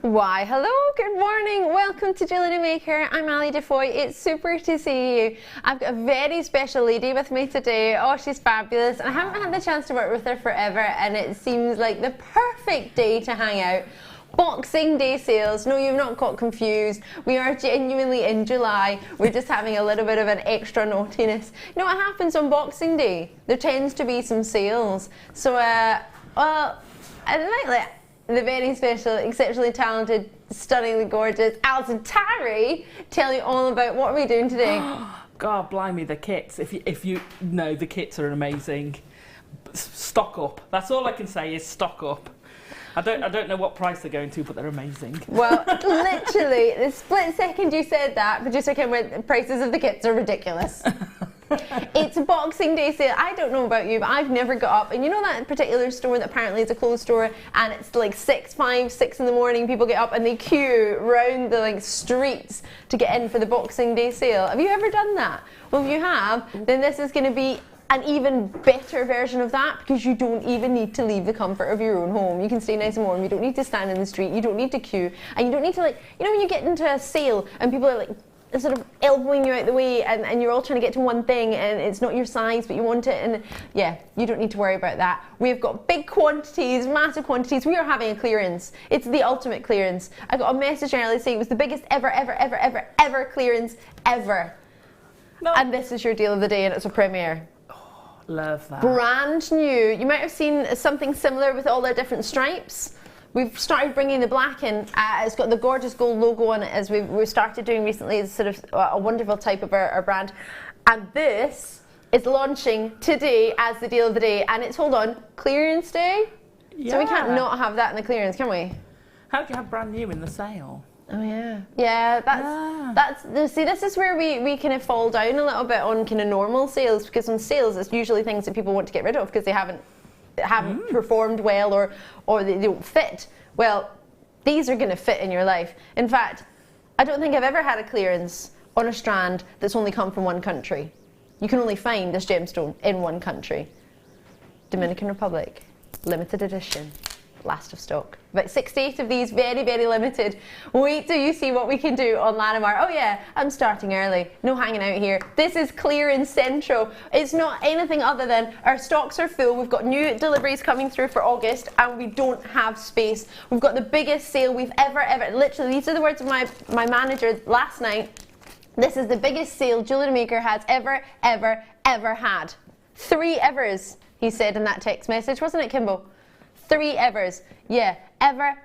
Why, hello, good morning, welcome to Jewellery Maker. I'm Ali DeFoy. It's super to see you. I've got a very special lady with me today. Oh, she's fabulous, and I haven't had the chance to work with her forever, and it seems like the perfect day to hang out. Boxing Day sales. No, you've not got confused. We are genuinely in July. We're just having a little bit of an extra naughtiness. You know what happens on Boxing Day? There tends to be some sales. So, well, I like the very special, exceptionally talented, stunningly gorgeous Alison Tarry tell you all about what are we doing today. God blimey, the kits. If you know, the kits are amazing. Stock up. That's all I can say is stock up. I don't know what price they're going to, but they're amazing. Well, literally, the split second you said that, producer came with the prices of the kits are ridiculous. It's a Boxing Day sale. I don't know about you, but I've never got up. And you know that particular store that apparently is a clothes store, and it's like 6 in the morning, people get up and they queue round the streets to get in for the Boxing Day sale. Have you ever done that? Well, if you have, then this is going to be an even better version of that, because you don't even need to leave the comfort of your own home. You can stay nice and warm. You don't need to stand in the street. You don't need to queue. And you don't need to, you know when you get into a sale and people are sort of elbowing you out the way, and you're all trying to get to one thing and it's not your size but you want it, and yeah, you don't need to worry about that. We've got big quantities, massive quantities. We are having a clearance. It's the ultimate clearance. I got a message earlier saying it was the biggest ever clearance ever. No. And this is your deal of the day, and it's a premiere. Love that. Brand new. You might have seen something similar with all their different stripes. We've started bringing the black in. It's got the gorgeous gold logo on it, as we've started doing recently. It's sort of a wonderful type of our brand. And this is launching today as the deal of the day. And it's, hold on, clearance day? Yeah. So we can't not have that in the clearance, can we? How do you have brand new in the sale? Oh yeah, yeah. That's see, this is where we kind of fall down a little bit on kind of normal sales, because on sales it's usually things that people want to get rid of because they haven't performed well, or they don't fit. Well, these are going to fit in your life. In fact, I don't think I've ever had a clearance on a strand that's only come from one country. You can only find this gemstone in one country. Dominican Republic, limited edition. Last of stock. About 68 of these, very, very limited. Wait till you see what we can do on Larimar. Oh yeah, I'm starting early. No hanging out here. This is clearance central. It's not anything other than our stocks are full. We've got new deliveries coming through for August, and we don't have space. We've got the biggest sale we've ever, literally, these are the words of my manager last night. This is the biggest sale Jewellery Maker has ever had. 3 evers, he said in that text message, wasn't it, Kimbo? 3 evers. Yeah, ever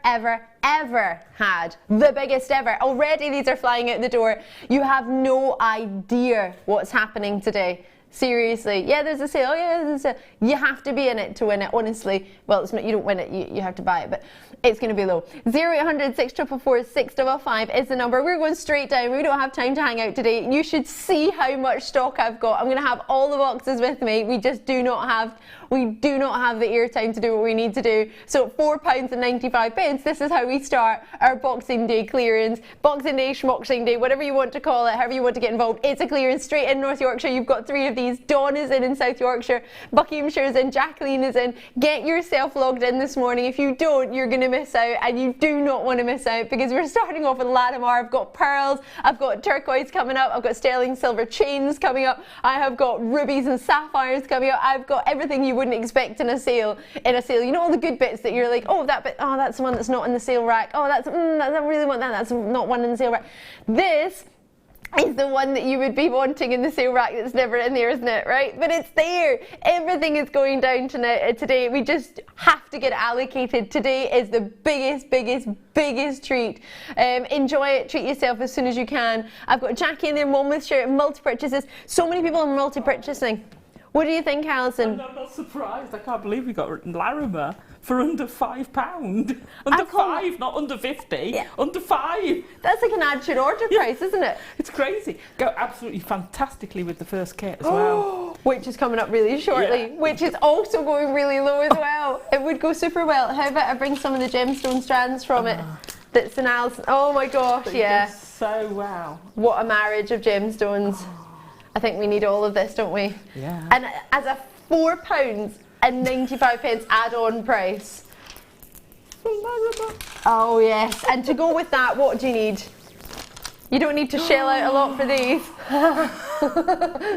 had. The biggest ever. Already these are flying out the door. You have no idea what's happening today. Seriously. Yeah, there's a sale. Oh yeah, there's a sale. You have to be in it to win it, honestly. Well, it's not, you don't win it, you have to buy it, but it's going to be low. 0800 644 655 is the number. We're going straight down. We don't have time to hang out today. You should see how much stock I've got. I'm going to have all the boxes with me. We just do not have the airtime to do what we need to do. So £4.95, this is how we start our Boxing Day clearance. Boxing Day, Schmoxing Day, whatever you want to call it, however you want to get involved. It's a clearance straight in North Yorkshire. You've got 3 of these. Dawn is in South Yorkshire. Buckinghamshire is in. Jacqueline is in. Get yourself logged in this morning. If you don't, you're going to miss out, and you do not want to miss out, because we're starting off with Larimar. I've got pearls, I've got turquoise coming up, I've got sterling silver chains coming up, I have got rubies and sapphires coming up. I've got everything you wouldn't expect in a sale. You know, all the good bits that you're like, oh, that bit, oh, that's the one that's not in the sale rack. Oh, I really want that. That's not one in the sale rack. This is the one that you would be wanting in the sale rack that's never in there, isn't it? Right? But it's there. Everything is going down today. We just have to get it allocated. Today is the biggest treat. Enjoy it. Treat yourself as soon as you can. I've got Jackie in there, mom with shirt, multi-purchases. So many people are multi-purchasing. What do you think, Alison? I'm not surprised. I can't believe we got Larimar for under £5. Under 5, not under 50. Yeah. Under 5. That's like an add to order price, isn't it? It's crazy. Go absolutely fantastically with the first kit as well. Which is coming up really shortly. Yeah. Which is also going really low as well. It would go super well. How about I bring some of the gemstone strands from it? That's an Alison. Oh my gosh, yeah. So well. What a marriage of gemstones. I think we need all of this, don't we? Yeah. And as a £4.95 add-on price, Oh yes, and to go with that, what do you need? You don't need to shell out a lot for these.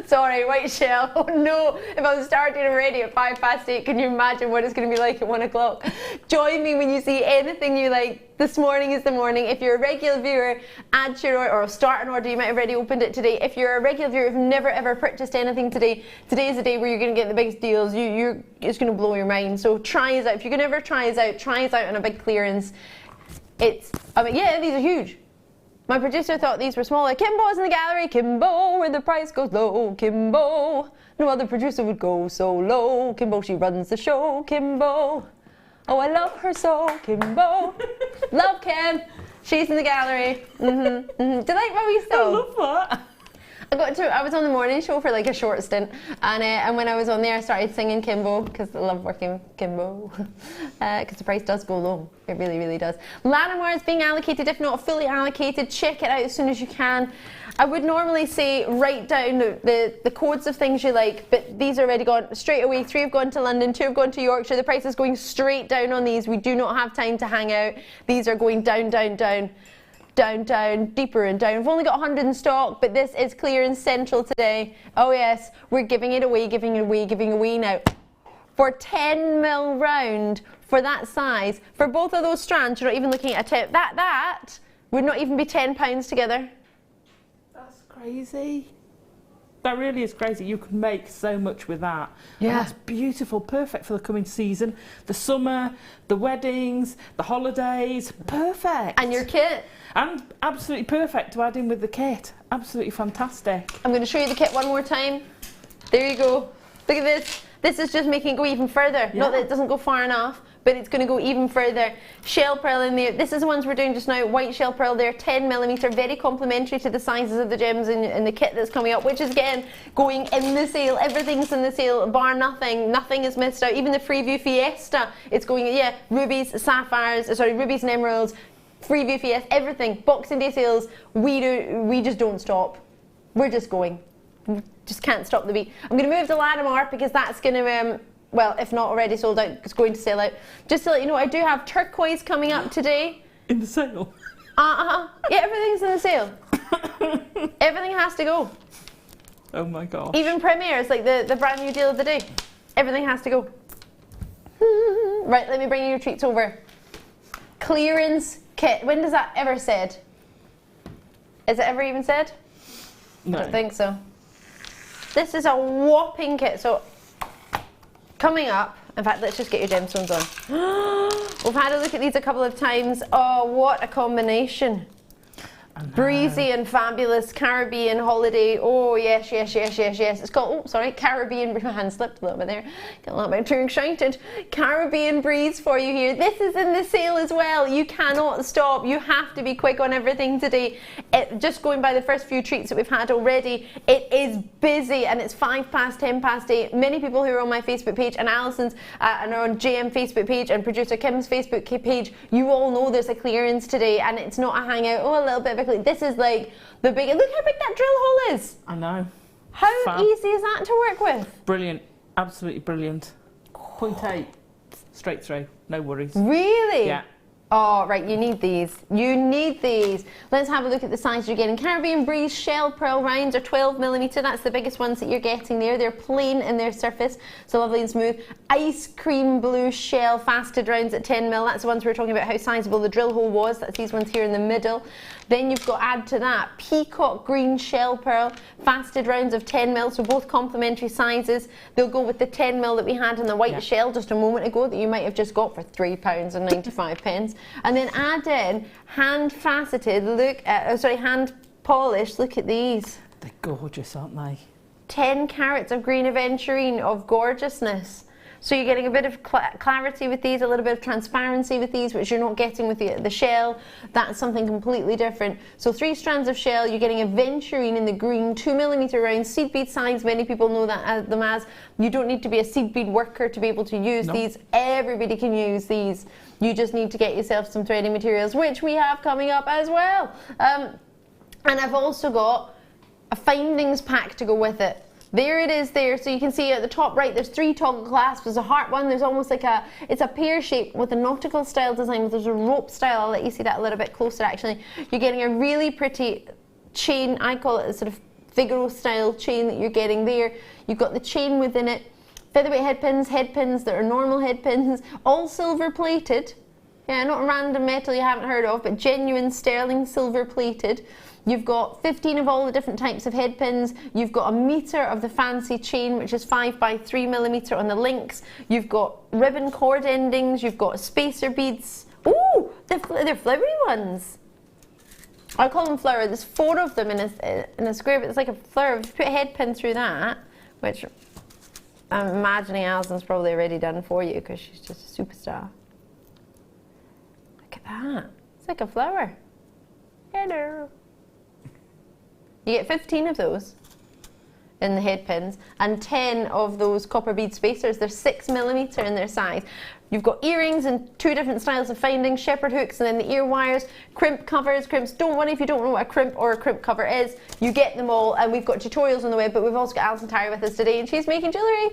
Sorry, white shell. Oh no, if I'm starting already at 8:05, can you imagine what it's going to be like at 1 o'clock? Join me when you see anything you like. This morning is the morning. If you're a regular viewer, add to your order, or start an order. You might have already opened it today. If you're a regular viewer who've never ever purchased anything today, today is the day where you're going to get the biggest deals. It's going to blow your mind. So try us out. If you can ever try us out on a big clearance. Yeah, these are huge. My producer thought these were smaller. Kimbo's in the gallery. Kimbo, where the price goes low. Kimbo, no other producer would go so low. Kimbo, she runs the show. Kimbo, oh I love her so. Kimbo, love Kim. She's in the gallery. Do you like my wee song? I love that. I was on the morning show for like a short stint, and when I was on there I started singing Kimbo because I love working Kimbo, because the price does go low. It really, really does. Larimar is being allocated. If not fully allocated, check it out as soon as you can. I would normally say write down the codes of things you like, but these are already gone straight away. 3 have gone to London, 2 have gone to Yorkshire. The price is going straight down on these. We do not have time to hang out. These are going down, down, down. Down, down, deeper and down. We've only got 100 in stock, but this is clearance central today. Oh yes, we're giving it away now. For 10mm round, for that size, for both of those strands, you're not even looking at a tip. That would not even be £10 together. That's crazy. That really is crazy. You can make so much with that. Yeah. And that's beautiful, perfect for the coming season. The summer, the weddings, the holidays, perfect. And your kit. And absolutely perfect to add in with the kit. Absolutely fantastic. I'm going to show you the kit one more time. There you go. Look at this. This is just making it go even further. Yeah. Not that it doesn't go far enough, but it's going to go even further. Shell pearl in there. This is the ones we're doing just now. White shell pearl there, 10mm, very complementary to the sizes of the gems in the kit that's coming up, which is again going in the sale. Everything's in the sale, bar nothing. Nothing is missed out. Even the Freeview Fiesta, it's going, yeah, rubies, sapphires, rubies and emeralds, Freeview Fiesta, everything. Boxing Day sales, we just don't stop. We're just going. We just can't stop the beat. I'm going to move to Larimar because that's going to, well, if not already sold out, it's going to sell out. Just to let you know, I do have turquoise coming up today. In the sale? Yeah, everything's in the sale. Everything has to go. Oh my gosh. Even Premiere, like the brand new deal of the day. Everything has to go. Right, let me bring you your treats over. Clearance kit. When does that ever said? Is it ever even said? No. I don't think so. This is a whopping kit. So coming up, in fact, let's just get your gemstones on. We've had a look at these a couple of times. Oh, what a combination. Breezy and fabulous Caribbean holiday. Oh yes, yes, yes, yes, yes. It's called, oh sorry, Caribbean, my hand slipped a little bit there. Got a little bit too excited. Caribbean breeze for you here. This is in the sale as well. You cannot stop. You have to be quick on everything today. Just going by the first few treats that we've had already, it is busy and it's 8:05, 8:10. Many people who are on my Facebook page and Alison's and are on JM Facebook page and producer Kim's Facebook page, you all know there's a clearance today and it's not a hangout. Oh, a little bit of a this is like the big, look how big that drill hole is. I know. How Fab. easy is that to work with? Brilliant. Absolutely brilliant. 0.8. Straight through. No worries. Really? Yeah. Oh, right, you need these. You need these. Let's have a look at the size you're getting. Caribbean Breeze Shell Pearl rounds are 12mm. That's the biggest ones that you're getting there. They're plain in their surface, so lovely and smooth. Ice Cream Blue Shell Faceted rounds at 10mm. That's the ones we were talking about how sizable the drill hole was. That's these ones here in the middle. Then you've got, add to that, Peacock Green Shell Pearl, faceted rounds of 10mm, so both complementary sizes. They'll go with the 10mm that we had in the white shell just a moment ago that you might have just got for £3.95. And then add in hand faceted, hand polished, look at these. They're gorgeous, aren't they? 10 carats of green aventurine of gorgeousness. So you're getting a bit of clarity with these, a little bit of transparency with these, which you're not getting with the shell. That's something completely different. So 3 strands of shell, you're getting aventurine in the green, 2mm round, seed bead size, many people know that them as. You don't need to be a seed bead worker to be able to use these. Everybody can use these. You just need to get yourself some threading materials, which we have coming up as well. And I've also got a findings pack to go with it. There it is there. So you can see at the top right, there's 3 toggle clasps. There's a heart one. There's almost like it's a pear shape with a nautical style design. There's a rope style. I'll let you see that a little bit closer actually. You're getting a really pretty chain. I call it a sort of Figaro style chain that you're getting there. You've got the chain within it. Featherweight head pins that are normal head pins, all silver plated. Yeah, not random metal you haven't heard of, but genuine sterling silver plated. You've got 15 of all the different types of head pins. You've got a metre of the fancy chain, which is 5 by 3 millimetre on the links. You've got ribbon cord endings. You've got spacer beads. Ooh, they're flowery ones. I call them flower. There's 4 of them in a square, but it's like a flower. If you put a head pin through that, which I'm imagining Alison's probably already done for you because she's just a superstar. Look at that. It's like a flower. Hello. You get 15 of those in the head pins and 10 of those copper bead spacers. They're 6 millimetre in their size. You've got earrings and 2 different styles of findings, shepherd hooks and then the ear wires, crimp covers, crimps. Don't worry if you don't know what a crimp or a crimp cover is. You get them all, and we've got tutorials on the web, but we've also got Alison Tarry with us today, and she's making jewellery.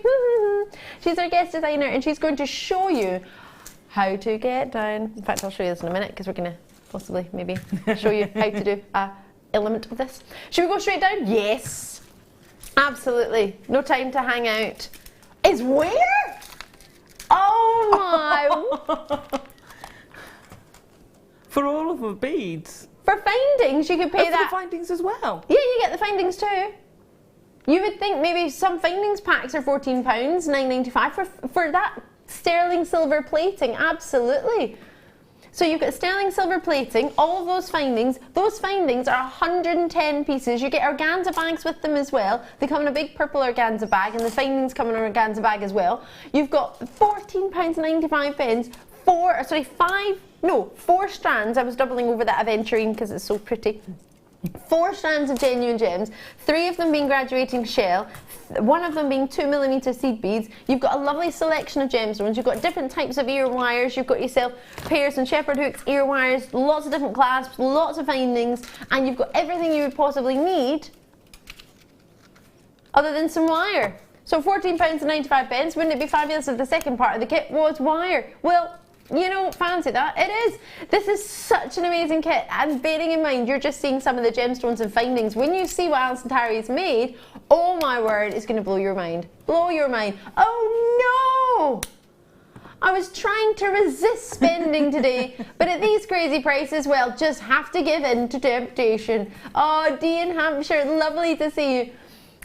She's our guest designer, and she's going to show you how to get down. In fact, I'll show you this in a minute because we're going to possibly maybe show you how to do a element of this. Should we go straight down? Yes, absolutely. No time to hang out. Is where? Oh my! For all of the beads. For findings, you could pay that. For the findings as well. Yeah, you get the findings too. You would think maybe some findings packs are £14, $9.95 for that sterling silver plating. Absolutely. So you've got sterling silver plating, all of those findings. Those findings are 110 pieces. You get organza bags with them as well. They come in a big purple organza bag, and the findings come in an organza bag as well. You've got £14.95, 4 strands. I was doubling over that aventurine because it's so pretty. 4 strands of genuine gems, 3 of them being graduating shell, 1 of them being 2 millimetre seed beads. You've got a lovely selection of gemstones. You've got different types of ear wires. You've got yourself pairs and shepherd hooks, ear wires, lots of different clasps, lots of findings, and you've got everything you would possibly need other than some wire. So £14.95. Wouldn't it be fabulous if the second part of the kit was wire? Well, you know, fancy that. It is. This is such an amazing kit, and bearing in mind you're just seeing some of the gemstones and findings. When you see what Alison Tarry's made, oh my word, it's going to blow your mind. Blow your mind. Oh no! I was trying to resist spending today, but at these crazy prices, well, just have to give in to temptation. Oh, Dee in Hampshire, lovely to see you.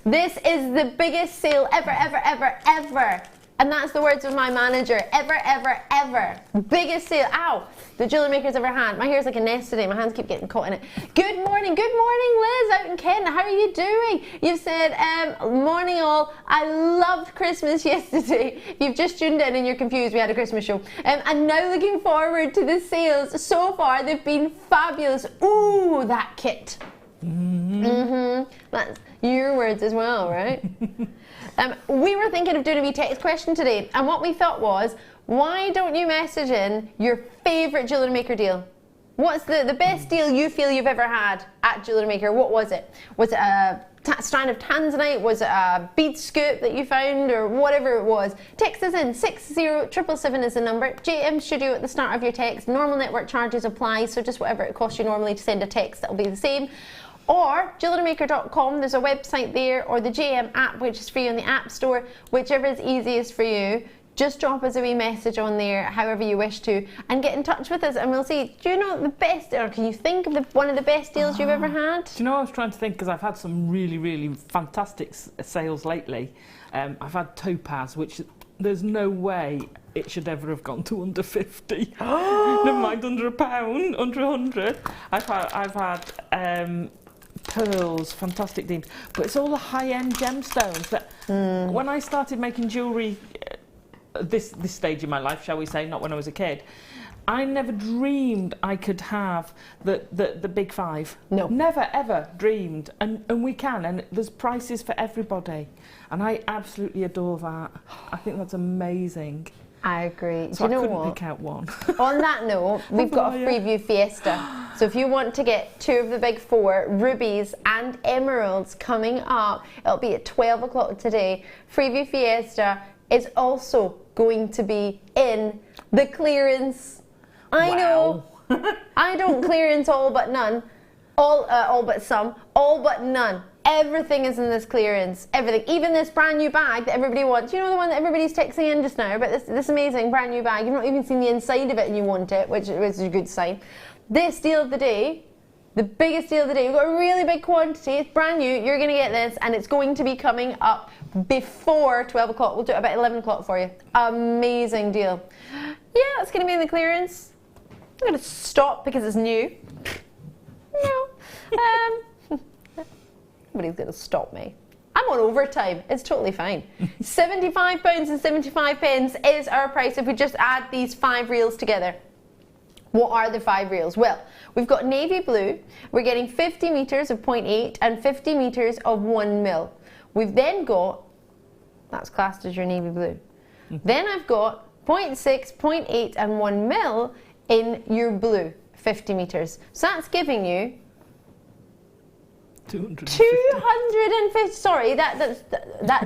This is the biggest sale ever, ever, ever, ever. And that's the words of my manager. Ever, ever, ever. Biggest sale. Ow. The Jewellery Maker's ever had. My hair's like a nest today. My hands keep getting caught in it. Good morning. Good morning, Liz out in Kent. How are you doing? You've said, morning all. I loved Christmas yesterday. You've just tuned in and you're confused. We had a Christmas show. And now looking forward to the sales. So far, they've been fabulous. Ooh, that kit. That's your words as well, right? We were thinking of doing a wee text question today, and what we thought was, why don't you message in your favourite Jewellery Maker deal? What's the best deal you feel you've ever had at Jewellery Maker? What was it? Was it a strand of tanzanite? Was it a bead scoop that you found, or whatever it was? Text us in. 60777 is the number. JM Studio at the start of your text. Normal network charges apply, so just whatever it costs you normally to send a text, that'll be the same. Or jewellerymaker.com, there's a website there, or the JM app, which is free on the App Store, whichever is easiest for you. Just drop us a wee message on there, however you wish to, and get in touch with us, and we'll see, do you know the best, or can you think of one of the best deals you've ever had? Do you know, I was trying to think, because I've had some really, really fantastic sales lately. I've had topaz, which there's no way it should ever have gone to under 50. Never mind under £1, under 100. I've had pearls, fantastic themes, but it's all the high-end gemstones that when I started making jewellery this stage in my life, shall we say, not when I was a kid, I never dreamed I could have the big 5. No. Never ever dreamed, and we can, and there's prices for everybody, and I absolutely adore that. I think that's amazing. I agree. So Do you know I couldn't what? pick out one. On that note, we've got a Freeview Fiesta. So if you want to get 2 of the big 4, rubies and emeralds coming up, it'll be at 12 o'clock today. Freeview Fiesta is also going to be in the clearance. I know. I don't clearance all but none. All but some. All but none. Everything is in this clearance. Everything. Even this brand new bag that everybody wants. You know the one that everybody's texting in just now about this amazing brand new bag. You've not even seen the inside of it and you want it, which is a good sign. This deal of the day, the biggest deal of the day. We've got a really big quantity. It's brand new. You're going to get this and it's going to be coming up before 12 o'clock. We'll do it about 11 o'clock for you. Amazing deal. Yeah, it's going to be in the clearance. I'm going to stop because it's new. No. Nobody's going to stop me. I'm on overtime. It's totally fine. £75.75 is our price if we just add these 5 reels together. What are the 5 reels? Well, we've got navy blue. We're getting 50 metres of 0.8 and 50 metres of 1 mil. We've then got, that's classed as your navy blue. Then I've got 0.6, 0.8 and 1 mil in your blue, 50 metres. So that's giving you 250. Sorry, that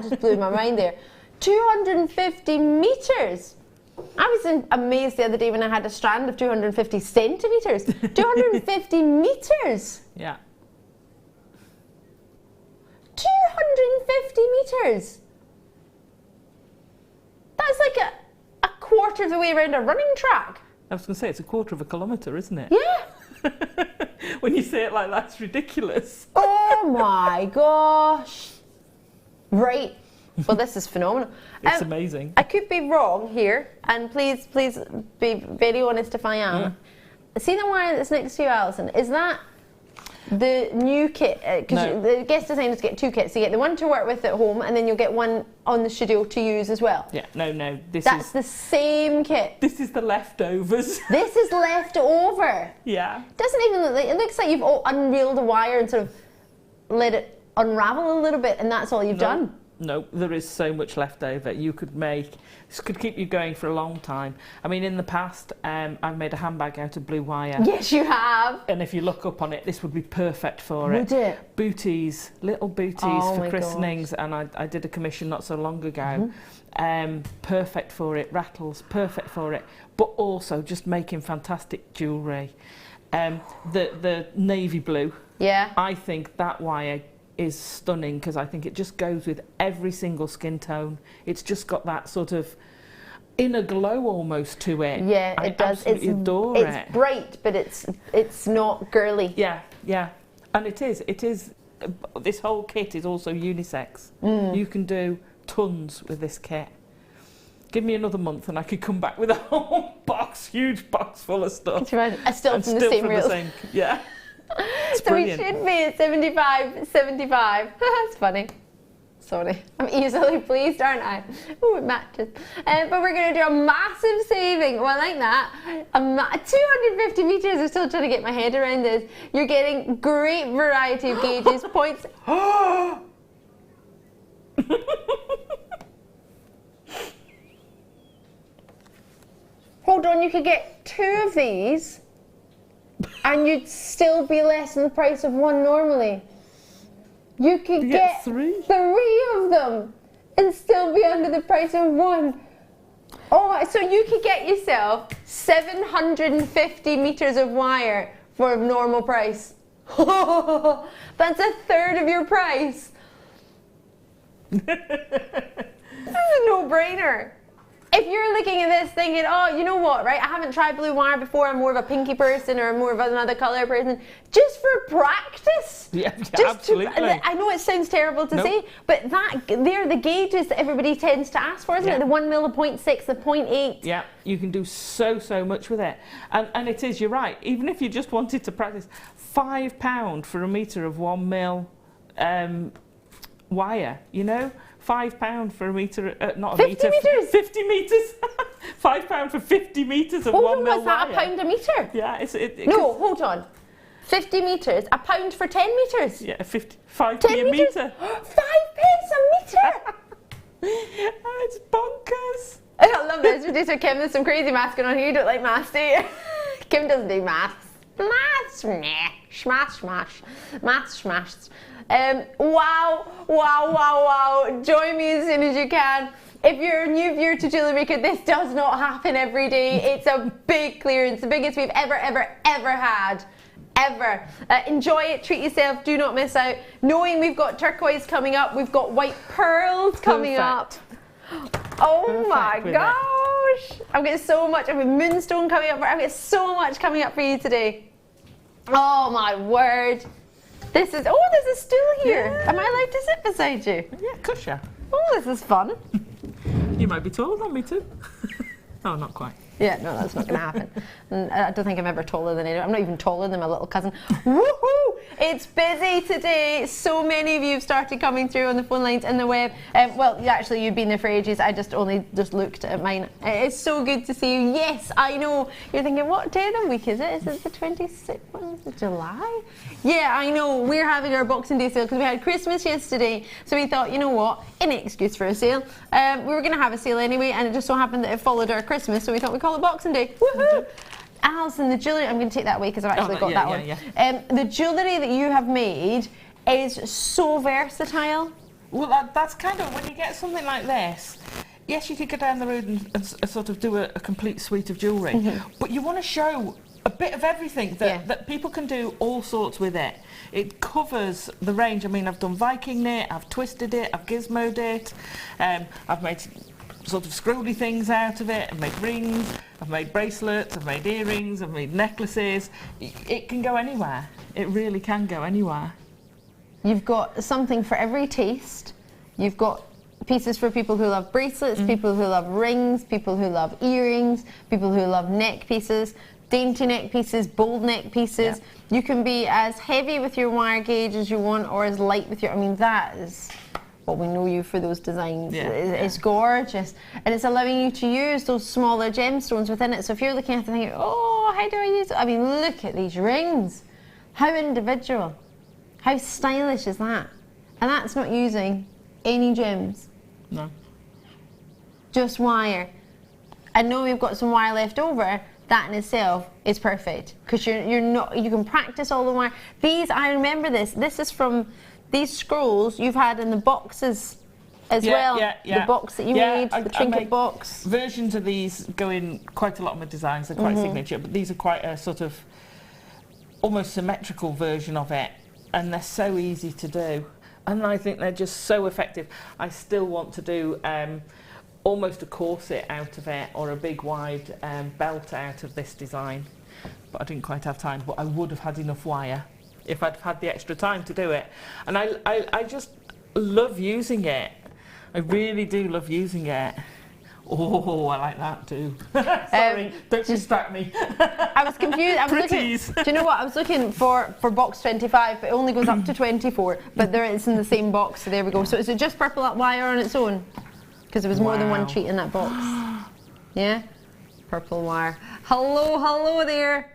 just blew my mind there. 250 metres. I was amazed the other day when I had a strand of 250 centimetres. 250 metres. Yeah. 250 metres. That's like a quarter of the way around a running track. I was going to say, it's a quarter of a kilometre, isn't it? Yeah. When you say it like that, it's ridiculous. Oh my gosh. Right. Well, this is phenomenal. It's amazing. I could be wrong here, and please be very honest if I am. See the wire that's next to you, Alison? Is that the new kit? Because the guest designers get 2 kits. You get the one to work with at home, and then you'll get one on the studio to use as well. Yeah, no. That's the same kit. This is the leftovers. This is left over. Yeah. Doesn't even look like, it looks like you've unreeled a wire and sort of let it unravel a little bit, and that's all you've done. No, there is so much left over. You could make, this could keep you going for a long time. I mean, in the past, I've made a handbag out of blue wire. Yes, you have. And if you look up on it, this would be perfect for it. Would it? Booties, little booties for christenings, and I did a commission not so long ago. Perfect for it. Rattles, perfect for it. But also just making fantastic jewellery. The navy blue. Yeah. I think that wire is stunning because I think it just goes with every single skin tone. It's just got that sort of inner glow almost to it. Yeah, it does. I adore it. It's bright, but it's not girly. Yeah, and it is. This whole kit is also unisex. You can do tons with this kit. Give me another month and I could come back with a whole huge box full of stuff. Still from the same reels. Yeah. So we should be at 75. That's funny. Sorry. I'm easily pleased, aren't I? Oh, it matches. But we're going to do a massive saving. Oh, I like that. 250 metres. I'm still trying to get my head around this. You're getting great variety of gauges, points. Hold on, you could get 2 of these and you'd still be less than the price of one normally. You could get 3 of them and still be under the price of one. Oh, so you could get yourself 750 metres of wire for a normal price. That's a third of your price. This is a no-brainer. If you're looking at this thinking, oh, you know what, right? I haven't tried blue wire before. I'm more of a pinky person or more of another colour person. Just for practice. Yeah, absolutely. I know it sounds terrible to say, but they're the gauges that everybody tends to ask for, isn't it? The 1 mil, the 0.6, the 0.8. Yeah, you can do so much with it. And it is, you're right. Even if you just wanted to practice, £5 for a metre of 1 mil wire, you know? £5 for a metre, not a 50 metres? 50 metres. £5 for 50 metres of 1 mil wire. Was that £1 a metre? Yeah, no, hold on. 50 metres, £1 for 10 metres? Yeah, 5p a metre. 5p a metre? It's bonkers. I love this. Producer Kim, there's some crazy maths going on here. You don't like maths, do you? Kim doesn't do maths. Maths, nah. Smash. Maths, smash. Wow. Join me as soon as you can. If you're a new viewer to Jewellery Maker, this does not happen every day. It's a big clearance, the biggest we've ever had. Ever. Enjoy it, treat yourself, do not miss out. Knowing we've got turquoise coming up, we've got white pearls coming up. Oh my gosh. I've got so much. I've got moonstone coming up. I've got so much coming up for you today. Oh my word. There's a stool here. Yeah. Am I allowed to sit beside you? Yeah, cushion. Oh, this is fun. You might be taller than me too. Oh, not quite. Yeah, no, that's not going to happen. And I don't think I'm ever taller than anyone. I'm not even taller than my little cousin. Woohoo! It's busy today. So many of you have started coming through on the phone lines and the web. Well, actually, you've been there for ages. I just looked at mine. It's so good to see you. Yes, I know. You're thinking, what day of the week is it? Is it the 26th of July? Yeah, I know. We're having our Boxing Day sale because we had Christmas yesterday. So we thought, you know what? Any excuse for a sale. We were going to have a sale anyway, and it just so happened that it followed our Christmas. So we thought we'd call it Boxing Day. Woohoo! Alison, the jewellery, I'm going to take that away because I've actually got that one. Yeah. The jewellery that you have made is so versatile. Well, that's kind of, when you get something like this, yes, you could go down the road and sort of do a complete suite of jewellery, but you want to show a bit of everything that people can do all sorts with it. It covers the range. I mean, I've done Viking knit, I've twisted it, I've gizmoed it, I've made sort of scrolly things out of it. I've made rings, I've made bracelets, I've made earrings, I've made necklaces. It can go anywhere. It really can go anywhere. You've got something for every taste. You've got pieces for people who love bracelets, people who love rings, people who love earrings, people who love neck pieces, dainty neck pieces, bold neck pieces. Yeah. You can be as heavy with your wire gauge as you want or as light with your, I mean, that is what we know you for, those designs. Yeah. It's gorgeous. And it's allowing you to use those smaller gemstones within it. So if you're looking at it thinking, oh, how do I use it? I mean, look at these rings. How individual. How stylish is that? And that's not using any gems. No. Just wire. I know we've got some wire left over. That in itself is perfect because you can practice all the wire. These, I remember this. This is from these scrolls you've had in the boxes as well. Yeah. The box that you made, the trinket box. Versions of these go in quite a lot of my designs. They're quite signature, but these are quite a sort of almost symmetrical version of it, and they're so easy to do. And I think they're just so effective. I still want to do almost a corset out of it or a big wide belt out of this design, but I didn't quite have time. But I would have had enough wire if I'd had the extra time to do it. And I just love using it. I really do love using it. Oh, I like that too. Sorry, don't distract me. I was confused. I was looking, do you know what? I was looking for box 25, but it only goes up to 24. But there it's in the same box, so there we go. So is it just purple wire on its own? Because there was more than one treat in that box. Yeah? Purple wire. Hello there.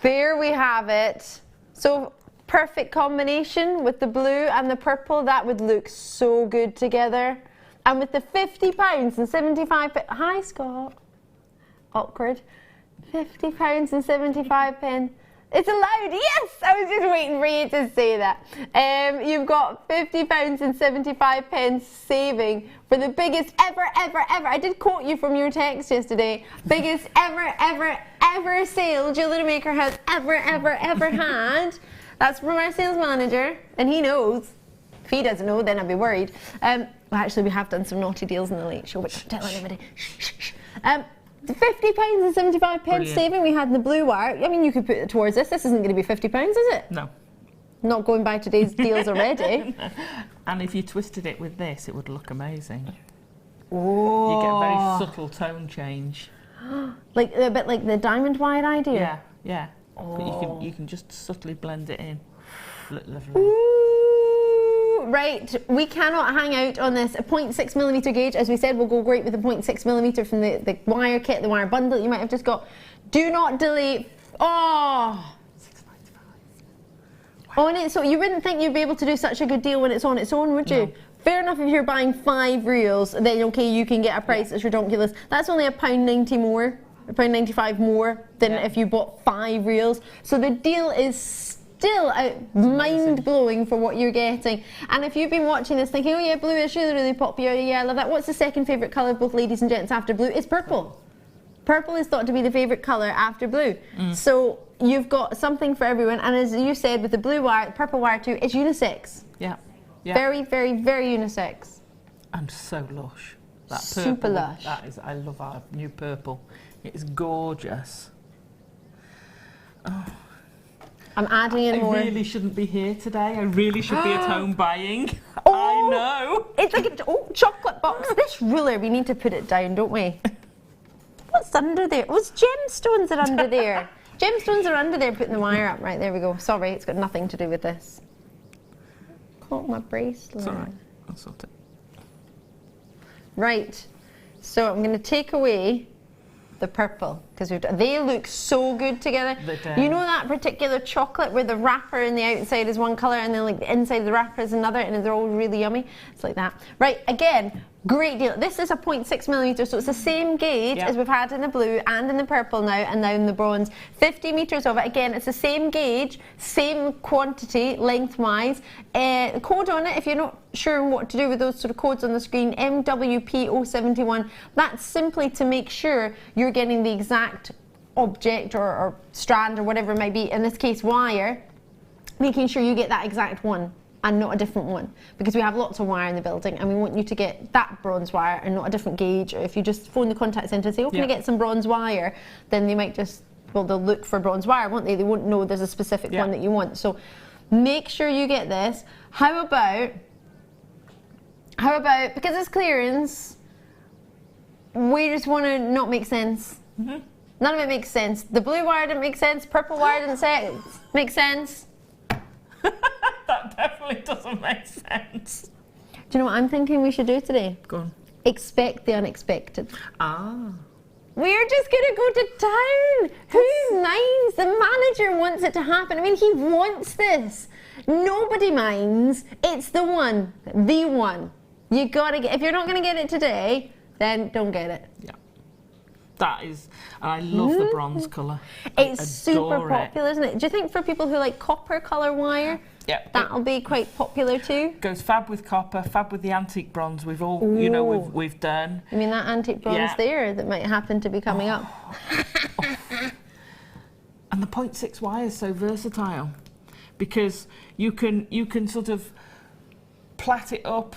There we have it. So perfect combination with the blue and the purple. That would look so good together. And with the £50 and 75 pence. Hi, Scott. Awkward. £50 and 75 pence. It's allowed, yes! I was just waiting for you to say that. You've got £50 and 75 pence saving for the biggest ever. I did quote you from your text yesterday. Biggest ever sale Jewellery Maker has ever had. That's from our sales manager, and he knows. If he doesn't know, then I'd be worried. Well, actually, we have done some naughty deals in the late show, but don't tell anybody. Shh. The £50 and 75 pence saving we had in the blue wire. I mean, you could put it towards this. This isn't going to be £50, is it? No. Not going by today's deals already. And if you twisted it with this, it would look amazing. Oh. You get a very subtle tone change. Like a bit like the diamond wire idea. Yeah. Oh. But you can just subtly blend it in. Lovely. Ooh, right, we cannot hang out on this 0.6mm gauge. As we said, we'll go great with the 0.6mm from the wire kit, the wire bundle that you might have just got. Do not delete. Oh. $6.95. Wow. On it, so you wouldn't think you'd be able to do such a good deal when it's on its own, would you? No. fair enough if you're buying 5 reels, then okay, you can get a price that's ridiculous. That's only £1.90 more, £1.95 more than if you bought 5 reels. So the deal is still mind-blowing for what you're getting. And if you've been watching this thinking, oh yeah, blue is really, really popular, yeah, I love that. What's the second favourite colour of both ladies and gents after blue? It's purple. Purple is thought to be the favourite colour after blue. So you've got something for everyone. And as you said, with the blue wire, purple wire too, it's unisex. Yeah. Very, very, very unisex. And so lush. That purple, super lush. That is, I love our new purple. It is gorgeous. Oh. I'm adding in more. I really shouldn't be here today. I really should be at home buying. Oh, I know. It's like a chocolate box. This ruler, we need to put it down, don't we? What's under there? What's gemstones are under there? Gemstones are under there putting the wire up. Right, there we go. Sorry, it's got nothing to do with this. Caught my bracelet. It's all right. I'll sort it. Right, so I'm going to take away the purple because they look so good together. You know that particular chocolate where the wrapper and the outside is one colour and then like the inside of the wrapper is another, and they're all really yummy? It's like that. Right, again, great deal. This is a 0.6mm, so it's the same gauge as we've had in the blue and in the purple now, and now in the bronze. 50 metres of it. Again, it's the same gauge, same quantity lengthwise. The code on it, if you're not sure what to do with those sort of codes on the screen, MWP071. That's simply to make sure you're getting the exact object or strand or whatever it might be, in this case wire, making sure you get that exact one and not a different one, because we have lots of wire in the building and we want you to get that bronze wire and not a different gauge. Or if you just phone the contact centre and say, oh, can I get some bronze wire, then they might just, well, they'll look for bronze wire, won't they? They won't know there's a specific one that you want. So make sure you get this. How about, because it's clearance, we just want to not make sense. None of it makes sense. The blue wire didn't make sense, purple wire didn't make sense. That definitely doesn't make sense. Do you know what I'm thinking we should do today? Go on. Expect the unexpected. Ah. We're just going to go to town. Who minds? The manager wants it to happen. I mean, he wants this. Nobody minds. It's the one. The one. You got to get, if you're not going to get it today, then don't get it. Yeah. That is, and I love the bronze colour. It's super popular, isn't it? Do you think for people who like copper colour wire, that'll be quite popular too? Goes fab with copper, fab with the antique bronze. We've all, you know, we've done. You mean that antique bronze there that might happen to be coming up? And the 0.6 wire is so versatile because you can sort of plait it up,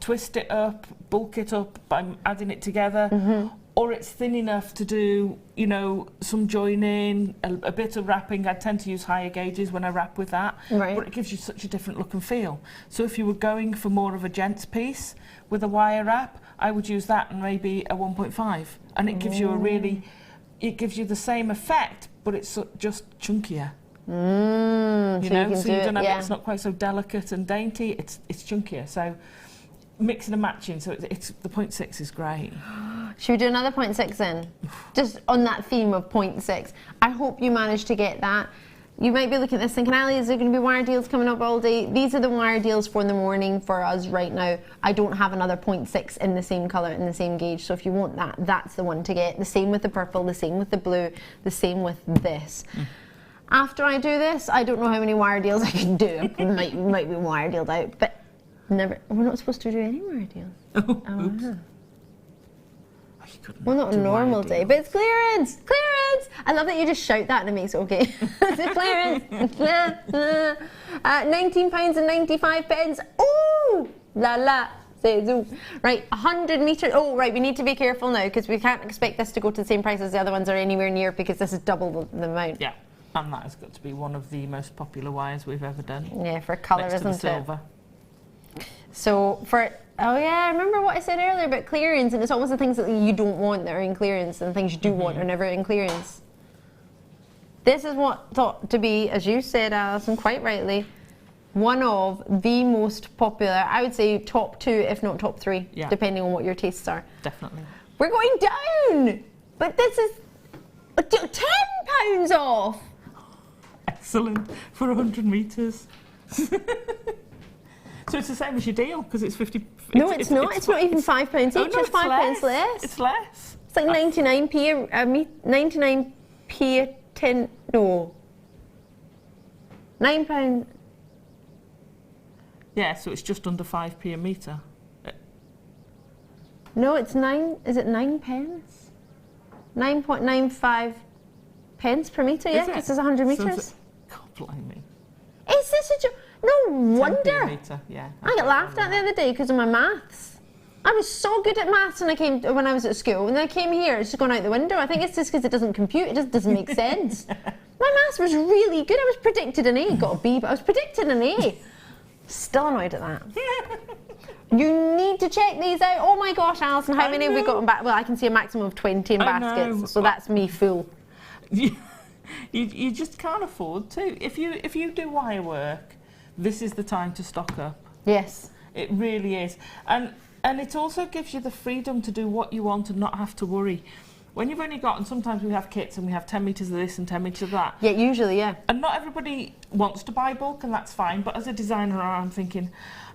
twist it up, bulk it up by adding it together. Or it's thin enough to do, you know, some joining, a bit of wrapping. I tend to use higher gauges when I wrap with that. Right. But it gives you such a different look and feel. So if you were going for more of a gents piece with a wire wrap, I would use that and maybe a 1.5. And it gives you a really, it gives you the same effect, but it's just chunkier. You know, so you don't have, it's not quite so delicate and dainty, it's chunkier. So mixing and matching, so it's the 0.6 is great. Should we do another 0.6 then? Just on that theme of 0.6. I hope you managed to get that. You might be looking at this thinking, Ali, is there going to be wire deals coming up all day? These are the wire deals for the morning for us right now. I don't have another 0.6 in the same colour, in the same gauge, so if you want that, that's the one to get. The same with the purple, the same with the blue, the same with this. After I do this, I don't know how many wire deals I can do. might be wire dealed out, but never. We're not supposed to do any wire deals. Oops. Yeah. Well, not a normal day, but it's clearance! Clearance! I love that you just shout that and it makes it okay. It's clearance! £19.95. Ooh! La la! Say zoo. Right, 100 metres. Oh, right, we need to be careful now because we can't expect this to go to the same price as the other ones or anywhere near, because this is double the amount. Yeah, and that has got to be one of the most popular wires we've ever done. Yeah, for colour, next to isn't the silver. So for, oh yeah, I remember what I said earlier about clearance, and it's always the things that you don't want that are in clearance, and the things you do want are never in clearance. This is what thought to be, as you said, Alison, quite rightly, one of the most popular, I would say top 2, if not top 3, depending on what your tastes are. Definitely. We're going down! But this is £10 off! Excellent, for 100 metres. So it's the same as your deal because it's 50. No, it's not. It's not even £5 each. Oh, no, it's £5 less. It's less. It's like 99p a 99p a tin. No. £9. Yeah, so it's just under 5p a metre. No, it's 9. Is it 9 pence? 9.95 pence per metre. Yeah, because there's 100 metres. God blimey. Is this a joke? No wonder. Metre, yeah. I got laughed at the other day because of my maths. I was so good at maths when I was at school, and then I came here, it's just gone out the window. I think it's just because it doesn't compute, it just doesn't make sense. My maths was really good. I was predicted an A, got a B, but I was predicted an A. Still annoyed at that. You need to check these out. Oh my gosh, Alison, how many have we got in baskets? Well, I can see a maximum of 20 in baskets, so that's me full. You just can't afford to. If you do wire work, this is the time to stock up. Yes. It really is. And it also gives you the freedom to do what you want and not have to worry. When you've only got, and sometimes we have kits and we have 10 metres of this and 10 metres of that. Yeah, usually, yeah. And not everybody wants to buy bulk, and that's fine. But as a designer, I'm thinking,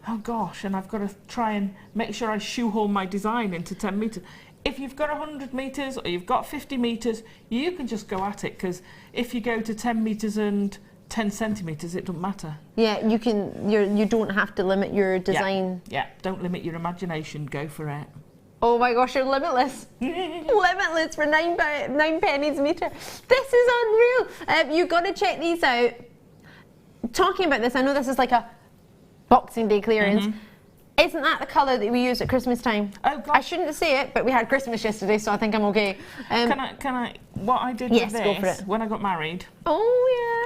oh gosh, and I've got to try and make sure I shoehorn my design into 10 metres. If you've got 100 metres or you've got 50 metres, you can just go at it, because if you go to 10 metres and 10 centimetres, it doesn't matter. Yeah, you don't have to limit your design. Yeah, don't limit your imagination, go for it. Oh my gosh, you're limitless. Limitless for 9 pennies a metre. This is unreal. You've got to check these out. Talking about this, I know this is like a Boxing Day clearance. Isn't that the colour that we use at Christmas time? Oh God. I shouldn't say it, but we had Christmas yesterday, so I think I'm okay. Can I? What I did with go for this it. when I got married,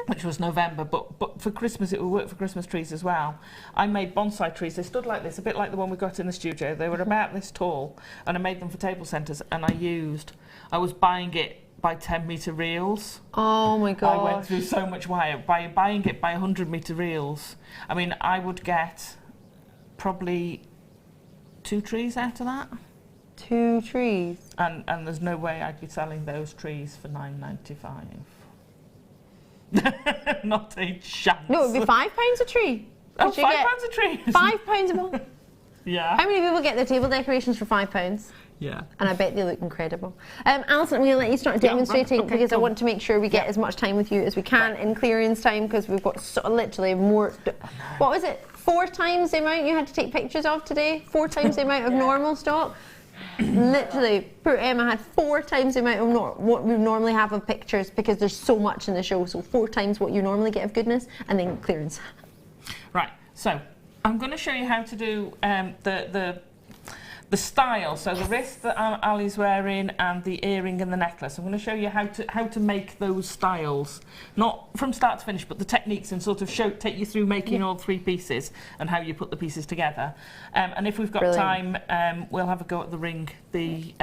which was November, but for Christmas it will work for Christmas trees as well. I made bonsai trees. They stood like this, a bit like the one we got in the studio. They were about this tall, and I made them for table centres. And I was buying it by 10 metre reels. Oh my God! I went through so much wire by buying it by 100 metre reels. I mean, I would get probably 2 trees out of that. 2 trees. And there's no way I'd be selling those trees for £9.95. Not a chance. No, it would be £5 a tree. Oh, £5 a tree. £5 a month. Yeah. How many people get their table decorations for £5? Yeah. And I bet they look incredible. Alison, I'm going to let you start demonstrating because I want to make sure we get as much time with you as we can in clearance time, because we've got literally more. What was it? 4 times the amount you had to take pictures of today? 4 times the amount of normal stock? Literally, poor Emma had 4 times the amount of what we normally have of pictures, because there's so much in the show. So 4 times what you normally get of goodness, and then clearance. Right, so I'm going to show you how to do the style, so the wrist that Ali's wearing and the earring and the necklace. I'm going to show you how to make those styles, not from start to finish, but the techniques, and sort of take you through making all 3 pieces and how you put the pieces together. And if we've got time, we'll have a go at the ring, the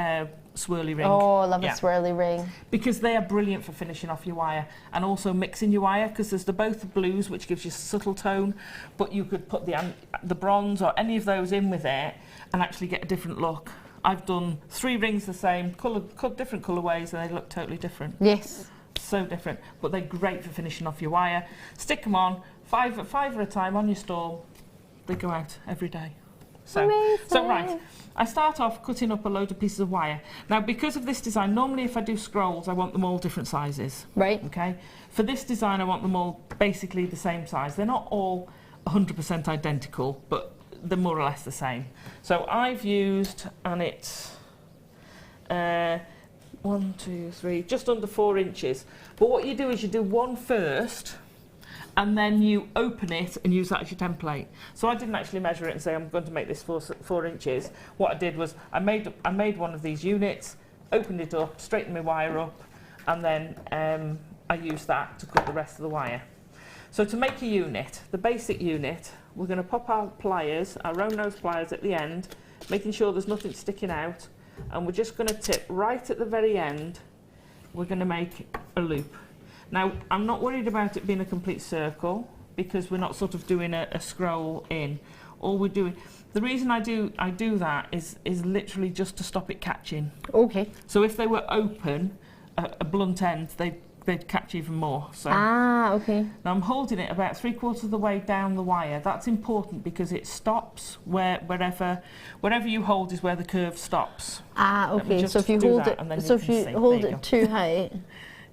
swirly ring. Oh, I love a swirly ring. Because they are brilliant for finishing off your wire and also mixing your wire, because there's both the blues, which gives you subtle tone, but you could put the bronze or any of those in with it and actually get a different look. I've done 3 rings the same, different colourways, and they look totally different. Yes. So different, but they're great for finishing off your wire. Stick them on, 5 at a time on your stall. They go out every day. So right, I start off cutting up a load of pieces of wire. Now, because of this design, normally if I do scrolls, I want them all different sizes. Right. Okay. For this design, I want them all basically the same size. They're not all 100% identical, but they're more or less the same. So I've used, and it's 1, 2, 3, just under 4 inches. But what you do is you do one first, and then you open it and use that as your template. So I didn't actually measure it and say I'm going to make this 4 inches. What I did was I made one of these units, opened it up, straightened my wire up, and then I used that to cut the rest of the wire. So to make a unit, the basic unit, we're going to pop our pliers, our round nose pliers at the end, making sure there's nothing sticking out, and we're just going to tip right at the very end. We're going to make a loop. Now, I'm not worried about it being a complete circle, because we're not sort of doing a scroll in. All we're doing, the reason I do that is literally just to stop it catching. Okay. So if they were open, a blunt end, they'd catch even more. So okay. now I'm holding it about 3/4 of the way down the wire. That's important because it stops wherever you hold is where the curve stops. Okay. So if you hold it too high.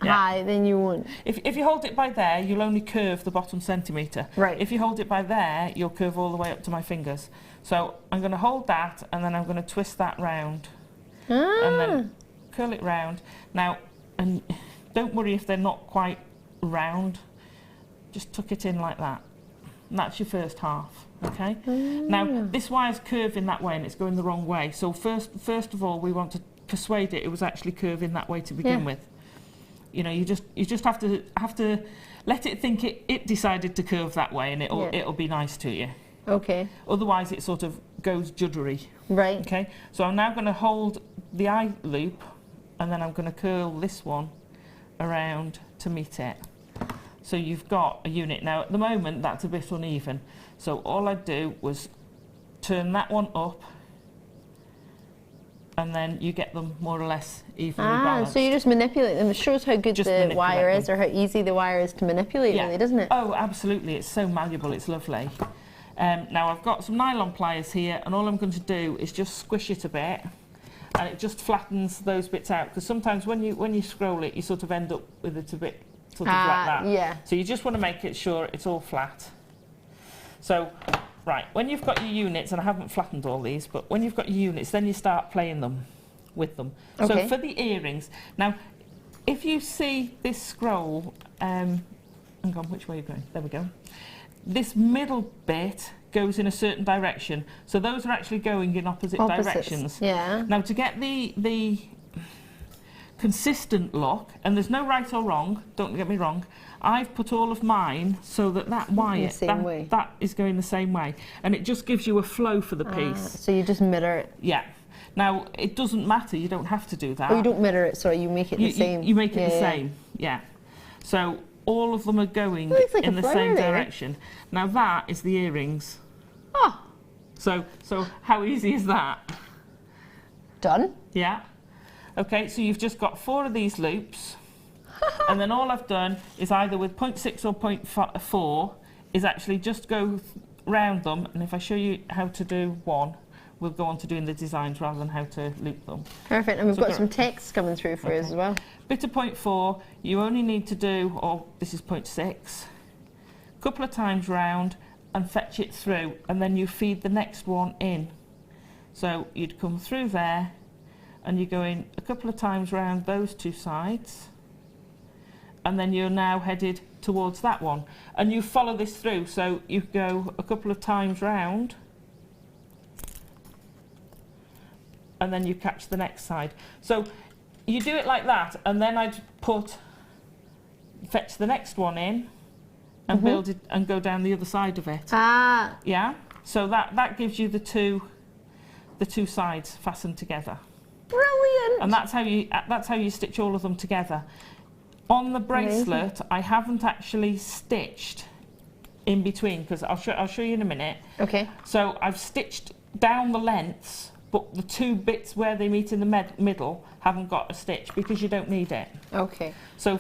High, then you won't. If you hold it by there, you'll only curve the bottom centimetre. Right. If you hold it by there, you'll curve all the way up to my fingers. So I'm going to hold that, and then I'm going to twist that round, and then curl it round. Now, and don't worry if they're not quite round. Just tuck it in like that. And that's your first half. Okay. Now this wire's curving that way, and it's going the wrong way. So first of all, we want to persuade it was actually curving that way to begin with. You know, you just have to let it think it decided to curve that way, and it'll be nice to you. Okay. Otherwise, it sort of goes juddery. Right. Okay. So I'm now going to hold the eye loop, and then I'm going to curl this one around to meet it. So you've got a unit. Now at the moment that's a bit uneven. So all I'd do was turn that one up, and then you get them more or less evenly balanced. So you just manipulate them. It shows how good the wire is, or how easy the wire is to manipulate, really, doesn't it? Oh, absolutely. It's so malleable. It's lovely. Now I've got some nylon pliers here, and all I'm going to do is just squish it a bit, and it just flattens those bits out. Because sometimes when you scroll it, you sort of end up with it a bit sort of like that. Yeah. So you just want to make it sure it's all flat. So. Right, when you've got your units, and I haven't flattened all these, but when you've got your units, then you start playing them with them. Okay. So for the earrings, now, if you see this scroll, hang on, which way are you going? There we go. This middle bit goes in a certain direction, so those are actually going in opposite directions. Yeah. Now, to get the consistent look, and there's no right or wrong, don't get me wrong, I've put all of mine so that wire, that is going the same way. And it just gives you a flow for the piece. So you just mirror it? Yeah. Now, it doesn't matter, you don't have to do that. Oh, you don't mirror it, sorry, you make it the same. You make it the same, yeah. So all of them are going in the same direction. Now that is the earrings. Oh. So how easy is that? Done. Yeah. Okay, so you've just got 4 of these loops. And then all I've done is either with 0.6 or 0.4 is actually just go round them, and if I show you how to do one, we'll go on to doing the designs rather than how to loop them. Perfect, and we've got some text coming through for us as well. Bit of 0.4, you only need to do, this is 0.6, a couple of times round and fetch it through, and then you feed the next one in. So you'd come through there, and you go in a couple of times round those 2 sides, and then you're now headed towards that one, and you follow this through. So you go a couple of times round, and then you catch the next side. So you do it like that, and then I'd fetch the next one in and build it and go down the other side of it. Yeah. So that gives you the two sides fastened together. Brilliant. And that's how you stitch all of them together. On the bracelet, I haven't actually stitched in between, because I'll show you in a minute. Okay. So I've stitched down the lengths, but the 2 bits where they meet in the middle haven't got a stitch because you don't need it. Okay. So,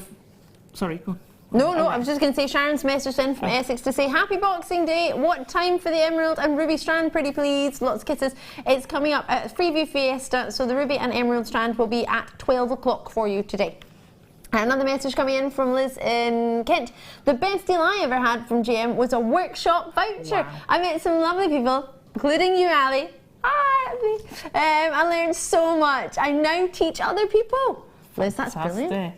sorry, go on. No, I was just going to say Sharon's message in from Essex to say happy Boxing Day. What time for the emerald and ruby strand, pretty please? Lots of kisses. It's coming up at Freeview Fiesta, so the ruby and emerald strand will be at 12 o'clock for you today. Another message coming in from Liz in Kent. The best deal I ever had from GM was a workshop voucher. Wow. I met some lovely people, including you, Ali. Hi, I learned so much. I now teach other people. Liz, that's brilliant.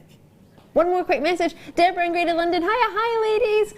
One more quick message. Deborah in Greater London. Hi ladies.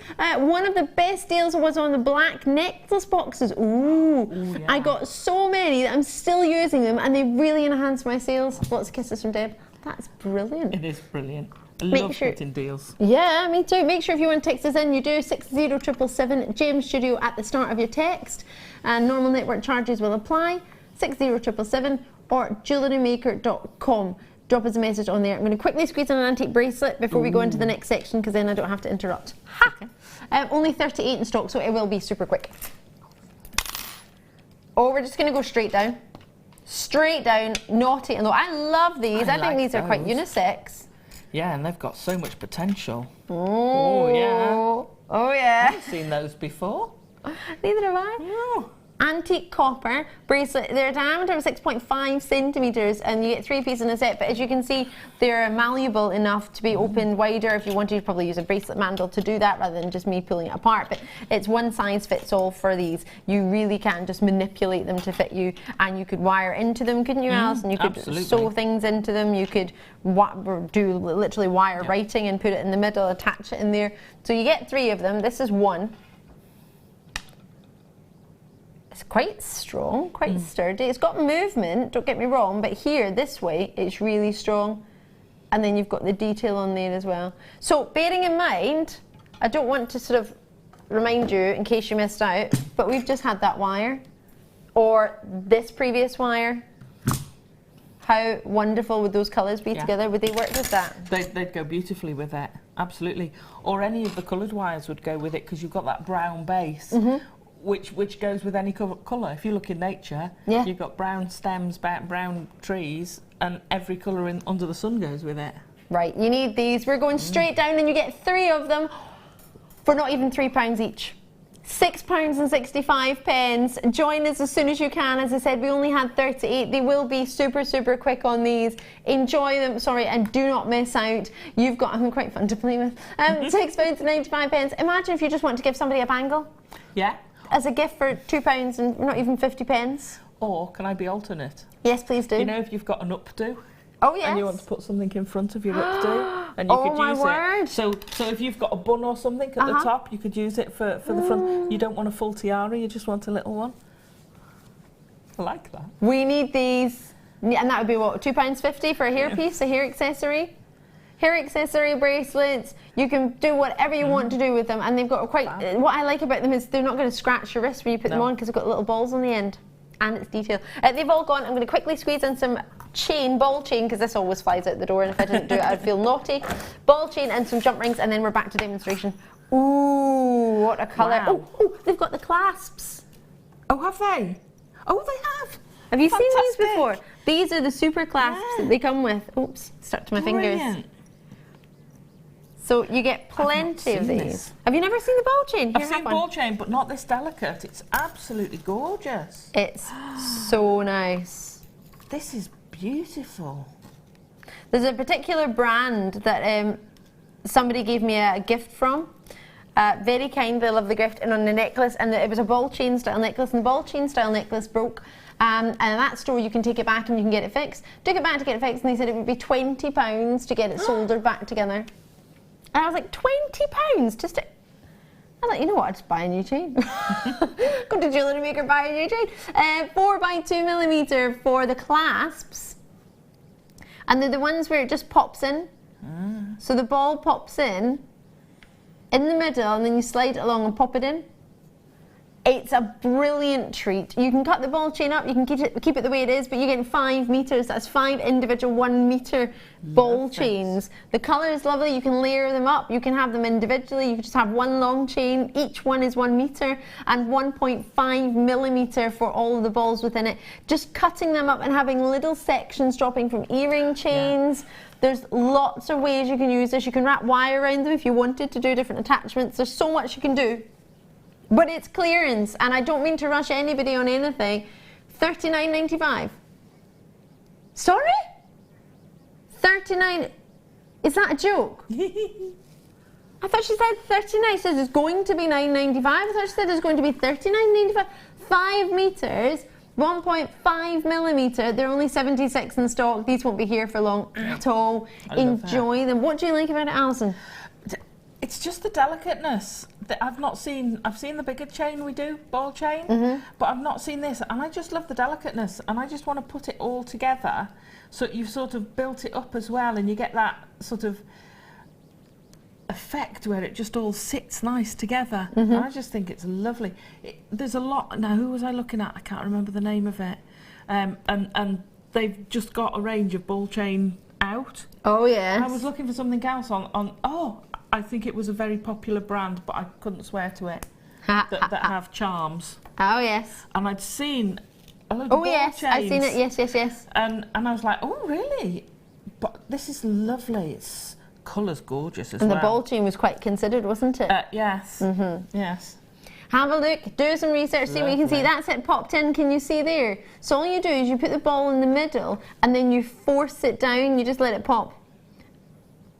One of the best deals was on the black necklace boxes. Ooh, yeah. I got so many that I'm still using them, and they really enhanced my sales. Lots of kisses from Deb. That's brilliant. It is brilliant. I love getting deals. Yeah, me too. Make sure if you want to text us in, you do 60777 James Studio at the start of your text, and normal network charges will apply. 60777 or jewellerymaker.com. Drop us a message on there. I'm going to quickly squeeze in an antique bracelet before we go into the next section, because then I don't have to interrupt. Ha! Okay. Only 38 in stock, so it will be super quick. Oh, we're just going to go straight down. Straight down, naughty and low. I love these. I think these are quite unisex. Yeah, and they've got so much potential. Oh, yeah. Oh, yeah. I haven't seen those before. Neither have I. No. Antique copper bracelet. They're a diameter of 6.5 centimetres and you get 3 pieces in a set, but as you can see they're malleable enough to be opened wider. If you wanted, you'd probably use a bracelet mandrel to do that rather than just me pulling it apart, but it's one size fits all for these. You really can just manipulate them to fit you, and you could wire into them, couldn't you, Alison? You could sew things into them. You could do literally wire writing and put it in the middle, attach it in there. So you get 3 of them. This is one. It's quite strong, quite sturdy. It's got movement, don't get me wrong, but here, this way, it's really strong. And then you've got the detail on there as well. So bearing in mind, I don't want to sort of remind you in case you missed out, but we've just had that wire, or this previous wire. How wonderful would those colours be together? Would they work with that? They'd go beautifully with it, absolutely. Or any of the coloured wires would go with it because you've got that brown base. Which goes with any colour. If you look in nature, you've got brown stems, brown trees, and every colour under the sun goes with it. Right, you need these. We're going straight down and you get 3 of them for not even £3 each. £6.65. Join us as soon as you can. As I said, we only had 38. They will be super, super quick on these. Enjoy them, and do not miss out. You've got them quite fun to play with. £6.95. Imagine if you just want to give somebody a bangle. Yeah. As a gift for £2 and not even 50p. Or can I be alternate? Yes, please do. You know, if you've got an updo. Oh yes. And you want to put something in front of your updo, and you could use it. So if you've got a bun or something at the top, you could use it for the front. You don't want a full tiara, you just want a little one. I like that. We need these, and that would be what, £2.50 for a hairpiece, a hair accessory. Hair accessory bracelets, you can do whatever you want to do with them, and they've got quite, what I like about them is they're not going to scratch your wrist when you put them on because they've got little balls on the end, and it's detail. They've all gone. I'm going to quickly squeeze in some chain, ball chain, because this always flies out the door, and if I didn't do it I'd feel naughty. Ball chain and some jump rings, and then we're back to demonstration. Ooh, what a colour. Wow. Oh, they've got the clasps. Oh, have they? Oh, they have. Have you seen these before? These are the super clasps that they come with. Oops, stuck to my fingers. So you get plenty of these. This. Have you never seen the ball chain? I've seen ball chain, but not this delicate. It's absolutely gorgeous. It's so nice. This is beautiful. There's a particular brand that somebody gave me a gift from. Very kind, they love the gift, and on the necklace, and it was a ball chain style necklace, and the ball chain style necklace broke. And in that store you can take it back and you can get it fixed. Took it back to get it fixed, and they said it would be £20 to get it soldered back together. And I was like, £20 just to... I was like, you know what, I'd just buy a new chain. Go to Jewellery Maker, buy a new chain. 4x2mm for the clasps. And they're the ones where it just pops in. So the ball pops in the middle, and then you slide it along and pop it in. It's a brilliant treat. You can cut the ball chain up, you can keep it the way it is, but you're getting 5 meters. That's 5 individual 1 meter ball chains. The colour is lovely. You can layer them up. You can have them individually. You can just have one long chain. Each one is 1 meter and 1.5mm for all of the balls within it. Just cutting them up and having little sections dropping from earring chains. Yeah. There's lots of ways you can use this. You can wrap wire around them if you wanted to do different attachments. There's so much you can do. But it's clearance, and I don't mean to rush anybody on anything. $39.95. Sorry? 39. Is that a joke? I thought she said 39. She says it's going to be $9.95. I thought she said it's going to be $39.95. 5 meters, 1.5mm. They're only 76 in stock. These won't be here for long at all. Enjoy them. What do you like about it, Alison? It's just the delicateness that I've seen the bigger chain we do, ball chain, but I've not seen this, and I just love the delicateness, and I just want to put it all together so you've sort of built it up as well, and you get that sort of effect where it just all sits nice together. I just think it's lovely. There's a lot. Now, who was I looking at? I can't remember the name of it. And they've just got a range of ball chain out. Oh, yes. I was looking for something else I think it was a very popular brand, but I couldn't swear to it, that have charms. Oh, yes. And I'd seen a load of ball chains. I've seen it, yes. And I was like, oh, really? But this is lovely. It's colour's gorgeous as and well. the ball chain was quite considered, wasn't it? Yes. Yes. Have a look, do some research, see what you can see. That's it popped in, can you see there? So all you do is you put the ball in the middle and then you force it down, you just let it pop.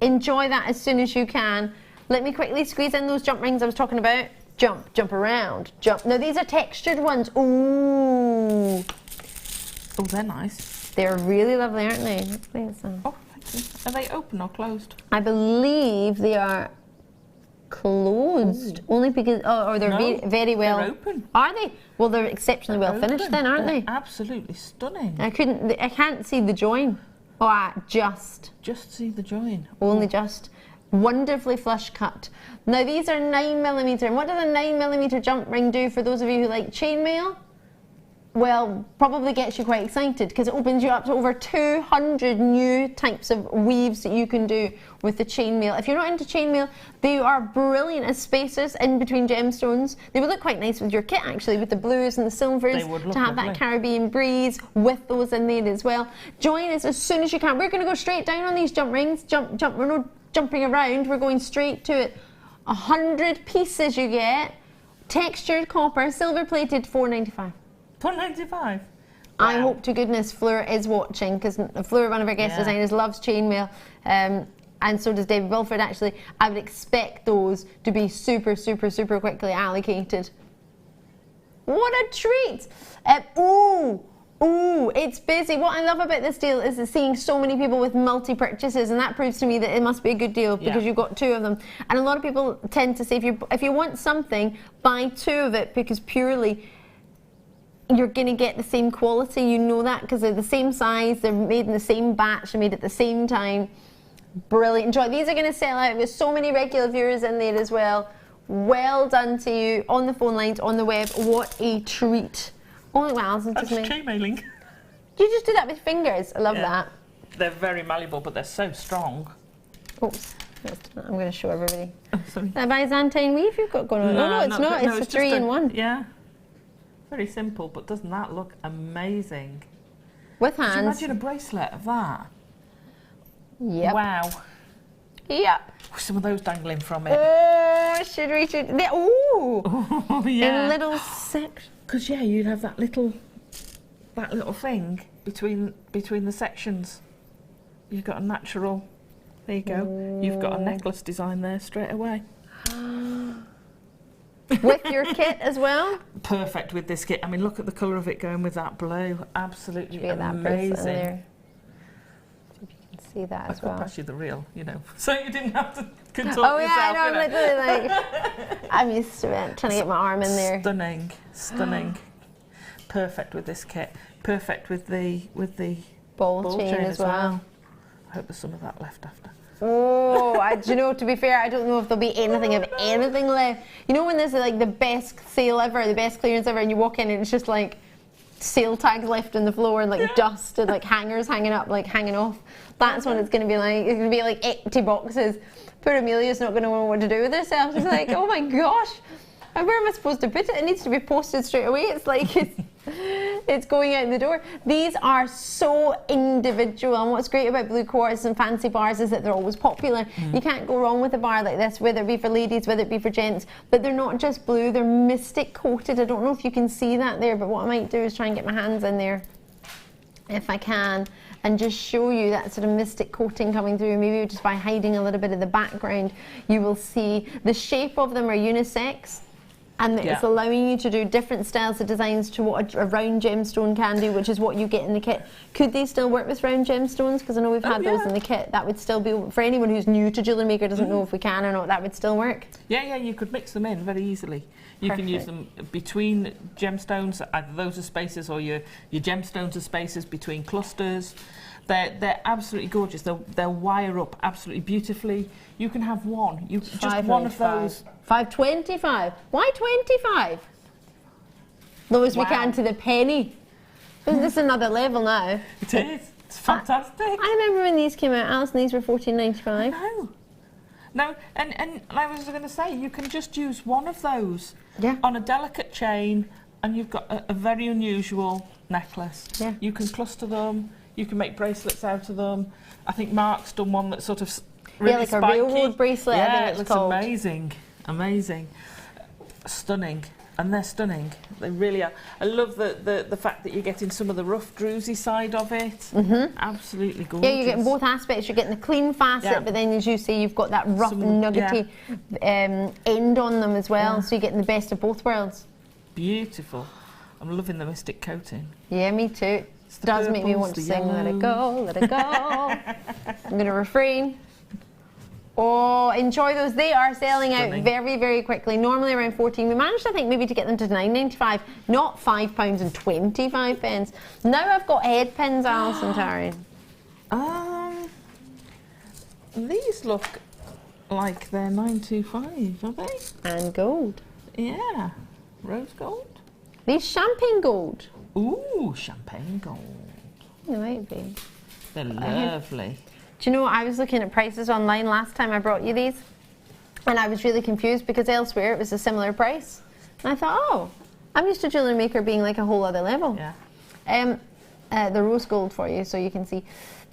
Enjoy that as soon as you can. Let me quickly squeeze in those jump rings I was talking about. Jump, jump around, jump. Now these are textured ones. Ooh. Oh, they're nice. They're really lovely, aren't they? Let's play some. Oh, thank you. Are they open or closed? I believe they are closed. Only because, or they're very well. They're open. Are they? Well, they're exceptionally well finished then, aren't they? Absolutely stunning. I can't see the join. Oh, just see the join. Only just. Wonderfully flush cut. Now these are 9mm, and what does a 9mm jump ring do for those of you who like chainmail? Well, probably gets you quite excited because it opens you up to over 200 new types of weaves that you can do with the chainmail. If you're not into chainmail, they are brilliant as spacers in between gemstones. They would look quite nice with your kit actually, with the blues and the silvers, to have that Caribbean breeze with those in there as well. Join us as soon as you can. We're going to go straight down on these jump rings. Jump. We're not jumping around, we're going straight to it. 100 pieces you get, textured copper, silver plated, $4.95. $4.95. Wow. I hope to goodness Fleur is watching, because Fleur, one of our guest designers, loves chainmail, and so does David Wilford actually. I would expect those to be super quickly allocated. What a treat! Ooh, it's busy. What I love about this deal is seeing so many people with multi-purchases, and that proves to me that it must be a good deal because you've got two of them. And a lot of people tend to say if you want something, buy two of it, because purely you're going to get the same quality. You know that because they're the same size, they're made in the same batch, they're made at the same time. Brilliant. Enjoy. These are going to sell out. There's so many regular viewers in there as well. Well done to you on the phone lines, on the web. What a treat. Oh, wow, Alison just made. Chainmailing. You just do that with fingers. I love that. They're very malleable, but they're so strong. Oops. I'm going to show everybody. Oh, sorry. That Byzantine weave you've got going on. No, it's not. It's a 3-in-1. Yeah. Very simple, but doesn't that look amazing? With hands. Could you imagine a bracelet of that? Yep. Wow. Yep. Some of those dangling from it. Oh, should we? Ooh. Oh, yeah. In little sections. Because you'd have that little thing between the sections. You've got a natural. There you go. You've got a necklace design there straight away. With your kit as well. Perfect with this kit. I mean, look at the colour of it going with that blue. Absolutely amazing. That in there. See if you can see that as well. I could pass you the reel, so you didn't have to consult yourself. yourself. I know, literally, I'm used to it, trying to get my arm in there. Stunning. Perfect with this kit. Perfect with the ball chain as well. I hope there's some of that left after. Oh, do you know, to be fair, I don't know if there'll be anything left. You know when there's like the best sale ever, the best clearance ever, and you walk in and it's just like sale tags left on the floor and like dust and like hangers hanging up, like hanging off. That's what it's going to be like. It's going to be like empty boxes. Poor Amelia's not going to know what to do with herself. She's like, oh my gosh, where am I supposed to put it? It needs to be posted straight away. It's like it's going out the door. These are so individual, and what's great about blue quartz and fancy bars is that they're always popular. You can't go wrong with a bar like this, whether it be for ladies, whether it be for gents. But they're not just blue, they're mystic coated. I don't know if you can see that there, but what I might do is try and get my hands in there, if I can, and just show you that sort of mystic coating coming through. Maybe just by hiding a little bit of the background, you will see the shape of them are unisex. And it's allowing you to do different styles of designs to what a round gemstone can do, which is what you get in the kit. Could they still work with round gemstones? Because I know we've had those in the kit. That would still be, for anyone who's new to Jewellery Maker, doesn't know if we can or not, that would still work? Yeah, you could mix them in very easily. You can use them between gemstones, either those are spaces, or your gemstones are spaces between clusters. They're absolutely gorgeous. They'll wire up absolutely beautifully. You can have one. Just one of those. $5.25. Why 25? Lowest we can to the penny. Isn't this another level now? It is. It's fantastic. I remember when these came out, Alison, these were $14.95. No, and I was going to say, you can just use one of those on a delicate chain, and you've got a very unusual necklace. Yeah. You can cluster them. You can make bracelets out of them. I think Mark's done one that sort of really like spiky. a railroad bracelet, Yeah, I think it it's looks called. amazing, amazing, stunning, and they're stunning. They really are. I love the fact that you're getting some of the rough, druzy side of it. Absolutely gorgeous. Yeah, you're getting both aspects. You're getting the clean facet, but then, as you say, you've got that rough, nuggety end on them as well. So you're getting the best of both worlds. Beautiful. I'm loving the mystic coating. Yeah, me too. It does make me want to sing, let it go, let it go. I'm going to refrain. Oh, enjoy those. They are selling out very, very quickly. Normally around 14. We managed, I think, maybe to get them to £9.95, not £5.25. Now I've got head pins, Alison, Tarry. These look like they're £9.25, are they? And gold. Yeah. Rose gold. These champagne gold. Ooh, champagne gold. They might be. They're lovely. Do you know, I was looking at prices online last time I brought you these, and I was really confused because elsewhere it was a similar price. And I thought, oh, I'm used to Jewellery Maker being like a whole other level. Yeah. The rose gold for you, so you can see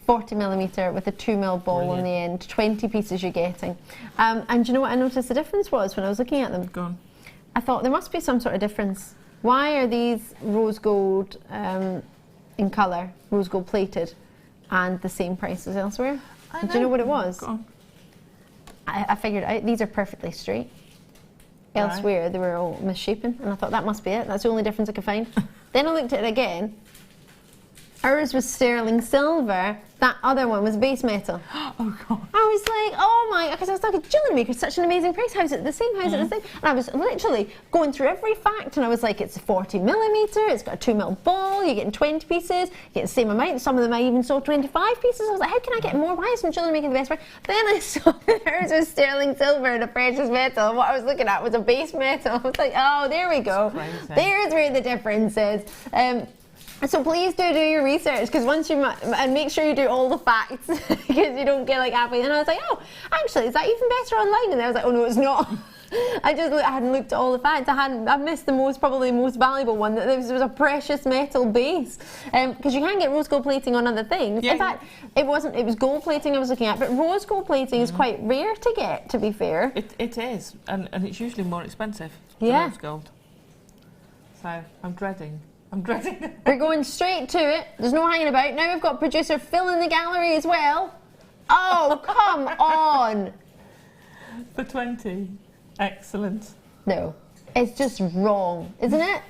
40mm with a 2mm ball on the end, 20 pieces you're getting. And do you know what I noticed the difference was when I was looking at them? Go on. I thought there must be some sort of difference. Why are these rose gold in colour, rose gold plated, and the same price as elsewhere? Do you know what it was? Go on. I figured out these are perfectly straight. Elsewhere they were all misshapen, and I thought that must be it. That's the only difference I could find. Then I looked at it again. Ours was sterling silver. That other one was base metal. Oh God. I was like, oh my, because I was like, Jewellery Maker, such an amazing price. How's it the same? How's it the same? And I was literally going through every fact, and I was like, it's 40mm, it's got a 2mm ball, you're getting 20 pieces, you get the same amount. Some of them I even sold 25 pieces. I was like, how can I get more? Why isn't Jewellery Maker the best price? Then I saw that ours was sterling silver and a precious metal, and what I was looking at was a base metal. I was like, oh, there we go. There's where the difference is. So please do your research, because once you and make sure you do all the facts, because you don't get like happy. And I was like, oh, actually, is that even better online? And I was like, oh no, it's not. I hadn't looked at all the facts. I missed the probably most valuable one, that this was a precious metal base, because you can get rose gold plating on other things. In fact, it was gold plating I was looking at, but rose gold plating is quite rare to get, to be fair. It is, and it's usually more expensive than rose gold. So I'm dreading. We're going straight to it. There's no hanging about. Now we've got producer Phil in the gallery as well. Oh, come on. For 20. Excellent. No, it's just wrong, isn't it?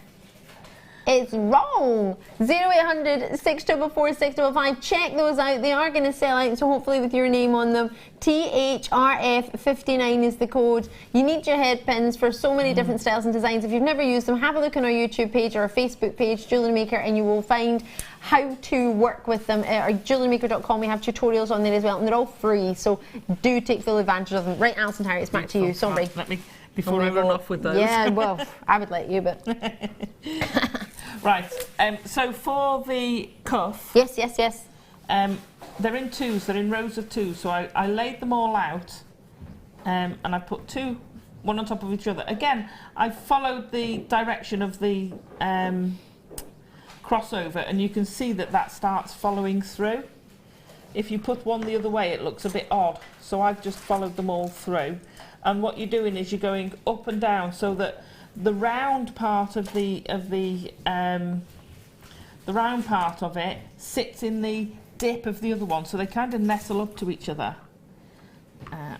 It's wrong. 0800 644 655. Check those out. They are going to sell out, so hopefully with your name on them. THRF59 is the code. You need your head pins for so many different styles and designs. If you've never used them, have a look on our YouTube page or our Facebook page, Jewellery Maker, and you will find how to work with them. At our jewellerymaker.com, we have tutorials on there as well, and they're all free, so do take full advantage of them. Right, Alison, Tarry, it's back to you. Sorry. Let me, before I run off with those. Yeah, well, I would let you, but... Right, so for the cuff... Yes. They're in twos, they're in rows of two, so I laid them all out, and I put two, one on top of each other. Again, I followed the direction of the crossover, and you can see that starts following through. If you put one the other way, it looks a bit odd, so I've just followed them all through. And what you're doing is you're going up and down, so that the round part of the round part of it sits in the dip of the other one, so they kind of nestle up to each other.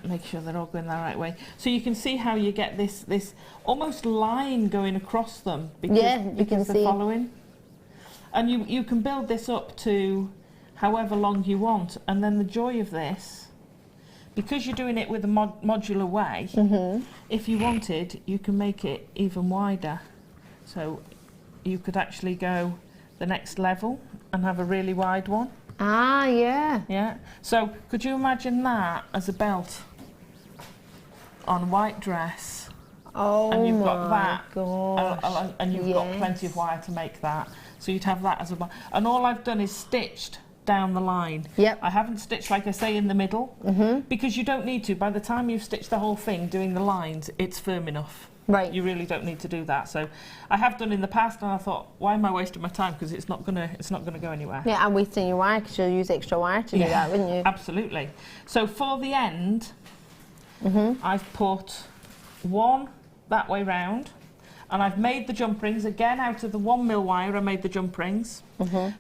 Make sure they're all going the right way. So you can see how you get this almost line going across them because they're following. And you can build this up to however long you want. And then the joy of this, because you're doing it with a modular way, if you wanted, you can make it even wider. So you could actually go the next level and have a really wide one. Ah, yeah. Yeah. So could you imagine that as a belt on a white dress? Oh, and you've got that, gosh. and you've got plenty of wire to make that. So you'd have that as a... And all I've done is stitched down the line. Yep. I haven't stitched, like I say, in the middle, because you don't need to. By the time you've stitched the whole thing doing the lines, it's firm enough. Right. You really don't need to do that. So I have done in the past, and I thought, why am I wasting my time? Because it's not gonna go anywhere. Yeah, and wasting your wire, because you'll use extra wire to do that, wouldn't you? Absolutely. So for the end, I've put one that way round, and I've made the jump rings again out of the 1mm wire. I made the jump rings.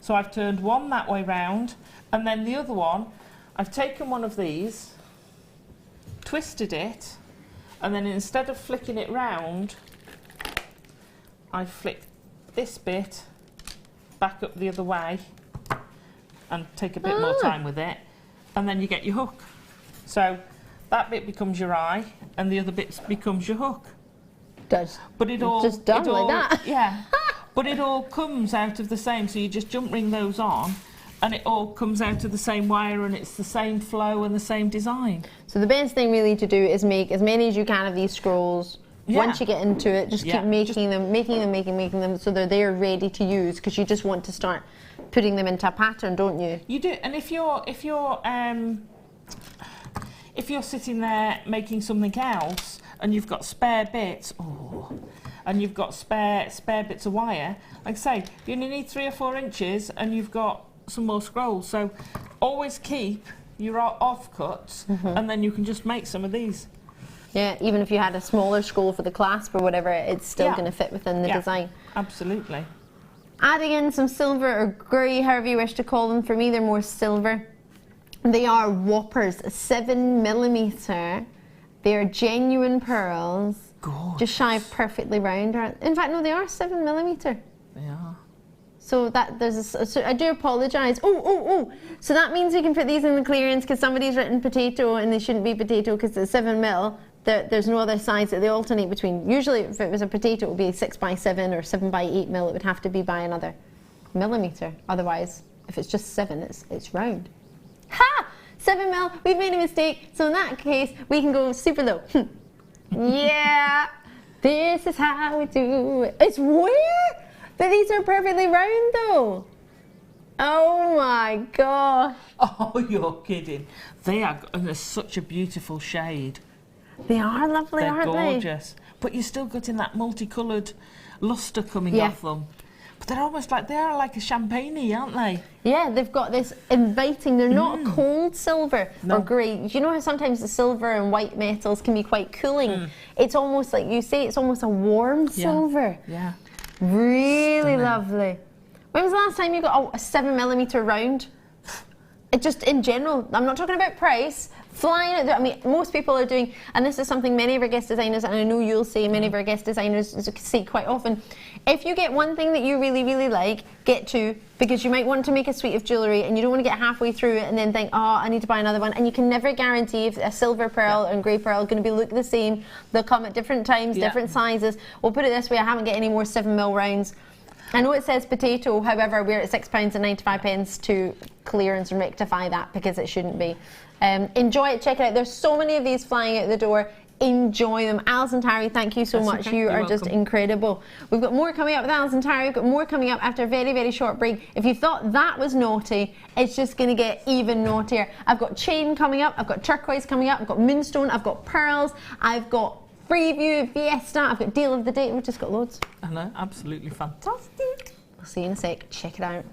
So I've turned one that way round, and then the other one, I've taken one of these, twisted it, and then instead of flicking it round, I flick this bit back up the other way and take a bit more time with it, and then you get your hook. So that bit becomes your eye, and the other bit becomes your hook. But it all just done like that. Yeah. But it all comes out of the same. So you just jump ring those on, and it all comes out of the same wire, and it's the same flow and the same design. So the best thing really to do is make as many as you can of these scrolls. Once you get into it, just keep making them, so they're there ready to use, because you just want to start putting them into a pattern, don't you? You do. And if you're sitting there making something else and you've got spare bits, and you've got spare bits of wire, like I say, you only need 3 or 4 inches, and you've got some more scrolls. So always keep your offcuts, and then you can just make some of these. Yeah, even if you had a smaller scroll for the clasp or whatever, it's still going to fit within the design. Absolutely. Adding in some silver or grey, however you wish to call them. For me, they're more silver. They are whoppers, 7mm. They are genuine pearls. Gorgeous. Just shy of perfectly round. In fact, no, they are 7mm. They are. So that there's so I do apologise. So that means we can put these in the clearance, because somebody's written potato and they shouldn't be potato because it's 7mm. There's no other size that they alternate between. Usually, if it was a potato, it would be 6x7 or 7x8mm. It would have to be by another millimetre. Otherwise, if it's just 7, it's round. Ha! 7mm. We've made a mistake. So in that case, we can go super low. Yeah. This is how we do it. It's weird that these are perfectly round, though. Oh my gosh. Oh, you're kidding. They are, and they're such a beautiful shade. They are lovely, aren't they? They're gorgeous. But you're still getting that multicoloured lustre coming off them. But they're almost like, they are like a champagne-y, aren't they? Yeah, they've got this inviting, they're not cold silver or grey. You know how sometimes the silver and white metals can be quite cooling? It's almost like you say, it's almost a warm silver. Yeah. Really lovely. When was the last time you got a 7mm round? It just in general, I'm not talking about price, flying out there. I mean, most people are doing, and this is something many of our guest designers, and I know you'll see many of our guest designers see quite often. If you get one thing that you really, really like, get 2, because you might want to make a suite of jewellery and you don't want to get halfway through it and then think, oh, I need to buy another one. And you can never guarantee if a silver pearl and grey pearl are going to look the same. They'll come at different times, different sizes. We'll put it this way, I haven't got any more 7mm rounds. I know it says potato, however, we're at £6.95 to clearance and rectify that, because it shouldn't be. Enjoy it, check it out. There's so many of these flying out the door. Enjoy them. Alison, Tarry, thank you so much. You are just incredible. We've got more coming up with Alison, Tarry. We've got more coming up after a very, very short break. If you thought that was naughty, it's just going to get even naughtier. I've got chain coming up. I've got turquoise coming up. I've got moonstone. I've got pearls. I've got Freeview, Fiesta, I've got Deal of the Day, we've just got loads. I know, absolutely fantastic. We'll see you in a sec, check it out.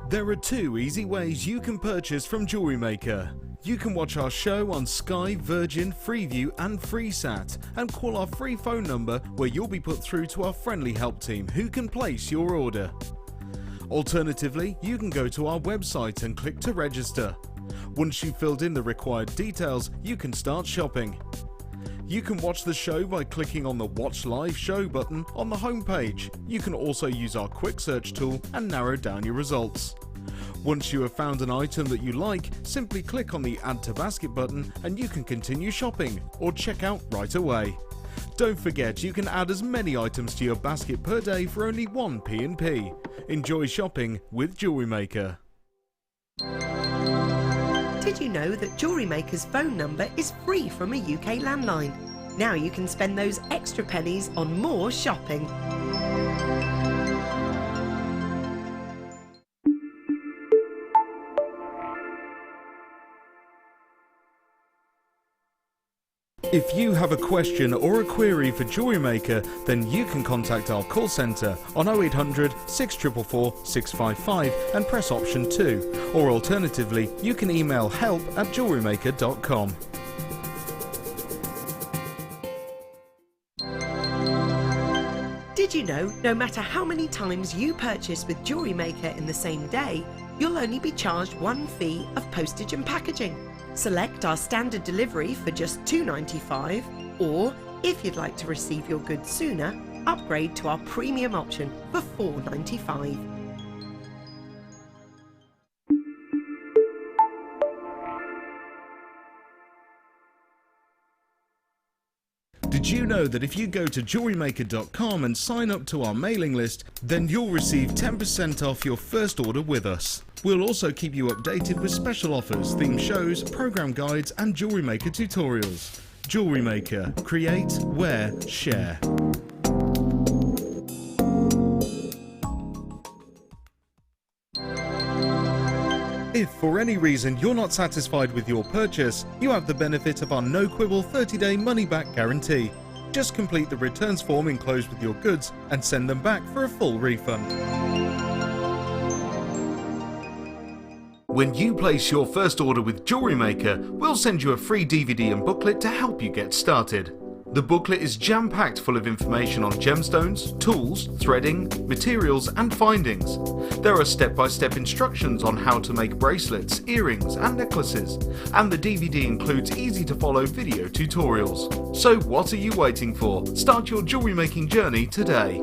There are 2 easy ways you can purchase from Jewellery Maker. You can watch our show on Sky, Virgin, Freeview and FreeSat, and call our free phone number where you'll be put through to our friendly help team who can place your order. Alternatively, you can go to our website and click to register. Once you've filled in the required details, you can start shopping. You can watch the show by clicking on the Watch Live Show button on the homepage. You can also use our quick search tool and narrow down your results. Once you have found an item that you like, simply click on the Add to Basket button and you can continue shopping or check out right away. Don't forget, you can add as many items to your basket per day for only 1 P&P. Enjoy shopping with Jewellery Maker. Did you know that Jewellery Maker's phone number is free from a UK landline? Now you can spend those extra pennies on more shopping. If you have a question or a query for Jewellery Maker, then you can contact our call centre on 0800 644 655 and press option 2, or alternatively you can email help@jewellerymaker.com. Did you know no matter how many times you purchase with Jewellery Maker in the same day, you'll only be charged one fee of postage and packaging? Select our standard delivery for just $2.95, or if you'd like to receive your goods sooner, upgrade to our premium option for $4.95. Did you know that if you go to jewellerymaker.com and sign up to our mailing list, then you'll receive 10% off your first order with us? We'll also keep you updated with special offers, theme shows, program guides and Jewellery Maker tutorials. Jewellery Maker. Create, wear, share. If for any reason you're not satisfied with your purchase, you have the benefit of our no-quibble 30-day money-back guarantee. Just complete the returns form enclosed with your goods and send them back for a full refund. When you place your first order with Jewellery Maker, we'll send you a free DVD and booklet to help you get started. The booklet is jam-packed full of information on gemstones, tools, threading, materials and findings. There are step-by-step instructions on how to make bracelets, earrings and necklaces, and the DVD includes easy-to-follow video tutorials. So what are you waiting for? Start your jewellery making journey today.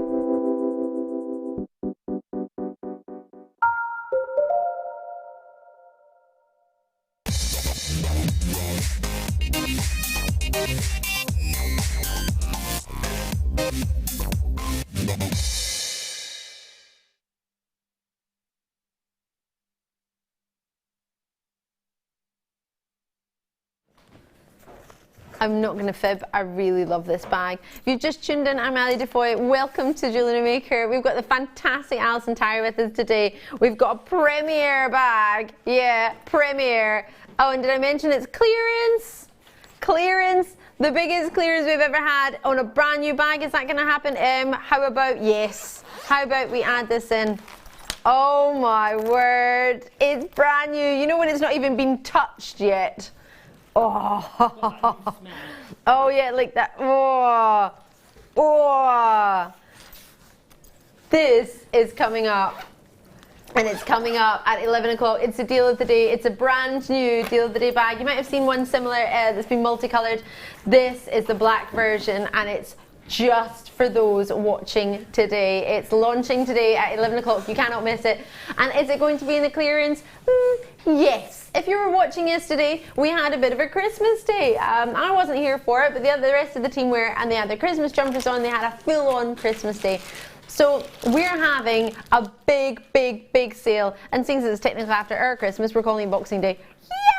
I'm not going to fib, I really love this bag. If you've just tuned in, I'm Ali DeFoy. Welcome to Jewellery Maker. We've got the fantastic Alison Tarry with us today. We've got a premiere bag. Yeah, premiere. Oh, and did I mention it's clearance? Clearance. The biggest clearance we've ever had on a brand new bag. Is that going to happen? How about yes? How about we add this in? Oh my word. It's brand new. You know when it's not even been touched yet? Oh, oh yeah, like that. Oh, oh. This is coming up, and it's coming up at 11 o'clock. It's a deal of the day. It's a brand new deal of the day bag. You might have seen one similar that's been multicolored. This is the black version, and it's just for those watching today. It's launching today at 11 o'clock. You cannot miss it. And is it going to be in the clearance? Yes. If you were watching yesterday, we had a bit of a Christmas day. I wasn't here for it, but the rest of the team were, and they had their Christmas jumpers on. They had a full-on Christmas day. So we're having a big, big, big sale. And since it's technically after our Christmas, we're calling it Boxing Day.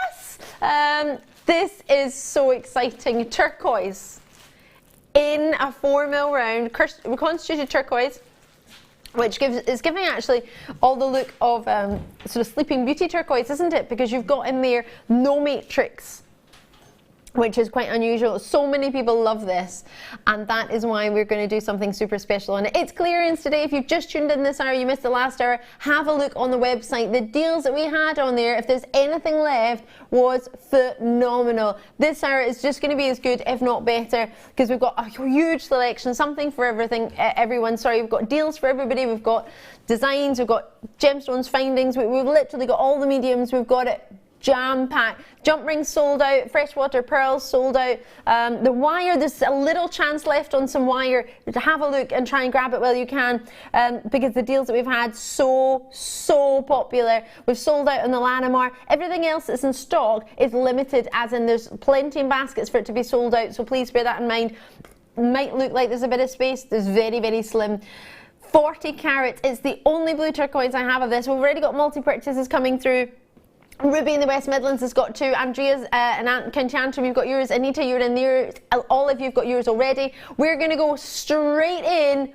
Yes! This is so exciting. Turquoise. In a 4mm round, reconstituted turquoise, which is giving actually all the look of sort of Sleeping Beauty turquoise, isn't it? Because you've got in there no matrix, which is quite unusual. So many people love this, and that is why we're going to do something super special on it. It's clearance today. If you've just tuned in this hour, you missed the last hour, have a look on the website. The deals that we had on there, if there's anything left, was phenomenal. This hour is just going to be as good, if not better, because we've got a huge selection, something for everyone. Sorry, we've got deals for everybody. We've got designs, we've got gemstones, findings. We've literally got all the mediums. We've got it jam-packed. Jump rings sold out, freshwater pearls sold out. The wire, there's a little chance left on some wire. Have a look and try and grab it while you can, because the deals that we've had, so popular. We've sold out on the Larimar. Everything else that's in stock is limited, as in there's plenty in baskets for it to be sold out, so please bear that in mind. Might look like there's a bit of space. There's very, very slim. 40 carats. It's the only blue turquoise I have of this. We've already got multi-purchases coming through. Ruby in the West Midlands has got two. Andrea's and County Antrim, you've got yours. Anita, you're in there. All of you've got yours already. We're going to go straight in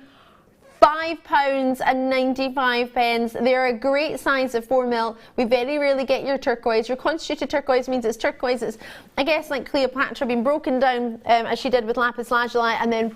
£5.95. They're a great size of 4mm. We very rarely get your turquoise. Your constituted turquoise means it's turquoise. It's, I guess, like Cleopatra being broken down as she did with lapis lazuli, and then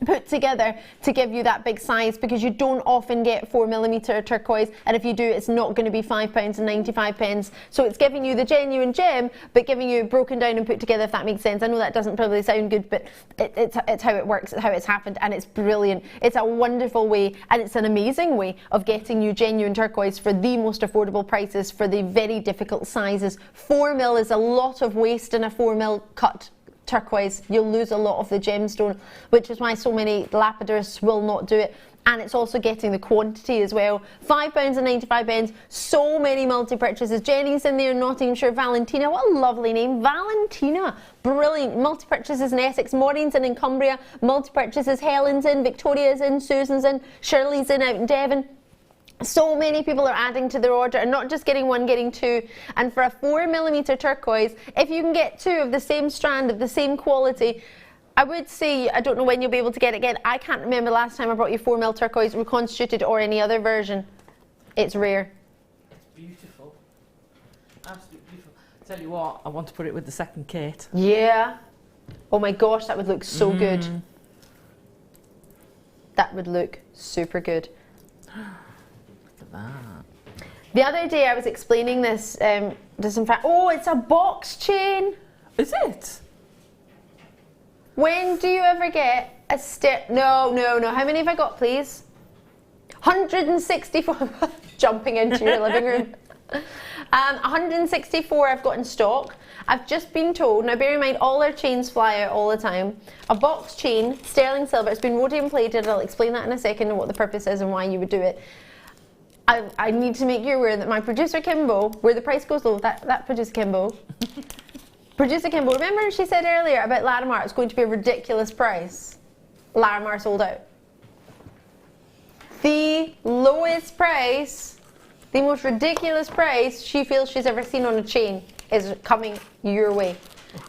put together to give you that big size, because you don't often get 4mm turquoise, and if you do, it's not going to be £5.95. So it's giving you the genuine gem, but giving you broken down and put together, if that makes sense. I know that doesn't probably sound good, but it's how it works, it's how it's happened, and it's brilliant. It's a wonderful way, and it's an amazing way of getting you genuine turquoise for the most affordable prices for the very difficult sizes. 4mm is a lot of waste in a 4mm cut turquoise. You'll lose a lot of the gemstone, which is why so many lapidars will not do it. And it's also getting the quantity as well. £5.95. So many multi-purchases. Jenny's in there, Nottinghamshire. Valentina, what a lovely name. Valentina, brilliant. Multi-purchases in Essex. Maureen's in Cumbria. Multi-purchases. Helen's in. Victoria's in. Susan's in. Shirley's in out in Devon. So many people are adding to their order, and not just getting one, getting two. And for a 4mm turquoise, if you can get two of the same strand, of the same quality, I would say, I don't know when you'll be able to get it again. I can't remember the last time I brought you 4mm turquoise, reconstituted or any other version. It's rare. It's beautiful. Absolutely beautiful. Tell you what, I want to put it with the second kit. Yeah. Oh my gosh, that would look so good. That would look super good. That. The other day I was explaining this to some friends. Oh, it's a box chain. Is it? When do you ever get a No. How many have I got, please? 164. Jumping into your living room. 164 I've got in stock. I've just been told, now bear in mind all our chains fly out all the time. A box chain, sterling silver, it's been rhodium plated. I'll explain that in a second and what the purpose is and why you would do it. I need to make you aware that my producer Kimbo, where the price goes low, that producer Kimbo. Producer Kimbo, remember she said earlier about Larimar, it's going to be a ridiculous price. Larimar sold out. The lowest price, the most ridiculous price she feels she's ever seen on a chain is coming your way.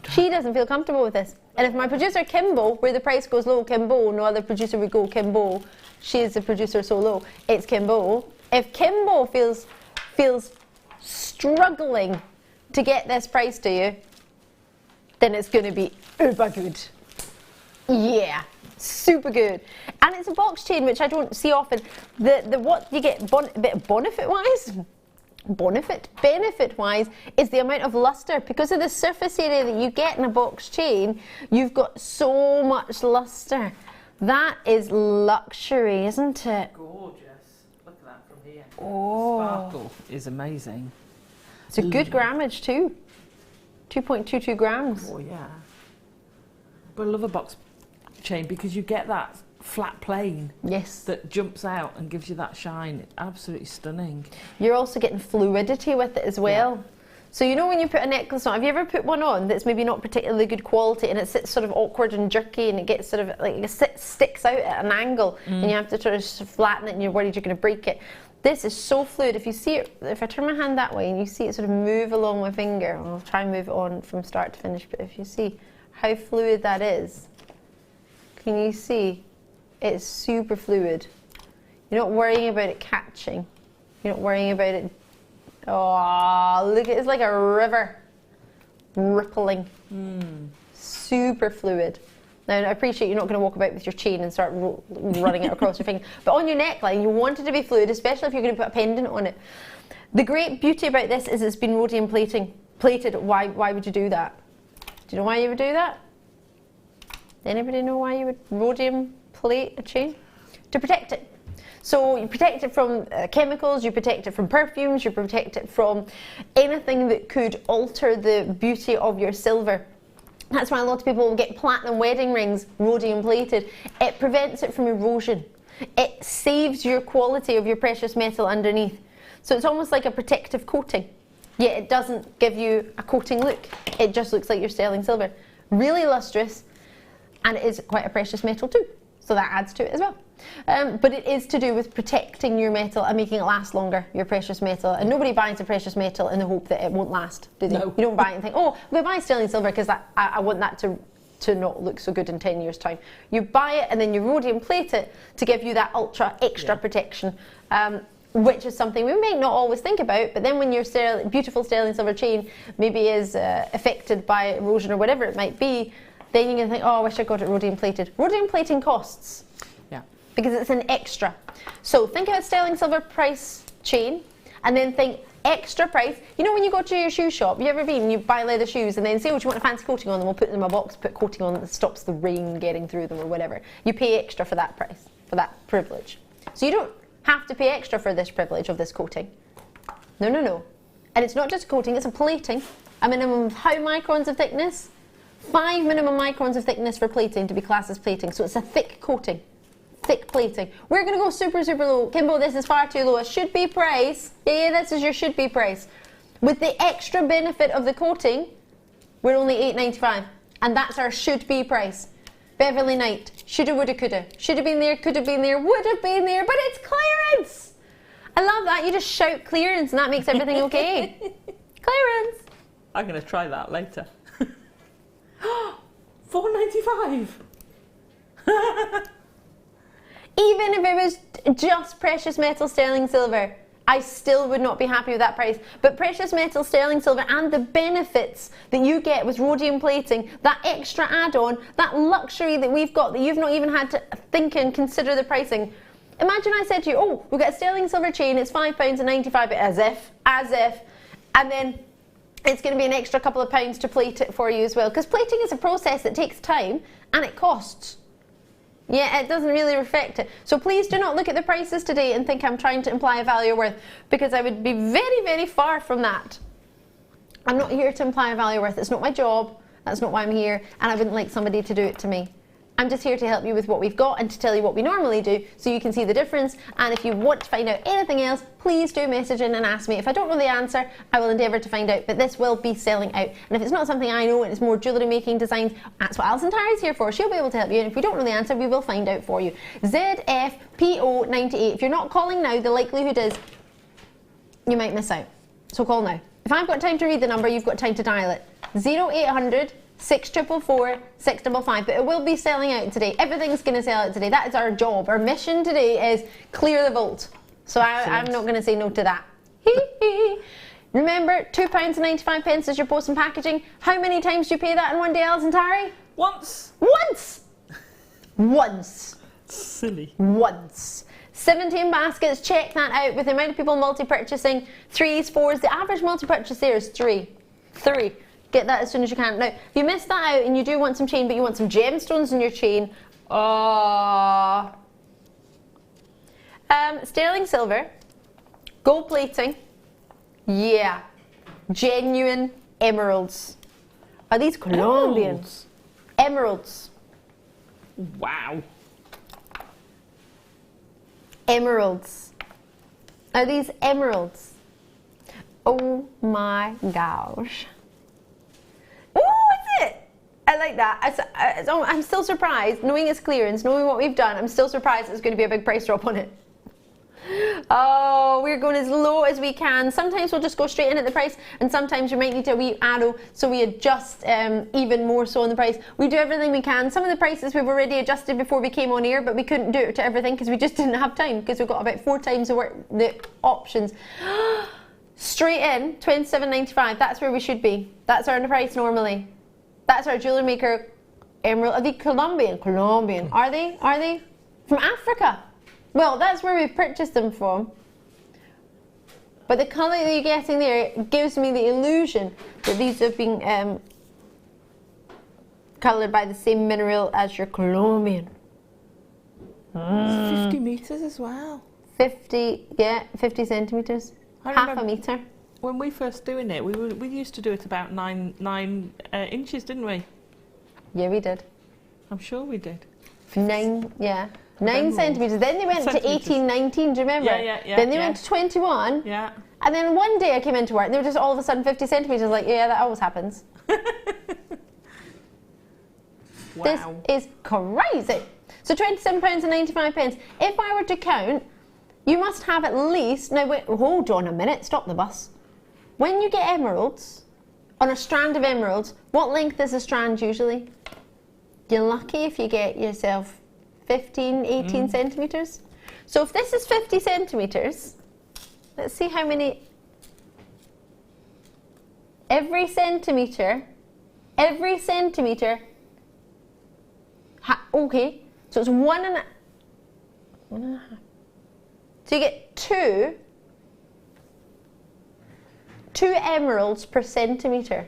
She doesn't feel comfortable with this. And if my producer Kimbo, where the price goes low, Kimbo, no other producer would go Kimbo, she is the producer so low, it's Kimbo. If Kimbo feels struggling to get this price to you, then it's going to be uber good. Yeah, super good. And it's a box chain, which I don't see often. The what you get benefit-wise is the amount of luster. Because of the surface area that you get in a box chain, you've got so much luster. That is luxury, isn't it? Gorgeous. Look at that from here. Oh. The sparkle is amazing. It's a good grammage too. 2.22 grams. Oh yeah. But I love a box chain because you get that flat plane. Yes. That jumps out and gives you that shine. It's absolutely stunning. You're also getting fluidity with it as well. Yeah. So you know when you put a necklace on, have you ever put one on that's maybe not particularly good quality and it sits sort of awkward and jerky and it gets sort of like it sticks out at an angle and you have to sort of flatten it and you're worried you're going to break it. This is so fluid. If you see it, if I turn my hand that way and you see it sort of move along my finger, I'll try and move it on from start to finish, but if you see how fluid that is, can you see? It's super fluid. You're not worrying about it catching. You're not worrying about it. Oh, look, it's like a river rippling. Super fluid. Now, I appreciate you're not going to walk about with your chain and start running it across your finger. But on your neckline, you want it to be fluid, especially if you're going to put a pendant on it. The great beauty about this is it's been rhodium plated. Why would you do that? Do you know why you would do that? Anybody know why you would rhodium plate a chain? To protect it. So you protect it from chemicals, you protect it from perfumes, you protect it from anything that could alter the beauty of your silver. That's why a lot of people will get platinum wedding rings rhodium plated. It prevents it from erosion. It saves your quality of your precious metal underneath. So it's almost like a protective coating. Yet it doesn't give you a coating look. It just looks like you're sterling silver. Really lustrous, and it is quite a precious metal too. So that adds to it as well. But it is to do with protecting your metal and making it last longer, your precious metal. And nobody buys a precious metal in the hope that it won't last, do they? No. You don't buy it and think, oh, I'm going to buy sterling silver because I want that to to not look so good in 10 years' time. You buy it and then you rhodium plate it to give you that ultra extra protection, which is something we may not always think about, but then when your beautiful sterling silver chain maybe is affected by erosion or whatever it might be, then you're going to think, oh, I wish I got it rhodium plated. Rhodium plating costs. Yeah. Because it's an extra. So think of a sterling silver price chain and then think extra price. You know when you go to your shoe shop, you ever been, you buy leather shoes and then say, oh, do you want a fancy coating on them? We'll put them in a box, put coating on that stops the rain getting through them or whatever. You pay extra for that price, for that privilege. So you don't have to pay extra for this privilege of this coating. No, no, no. And it's not just a coating, it's a plating. A minimum of how microns of thickness? 5 minimum microns of thickness for plating to be classed as plating. So it's a thick coating. Thick plating. We're going to go super, super low. Kimbo, this is far too low. A should be price. Yeah, this is your should be price. With the extra benefit of the coating, we're only $8.95. And that's our should be price. Beverly Knight. Shoulda, woulda, coulda. Should have been there, could have been there, would have been there, but it's clearance. I love that. You just shout clearance and that makes everything okay. Clearance. I'm going to try that later. $4.95. Even if it was just precious metal sterling silver, I still would not be happy with that price. But precious metal sterling silver and the benefits that you get with rhodium plating, that extra add-on, that luxury that we've got that you've not even had to think and consider the pricing. Imagine I said to you, oh, we've got a sterling silver chain, it's £5.95, as if, and then it's going to be an extra couple of pounds to plate it for you as well. Because plating is a process that takes time and it costs. Yeah, it doesn't really reflect it. So please do not look at the prices today and think I'm trying to imply a value or worth, because I would be very, very far from that. I'm not here to imply a value or worth. It's not my job. That's not why I'm here. And I wouldn't like somebody to do it to me. I'm just here to help you with what we've got and to tell you what we normally do so you can see the difference. And if you want to find out anything else, please do message in and ask me. If I don't know the answer, I will endeavour to find out, but this will be selling out. And if it's not something I know and it's more jewellery making designs, that's what Alison Tarry's here for. She'll be able to help you. And if we don't know the answer, we will find out for you. ZFPO98. If you're not calling now, the likelihood is you might miss out. So call now. If I've got time to read the number, you've got time to dial it. 0800 644 655, but it will be selling out today. Everything's going to sell out today. That is our job. Our mission today is clear the vault. So I'm not going to say no to that. Remember, £2.95 is your post and packaging. How many times do you pay that in one day, Alison Tarry? Once. Once. Once. Silly. Once. 17 baskets. Check that out with the amount of people multi-purchasing. 3s, 4s. The average multi-purchase there is 3. 3. Get that as soon as you can. Now, if you missed that out and you do want some chain, but you want some gemstones in your chain, sterling silver, gold plating, yeah, genuine emeralds. Are these Colombian? Emeralds. Wow. Emeralds. Are these emeralds? Oh my gosh. Oh, is it? I like that. I'm still surprised, knowing it's clearance, knowing what we've done, I'm still surprised there's going to be a big price drop on it. Oh, we're going as low as we can. Sometimes we'll just go straight in at the price, and sometimes we might need a wee arrow, so we adjust even more so on the price. We do everything we can. Some of the prices we've already adjusted before we came on air, but we couldn't do it to everything because we just didn't have time, because we've got about 4 times the options. Straight in, $27.95. That's where we should be. That's our price normally. That's our Jewellery Maker Emerald. Are they Colombian? Colombian. Are they? Are they? From Africa. Well, that's where we've purchased them from. But the colour that you're getting there gives me the illusion that these have been coloured by the same mineral as your Colombian. It's 50 metres as well. 50, yeah, 50 centimetres. Half a metre. When we first doing it, we used to do it about 9 inches, didn't we? Yeah, we did. I'm sure we did. 9, yeah. 9 centimetres. Then they went to 18, 19, do you remember? Yeah. Then they went to 21. Yeah. And then one day I came into work and they were just all of a sudden 50 centimetres. Like, yeah, that always happens. Wow. This is crazy. So £27.95. If I were to count, you must have at least... Now, wait, hold on a minute. Stop the bus. When you get emeralds, on a strand of emeralds, what length is a strand usually? You're lucky if you get yourself 15, 18 centimetres. So if this is 50 centimetres, let's see how many. Every centimetre. Okay, so it's 1.5. So you get two emeralds per centimetre.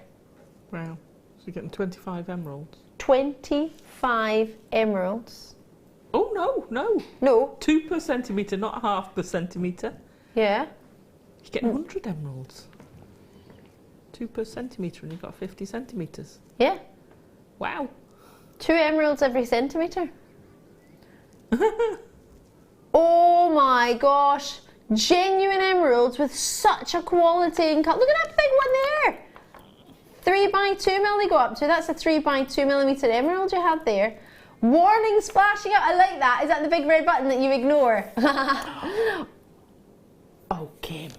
Wow. So you're getting 25 emeralds. 25 emeralds. Oh, no. No. 2 per centimetre, not half per centimetre. Yeah. You're getting 100 emeralds. 2 per centimetre and you've got 50 centimetres. Yeah. Wow. 2 emeralds every centimetre. Oh my gosh. Genuine emeralds with such a quality and cut. Look at that big one there. 3 by 2 mil they go up to. That's a 3 by 2 millimetre emerald you have there. Warning splashing out. I like that. Is that the big red button that you ignore? Oh, Kim.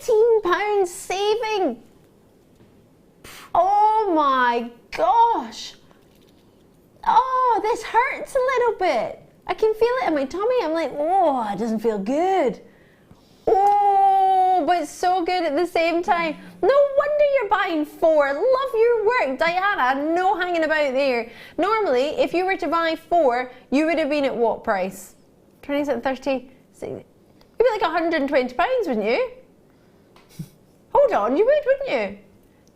£18 saving. Oh my gosh. Oh, this hurts a little bit. I can feel it in my tummy. I'm like, oh, it doesn't feel good. Oh, but it's so good at the same time. No wonder you're buying 4. Love your work, Diana. No hanging about there. Normally, if you were to buy 4, you would have been at what price? 20, 30, 60. You'd be like £120, wouldn't you? Hold on, you would, wouldn't you?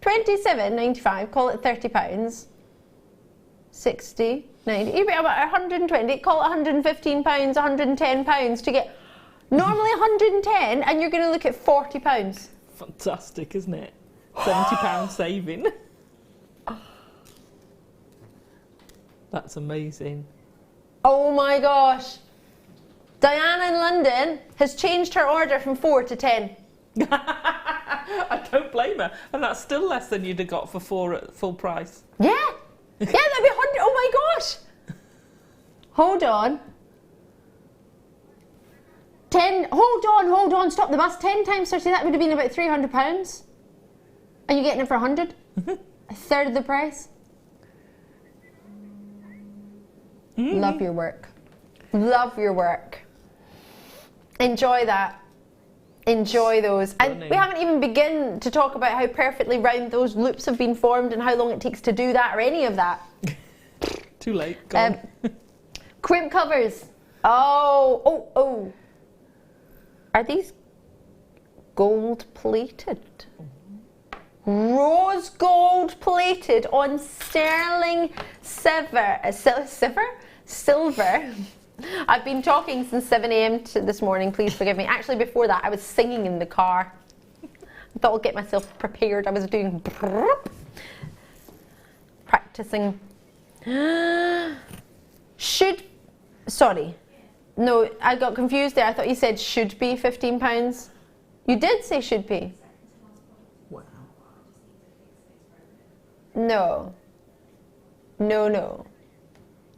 27.95, call it £30. 60, 90, you'd be about 120, call it £115, £110 to get normally 110 and you're going to look at £40. Fantastic, isn't it? £70 saving. That's amazing. Oh my gosh. Diana in London has changed her order from 4 to 10. I don't blame her. And that's still less than you'd have got for 4 at full price. Yeah. Yeah, that'd be 100. Oh my gosh. Hold on. 10. Hold on. Stop the bus. 10 times 30. That would have been about £300. And you're getting it for 100. A third of the price. Love your work. Love your work. Enjoy that. Enjoy those. And we haven't even begun to talk about how perfectly round those loops have been formed and how long it takes to do that or any of that. Too late. Go on. Crimp covers. Oh. Are these gold plated? Rose gold plated on sterling silver. I've been talking since 7 a.m. this morning, please forgive me. Actually, before that, I was singing in the car. I thought I'd get myself prepared. I was doing practicing. Sorry. No, I got confused there. I thought you said should be £15. You did say should be. Wow. No,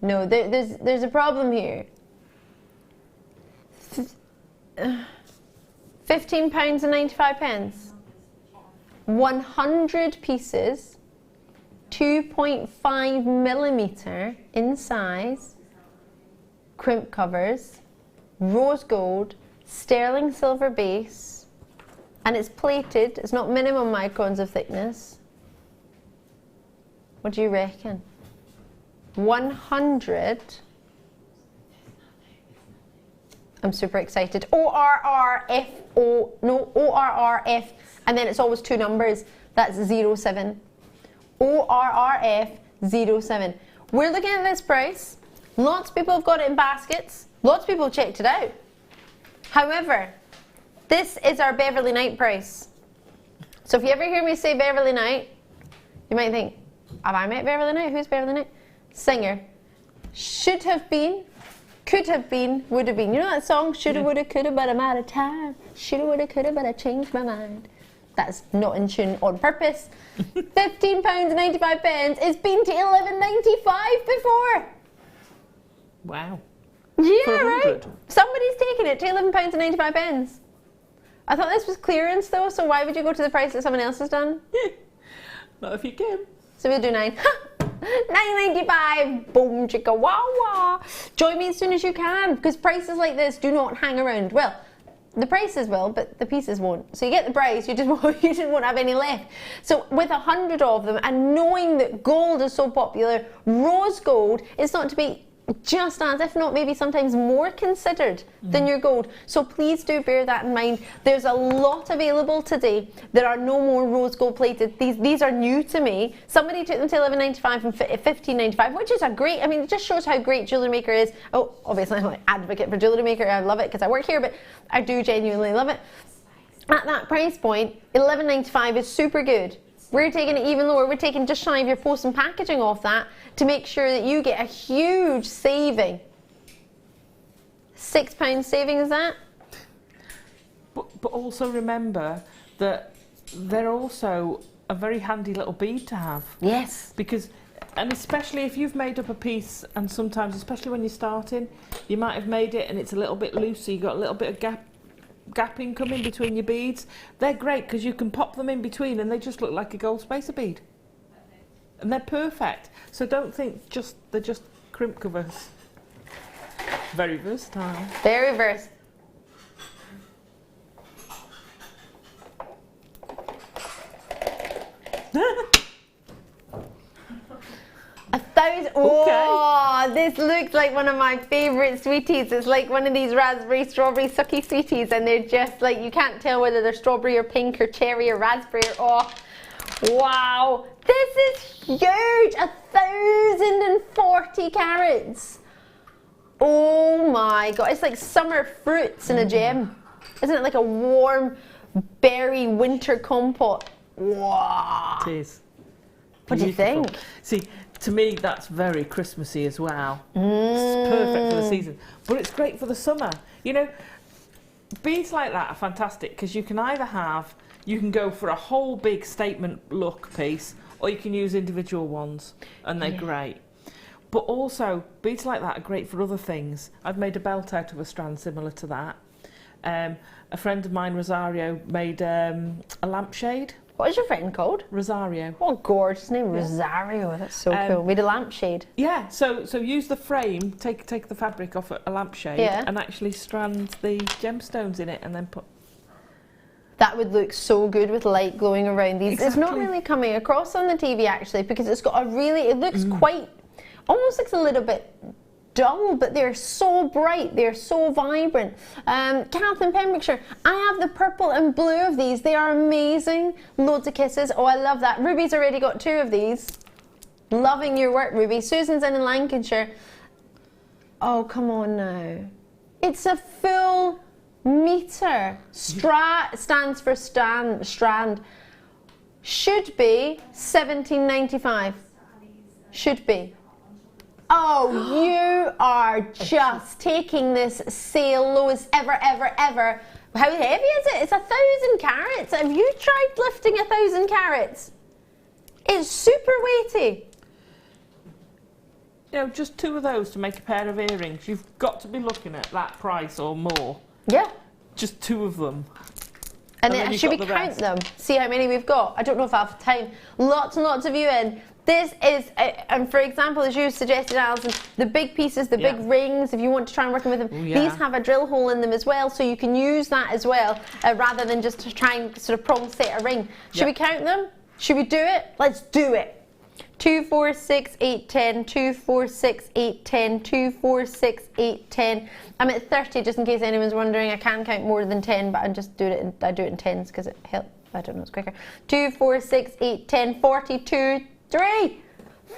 there's a problem here. £15.95. 100 pieces, 2.5 millimetre in size, crimp covers, rose gold, sterling silver base, and it's plated. It's not minimum microns of thickness. What do you reckon? 100. I'm super excited. ORRF, and then it's always 2 numbers. That's 07. ORRF 07. We're looking at this price. Lots of people have got it in baskets. Lots of people have checked it out. However, this is our Beverly Knight price. So if you ever hear me say Beverly Knight, you might think, have I met Beverly Knight? Who's Beverly Knight? Singer. Should have been, could have been, would have been. You know that song? Shoulda, woulda, coulda, but I'm out of time. Shoulda, woulda, coulda, but I changed my mind. That's not in tune on purpose. £15.95. It's been to £11.95 before. Wow. Yeah, right. Somebody's taken it to £11.95. I thought this was clearance though, so why would you go to the price that someone else has done? Not if you can. So we'll do 9. $9.95. Boom, chicka, wah, wah. Join me as soon as you can, because prices like this do not hang around. Well, the prices will, but the pieces won't. So you get the price, you just won't have any left. So with 100 of them, and knowing that gold is so popular, rose gold is not to be just as, if not maybe sometimes more considered than your gold. So please do bear that in mind. There's a lot available today. There are no more rose gold plated. These are new to me. Somebody took them to $11.95 and $15.95, which is a great, I mean, it just shows how great Jewellery Maker is. Oh, obviously I'm an advocate for Jewellery Maker. I love it because I work here, but I do genuinely love it. At that price point, $11.95 is super good. We're taking it even lower. We're taking just shy of your post and packaging off that to make sure that you get a huge saving. £6 saving, is that? But also remember that they're also a very handy little bead to have. Yes. Because, and especially if you've made up a piece, and sometimes, especially when you're starting, you might have made it and it's a little bit loose, so you've got a little bit of gapping coming between your beads. They're great because you can pop them in between and they just look like a gold spacer bead. And they're perfect. So don't think they're just crimp covers. Very versatile. Very versatile. Oh, this looks like one of my favourite sweeties. It's like one of these raspberry, strawberry, sucky sweeties, and they're just like, you can't tell whether they're strawberry or pink or cherry or raspberry or, oh, wow. This is huge, 1,040 carats. Oh my God, it's like summer fruits in a gem. Isn't it like a warm berry winter compote? Wow. It is. What do you think? See, to me, that's very Christmassy as well. It's perfect for the season. But it's great for the summer. You know, beads like that are fantastic because you can go for a whole big statement look piece, or you can use individual ones, and they're great. But also, beads like that are great for other things. I've made a belt out of a strand similar to that. A friend of mine, Rosario, made a lampshade. What is your friend called? Rosario. What a gorgeous name, Rosario. That's so cool. Made a lampshade. Yeah, so use the frame, take the fabric off a lampshade, and actually strand the gemstones in it, and then put. That would look so good with light glowing around these. Exactly. It's not really coming across on the TV actually, because it's got a really, it looks quite, almost looks a little bit dull, but they're so bright, they're so vibrant. Kath in Pembrokeshire, I have the purple and blue of these. They are amazing. Loads of kisses. Oh, I love that. Ruby's already got 2 of these. Loving your work, Ruby. Susan's in Lancashire. Oh, come on now. It's a full metre. Stands for strand. Should be $17.95. Should be. Oh, you are just taking this sale lowest ever. How heavy is it? It's 1,000 carats. Have you tried lifting 1,000 carats? It's super weighty. You know, just 2 of those to make a pair of earrings. You've got to be looking at that price or more. Yeah. Just 2 of them. And then should we count them? See how many we've got? I don't know if I have time. Lots and lots of you in. This is, and for example, as you suggested, Alison, the big pieces, the big rings, if you want to try and work with them, these have a drill hole in them as well, so you can use that as well, rather than just to try and sort of prong set a ring. Should we count them? Should we do it? Let's do it. 2, 4, 6, 8, 10, 2, 4, 6, 8, 10, 2, 4, 6, 8, 10. I'm at 30, just in case anyone's wondering. I can count more than 10, but I do it in tens because it helps. I don't know, it's quicker. 2, 4, 6, 8, 10, 42,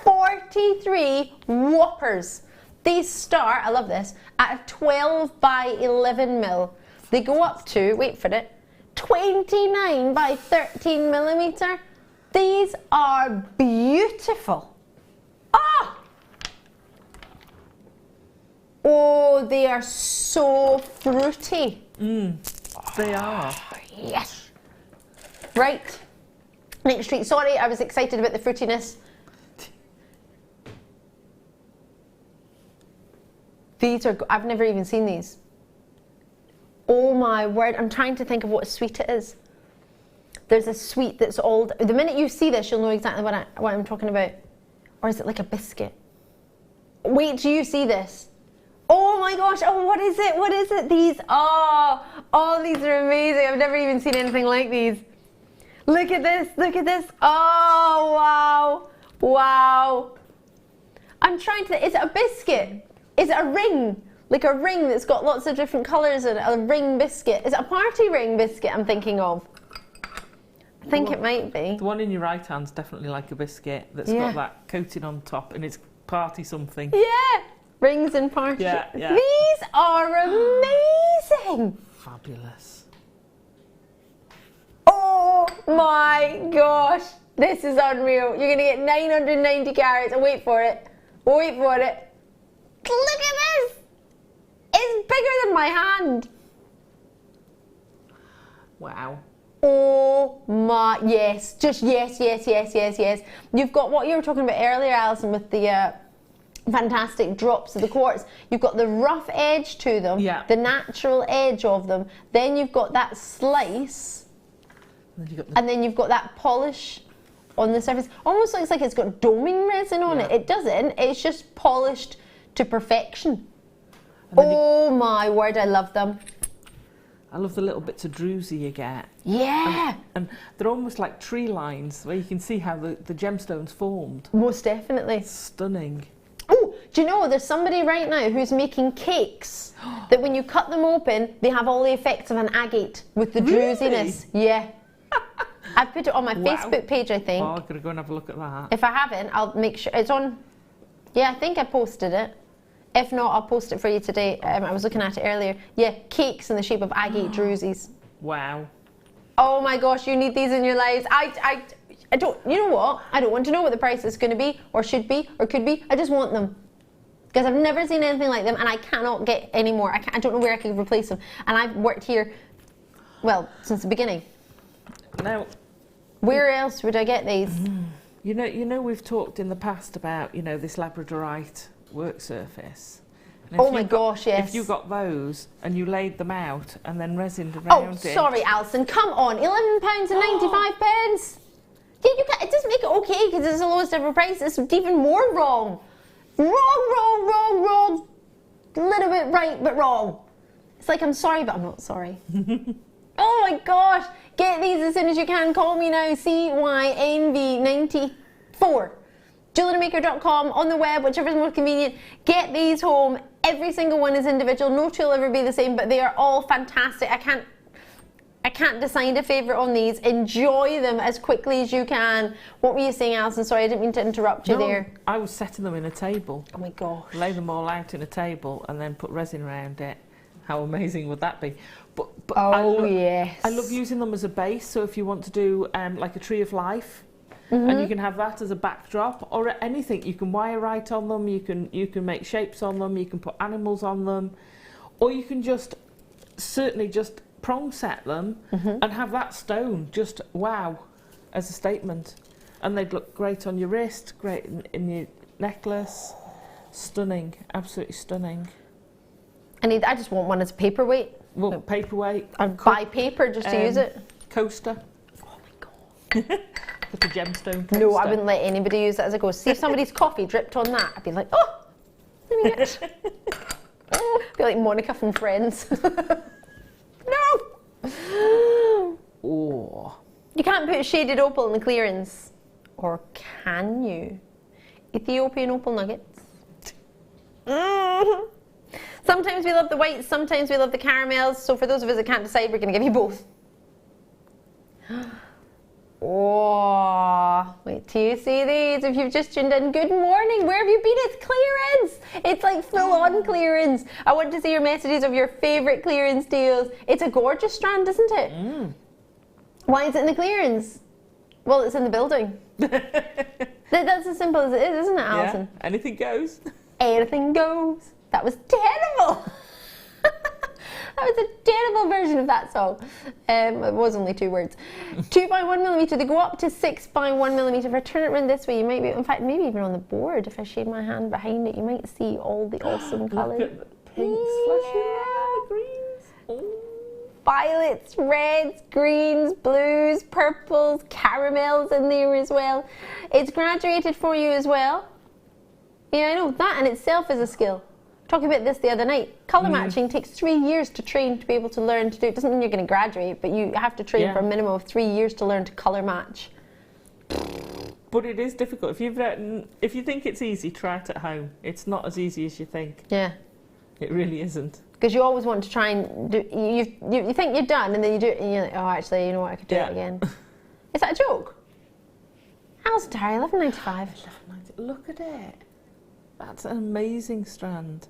43 whoppers. These start, I love this, at a 12 by 11 mil. They go up to, wait for it, 29 by 13 millimeter. These are beautiful. Ah! Oh, they are so fruity. They are. Yes. Right. Next treat. Sorry, I was excited about the fruitiness. These are, I've never even seen these. Oh my word, I'm trying to think of what sweet it is. There's a sweet that's old. The minute you see this, you'll know exactly what I'm talking about. Or is it like a biscuit? Wait, do you see this? Oh my gosh, oh, what is it? What is it? These, oh, these are amazing. I've never even seen anything like these. Look at this, look at this. Oh, wow, wow. I'm trying to, is it a biscuit? Is it a ring? Like a ring that's got lots of different colours in it, a ring biscuit. Is it a party ring biscuit I'm thinking of? I think it might be. The one in your right hand's definitely like a biscuit that's got that coating on top and it's party something. Yeah, rings and party. Yeah, yeah. These are amazing. Fabulous. Oh my gosh, this is unreal. You're going to get 990 carats. Oh, wait for it. Wait for it. Look at this. It's bigger than my hand. Wow. Oh my, yes, just yes, yes, yes, yes, yes. You've got what you were talking about earlier, Alison, with the fantastic drops of the quartz. You've got the rough edge to them, the natural edge of them. Then you've got that slice, and then you've got that polish on the surface. Almost looks like it's got doming resin on it. It doesn't, it's just polished to perfection. Oh my word, I love them. I love the little bits of druzy you get. Yeah. And they're almost like tree lines where you can see how the gemstone's formed. Most definitely. Stunning. Oh, do you know, there's somebody right now who's making cakes that when you cut them open, they have all the effects of an agate with the drusiness. Yeah. I put it on my Facebook page, I think. Oh, I'm going to go and have a look at that. If I haven't, I'll make sure. It's on. Yeah, I think I posted it. If not, I'll post it for you today. I was looking at it earlier. Yeah, cakes in the shape of agate drusies. Wow. Oh my gosh, you need these in your lives. I don't, you know what? I don't want to know what the price is going to be, or should be, or could be. I just want them. Because I've never seen anything like them, and I cannot get any more. I don't know where I can replace them. And I've worked here, well, since the beginning. Now, where else would I get these? You know, we've talked in the past about, you know, this labradorite work surface. Oh my gosh, yes. If you got those and you laid them out and then resined around it. Oh, sorry, Alison, come on, £11.95. Yeah, you can't, it doesn't make it okay because it's the lowest ever price. It's even more wrong. Wrong. A little bit right, but wrong. It's like I'm sorry, but I'm not sorry. Oh my gosh, get these as soon as you can. Call me now, CYNV94. JewelleryMaker.com, on the web, whichever is more convenient. Get these home. Every single one is individual. No two will ever be the same, but they are all fantastic. I can't decide a favourite on these. Enjoy them as quickly as you can. What were you saying, Alison? Sorry, I didn't mean to interrupt you there. I was setting them in a table. Oh my gosh. Lay them all out in a table and then put resin around it. How amazing would that be? But yes. I love using them as a base. So if you want to do like a tree of life, and you can have that as a backdrop, or anything. You can wire write on them. You can make shapes on them. You can put animals on them, or you can certainly just prong set them and have that stone just wow as a statement, and they'd look great on your wrist, great in your necklace. Stunning, absolutely stunning. I just want one as a paperweight. Well, paperweight. I'd buy paper just to use it. Coaster. Oh my god. Like a gemstone coaster. No, I wouldn't let anybody use that as a ghost. See if somebody's coffee dripped on that, I'd be like, oh, let me get it. Oh, be like Monica from Friends. No. Oh. You can't put shaded opal in the clearance, or can you? Ethiopian opal nuggets. Sometimes we love the whites, sometimes we love the caramels. So for those of us that can't decide, we're going to give you both. Oh, wait till you see these. If you've just tuned in, good morning. Where have you been? It's clearance. It's like full-on clearance. I want to see your messages of your favourite clearance deals. It's a gorgeous strand, isn't it? Why is it in the clearance? Well, it's in the building. That's as simple as it is, isn't it, Alison? Yeah, anything goes. Anything goes. That was terrible. That was a terrible version of that song. It was only 2 words. 2x1mm. They go up to 6x1mm. If I turn it around this way, you might be, in fact, maybe even on the board, if I shade my hand behind it, you might see all the awesome colours. Look at the pinks flashing around the greens. Oh. violets, reds, greens, blues, purples, caramels in there as well. It's graduated for you as well. Yeah, I know, that in itself is a skill. Talking about this the other night. Colour matching takes 3 years to train to be able to learn to do. It doesn't mean you're going to graduate, but you have to train for a minimum of 3 years to learn to colour match. But it is difficult. If you think it's easy, try it at home. It's not as easy as you think. Yeah. It really isn't. Because you always want to try and do, you think you're done and then you do it and you're like, oh, actually, you know what, I could do it again. Is that a joke? Alison, Tarry, 11.95. Look at it. That's an amazing strand.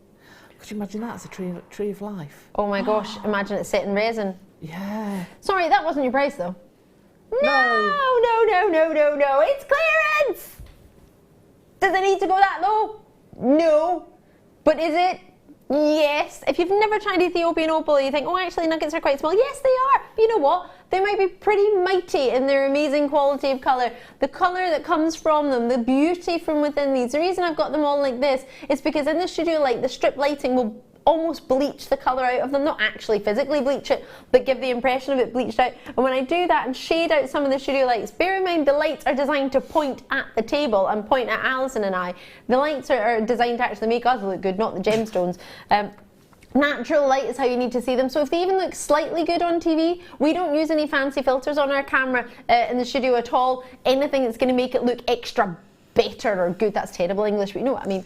Could you imagine that as a tree of life? Oh my gosh, imagine it set in resin. Yeah. Sorry, that wasn't your price though. No, it's clearance! Does it need to go that low? No. But is it? Yes. If you've never tried Ethiopian opal, you think, oh, actually nuggets are quite small. Yes, they are. But you know what? They might be pretty mighty in their amazing quality of colour. The colour that comes from them, the beauty from within these. The reason I've got them all like this is because in the studio light, the strip lighting will almost bleach the colour out of them. Not actually physically bleach it, but give the impression of it bleached out. And when I do that and shade out some of the studio lights, bear in mind the lights are designed to point at the table and point at Alison and I. The lights are designed to actually make us look good, not the gemstones. Natural light is how you need to see them. So if they even look slightly good on TV, we don't use any fancy filters on our camera in the studio at all. Anything that's going to make it look extra better or good, that's terrible English, but you know what I mean.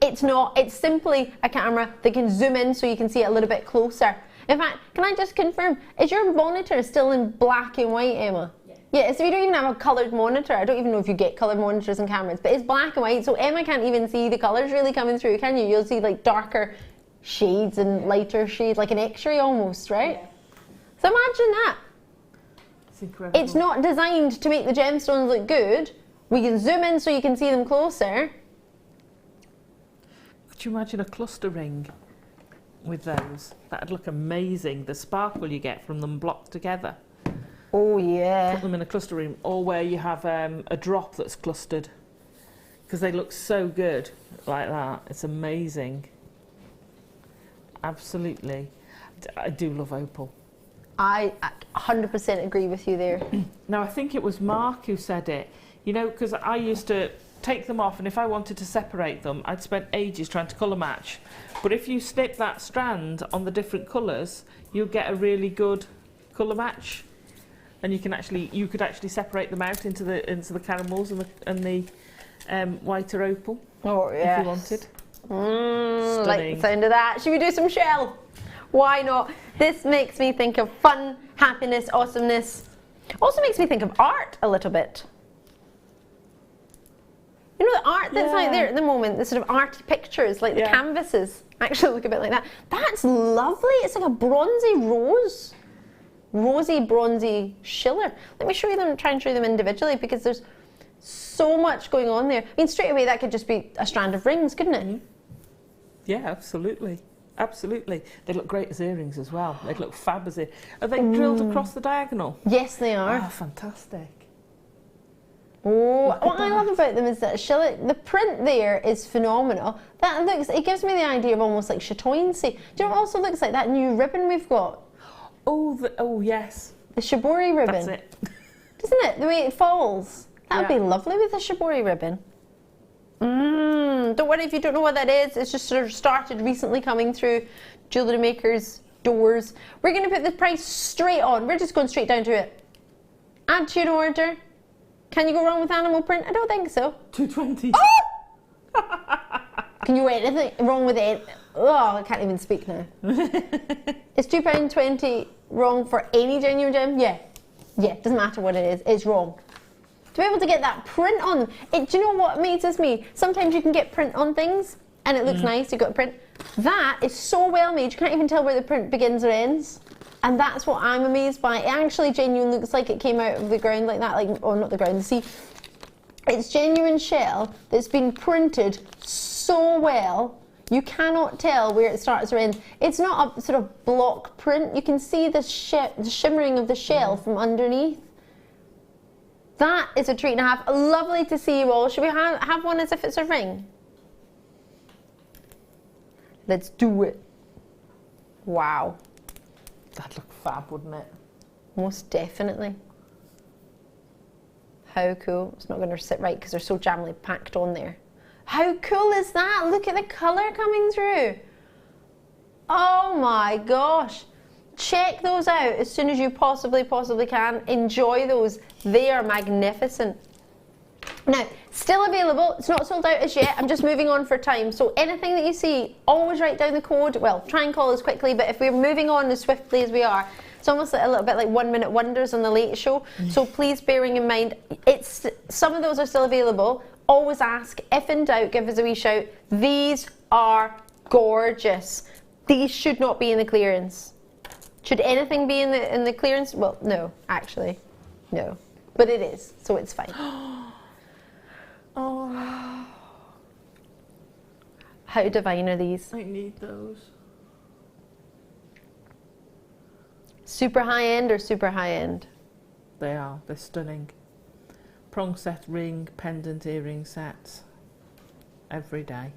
It's not, it's simply a camera that can zoom in so you can see it a little bit closer. In fact, can I just confirm, is your monitor still in black and white, Emma? Yeah, so you don't even have a coloured monitor. I don't even know if you get coloured monitors and cameras, but it's black and white, so Emma can't even see the colours really coming through, can you? You'll see like darker shades and lighter shades, like an X-ray almost, right? Yeah. So imagine that. It's incredible. It's not designed to make the gemstones look good. We can zoom in so you can see them closer. Could you imagine a cluster ring with those? That'd look amazing. The sparkle you get from them blocked together. Oh yeah. Put them in a cluster ring, or where you have a drop that's clustered, because they look so good like that. It's amazing. Absolutely. I do love opal. I 100% agree with you there. Now I think it was Mark who said it. You know, because I used to take them off, and if I wanted to separate them, I'd spend ages trying to colour match. But if you snip that strand on the different colours, you'll get a really good colour match, and you could actually separate them out into the caramels and the whiter opal. Oh yeah. If you wanted. Like the sound of that. Should we do some shell? Why not? This makes me think of fun, happiness, awesomeness. Also makes me think of art a little bit. You know the art that's out there at the moment, the sort of arty pictures, like the canvases, actually look a bit like that. That's lovely. It's like a bronzy rose. Rosy, bronzy schiller. Let me show you them, try and show you them individually, because there's so much going on there. I mean, straight away that could just be a strand of rings, couldn't it? Yeah, absolutely. Absolutely. They look great as earrings as well. They'd look fab as earrings. Are they drilled across the diagonal? Yes, they are. Oh, fantastic. Oh, what I love about them is that the print there is phenomenal. That looks, it gives me the idea of almost like chatoyancy. Do you know what also looks like? That new ribbon we've got. Oh yes. The shibori ribbon. That's it. Doesn't it? The way it falls. That would be lovely with a shibori ribbon. Don't worry if you don't know what that is. It's just sort of started recently coming through Jewellery Maker's doors. We're going to put the price straight on. We're just going straight down to it. Add to your order. Can you go wrong with animal print? I don't think so. 220. Oh! Can you wait? Anything wrong with it? Oh, I can't even speak now. Is £2.20 wrong for any genuine gem? Yeah. Yeah, doesn't matter what it is. It's wrong. To be able to get that print on them. Do you know what amazes me? Sometimes you can get print on things and it looks nice, you've got print. That is so well made, you can't even tell where the print begins or ends. And that's what I'm amazed by. It actually genuinely looks like it came out of the ground like that, like, or not the ground, the sea. It's genuine shell that's been printed so well, you cannot tell where it starts or ends. It's not a sort of block print. You can see the shimmering of the shell from underneath. That is a treat and a half. Lovely to see you all. Should we have one as if it's a ring? Let's do it. Wow. That'd look fab, wouldn't it? Most definitely. How cool. It's not going to sit right because they're so jamly packed on there. How cool is that? Look at the colour coming through. Oh my gosh. Check those out as soon as you possibly can. Enjoy those. They are magnificent. Now, still available. It's not sold out as yet. I'm just moving on for time. So anything that you see, always write down the code. Well, try and call us quickly, but if we're moving on as swiftly as we are, it's almost like a little bit like 1 minute wonders on the Late Show. So please bearing in mind, some of those are still available. Always ask. If in doubt, give us a wee shout. These are gorgeous. These should not be in the clearance. Should anything be in the clearance? Well, no, actually, no. But it is, so it's fine. Oh. How divine are these? I need those. Super high end or super high end? They are. They're stunning. Prong set, ring, pendant, earring sets. Every day.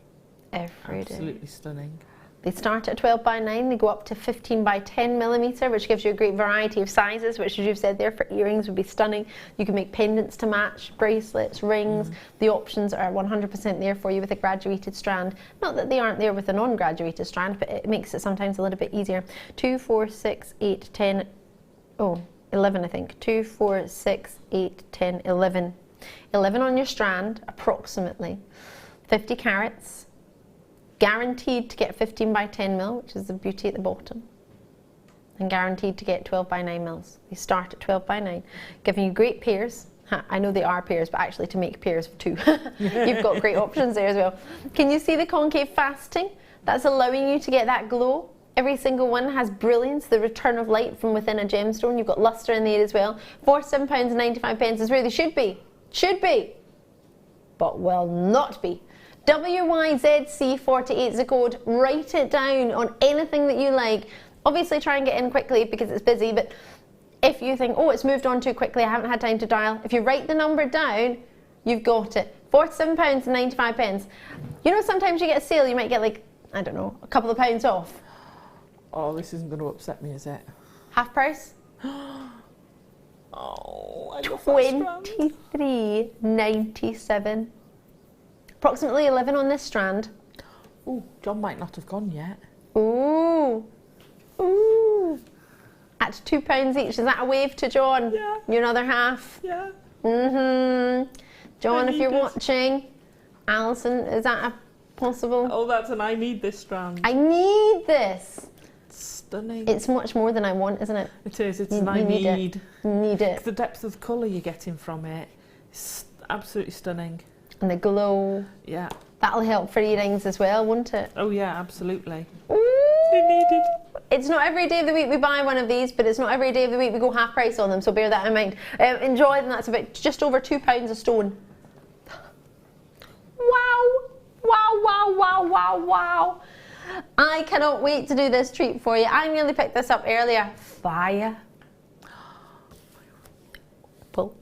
Every day. Absolutely stunning. They start at 12 by 9, they go up to 15 by 10 millimetre, which gives you a great variety of sizes, which, as you've said there, for earrings would be stunning. You can make pendants to match, bracelets, rings. The options are 100% there for you with a graduated strand. Not that they aren't there with a non-graduated strand, but it makes it sometimes a little bit easier. 2, 4, 6, 8, 10, 11 I think. 2, 4, 6, 8, 10, 11. 11 on your strand, approximately. 50 carats. Guaranteed to get 15 by 10 mil, which is the beauty at the bottom. And guaranteed to get 12 by 9 mils. They start at 12 by 9, giving you great pairs. I know they are pairs, but actually to make pairs of 2, you've got great options there as well. Can you see the concave faceting? That's allowing you to get that glow. Every single one has brilliance, the return of light from within a gemstone. You've got lustre in there as well. £47.95 is where they should be. Should be. But will not be. WYZC48 is the code. Write it down on anything that you like. Obviously try and get in quickly because it's busy, but if you think, oh, it's moved on too quickly, I haven't had time to dial, if you write the number down, you've got it. £47.95. You know, sometimes you get a sale, you might get like, I don't know, a couple of pounds off. Oh, this isn't going to upset me, is it? Half price? Oh, I love that strand. $23.97. Approximately 11 on this strand. Oh, John might not have gone yet. Ooh. Ooh. At £2 each. Is that a wave to John? Yeah. Your other half? Yeah. John, if you're watching. Alison, is that possible? Oh, that's an I need this strand. I need this. Stunning. It's much more than I want, isn't it? It is. It's an I need. Need it. The depth of colour you're getting from it is absolutely stunning. And the glow. Yeah. That'll help for earrings as well, won't it? Oh yeah, absolutely. Ooh. They need it. It's not every day of the week we buy one of these, but it's not every day of the week we go half price on them, so bear that in mind. Enjoy them. That's about just over £2 a stone. Wow. Wow, wow, wow, wow, wow. I cannot wait to do this treat for you. I nearly picked this up earlier. Fire. Pull.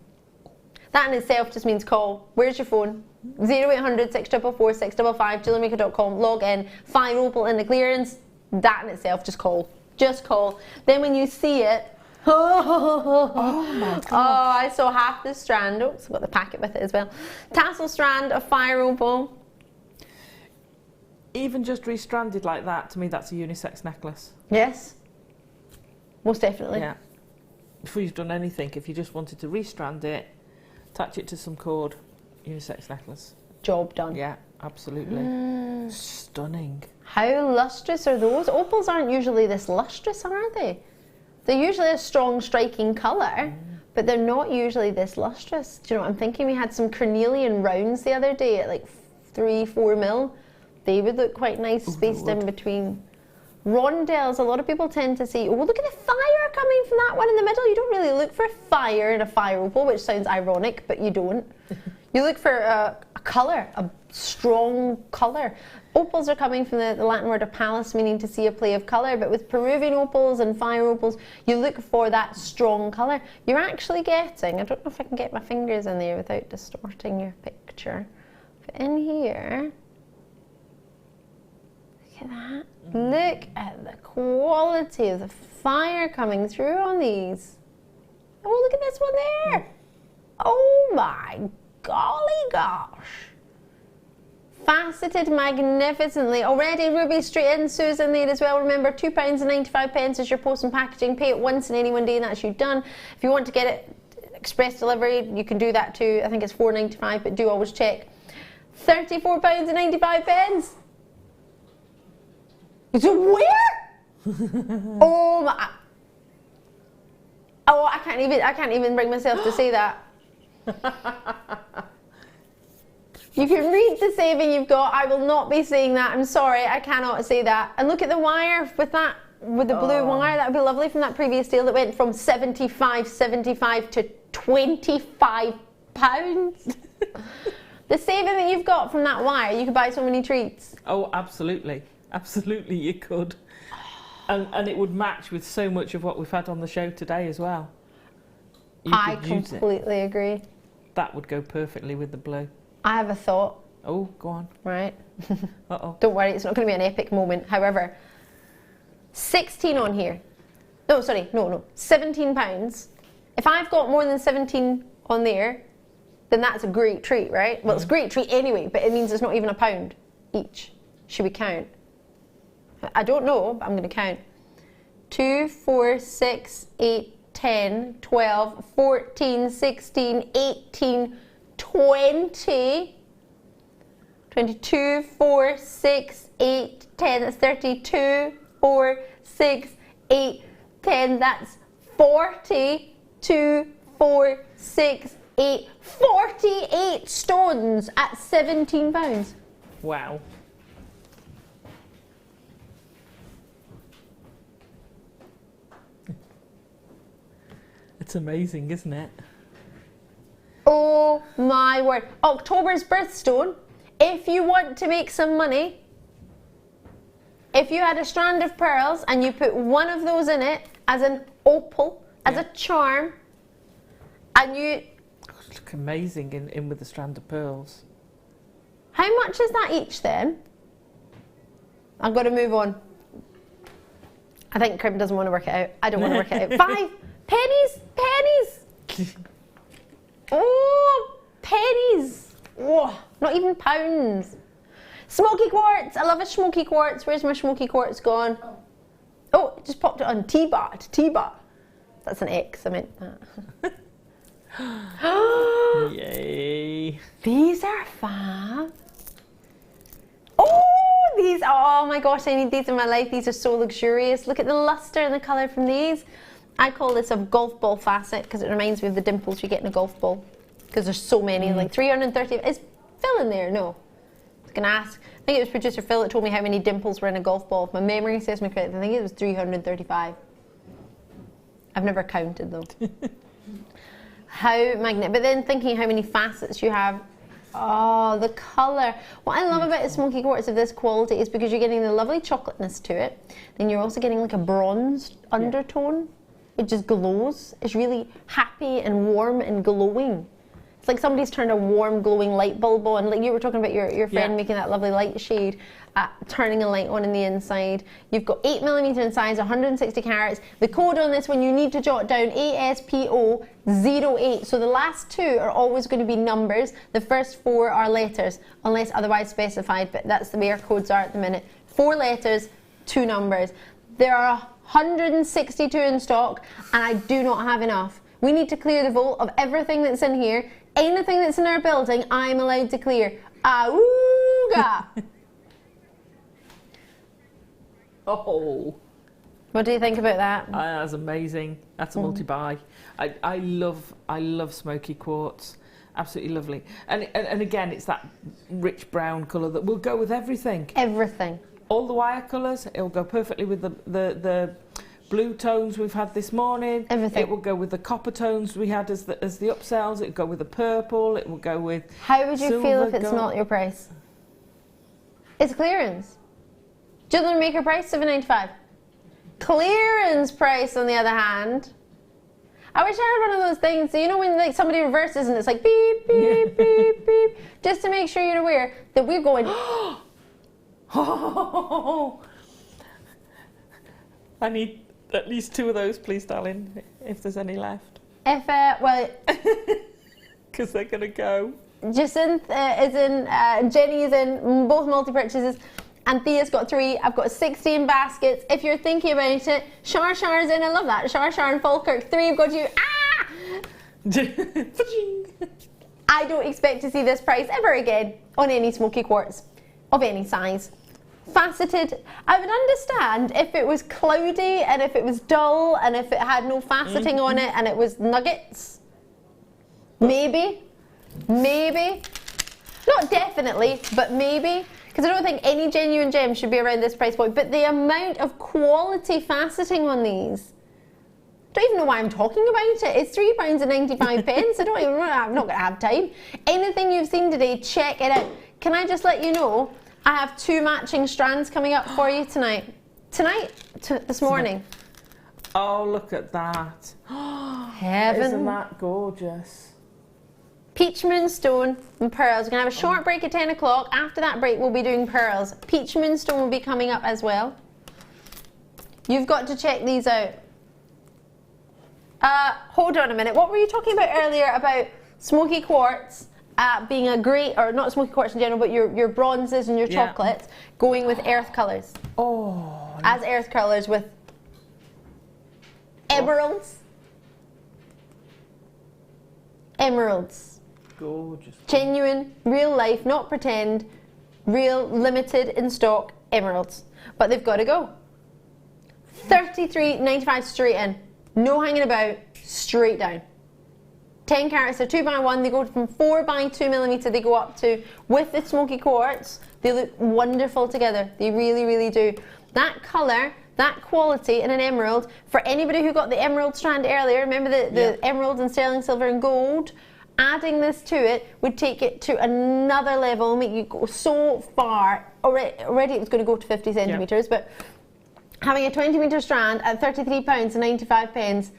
That in itself just means call. Where's your phone? 0800 644 655, jewellerymaker.com, log in, 5 Opal in the clearance. That in itself, just call. Just call. Then when you see it, oh my God. Oh, I saw half the strand. Oh, it's got the packet with it as well. Tassel strand of fire opal. Even just restranded like that, to me, that's a unisex necklace. Yes. Most definitely. Yeah. Before you've done anything, if you just wanted to restrand it, attach it to some cord, unisex necklace. Job done. Yeah, absolutely. Stunning. How lustrous are those? Opals aren't usually this lustrous, are they? They're usually a strong, striking colour, but they're not usually this lustrous. Do you know what I'm thinking? We had some cornelian rounds the other day at like 3-4 mil. They would look quite nice, spaced in between. Rondelles, a lot of people tend to see, oh, look at the fire coming from that one in the middle. You don't really look for fire in a fire opal, which sounds ironic, but you don't. You look for a colour, a strong colour. Opals are coming from the Latin word opalus, meaning to see a play of colour, but with Peruvian opals and fire opals, you look for that strong colour. You're actually getting, I don't know if I can get my fingers in there without distorting your picture, but in here, look at that. Look at the quality of the fire coming through on these. Oh, look at this one there. Oh my golly gosh. Faceted magnificently. Already ruby straight in, Susan there as well. Remember, £2.95 is your post and packaging. Pay it once in any one day and that's you done. If you want to get it express delivery, you can do that too. I think it's £4.95, but do always check. £34.95. So where? Oh my. Oh, I can't even bring myself to say that. You can read the saving you've got. I will not be saying that. I'm sorry, I cannot say that. And look at the wire with that, with the blue wire. That would be lovely from that previous deal that went from £75 to £25. The saving that you've got from that wire, you could buy so many treats. Oh, absolutely. Absolutely you could. And it would match with so much of what we've had on the show today as well. I completely agree. That would go perfectly with the blue. I have a thought. Oh, go on. Right. Uh-oh. Don't worry, it's not going to be an epic moment. However, 16 on here. No, sorry, no. £17. If I've got more than 17 on there, then that's a great treat, right? Well, it's a great treat anyway, but it means it's not even £1 each. Should we count? I don't know, but I'm going to count. 2, 4, 6, 8, 10, 12, 14, 16, 18, 20, 22, 4, 6, 8, 10, that's 32, 4, 6, 8, 10, that's 40, 2, 4, 6, 8, 48 stones at £17. Wow. It's amazing, isn't it? Oh my word. October's birthstone. If you want to make some money, if you had a strand of pearls and you put one of those in it as an opal, as a charm, and you... Look amazing in with the strand of pearls. How much is that each then? I've got to move on. I think Crim doesn't want to work it out. I don't want to work it out. 5 pennies? Pennies! Oh, pennies! Oh, not even pounds. Smoky quartz. I love a smoky quartz. Where's my smoky quartz gone? Oh, it just popped it on T-Bot. T-Bot. That's an X. I meant that. Yay. These are fab. Oh, these. Oh my gosh, I need these in my life. These are so luxurious. Look at the luster and the colour from these. I call this a golf ball facet because it reminds me of the dimples you get in a golf ball. Because there's so many, like 330. Is Phil in there? No. I was going to ask. I think it was producer Phil that told me how many dimples were in a golf ball. If my memory serves me correct, I think it was 335. I've never counted though. How magnetic. But then thinking how many facets you have. Oh, the colour. What I love about the smoky quartz of this quality is because you're getting the lovely chocolateness to it. Then you're also getting like a bronzed undertone. It just glows. It's really happy and warm and glowing. It's like somebody's turned a warm, glowing light bulb on. Like you were talking about your friend making that lovely light shade, turning a light on in the inside. You've got 8mm in size, 160 carats. The code on this one you need to jot down, ASPO08. So the last 2 are always going to be numbers. The first 4 are letters, unless otherwise specified, but that's the way our codes are at the minute. 4 letters, 2 numbers. There are 162 in stock, and I do not have enough. We need to clear the vault of everything that's in here. Anything that's in our building, I'm allowed to clear. Awooga! Oh. What do you think about that? That's amazing. That's a multi-buy. I love smoky quartz. Absolutely lovely. And again, it's that rich brown colour that will go with everything. Everything. All the wire colours, it'll go perfectly with the blue tones we've had this morning. Everything. It will go with the copper tones we had as the upsells. It'll go with the purple. It will go with How would you feel if it's gold. not your price? It's clearance. Jewellery Maker price, $7.95. Clearance price, on the other hand. I wish I had one of those things, so you know when like somebody reverses and it's like beep, beep, beep, beep, just to make sure you're aware that we're going... Oh, I At least 2 of those, please, darling, if there's any left. If, well... Because they're going to go. Jacinth is in, Jenny is in, both multi-purchases. And Thea's got 3. I've got 16 baskets. If you're thinking about it, Shar's in. I love that. Shar and Falkirk. 3 have got you. Ah! I don't expect to see this price ever again on any smoky quartz of any size. Faceted, I would understand if it was cloudy and if it was dull and if it had no faceting on it and it was nuggets. Maybe. Not definitely, but maybe. Because I don't think any genuine gem should be around this price point. But the amount of quality faceting on these, I don't even know why I'm talking about it. It's £3.95. I'm not going to have time. Anything you've seen today, check it out. Can I just let you know, I have 2 matching strands coming up for you tonight. This morning. Oh, look at that. Heaven. Isn't that gorgeous? Peach Moonstone and pearls. We're going to have a short break at 10 o'clock. After that break, we'll be doing pearls. Peach Moonstone will be coming up as well. You've got to check these out. Hold on a minute. What were you talking about earlier about smoky quartz being a great, or not smoky quartz in general, but your bronzes and your chocolates going with earth colours? Oh. As earth colours with emeralds. Emeralds. Gorgeous. Genuine, real life, not pretend, real, limited in stock emeralds. But they've got to go. $33.95 straight in. No hanging about, straight down. 10 carats are 2x1. They go from 4x2mm. They go up to, with the smoky quartz, they look wonderful together. They really, really do. That colour, that quality in an emerald, for anybody who got the emerald strand earlier, remember the emerald and sterling silver and gold? Adding this to it would take it to another level, make you go so far. Already it was going to go to 50 centimetres, but having a 20-metre strand at £33.95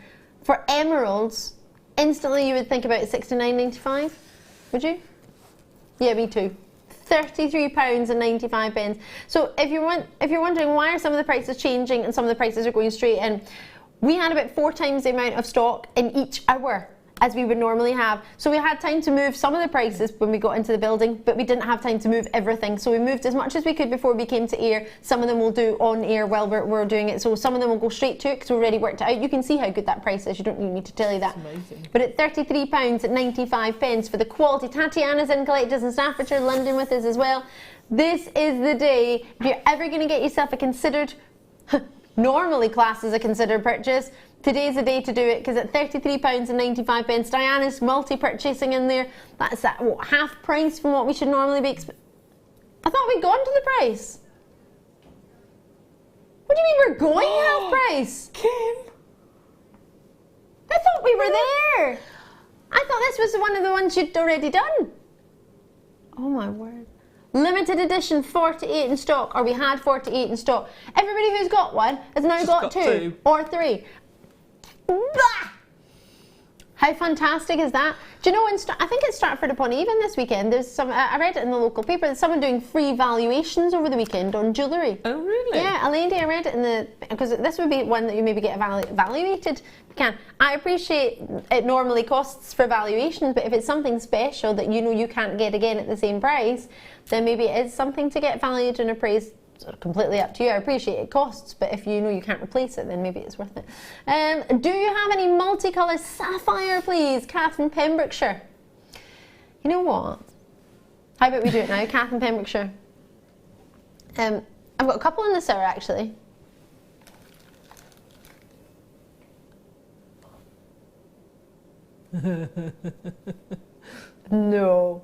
for emeralds, instantly you would think about £69.95, would you? Yeah, me too. £33.95. So if you're wondering why are some of the prices changing and some of the prices are going straight in, we had about 4 times the amount of stock in each hour as we would normally have. So we had time to move some of the prices when we got into the building, but we didn't have time to move everything. So we moved as much as we could before we came to air. Some of them we'll do on air while we're doing it. So some of them will go straight to it because we already worked it out. You can see how good that price is. You don't need me to tell you that. That's amazing. But at £33.95 for the quality. Tatiana's in Collectors in Staffordshire, London with us as well. This is the day, if you're ever going to get yourself a considered, normally classed as a considered purchase, today's the day to do it because at £33.95, Diana's multi-purchasing in there. That's at what, half price from what we should normally be I thought we'd gone to the price. What do you mean we're going half price? Kim! I thought we were there. I thought this was one of the ones you'd already done. Oh my word. Limited edition 48 in stock, or we had 48 in stock. Everybody who's got one has now got 2 or 3. Bah! How fantastic is that? Do you know, I think it's Stratford-upon-Avon this weekend. There's some. I read it in the local paper. There's someone doing free valuations over the weekend on jewellery. Oh, really? Yeah, a lady. I read it because this would be one that you maybe get evaluated. You can. I appreciate it normally costs for valuations, but if it's something special that you know you can't get again at the same price, then maybe it is something to get valued and appraised. Completely up to you. I appreciate it costs, but if you know you can't replace it, then maybe it's worth it. Do you have any multicolour sapphire, please? Kath in Pembrokeshire. You know what? How about we do it now? Kath in Pembrokeshire. I've got a couple in the cellar actually. No.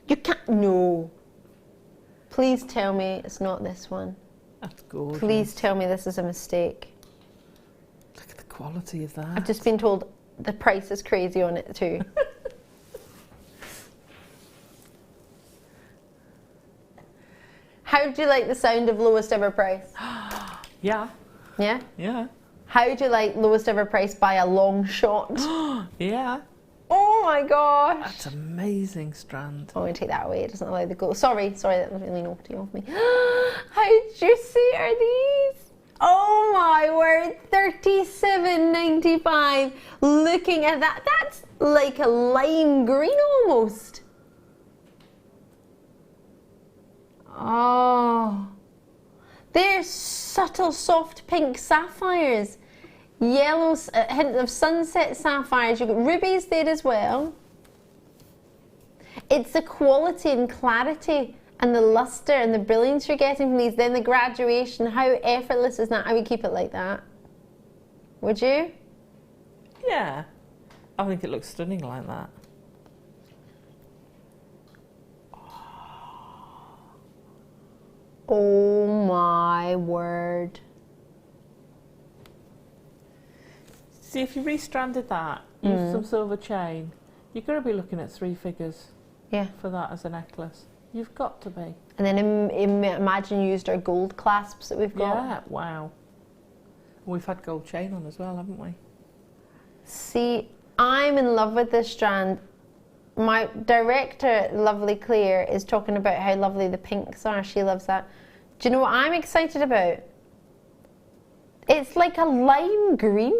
You can't. No. Please tell me it's not this one. That's gorgeous. Please tell me this is a mistake. Look at the quality of that. I've just been told the price is crazy on it too. How do you like the sound of lowest ever price? Yeah. Yeah? Yeah. How do you like lowest ever price by a long shot? Yeah. Oh my gosh. That's amazing strand. I'm going to take that away. It doesn't allow the gold. Sorry, that was really naughty of me. How juicy are these? Oh my word, $37.95. Looking at that, that's like a lime green almost. Oh, they're subtle soft pink sapphires. Yellows, a hint of sunset sapphires. You've got rubies there as well. It's the quality and clarity and the luster and the brilliance you're getting from these. Then the graduation, how effortless is that? I would keep it like that. Would you? Yeah. I think it looks stunning like that. Oh my word. See, if you restranded that, use some silver chain, you're going to be looking at 3 figures. Yeah. For that as a necklace. You've got to be. And then imagine you used our gold clasps that we've got. Yeah, wow. We've had gold chain on as well, haven't we? See, I'm in love with this strand. My director, lovely Claire, is talking about how lovely the pinks are. She loves that. Do you know what I'm excited about? It's like a lime green.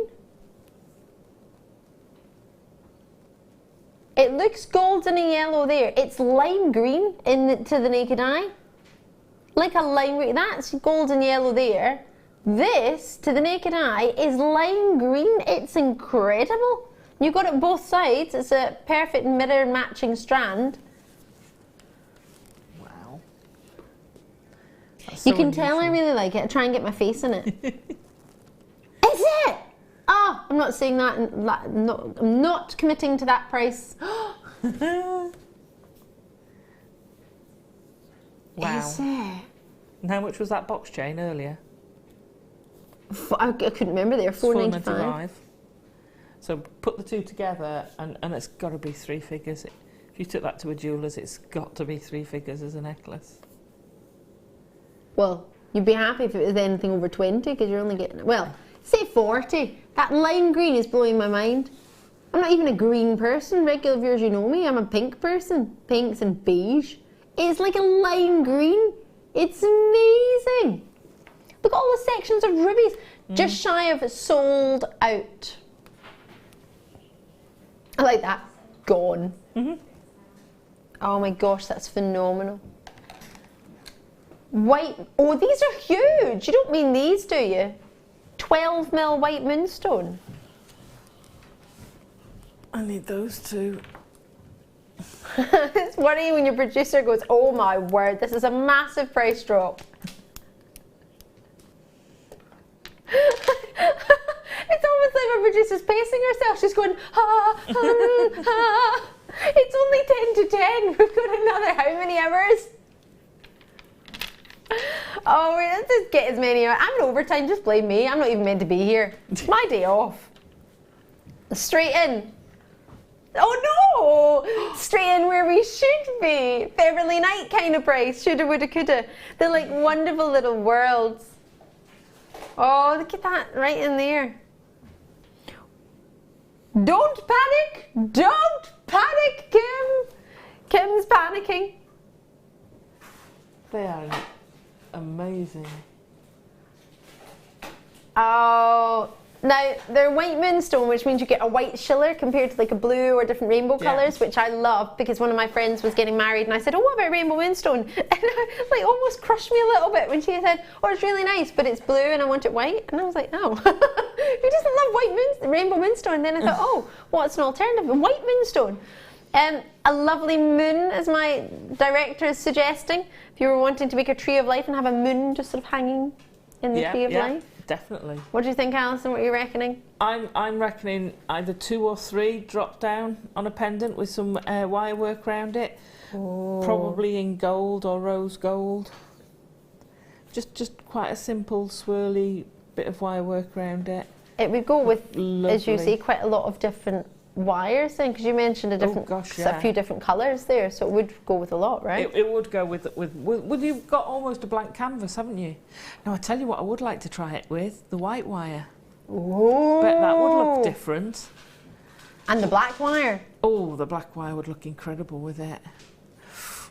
It looks golden and yellow there. It's lime green to the naked eye. Like a lime green. That's golden yellow there. This, to the naked eye, is lime green. It's incredible. You've got it both sides. It's a perfect mirror matching strand. Wow. You can tell I really like it. I try and get my face in it. Is it? Oh, I'm not saying that. I'm not committing to that price. Wow. Is it? And how much was that box chain earlier? I couldn't remember there. $4.95. So put the two together, and it's got to be 3 figures. If you took that to a jeweller's, it's got to be 3 figures as a necklace. Well, you'd be happy if it was anything over 20 because you're only getting, well, say 40. That lime green is blowing my mind. I'm not even a green person. Regular viewers, you know me. I'm a pink person. Pinks and beige. It's like a lime green. It's amazing. Look at all the sections of rubies. Just shy of sold out. I like that. Gone. Oh my gosh, that's phenomenal. White. Oh, these are huge. You don't mean these, do you? 12mm white moonstone. I need those two. It's worrying when your producer goes, oh my word, this is a massive price drop. It's almost like my producer's pacing herself. She's going, It's only 10 to 10. We've got another how many hours? Oh, let's just get as many hours. I'm in overtime, just blame me. I'm not even meant to be here. It's my day off. Straight in. Oh no! Straight in where we should be. Beverly Night kind of price. Shoulda, woulda, coulda. They're like wonderful little worlds. Oh, look at that right in there. Don't panic! Don't panic, Kim! Kim's panicking. They are amazing. Oh, now they're white moonstone, which means you get a white shiller compared to like a blue or different rainbow colours, which I love because one of my friends was getting married and I said, oh, what about rainbow moonstone? And it like almost crushed me a little bit when she said, oh, it's really nice, but it's blue and I want it white. And I was like, oh, who doesn't love rainbow moonstone? And then I thought, oh, what's an alternative? White moonstone. A lovely moon, as my director is suggesting. If you were wanting to make a tree of life and have a moon just sort of hanging in the tree of life. Definitely. What do you think, Alison? What are you reckoning? I'm reckoning either 2 or 3 drop down on a pendant with some wire work around it. Oh. Probably in gold or rose gold. Just quite a simple swirly bit of wire work around it. It would go with, as you say, quite a lot of different wires then, because you mentioned a few different colours there, so it would go with a lot, right? It would go with you've got almost a blank canvas, haven't you? Now I tell you what I would like to try it with, the white wire. Oh, bet that would look different. And the black wire. Oh, the black wire would look incredible with it.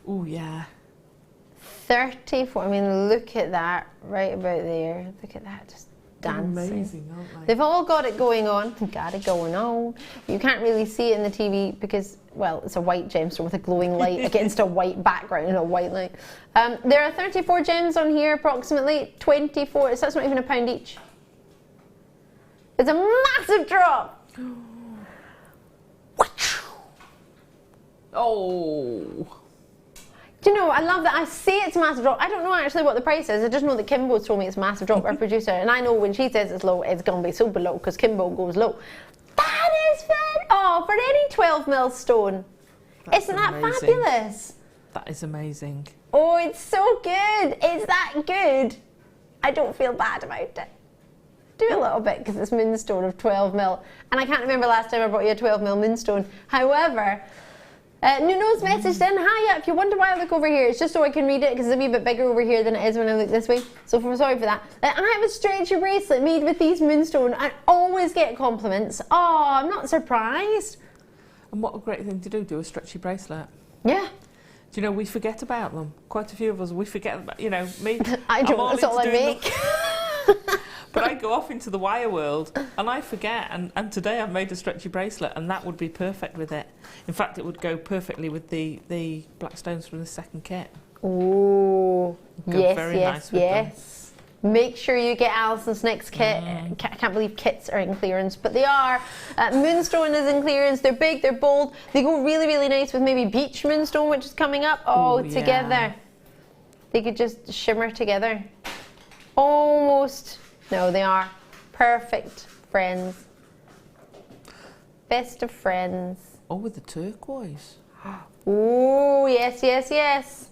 Oh yeah. 34. I mean, look at that right about there. Look at that, just dancing. Amazing, aren't they? They've all got it going on. Got it going on. You can't really see it in the TV because, well, it's a white gemstone with a glowing light against a white background and a white light. There are 34 gems on here, approximately 24. So that's not even a pound each. It's a massive drop. Oh. Do you know, I love that. I say it's a massive drop. I don't know actually what the price is. I just know that Kimbo told me it's a massive drop, our producer. And I know when she says it's low, it's going to be super low because Kimbo goes low. That is fun. Oh, for any 12mm stone. That's Isn't that amazing. fabulous? That is amazing. Oh, it's so good. It's that good. I don't feel bad about it. Do a little bit because it's moonstone of 12mm. And I can't remember last time I brought you a 12mm moonstone. However, Nuno's messaged in, hiya, if you wonder why I look over here, it's just so I can read it because it's a wee bit bigger over here than it is when I look this way. So sorry for that. I have a stretchy bracelet made with these moonstone. I always get compliments. Oh, I'm not surprised. And what a great thing to do a stretchy bracelet. Yeah. Do you know, we forget about them. Quite a few of us, we forget about, you know, me. I don't, that's all I make. But I go off into the wire world and I forget, and today I've made a stretchy bracelet and that would be perfect with it. In fact, it would go perfectly with the black stones from the second kit. Oh, yes, very yes, nice with yes. Make sure you get Alison's next kit. I can't believe kits are in clearance, but they are. Moonstone is in clearance. They're big, they're bold. They go really, really nice with maybe beach moonstone, which is coming up. Oh, yeah. together. They could just shimmer together. Almost. No, they are perfect friends. Best of friends. Oh, with the turquoise. Oh, yes, yes, yes.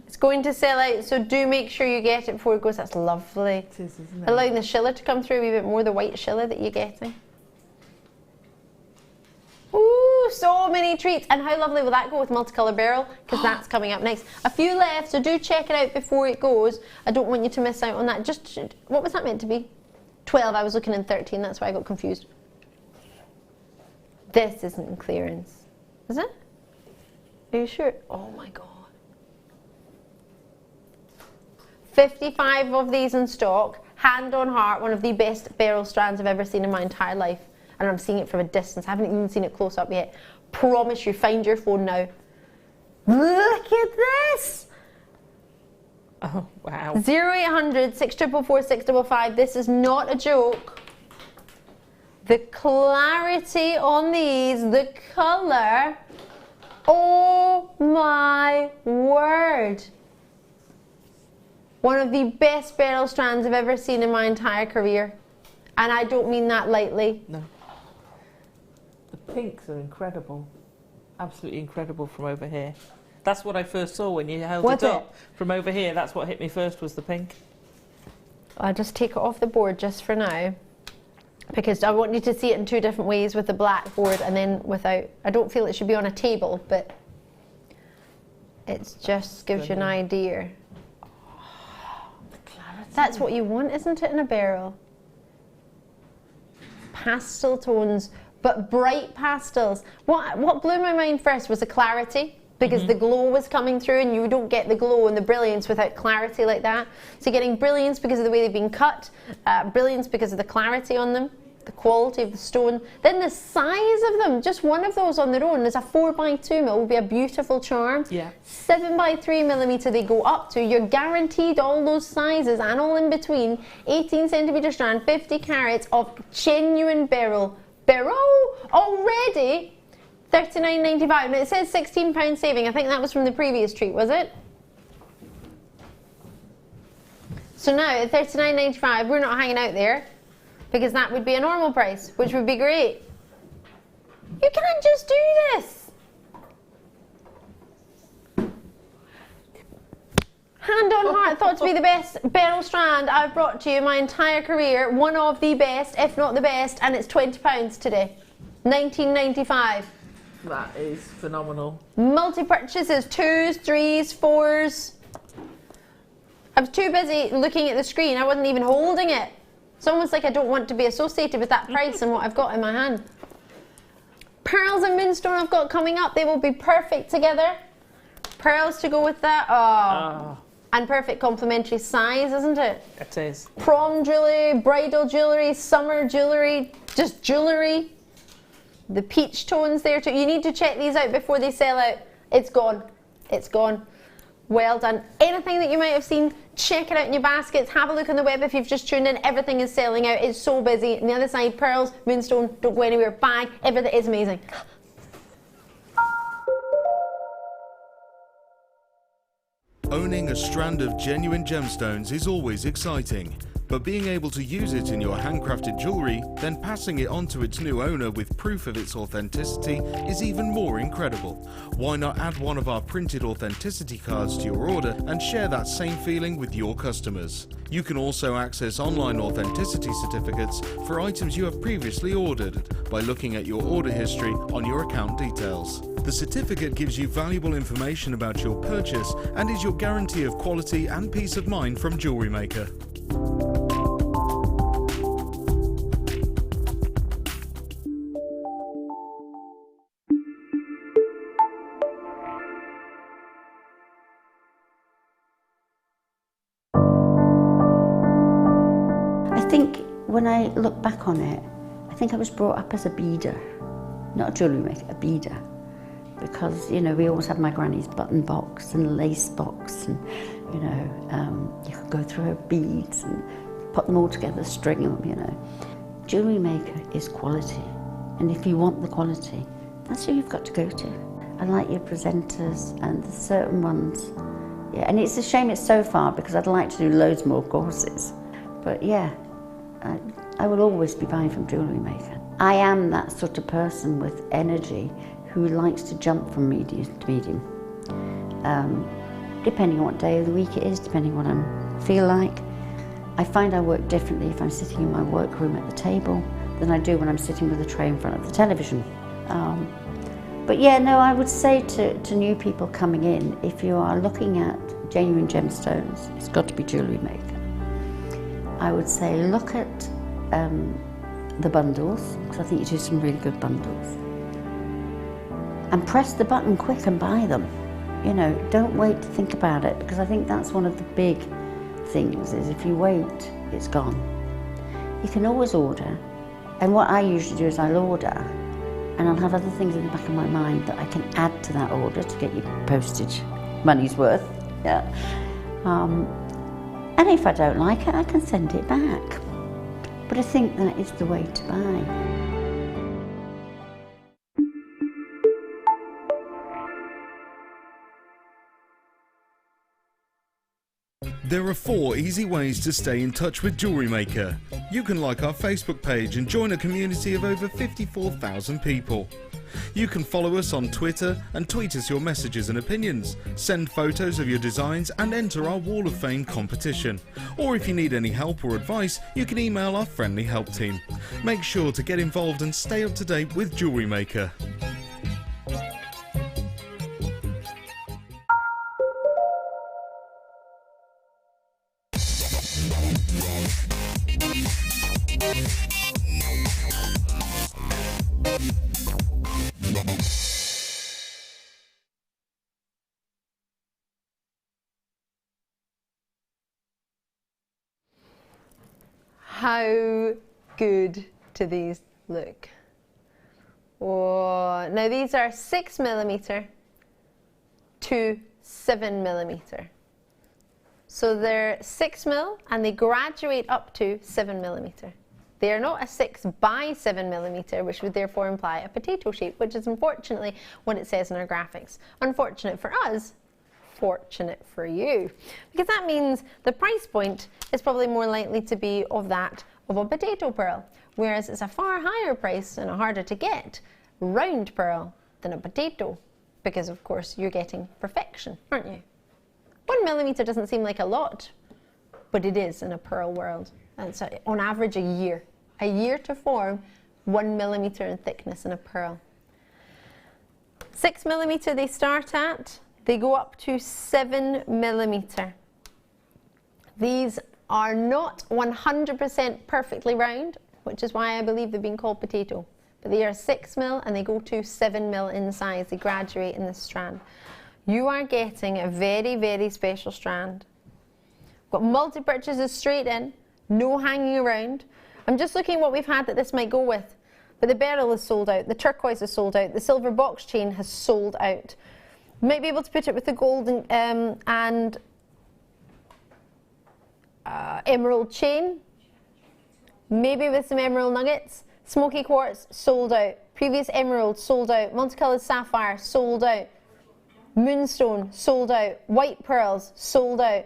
It's going to sell out, so do make sure you get it before it goes. That's lovely. It is, isn't it? Allowing the shiller to come through a wee bit more, the white shiller that you're getting. Ooh, so many treats. And how lovely will that go with multicolour beryl? Because that's coming up next. A few left, so do check it out before it goes. I don't want you to miss out on that. Just, what was that meant to be? 12, I was looking in 13, that's why I got confused. This isn't in clearance. Is it? Are you sure? Oh my God. 55 of these in stock. Hand on heart, one of the best beryl strands I've ever seen in my entire life. And I'm seeing it from a distance. I haven't even seen it close up yet. Promise you, find your phone now. Look at this! Oh, wow. 0800 644 655. This is not a joke. The clarity on these, the colour. Oh my word. One of the best beryl strands I've ever seen in my entire career. And I don't mean that lightly. No. The pinks are incredible. Absolutely incredible from over here. That's what I first saw when you held it up. From over here, that's what hit me first was the pink. I'll just take it off the board just for now. Because I want you to see it in two different ways, with the black board and then without. I don't feel it should be on a table, but it just gives you an idea. That's what you want, isn't it, in a beryl? Pastel tones, but bright pastels. What blew my mind first was the clarity, because the glow was coming through, and you don't get the glow and the brilliance without clarity like that. So you're getting brilliance because of the way they've been cut, brilliance because of the clarity on them, the quality of the stone. Then the size of them, just one of those on their own is a 4x2 mil, would be a beautiful charm. Yeah. 7x3mm they go up to. You're guaranteed all those sizes and all in between. 18cm strand, 50 carats of genuine beryl. Beryl already. $39.95. Now it says £16 saving. I think that was from the previous treat, was it? So now at $39.95, we're not hanging out there, because that would be a normal price, which would be great. You can't just do this. Hand on heart, thought to be the best beryl strand I've brought to you my entire career. One of the best, if not the best, and it's £20 today. $19.95. That is phenomenal. Multi-purchases, 2s, 3s, 4s. I was too busy looking at the screen. I wasn't even holding it. It's almost like I don't want to be associated with that price and what I've got in my hand. Pearls and moonstone I've got coming up. They will be perfect together. pearls to go with that. Oh. And perfect complementary size, isn't it? It is. Prom jewellery, bridal jewellery, summer jewellery, just jewellery. The peach tones there too. You need to check these out before they sell out. It's gone. It's gone. Well done. Anything that you might have seen, check it out in your baskets. Have a look on the web if you've just tuned in. Everything is selling out. It's so busy. On the other side, pearls, moonstone, don't go anywhere, bag, everything is amazing. Owning a strand of genuine gemstones is always exciting, but being able to use it in your handcrafted jewellery, then passing it on to its new owner with proof of its authenticity is even more incredible. Why not add one of our printed authenticity cards to your order and share that same feeling with your customers? You can also access online authenticity certificates for items you have previously ordered by looking at your order history on your account details. The certificate gives you valuable information about your purchase and is your guarantee of quality and peace of mind from Jewellery Maker. I think when I look back on it, I think I was brought up as a beader, not a jewellery maker, a beader. Because, you know, we always had my granny's button box and lace box, and, you know, you could go through her beads and put them all together, string them, you know. Jewellery maker is quality, and if you want the quality, that's who you've got to go to. I like your presenters and the certain ones. Yeah, and it's a shame it's so far because I'd like to do loads more courses. But yeah, I will always be buying from Jewellery Maker. I am that sort of person with energy who likes to jump from medium to medium. Depending on what day of the week it is, depending on what I feel like. I find I work differently if I'm sitting in my workroom at the table than I do when I'm sitting with a tray in front of the television. But yeah, no, I would say to new people coming in, if you are looking at genuine gemstones, it's got to be Jewellery Maker. I would say look at the bundles, because I think you do some really good bundles. And press the button quick and buy them. You know, don't wait to think about it, because I think that's one of the big things, is if you wait, it's gone. You can always order, and what I usually do is I'll order, and I'll have other things in the back of my mind that I can add to that order to get your postage money's worth. Yeah. And if I don't like it, I can send it back. But I think that is the way to buy. There are 4 easy ways to stay in touch with Jewellery Maker. You can like our Facebook page and join a community of over 54,000 people. You can follow us on Twitter and tweet us your messages and opinions, send photos of your designs and enter our Wall of Fame competition. Or if you need any help or advice, you can email our friendly help team. Make sure to get involved and stay up to date with Jewellery Maker. How good do these look? Oh, now these are 6mm to 7mm. So they're 6mm and they graduate up to 7mm. They are not a 6 by 7mm, which would therefore imply a potato shape, which is unfortunately what it says in our graphics. Unfortunate for us, fortunate for you, because that means the price point is probably more likely to be of that of a potato pearl, whereas it's a far higher price and a harder to get round pearl than a potato, because of course you're getting perfection, aren't you? 1mm doesn't seem like a lot, but it is in a pearl world. And so on average a year to form 1mm in thickness in a pearl. 6mm they start at. They go up to 7mm. These are not 100% perfectly round, which is why I believe they've been called potato. But they are 6mm and they go to 7mm in size. They graduate in this strand. you are getting a very, very special strand. Got multi-purchases straight in, no hanging around. I'm just looking at what we've had that this might go with. But the beryl is sold out, the turquoise is sold out, the silver box chain has sold out. You might be able to put it with the gold and emerald chain, maybe with some emerald nuggets. Smoky quartz, sold out. Previous emerald, sold out. Multicolored sapphire, sold out. Moonstone, sold out. White pearls, sold out.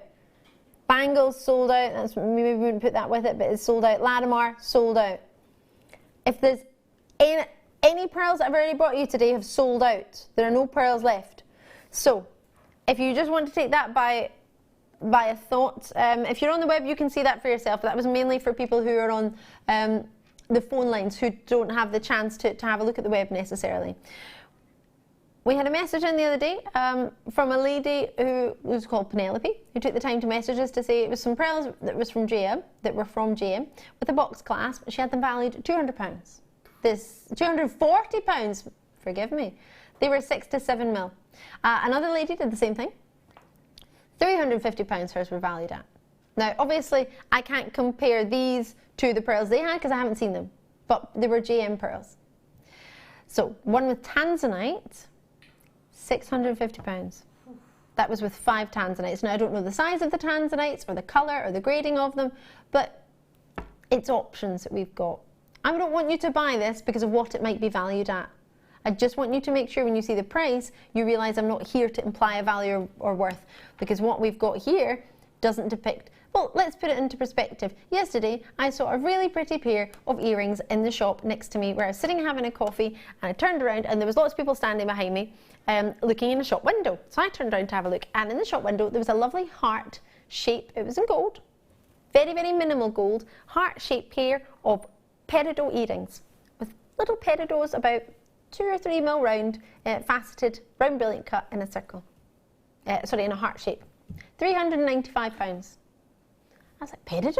Bangles, sold out. That's, maybe we wouldn't put that with it, but it's sold out. Larimar, sold out. If there's any pearls that I've already brought you today have sold out. There are no pearls left. So, if you just want to take that by a thought, if you're on the web, you can see that for yourself. But that was mainly for people who are on the phone lines who don't have the chance to have a look at the web necessarily. We had a message in the other day from a lady who was called Penelope, who took the time to message us to say it was some pearls that were from JM, with a box clasp. She had them valued at £200. This £240, forgive me. They were 6 to 7 mil. Another lady did the same thing. £350 hers were valued at. Now, obviously, I can't compare these to the pearls they had because I haven't seen them, but they were JM pearls. So, one with tanzanite, £650. That was with 5 tanzanites. Now, I don't know the size of the tanzanites or the colour or the grading of them, but it's options that we've got. I don't want you to buy this because of what it might be valued at. I just want you to make sure when you see the price, you realise I'm not here to imply a value or worth, because what we've got here doesn't depict. Well, let's put it into perspective. Yesterday, I saw a really pretty pair of earrings in the shop next to me where I was sitting having a coffee, and I turned around and there was lots of people standing behind me looking in a shop window. So I turned around to have a look, and in the shop window there was a lovely heart shape. It was in gold, very, very minimal gold, heart-shaped pair of peridot earrings with little peridots about 2 or 3 mil round, faceted, round brilliant cut in a circle. In a heart shape. £395. I was like, peridot?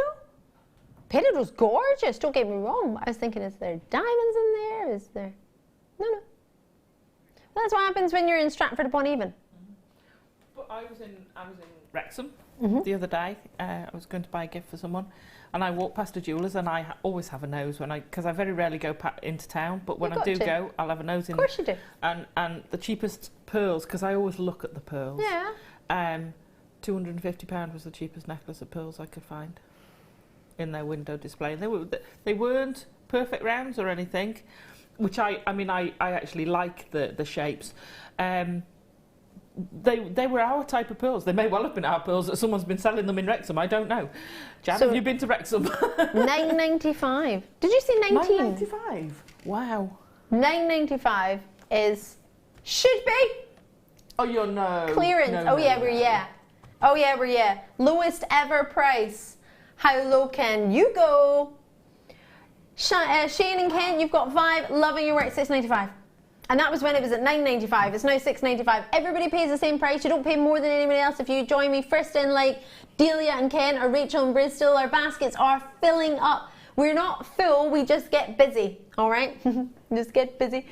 Peridot's gorgeous, don't get me wrong. But I was thinking, is there diamonds in there? Is there? No. Well, that's what happens when you're in Stratford-upon-Avon. But I was in Wrexham the other day. I was going to buy a gift for someone, and I walked past a jeweller's, and I always have a nose because I very rarely go into town, but when I do go, I'll have a nose in. Of course you do. And the cheapest pearls, because I always look at the pearls. Yeah. £250 was the cheapest necklace of pearls I could find in their window display. They weren't perfect rounds or anything, which I actually like the shapes. They were our type of pearls. They may well have been our pearls that someone's been selling them in Wrexham. I don't know. Jan, have you been to Wrexham? £9.95. Did you see 19? £9.95. Wow. £9.95 should be. Oh, you're no. Clearance. We're lowest ever price. How low can you go? Shane and Kent, you've got 5. Loving your work, £6.95. And that was when it was at £9.95. It's now £6.95. Everybody pays the same price. You don't pay more than anybody else if you join me. First in, like Delia and Kent or Rachel and Bristol, our baskets are filling up. We're not full, we just get busy. All right? Just get busy.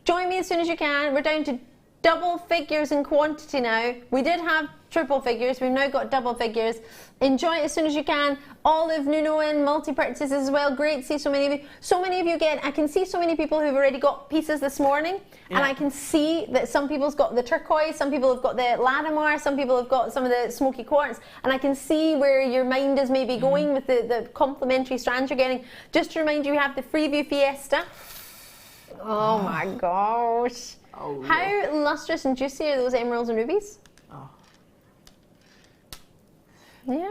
Join me as soon as you can. We're down to double figures in quantity now. We did have triple figures. We've now got double figures. Enjoy it as soon as you can. Olive, Nuno in, multi-purchases as well. Great to see so many of you. So many of you again. I can see so many people who've already got pieces this morning. Yeah. And I can see that some people's got the turquoise, some people have got the Larimar, some people have got some of the smoky quartz. And I can see where your mind is maybe going with the complementary strands you're getting. Just to remind you, we have the Freeview Fiesta. Oh my gosh. Oh, how lustrous and juicy are those emeralds and rubies? Oh. Yeah.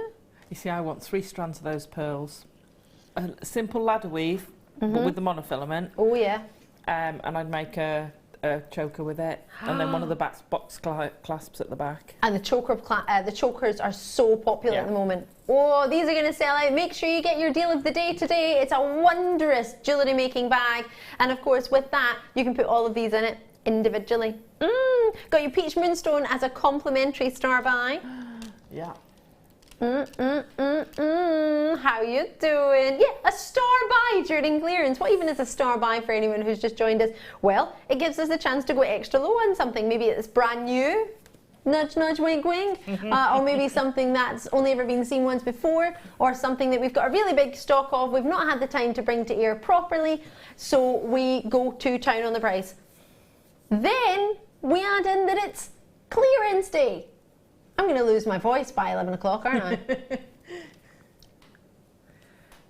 You see, I want 3 strands of those pearls. A simple ladder weave, but with the monofilament. Oh, yeah. And I'd make a choker with it, and then one of the box clasps at the back. And the chokers are so popular at the moment. Oh, these are going to sell out. Make sure you get your deal of the day today. It's a wondrous jewellery making bag. And of course, with that, you can put all of these in it individually. Got your peach moonstone as a complimentary star buy. Yeah. How you doing? Yeah, a star buy during clearance. What even is a star buy for anyone who's just joined us? Well, it gives us a chance to go extra low on something. Maybe it's brand new, nudge, nudge, wink, wink, or maybe something that's only ever been seen once before, or something that we've got a really big stock of, we've not had the time to bring to air properly, so we go to town on the price. Then we add in that it's clearance day. I'm going to lose my voice by 11 o'clock, aren't I?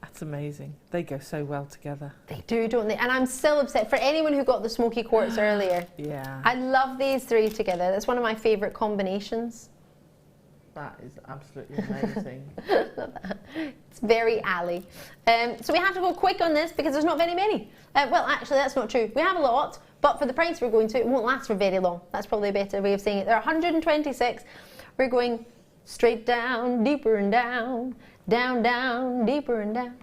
That's amazing. They go so well together. They do, don't they? And I'm still upset for anyone who got the smoky quartz earlier. Yeah. I love these three together. That's one of my favourite combinations. That is absolutely amazing. It's very Ali. So we have to go quick on this because there's not very many. Well, actually, that's not true. We have a lot, but for the price we're going to, it won't last for very long. That's probably a better way of saying it. There are 126. We're going straight down, deeper and down, down, down, deeper and down.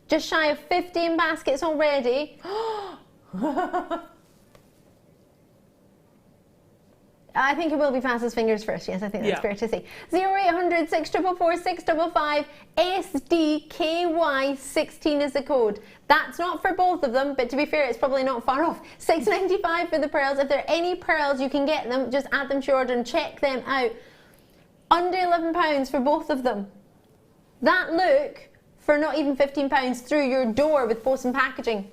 Just shy of 15 baskets already. I think it will be fastest fingers first. Yes, I think that's fair to say. 0800 644 655 SDKY16 is the code. That's not for both of them, but to be fair, it's probably not far off. $6.95 for the pearls. If there are any pearls, you can get them. Just add them to your order and check them out. Under £11 for both of them. That look for not even £15 through your door with post and packaging.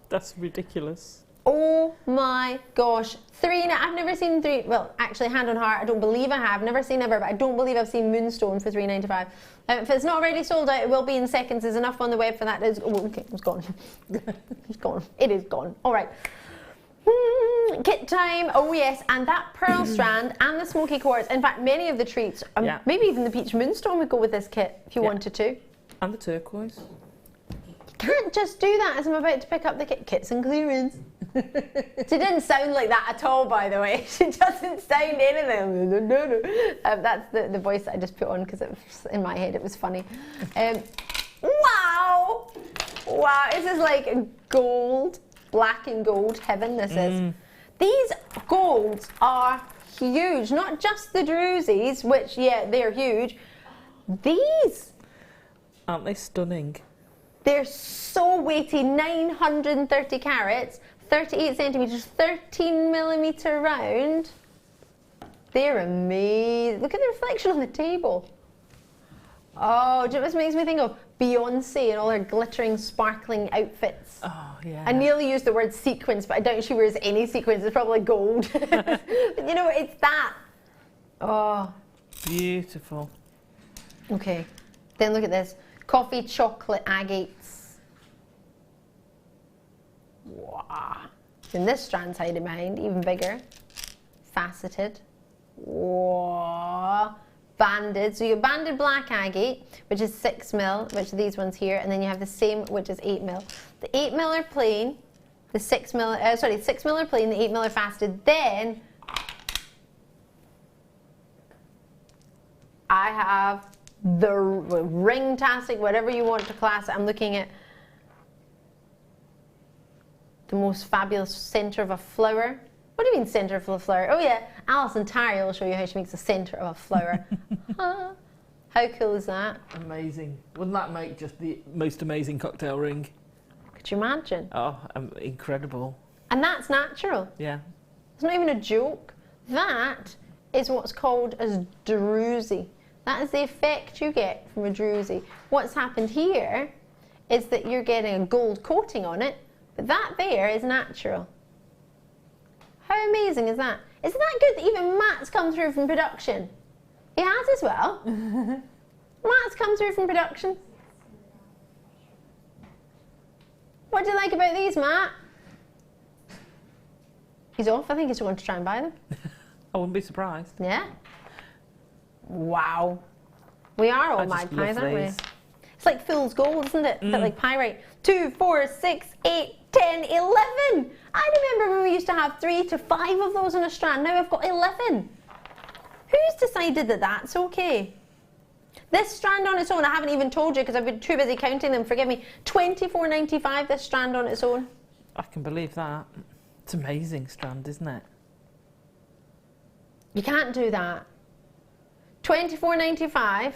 That's ridiculous. Oh my gosh. I've never seen three, well, actually, hand on heart, I don't believe I have. Never seen ever, but I don't believe I've seen Moonstone for $3.95. If it's not already sold out, it will be in seconds. There's enough on the web for that. Okay, it's gone. It's gone. It is gone. All right. Kit time. Oh yes, and that pearl strand and the smoky quartz. In fact, many of the treats, maybe even the peach moonstone would go with this kit if you wanted to. And the turquoise. You can't just do that as I'm about to pick up the kits and clearance. She didn't sound like that at all, by the way. She doesn't sound anything. That's the voice that I just put on because in my head it was funny. Wow! Wow, this is like gold, black and gold heaven, this is. These golds are huge, not just the druzies, which, yeah, they're huge. These! Aren't they stunning? They're so weighty, 930 carats, 38 centimetres, 13 millimetre round. They're amazing. Look at the reflection on the table. Oh, do you know what this makes me think of? Beyonce and all her glittering, sparkling outfits. Oh, yeah. I nearly used the word sequins, but I doubt she wears any sequins. It's probably gold. But you know, it's that. Oh. Beautiful. Okay. Then look at this. Coffee chocolate agates. Wow. Then this strand's hiding behind, even bigger. Faceted. Wow. Banded. So you have banded black agate, which is 6 mil, which are these ones here, and then you have the same, which is 8 mil. The 8 mil are plain, the 6 mil, 6 mil are plain, the 8 mil are faceted. Then I have the ring-tastic, whatever you want to class it. I'm looking at the most fabulous centre of a flower. What do you mean centre of a flower? Oh yeah, Alison Tarry will show you how she makes the centre of a flower. How cool is that? Amazing. Wouldn't that make just the most amazing cocktail ring? Could you imagine? Oh, incredible. And that's natural. Yeah. It's not even a joke. That is what's called a druzy. That is the effect you get from a druzy. What's happened here is that you're getting a gold coating on it, but that there is natural. How amazing is that? Isn't that good that even Matt's come through from production? He has as well. Matt's come through from production. What do you like about these, Matt? He's off. I think he's going to try and buy them. I wouldn't be surprised. Yeah. Wow. We are all magpies, aren't we? It's like fool's gold, isn't it? A bit like pyrite. 2, 4, 6, 8, 10, 11. I remember when we used to have 3 to 5 of those on a strand. Now I've got 11. Who's decided that that's okay? This strand on its own, I haven't even told you because I've been too busy counting them, forgive me. $24.95 this strand on its own. I can believe that. It's amazing strand, isn't it? You can't do that. $24.95.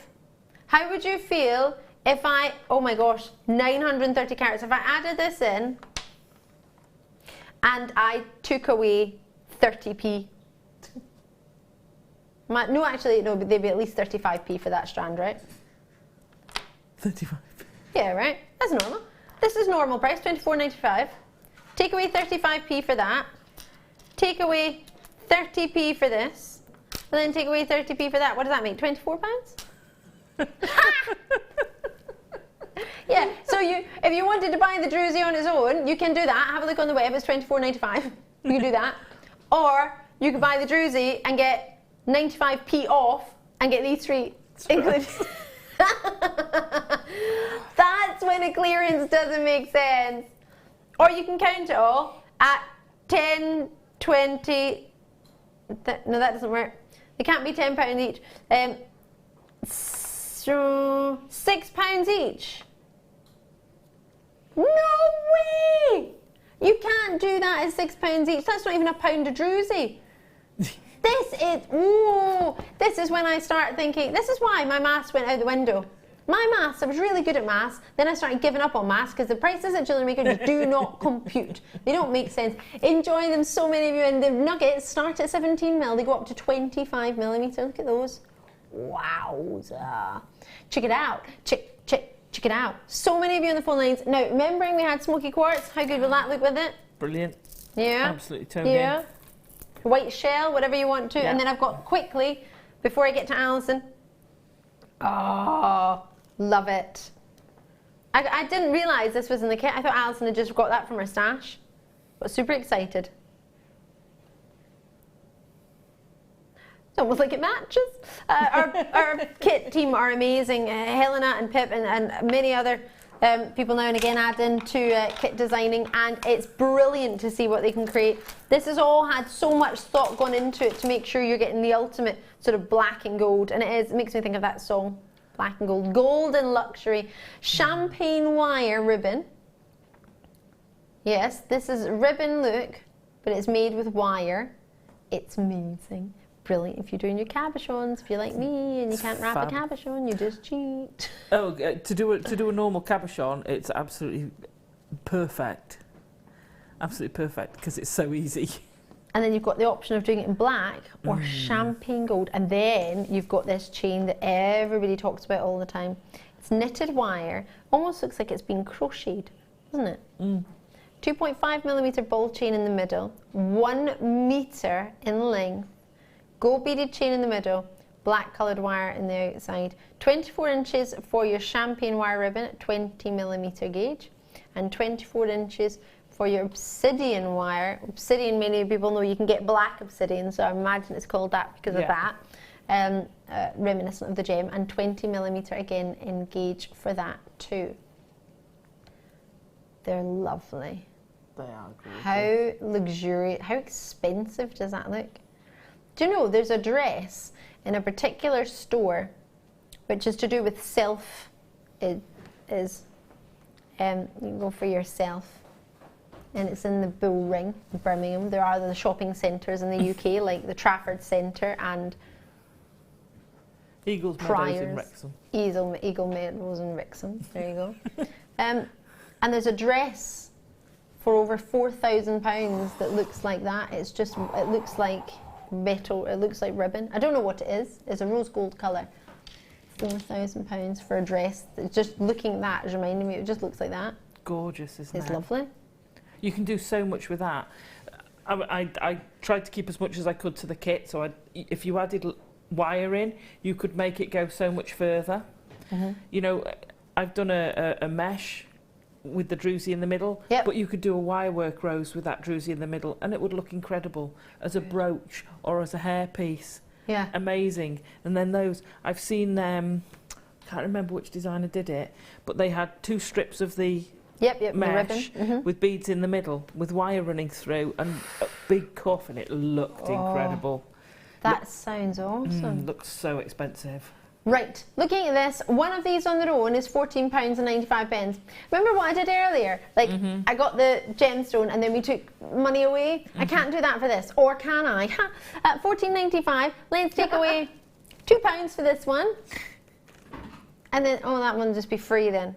How would you feel if oh my gosh, 930 carats. If I added this in and I took away 30p. No, actually, no, but they'd be at least 35p for that strand, right? 35. Yeah, right? That's normal. This is normal price, $24.95. Take away 35p for that. Take away 30p for this. And then take away 30p for that. What does that make? £24? Yeah, so if you wanted to buy the druzy on its own, you can do that. Have a look on the web, it's $24.95. You can do that. Or you could buy the druzy and get 95p off and get these three included. That's when a clearance doesn't make sense. Or you can count it all at 10, 20. No, that doesn't work. They can't be £10 each. So £6 each. No way! You can't do that at £6 each. That's not even a pound a druzy. This is when I start thinking, this is why my maths went out the window. My maths, I was really good at maths, then I started giving up on maths because the prices at Jewellery Maker just do not compute. They don't make sense. Enjoy them, so many of you, and the nuggets start at 17mm, they go up to 25mm. Look at those. Wowza. Check it out. Check it out. So many of you on the phone lines. Now, remembering we had smoky quartz, how good will that look with it? Brilliant. Yeah. Absolutely toned Yeah. in. White shell, whatever you want to. Yeah. And then I've got, quickly, before I get to Alison. Oh, love it. I didn't realise this was in the kit. I thought Alison had just got that from her stash. But super excited. It's almost like it matches. Our kit team are amazing. Helena and Pip and many other people now and again add into kit designing, and it's brilliant to see what they can create. This has all had so much thought gone into it to make sure you're getting the ultimate sort of black and gold, and it makes me think of that song, Black and Gold. Golden luxury champagne wire ribbon. Yes, this is ribbon look, but it's made with wire. It's amazing. Brilliant if you're doing your cabochons, if you're like me and you can't wrap a cabochon, you just cheat. Oh, to do a normal cabochon, it's absolutely perfect. Absolutely perfect, because it's so easy. And then you've got the option of doing it in black or champagne gold. And then you've got this chain that everybody talks about all the time. It's knitted wire, almost looks like it's been crocheted, doesn't it? 2.5mm ball chain in the middle, 1 meter in length, gold beaded chain in the middle, black coloured wire in the outside, 24 inches for your champagne wire ribbon at 20mm gauge, and 24 inches for your obsidian wire. Obsidian, many people know you can get black obsidian, so I imagine it's called that because of that, reminiscent of the gem, and 20mm again in gauge for that too. They're lovely. They are gorgeous. How luxuriant, how expensive does that look? Do you know there's a dress in a particular store which is to do with self, you can go for yourself, and it's in the Bull Ring in Birmingham. There are the shopping centres in the UK like the Trafford Centre and Eagles Meadows in Wrexham. Eagle Meadows in Wrexham, there you go. And there's a dress for over £4,000 that looks like that. It looks like metal, it looks like ribbon. I don't know what it is. It's a rose gold colour. £4,000 for a dress. Just looking at that is reminding me, it just looks like that. Gorgeous, isn't it? It's lovely. You can do so much with that. I tried to keep as much as I could to the kit, so if you added wire in, you could make it go so much further. You know, I've done a mesh with the druzy in the middle, but you could do a wire work rose with that druzy in the middle and it would look incredible as a brooch or as a hairpiece. Yeah. Amazing. And then those, I've seen them, can't remember which designer did it, but they had 2 strips of the mesh the ribbon. with beads in the middle with wire running through and a big cuff, and it looked incredible. That sounds awesome. Looks so expensive. Right, looking at this, one of these on their own is £14.95. Remember what I did earlier? Like, I got the gemstone and then we took money away. I can't do that for this, or can I? At £14.95, let's take away £2 for this one. And then, oh, that one will just be free then.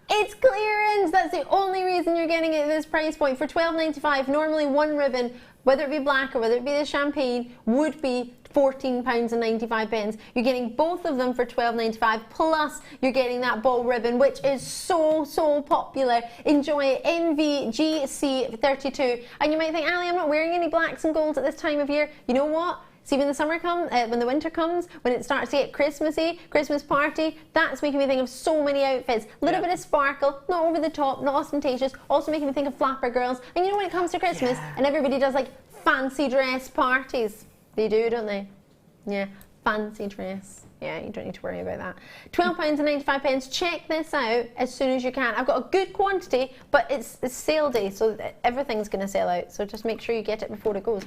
It's clearance. That's the only reason you're getting it at this price point. For £12.95, normally 1 ribbon whether it be black or whether it be the champagne, would be £14.95. You're getting both of them for £12.95, plus you're getting that ball ribbon, which is so popular. Enjoy it, NVGC32. And you might think, Ali, I'm not wearing any blacks and golds at this time of year. You know what? See, when the summer comes, when the winter comes, when it starts to get Christmassy, Christmas party, that's making me think of so many outfits. A little bit of sparkle, not over the top, not ostentatious, also making me think of flapper girls. And you know, when it comes to Christmas, and everybody does like fancy dress parties. They do, don't they? Yeah, fancy dress. Yeah, you don't need to worry about that. £12.95. Check this out as soon as you can. I've got a good quantity, but it's sale day, so everything's going to sell out. So just make sure you get it before it goes.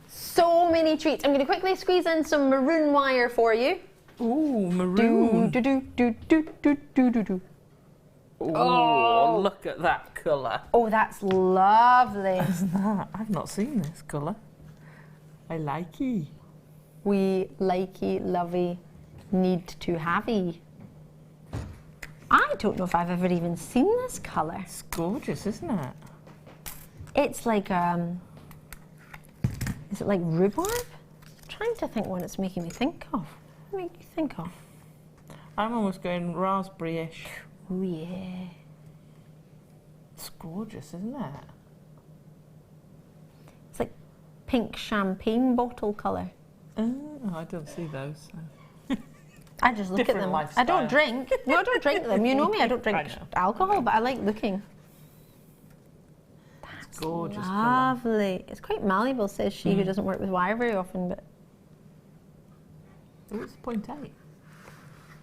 So many treats. I'm going to quickly squeeze in some maroon wire for you. Ooh, maroon. Oh, look at that colour. Oh, that's lovely. Isn't that? I've not seen this colour. I like it. We likey, lovey, need to have-y. I don't know if I've ever even seen this colour. It's gorgeous, isn't it? It's like, is it like rhubarb? I'm trying to think what it's making me think of. What make you think of? I'm almost going raspberry-ish. Oh yeah. It's gorgeous, isn't it? It's like pink champagne bottle colour. Oh, I don't see those. So. I just look Different at them. lifestyle. I don't drink. No, I don't drink them. You know me, I don't drink alcohol, but I like looking. That's gorgeous. Lovely. Colour. It's quite malleable, says she, who doesn't work with wire very often. But oh, it's 0.8.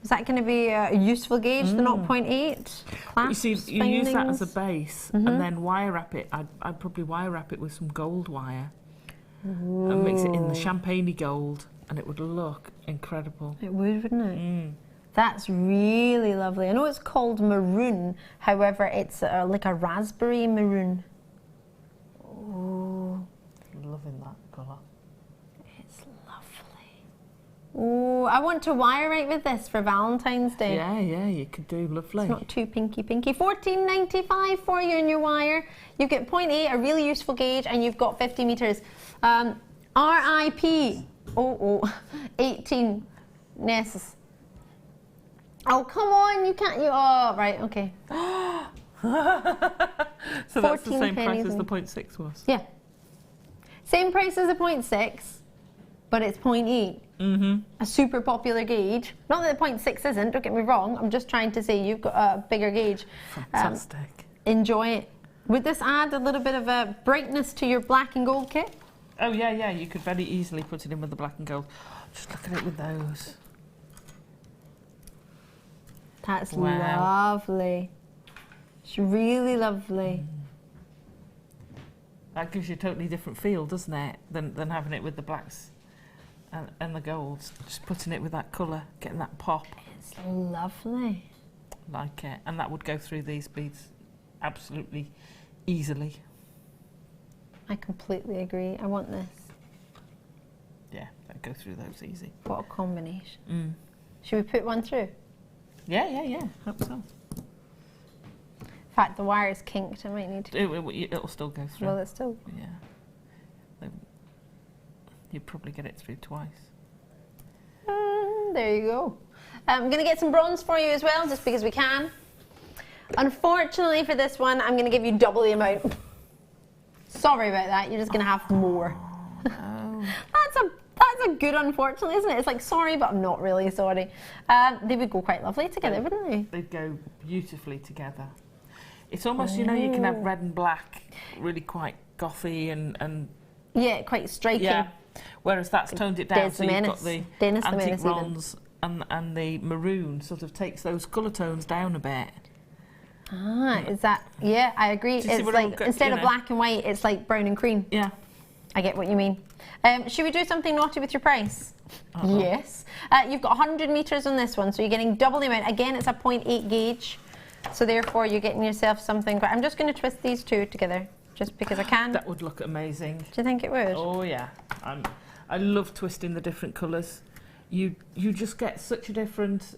Is that going to be a useful gauge, the 0.8? You see, you use that as a base and then wire wrap it. I'd probably wire wrap it with some gold wire. And mix it in the champagne gold, and it would look incredible. It would, wouldn't it? That's really lovely. I know it's called maroon, however, it's like a raspberry maroon. Oh, loving that colour. It's lovely. Oh, I want to wire right with this for Valentine's Day. Yeah, you could do lovely. It's not too pinky. £14.95 for you in your wire. You get 0.8, a really useful gauge, and you've got 50 metres. RIP 18 Nesses. Oh, come on, you can't. Oh, right, okay. So that's the same price as the 0.6 was? Yeah. Same price as the 0.6, but it's 0.8. A super popular gauge. Not that the 0.6 isn't, don't get me wrong. I'm just trying to say you've got a bigger gauge. Fantastic. Enjoy it. Would this add a little bit of a brightness to your black and gold kit? Oh, yeah, you could very easily put it in with the black and gold. Just look at it with those. That's lovely. It's really lovely. That gives you a totally different feel, doesn't it, than having it with the blacks and the golds. Just putting it with that colour, getting that pop. It's lovely. Like it. And that would go through these beads absolutely easily. I completely agree. I want this. Yeah, that'd go through those easy. What a combination. Should we put one through? Yeah. Hope so. In fact, the wire is kinked. I might need to. It'll still go through. Well, it's still. Yeah. You'd probably get it through twice. There you go. I'm going to get some bronze for you as well, just because we can. Unfortunately for this one, I'm going to give you double the amount. Sorry about that. You're just going to have more. No. That's a good unfortunately, isn't it? It's like, sorry, but I'm not really sorry. They would go quite lovely together, wouldn't they? They'd go beautifully together. It's almost, you know, you can have red and black, really quite gothy and yeah, quite striking. Yeah. Whereas that's toned it down, so you've got the Dennis the antique Menace bronze and the maroon sort of takes those colour tones down a bit. Ah, is that? Yeah, I agree. It's like instead of black and white, it's like brown and cream. Yeah. I get what you mean. Should we do something naughty with your price? Yes. You've got 100 metres on this one, so you're getting double the amount. Again, it's a 0.8 gauge, so therefore you're getting yourself something. I'm just going to twist these two together, just because I can. That would look amazing. Do you think it would? Oh yeah. I love twisting the different colours. You just get such a different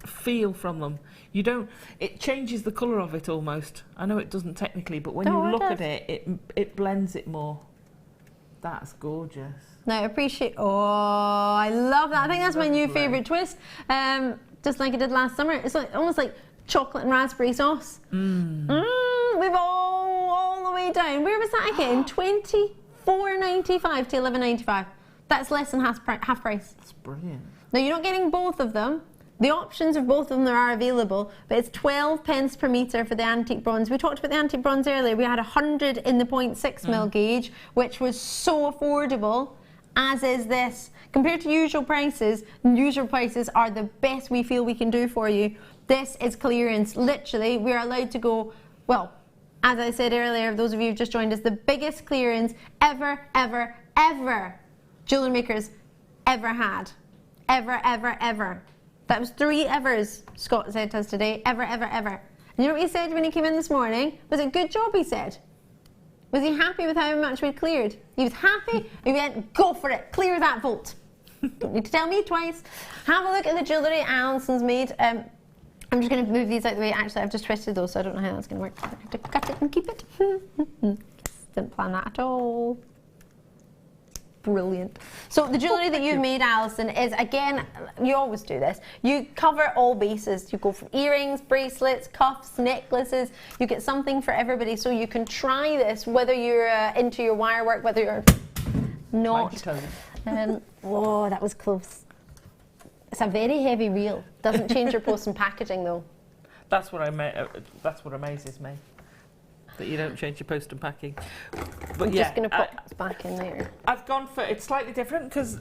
feel from them. You don't. It changes the colour of it almost. I know it doesn't technically, but when you look at it, it blends it more. That's gorgeous. No, I appreciate. Oh, I love that. I think that's my new favourite twist. Just like I did last summer. It's like almost like chocolate and raspberry sauce. We've all the way down. Where was that again? $24.95 to $11.95. That's less than half price. That's brilliant. Now you're not getting both of them. The options of both of them are available, but it's 12 pence per metre for the antique bronze. We talked about the antique bronze earlier. We had 100 in the 0.6 mil gauge, which was so affordable, as is this. Compared to usual prices are the best we feel we can do for you. This is clearance. Literally, we're allowed to go, well, as I said earlier, those of you who've just joined us, the biggest clearance ever Jewellery Makers ever had. Ever. That was 3 evers, Scott said to us today. Ever. And you know what he said when he came in this morning? Was it good job, he said? Was he happy with how much we'd cleared? He was happy. He went, go for it. Clear that vault. Don't need to tell me twice. Have a look at the jewellery Alison's made. I'm just going to move these out of the way. Actually, I've just twisted those, so I don't know how that's going to work. I have to cut it and keep it. Didn't plan that at all. Brilliant. So the jewellery that you've made, Alison, is, again, you always do this. You cover all bases. You go from earrings, bracelets, cuffs, necklaces. You get something for everybody, so you can try this, whether you're into your wire work, whether you're not. Oh, that was close. It's a very heavy reel. Doesn't change your post and packaging, though. That's what amazes me. That you don't change your post and packing. But I'm just going to pop this back in there. I've gone for, it's slightly different because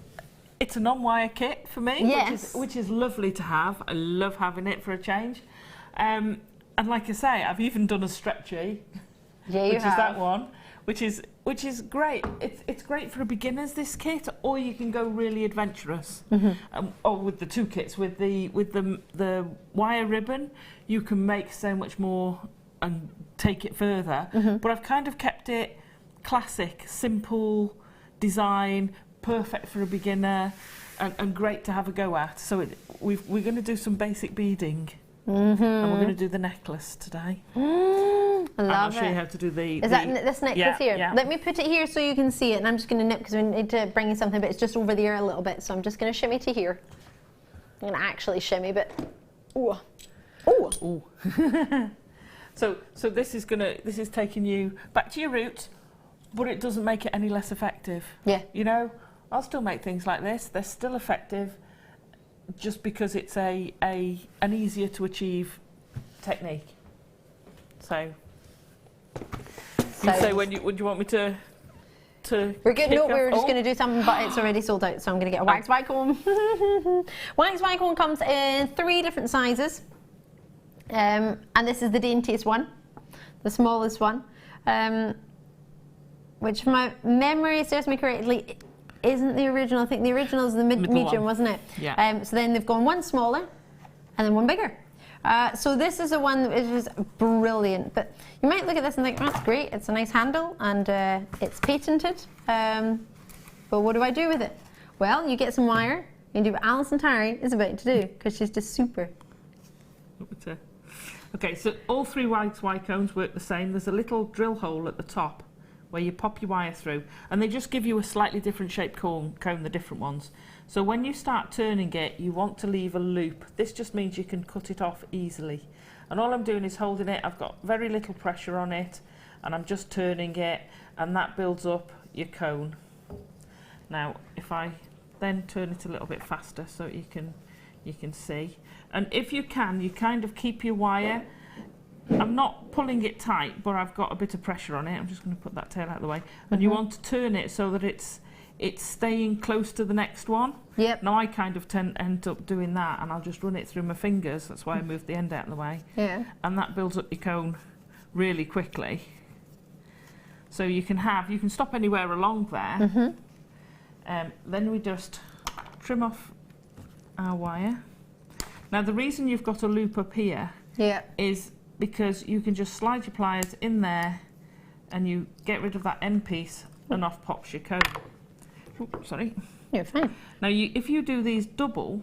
it's a non-wire kit for me, yes. which is lovely to have. I love having it for a change. And like I say, I've even done a stretchy, which is that one, which is great. It's great for beginners, this kit, or you can go really adventurous. Or with the 2 kits, with the wire ribbon, you can make so much more and take it further. But I've kind of kept it classic, simple design, perfect for a beginner, and great to have a go at. So we're going to do some basic beading, and we're going to do the necklace today. I'll show you how to do the. Is that this necklace here? Yeah. Let me put it here so you can see it, and I'm just going to nip because we need to bring you something, but it's just over the ear a little bit. So I'm just going to shimmy to here. I'm going to actually shimmy, but ooh. So this is taking you back to your roots, but it doesn't make it any less effective. Yeah. You know, I'll still make things like this. They're still effective, just because it's an easier to achieve technique. So you say when you want me to. We're good. No, we were just going to do something, but it's already sold out, so I'm going to get a wax comb. Wax comb comes in 3 different sizes. And this is the daintiest one, the smallest one, which, if my memory serves me correctly, isn't the original. I think the original is the medium, wasn't it? Yeah. So then they've gone one smaller and then one bigger. So this is the one that is brilliant. But you might look at this and think, oh, that's great. It's a nice handle and it's patented. But what do I do with it? Well, you get some wire. You do what Alison Tarry is about to do, because she's just super. Okay, so all 3 wide cones work the same. There's a little drill hole at the top where you pop your wire through, and they just give you a slightly different shaped cone, the different ones. So when you start turning it, you want to leave a loop. This just means you can cut it off easily. And all I'm doing is holding it. I've got very little pressure on it, and I'm just turning it, and that builds up your cone. Now, if I then turn it a little bit faster so you can see. And if you can, you kind of keep your wire. I'm not pulling it tight, but I've got a bit of pressure on it. I'm just going to put that tail out of the way. And you want to turn it so that it's staying close to the next one. Yep. Now I kind of end up doing that, and I'll just run it through my fingers. That's why I moved the end out of the way. Yeah. And that builds up your cone really quickly. So you can stop anywhere along there. Then we just trim off our wire. Now the reason you've got a loop up here is because you can just slide your pliers in there and you get rid of that end piece and off pops your cone. Oops, sorry. You're fine. Now if you do these double,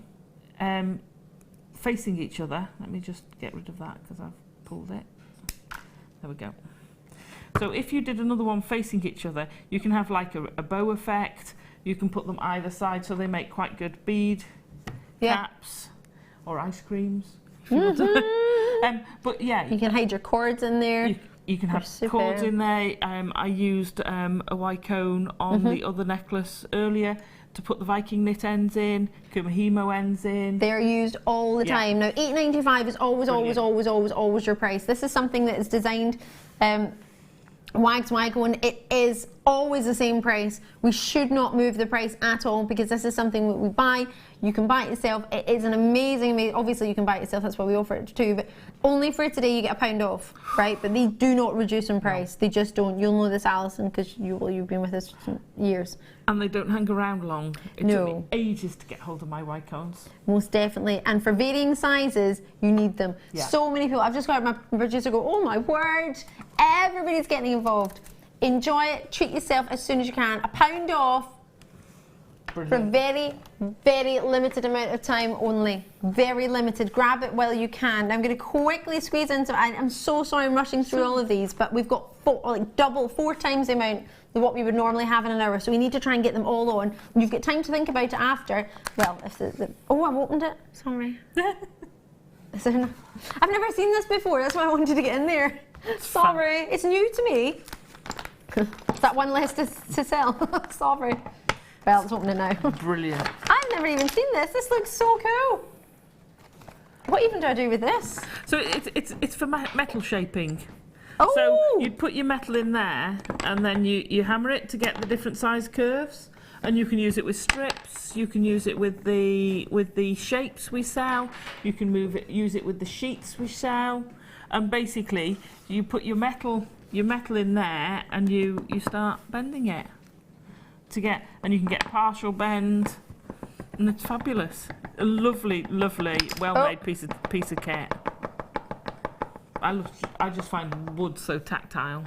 facing each other. Let me just get rid of that because I've pulled it. There we go. So if you did another one facing each other, you can have like a bow effect. You can put them either side so they make quite good bead caps or ice creams. But yeah. You can hide your cords in there. You can have cords in there. I used a white cone on the other necklace earlier to put the Viking knit ends in, Kumahimo ends in. They're used all the time. Now, $8.95 is always your price. This is something that is designed Wags Wago, and it is always the same price. We should not move the price at all because this is something that we buy. You can buy it yourself. It is an amazing, obviously you can buy it yourself, that's why we offer it too, but only for today you get £1 off, right? But they do not reduce in price. They just don't. You'll know this, Alison, because you've been with us for years. And they don't hang around long. It took me ages to get hold of my white cones. Most definitely. And for varying sizes, you need them. Yeah. So many people, I've just got my producer go, oh my word, everybody's getting involved. Enjoy it, treat yourself as soon as you can. £1 off. Brilliant. For a very, very limited amount of time only. Very limited. Grab it while you can. I'm going to quickly squeeze into it. I'm so sorry I'm rushing through all of these, but we've got four times the amount of what we would normally have in an hour, so we need to try and get them all on. You've got time to think about it after. Well, if oh, I've opened it. Sorry. I've never seen this before. That's why I wanted to get in there. Sorry. It's new to me. Is that one less to sell? Sorry. Well, it's opening now. Brilliant. I've never even seen this. This looks so cool. What even do I do with this? So it's for metal shaping. Oh. So you'd put your metal in there, and then you hammer it to get the different size curves. And you can use it with strips. You can use it with the shapes we sell. You can use it with the sheets we sell. And basically, you put your metal in there, and you start bending it and you can get partial bend, and it's fabulous. A lovely, lovely, well-made piece of kit. I just find wood so tactile.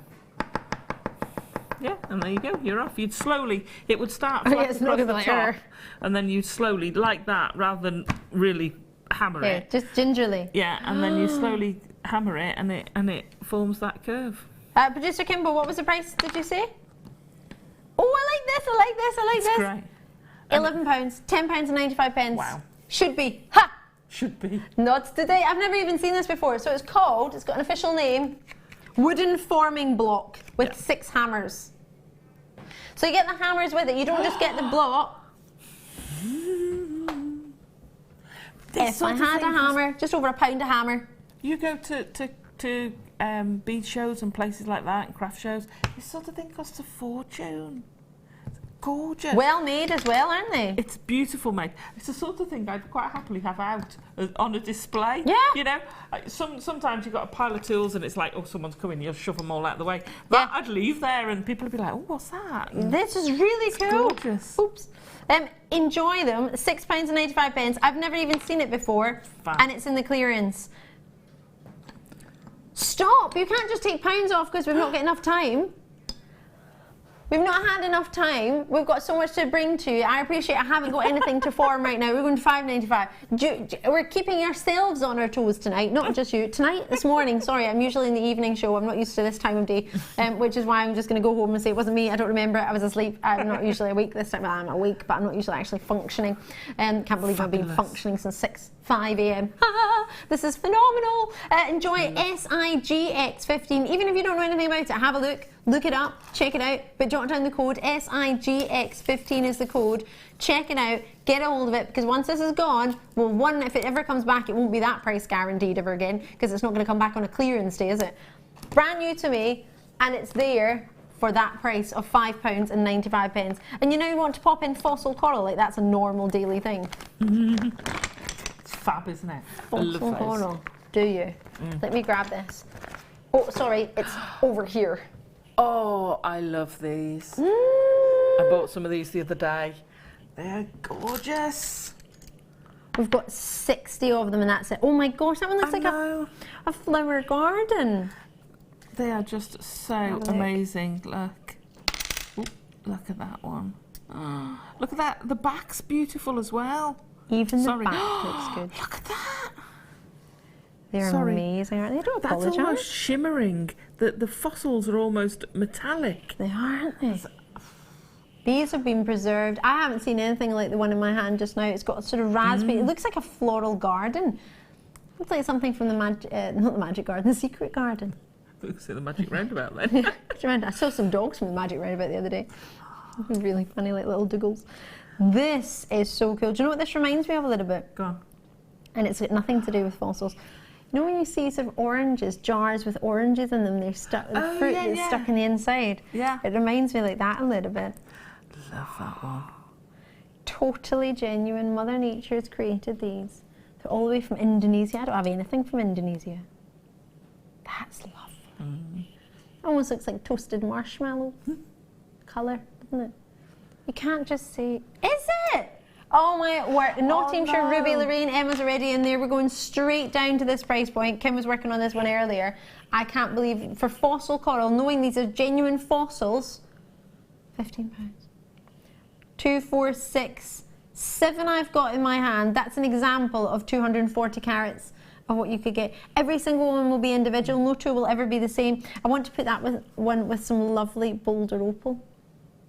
Yeah, and there you go. You're off. You'd slowly. It would start flat across the top, and then you'd slowly, like that, rather than really hammer it. Just gingerly. Yeah, and then you slowly hammer it, and it forms that curve. Producer Kimber, what was the price? Did you say? Oh, I like this. I like this. I like this. Great. £11, £10.95. Wow. Should be. Ha! Should be. Not today. I've never even seen this before. So it's got an official name, wooden forming block with 6 hammers. So you get the hammers with it. You don't just get the block. If I had a hammer, just over £1 a hammer. You go to bead shows and places like that, and craft shows. This sort of thing costs a fortune. It's gorgeous. Well made as well, aren't they? It's beautiful made. It's the sort of thing I'd quite happily have out on a display. Yeah. You know, sometimes you've got a pile of tools and it's like, oh, someone's coming, you'll shove them all out of the way. But I'd leave there and people would be like, oh, what's that? And this is really cool. Gorgeous. Oops. Enjoy them. £6.95. I've never even seen it before. And it's in the clearance. Stop! You can't just take pounds off because we've not got enough time. We've not had enough time. We've got so much to bring to you. I appreciate I haven't got anything to form right now. We're going to $5.95. We're keeping ourselves on our toes tonight, not just you. Tonight, this morning, sorry, I'm usually in the evening show. I'm not used to this time of day, which is why I'm just going to go home and say it wasn't me. I don't remember it. I was asleep. I'm not usually awake this time. Well, I'm awake, but I'm not usually actually functioning. Can't believe I've been functioning since 5 a.m. This is phenomenal. Enjoy SIGX15. Even if you don't know anything about it, have a look. Look it up, check it out, but jot down the code. SIGX15 is the code. Check it out, get a hold of it, because once this is gone, well, if it ever comes back, it won't be that price guaranteed ever again, because it's not going to come back on a clearance day, is it? Brand new to me, and it's there for that price of £5.95. And you know you want to pop in fossil coral, like that's a normal daily thing. It's fab, isn't it? Fossil coral, do you? Let me grab this. Oh, sorry, it's over here. Oh, I love these. I bought some of these the other day. They're gorgeous. We've got 60 of them and that's it. Oh my gosh, that one looks like a flower garden. They are just so amazing. Look. Ooh, look at that one. Look at that. The back's beautiful as well. Even the back looks good. Look at that. They're amazing, aren't they? Don't apologise. That's almost shimmering. The fossils are almost metallic. They are, aren't they? These have been preserved. I haven't seen anything like the one in my hand just now. It's got a sort of raspberry. It looks like a floral garden. Looks like something from the not the Magic Garden, the Secret Garden. Looks like the Magic Roundabout then. I saw some dogs from the Magic Roundabout the other day. Really funny, like little doogles. This is so cool. Do you know what this reminds me of a little bit? Go on. And it's got nothing to do with fossils. You know when you see sort of oranges, jars with oranges in them, they're stuck, the fruit is stuck in the inside? Yeah. It reminds me like that a little bit. Love that one. Totally genuine. Mother Nature has created these. They're all the way from Indonesia. I don't have anything from Indonesia. That's lovely. Almost looks like toasted marshmallow colour, doesn't it? You can't just say, is it? Oh my word, Nottinghamshire Ruby Lorraine, Emma's already in there. We're going straight down to this price point. Kim was working on this one earlier. I can't believe, for fossil coral, knowing these are genuine fossils, £15. 2, 4, 6, 7 I've got in my hand. That's an example of 240 carats of what you could get. Every single one will be individual. No two will ever be the same. I want to put that with one with some lovely Boulder Opal.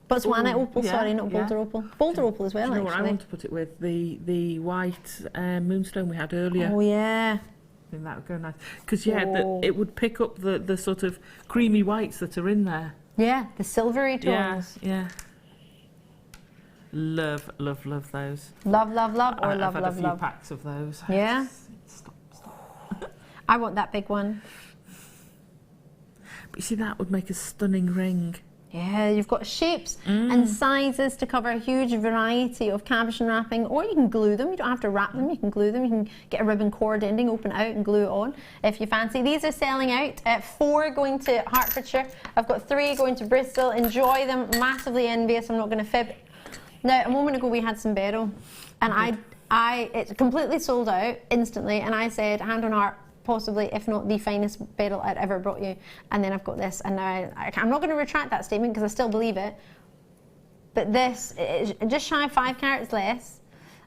Botswana Opal, sorry, not Boulder Opal. Boulder Opal as well, Do you know actually. what I want to put it with? The white moonstone we had earlier. Oh, yeah. I think that would go nice. Because, it would pick up the sort of creamy whites that are in there. Yeah, the silvery tones. Yeah. Love, love, love those. Love, love, love, or I've love, had love, a few love. packs of those. Yeah? Stop. I want that big one. But you see, that would make a stunning ring. Yeah, you've got shapes and sizes to cover a huge variety of cabochon wrapping, or you can glue them. You don't have to wrap them, you can glue them. You can get a ribbon cord ending, open it out and glue it on if you fancy. These are selling out. 4 going to Hertfordshire. I've got 3 going to Bristol. Enjoy them. Massively envious, I'm not going to fib. Now, a moment ago we had some beryl, and it's completely sold out instantly, and I said, hand on heart, possibly, if not the finest beryl I'd ever brought you. And then I've got this, and now I'm not going to retract that statement because I still believe it. But this is just shy of 5 carats less.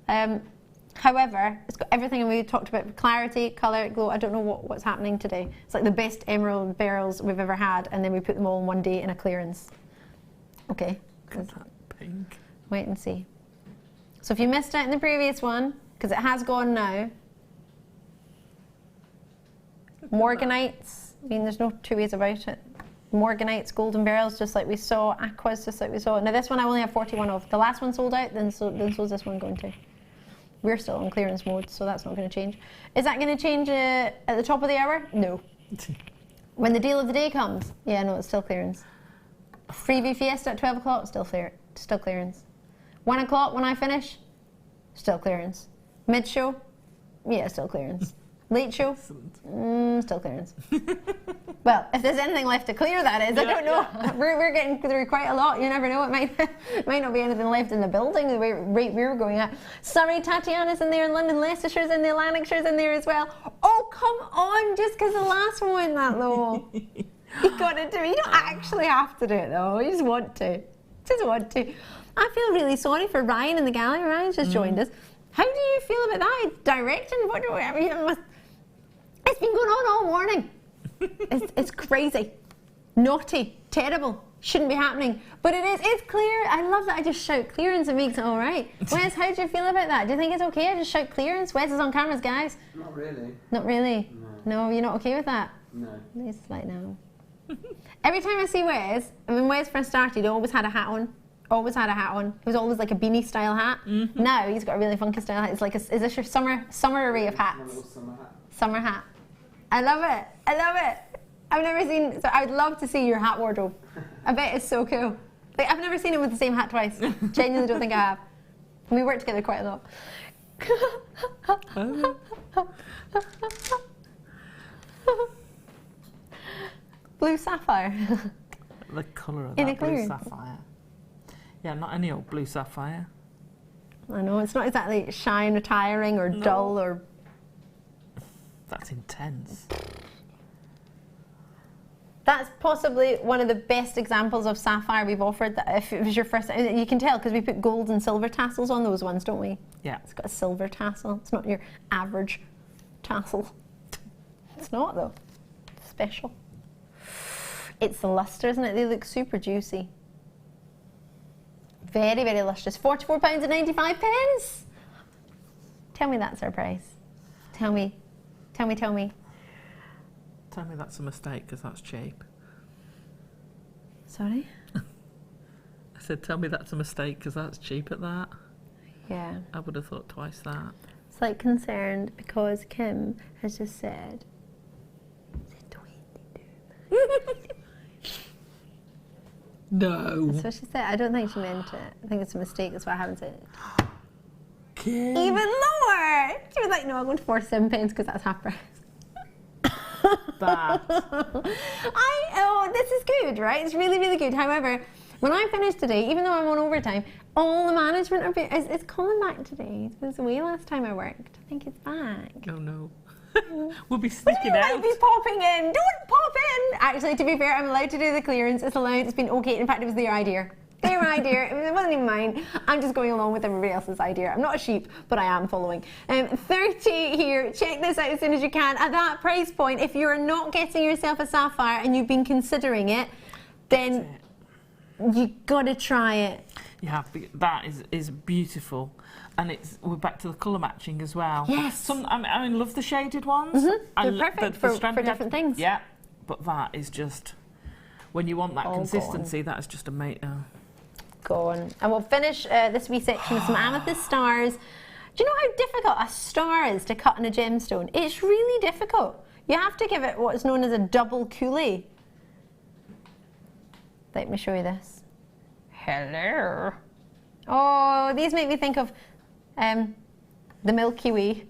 However, it's got everything we talked about: clarity, colour, glow. I don't know what's happening today. It's like the best emerald beryls we've ever had, and then we put them all in one day in a clearance. Okay. Look at that pink. Wait and see. So if you missed out in the previous one, because it has gone now, Morganites, I mean, there's no two ways about it. Morganites, golden beryls, just like we saw. Aquas, just like we saw. Now this one I only have 41 of. The last one sold out, then so's this one going to. We're still on clearance mode, so that's not going to change. Is that going to change at the top of the hour? No. When the deal of the day comes? Yeah, no, it's still clearance. Freeview Fiesta at 12 o'clock, still clearance. 1 o'clock when I finish, still clearance. Mid-show, yeah, still clearance. Late show, still clearance. Well, if there's anything left to clear, that is. I don't know. Yeah. We're getting through quite a lot. You never know. It might not be anything left in the building the rate we were going at. Surrey, Tatiana's in there, and London, Leicestershire's in there, Lanarkshire's in there as well. Oh, come on, just because the last one went that low. You got to do it. You don't actually have to do it though. You just want to. I feel really sorry for Ryan in the gallery. Ryan's just joined us. How do you feel about that direction? It's been going on all morning. It's crazy, naughty, terrible. Shouldn't be happening, but it is. It's clear. I love that. I just shout clearance. It makes it all right. Wes, how do you feel about that? Do you think it's okay? I just shout clearance. Wes is on cameras, guys. Not really. Not really. No, you're not okay with that. No. He's like no. Every time I see Wes, when Wes first started, he always had a hat on. Always had a hat on. It was always like a beanie style hat. Now he's got a really funky style hat. It's like, is this your summer array of hats? Summer hat. Summer hat. I love it. I've never seen, so I'd love to see your hat wardrobe. I bet it's so cool. Like, I've never seen it with the same hat twice. Genuinely don't think I have. We work together quite a lot. Blue sapphire. The colour of In that a blue clearance. sapphire. Yeah, not any old blue sapphire. I know, it's not exactly shy and retiring or dull or... That's intense. That's possibly one of the best examples of sapphire we've offered. That if it was your first, you can tell because we put gold and silver tassels on those ones, don't we? Yeah. It's got a silver tassel. It's not your average tassel. It's not though. It's special. It's the luster, isn't it? They look super juicy. Very, very lustrous. £44.95. Tell me that's our price. Tell me. Tell me. Tell me that's a mistake, because that's cheap. Sorry? I said, tell me that's a mistake, because that's cheap at that. Yeah. I would have thought twice that. Slight concerned because Kim has just said, No. that's what she said. I don't think she meant it. I think it's a mistake. That's why I haven't said it. Kim. Even lower. She was like, no, I'm going to 47 pence because that's half price. That. This is good, right? It's really, really good. However, when I finish today, even though I'm on overtime, all the management are it's coming back today. It was away last time I worked. I think it's back. Oh no. We'll be sneaking You out. might be popping in. Don't pop in. Actually, to be fair, I'm allowed to do the clearance. It's allowed. It's been okay. In fact, it was their idea. Their idea. It wasn't even mine. I'm just going along with everybody else's idea. I'm not a sheep, but I am following. 30 here. Check this out as soon as you can. At that price point, if you're not getting yourself a sapphire and you've been considering it, then you gotta try it. You have. That is beautiful. And we're back to the colour matching as well. Yes. I love the shaded ones. They're perfect for different things. Yeah, but that is just, when you want that consistency, gone. that is just amazing. Go on. And we'll finish this wee section with some amethyst stars. Do you know how difficult a star is to cut in a gemstone? It's really difficult. You have to give it what's known as a double coulis. Let me show you this. Hello. Oh, these make me think of the Milky Way.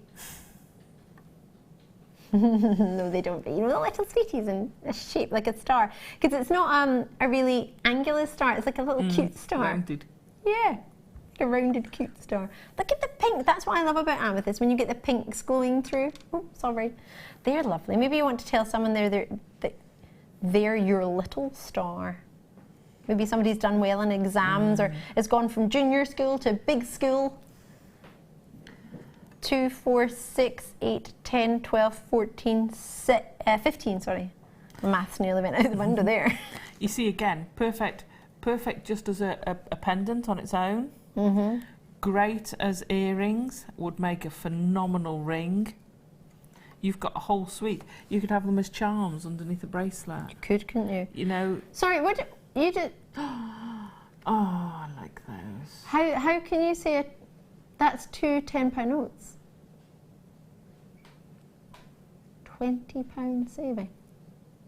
No, they don't. You know, the little sweeties in a shape like a star. Because it's not a really angular star. It's like a little cute star. Rounded. Yeah, like a rounded cute star. Look at the pink. That's what I love about amethyst, when you get the pinks glowing through. Oh, sorry. They're lovely. Maybe you want to tell someone they're your little star. Maybe somebody's done well in exams or has gone from junior school to big school. 2, 4, 6, 8, 10, 12, 14, 15, sorry. The maths nearly went out the window there. You see, again, perfect just as a pendant on its own. Great as earrings, would make a phenomenal ring. You've got a whole suite. You could have them as charms underneath a bracelet. You could, couldn't you? You know. Sorry, what you did? Oh, I like those. How can you say that's 2 £10 notes? £20 saving.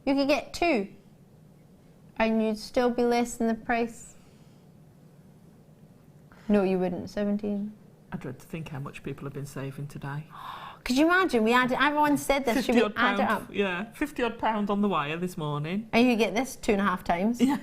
You could get 2 and you'd still be less than the price. No, you wouldn't. 17. I dread to think how much people have been saving today. Could you imagine? Everyone said this. Should we add it up? Yeah, £50 on the wire this morning. And you get this 2.5 times. Yeah.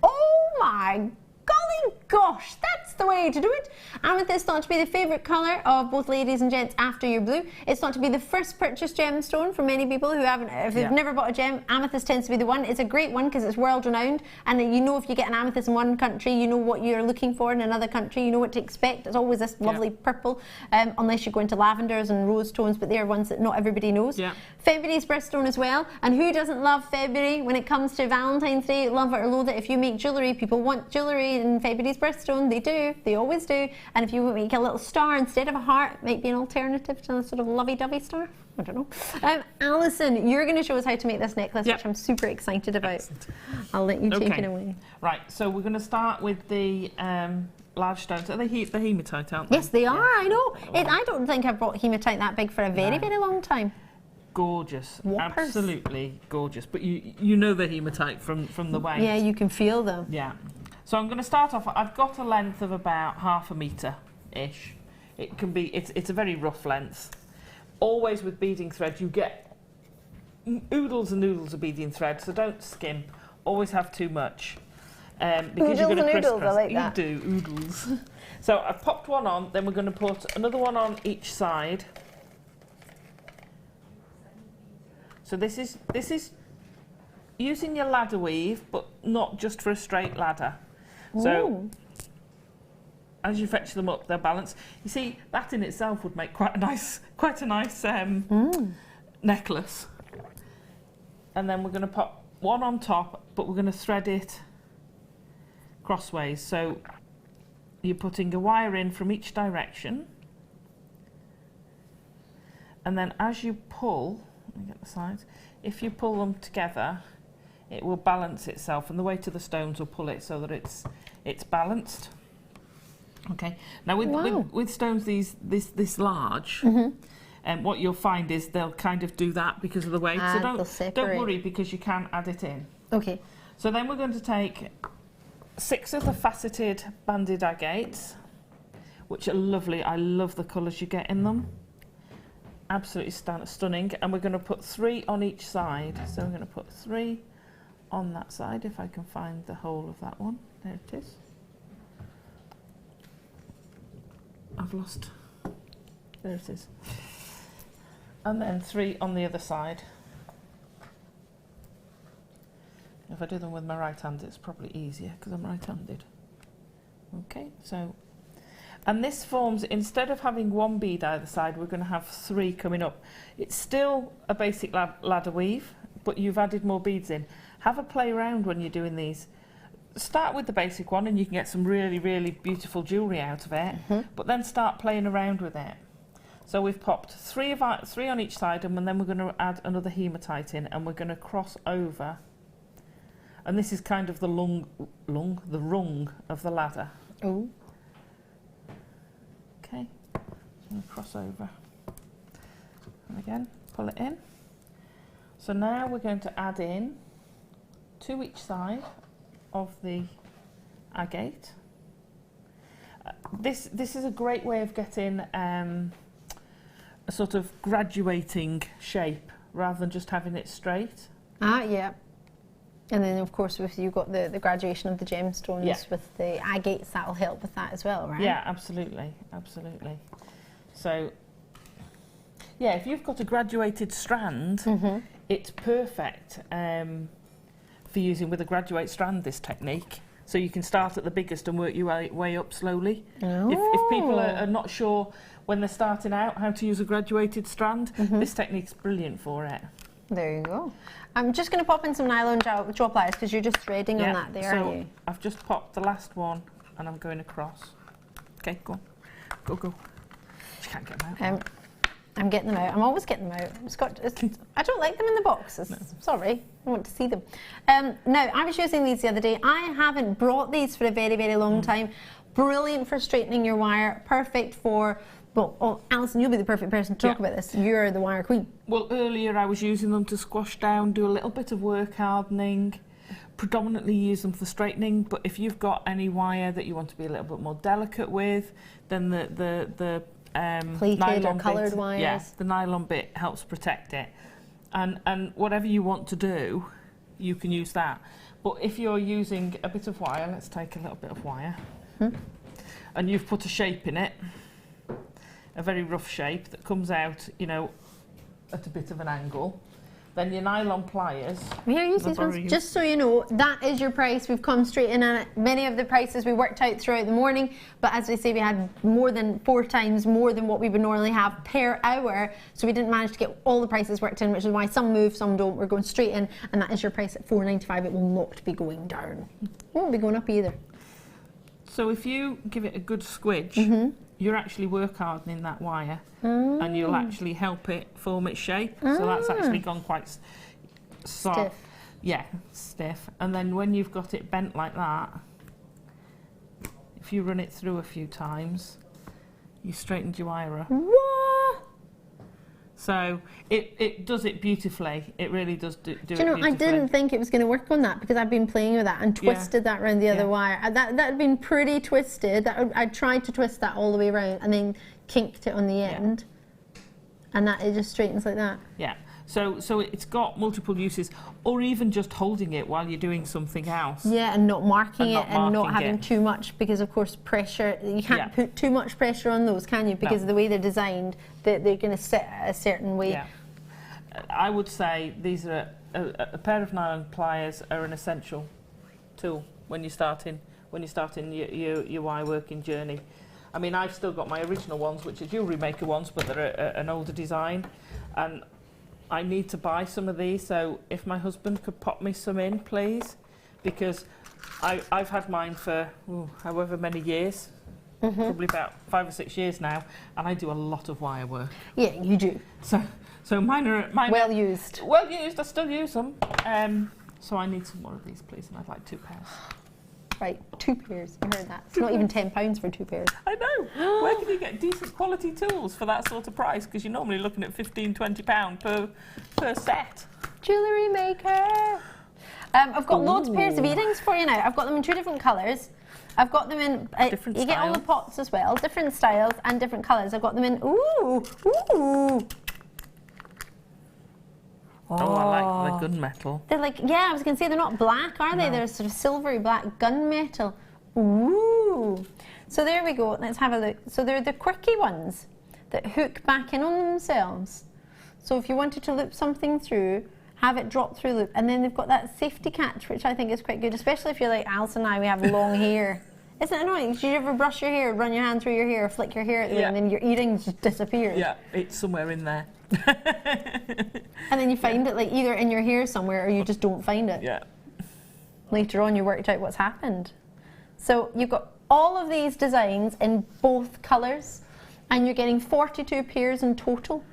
Oh my golly gosh, that's the way to do it. Amethyst thought to be the favourite colour of both ladies and gents after your blue. It's thought to be the first purchased gemstone for many people who haven't, if they've never bought a gem, amethyst tends to be the one. It's a great one because it's world renowned, and you know if you get an amethyst in one country, you know what you're looking for in another country, you know what to expect. It's always this lovely purple, unless you go into lavenders and rose tones, but they're ones that not everybody knows. Yeah. February's birthstone as well, and who doesn't love February when it comes to Valentine's Day? Love it or loathe it. If you make jewellery, people want jewellery in February's birthstone. They do, they always do. And if you make a little star instead of a heart, it might be an alternative to a sort of lovey-dovey star. I don't know. Alison, you're going to show us how to make this necklace, which I'm super excited about. Excellent. I'll let you take it away. Right, so we're going to start with the large stones. Are they hematite, aren't they? Yes, they are, I know. I don't think I've bought hematite that big for a very, very long time. Gorgeous, Whoppers. Absolutely gorgeous. But you know the hematite from the weight. Yeah, you can feel them. Yeah. So I'm going to start off. I've got a length of about ½ a metre-ish. It can be. It's a very rough length. Always with beading thread, you get oodles and noodles of beading thread. So don't skimp. Always have too much. Because you're going to crisscross. I like that. You do oodles. So I've popped one on. Then we're going to put another one on each side. So this is using your ladder weave, but not just for a straight ladder. Ooh. So as you fetch them up, they're balanced. You see, that in itself would make quite a nice necklace. And then we're going to pop one on top, but we're going to thread it crossways. So you're putting a wire in from each direction. And then as you pull, let me get the sides, if you pull them together, it will balance itself, and the weight of the stones will pull it so that it's balanced. Okay. Now with stones this large, what you'll find is they'll kind of do that because of the weight. So don't worry, because you can add it in. Okay. So then we're going to take 6 of the faceted banded agates, which are lovely. I love the colours you get in them. Absolutely stunning. And we're going to put 3 on each side. So we're going to put 3 on that side, if I can find the whole of that one. There it is. I've lost. There it is. And then 3 on the other side. If I do them with my right hand, it's probably easier because I'm right-handed. Okay, so, and this forms, instead of having 1 bead either side, we're going to have 3 coming up. It's still a basic ladder weave, but you've added more beads in. Have a play around when you're doing these. Start with the basic one and you can get some really, really beautiful jewellery out of it, but then start playing around with it. So we've popped 3 on each side, and then we're going to add another hematite in, and we're going to cross over. And this is kind of the the rung of the ladder. Oh. Okay, so I'm going to cross over. And again, pull it in. So now we're going to add in 2 each side of the agate. This is a great way of getting a sort of graduating shape rather than just having it straight. Ah, yeah. And then, of course, if you've got the graduation of the gemstones with the agates, that'll help with that as well, right? Yeah, absolutely, absolutely. So, yeah, if you've got a graduated strand, it's perfect for using with a graduate strand, this technique. So you can start at the biggest and work your way up slowly. Oh. If people are not sure when they're starting out how to use a graduated strand, this technique's brilliant for it. There you go. I'm just going to pop in some nylon jaw pliers because you're just threading on that there, aren't you? I've just popped the last one and I'm going across. Okay, go on. Go. She can't get them out. I'm getting them out. I'm always getting them out. I don't like them in the boxes. No. Sorry, I want to see them. Now, I was using these the other day. I haven't brought these for a very, very long time. Brilliant for straightening your wire. Perfect for... Well, Alison, you'll be the perfect person to talk about this. You're the wire queen. Well, earlier I was using them to squash down, do a little bit of work hardening, predominantly use them for straightening, but if you've got any wire that you want to be a little bit more delicate with, then the pleated nylon or coloured bit, wires. the nylon bit helps protect it. And whatever you want to do, you can use that. But if you're using a bit of wire, let's take a little bit of wire, and you've put a shape in it, a very rough shape that comes out, you know, at a bit of an angle, then your nylon pliers... Here, use these ones. Just so you know, that is your price. We've come straight in on it. Many of the prices we worked out throughout the morning, but as we say, we had more than 4 times more than what we would normally have per hour, so we didn't manage to get all the prices worked in, which is why some move, some don't. We're going straight in, and that is your price at $4.95. It will not be going down. It won't be going up either. So if you give it a good squidge, you're actually work hardening that wire, and you'll actually help it form its shape. So that's actually gone quite soft. Stiff. Yeah, stiff. And then when you've got it bent like that, if you run it through a few times, you straightened your wire up. What? So it does it beautifully. It really does do it beautifully. I didn't think it was going to work on that because I've been playing with that and twisted that around the other wire. That had been pretty twisted. I tried to twist that all the way around and then kinked it on the end. And that it just straightens like that. Yeah. So it's got multiple uses, or even just holding it while you're doing something else. Yeah, and not marking it and not having too much, because of course pressure, you can't put too much pressure on those, can you? Because of the way they're designed, they're going to sit a certain way. Yeah. I would say these are a pair of nylon pliers are an essential tool when you're starting your wire working journey. I mean, I've still got my original ones, which are Jewellery Maker ones, but they're an older design, and I need to buy some of these, so if my husband could pop me some in, please, because I've had mine for however many years, probably about 5 or 6 years now, and I do a lot of wire work. Yeah, you do. So mine are well used. Well used. I still use them. So I need some more of these, please, and I'd like 2 pairs. Right, 2 pairs. You heard that? It's not even £10 for 2 pairs. I know. Where can you get decent quality tools for that sort of price? Because you're normally looking at £15–20 per set. Jewellery Maker. I've got loads of pairs of earrings for you now. I've got them in 2 different colours. I've got them in. Different you styles. get all the pots as well, different styles and different colours. I've got them in. Ooh. Oh, I like the gunmetal. They're like, yeah, I was going to say they're not black, are they? No. They're sort of silvery black gunmetal. Ooh. So there we go. Let's have a look. So they're the quirky ones that hook back in on themselves. So if you wanted to loop something through, have it drop through loop. And then they've got that safety catch, which I think is quite good, especially if you're like Alison and I, we have long hair. Isn't it annoying? Did you ever brush your hair, run your hand through your hair, flick your hair at the end, and then your earrings just disappear? Yeah, it's somewhere in there. And then you find it like either in your hair somewhere or you just don't find it. Yeah. Later on you worked out what's happened. So you've got all of these designs in both colours and you're getting 42 pairs in total.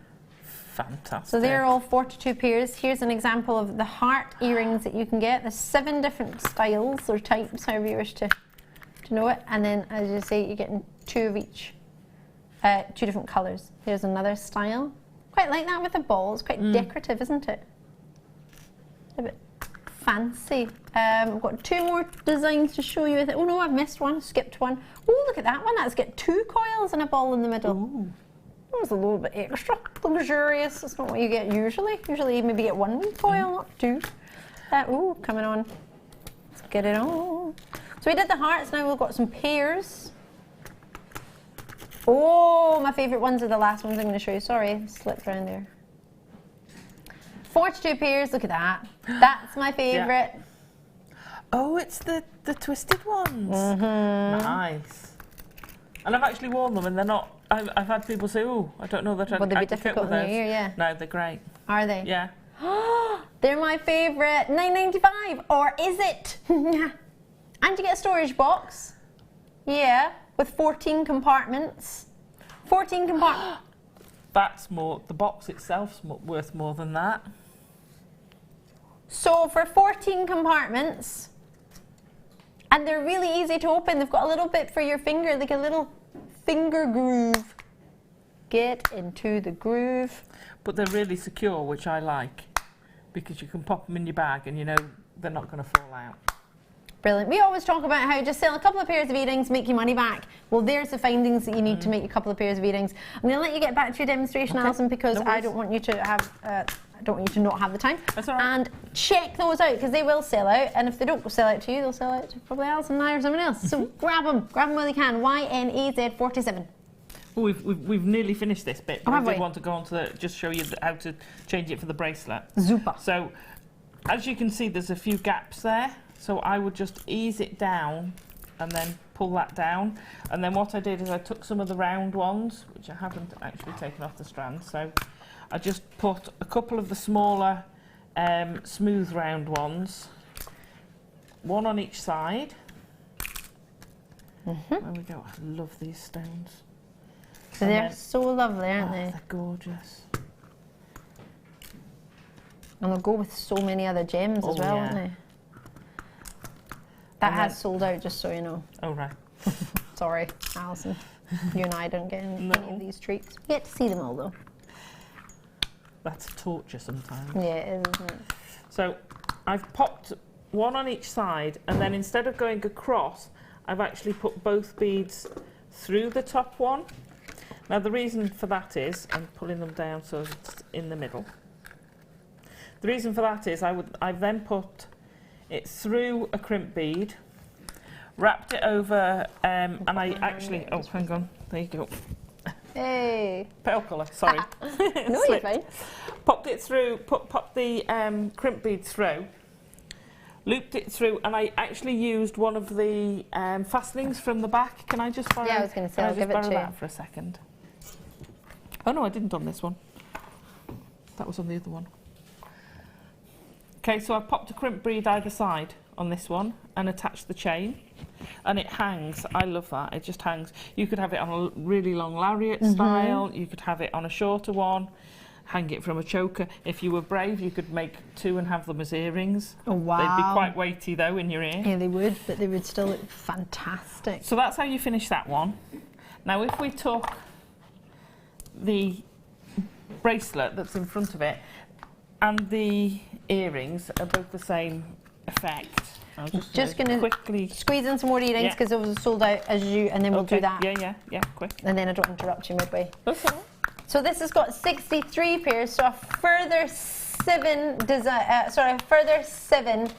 Fantastic. So they're all 42 pairs. Here's an example of the heart earrings that you can get. There's 7 different styles or types, however you wish to know it. And then, as you say, you're getting 2 of each, 2 different colours. Here's another style. Quite like that with the ball. It's quite decorative, isn't it? A bit fancy. I've got 2 more designs to show you. Oh no, I've missed one, skipped one. Oh, look at that one. That's got 2 coils and a ball in the middle. Ooh. That was a little bit extra, luxurious. That's not what you get usually. Usually you maybe get 1 wee coil, not 2. Ooh, coming on. Let's get it on. So we did the hearts, now we've got some pairs. Oh, my favourite ones are the last ones I'm going to show you. Sorry, slipped around there. 42 pairs, look at that. That's my favourite. Yeah. Oh, it's the twisted ones. Nice. And I've actually worn them and they're not, I've had people say, oh, I don't know that I can fit with those. Yeah. No, they're great. Are they? Yeah. They're my favourite. $9.95, or is it? And you get a storage box. Yeah, with 14 compartments. 14 compartments. That's more, the box itself's worth more than that. So for 14 compartments, and they're really easy to open. They've got a little bit for your finger, like a little finger groove. Get into the groove. But they're really secure, which I like, because you can pop them in your bag and you know they're not going to fall out. Brilliant. We always talk about how just sell a couple of pairs of earrings, make your money back. Well, there's the findings that you need to make a couple of pairs of earrings. I'm going to let you get back to your demonstration, Alison, because I don't want you to have, I don't want you to not have the time. That's all right. And check those out, because they will sell out. And if they don't sell out to you, they'll sell out to probably Alison and I or someone else. So grab them while you can. YNEZ47. Well, we've nearly finished this bit, but Oh, I have did we? want to go on to just show you how to change it for the bracelet. Super. So, as you can see, there's a few gaps there. So I would just ease it down and then pull that down. And then what I did is I took some of the round ones, which I haven't actually taken off the strands. So I just put a couple of the smaller smooth round ones, 1 on each side. There we go. I love these stones. They're so lovely, aren't they? They're gorgeous. And they'll go with so many other gems as well, won't they? That has sold out, just so you know. Oh, right. Sorry, Alison. You and I don't get any of these treats. We get to see them all, though. That's torture sometimes. Yeah, it is, isn't it? So I've popped 1 on each side, and then instead of going across, I've actually put both beads through the top one. Now the reason for that is, I'm pulling them down so it's in the middle. The reason for that is I've then put it through a crimp bead, wrapped it over, and I actually, oh, hang on, there you go. Hey. Pale colour, sorry. No, you're fine. Popped it through, popped the crimp bead through, looped it through, and I actually used one of the fastenings from the back. Can I just borrow? Yeah, I was going to say, I'll give it to you. That for a second. Oh no, I didn't on this one. That was on the other one. Okay, so I've popped a crimp bead either side on this one and attached the chain, and it hangs. I love that. It just hangs. You could have it on a really long lariat style. You could have it on a shorter one. Hang it from a choker. If you were brave, you could make 2 and have them as earrings. Oh, wow. They'd be quite weighty though in your ear. Yeah, they would, but they would still look fantastic. So that's how you finish that one. Now if we took the bracelet that's in front of it and the earrings are both the same effect. I'm just going to quickly squeeze in some more earrings because those are sold out as you, and then we'll do that. Yeah, quick. And then I don't interrupt you midway. Okay. So this has got 63 pairs, so a further 7 further 7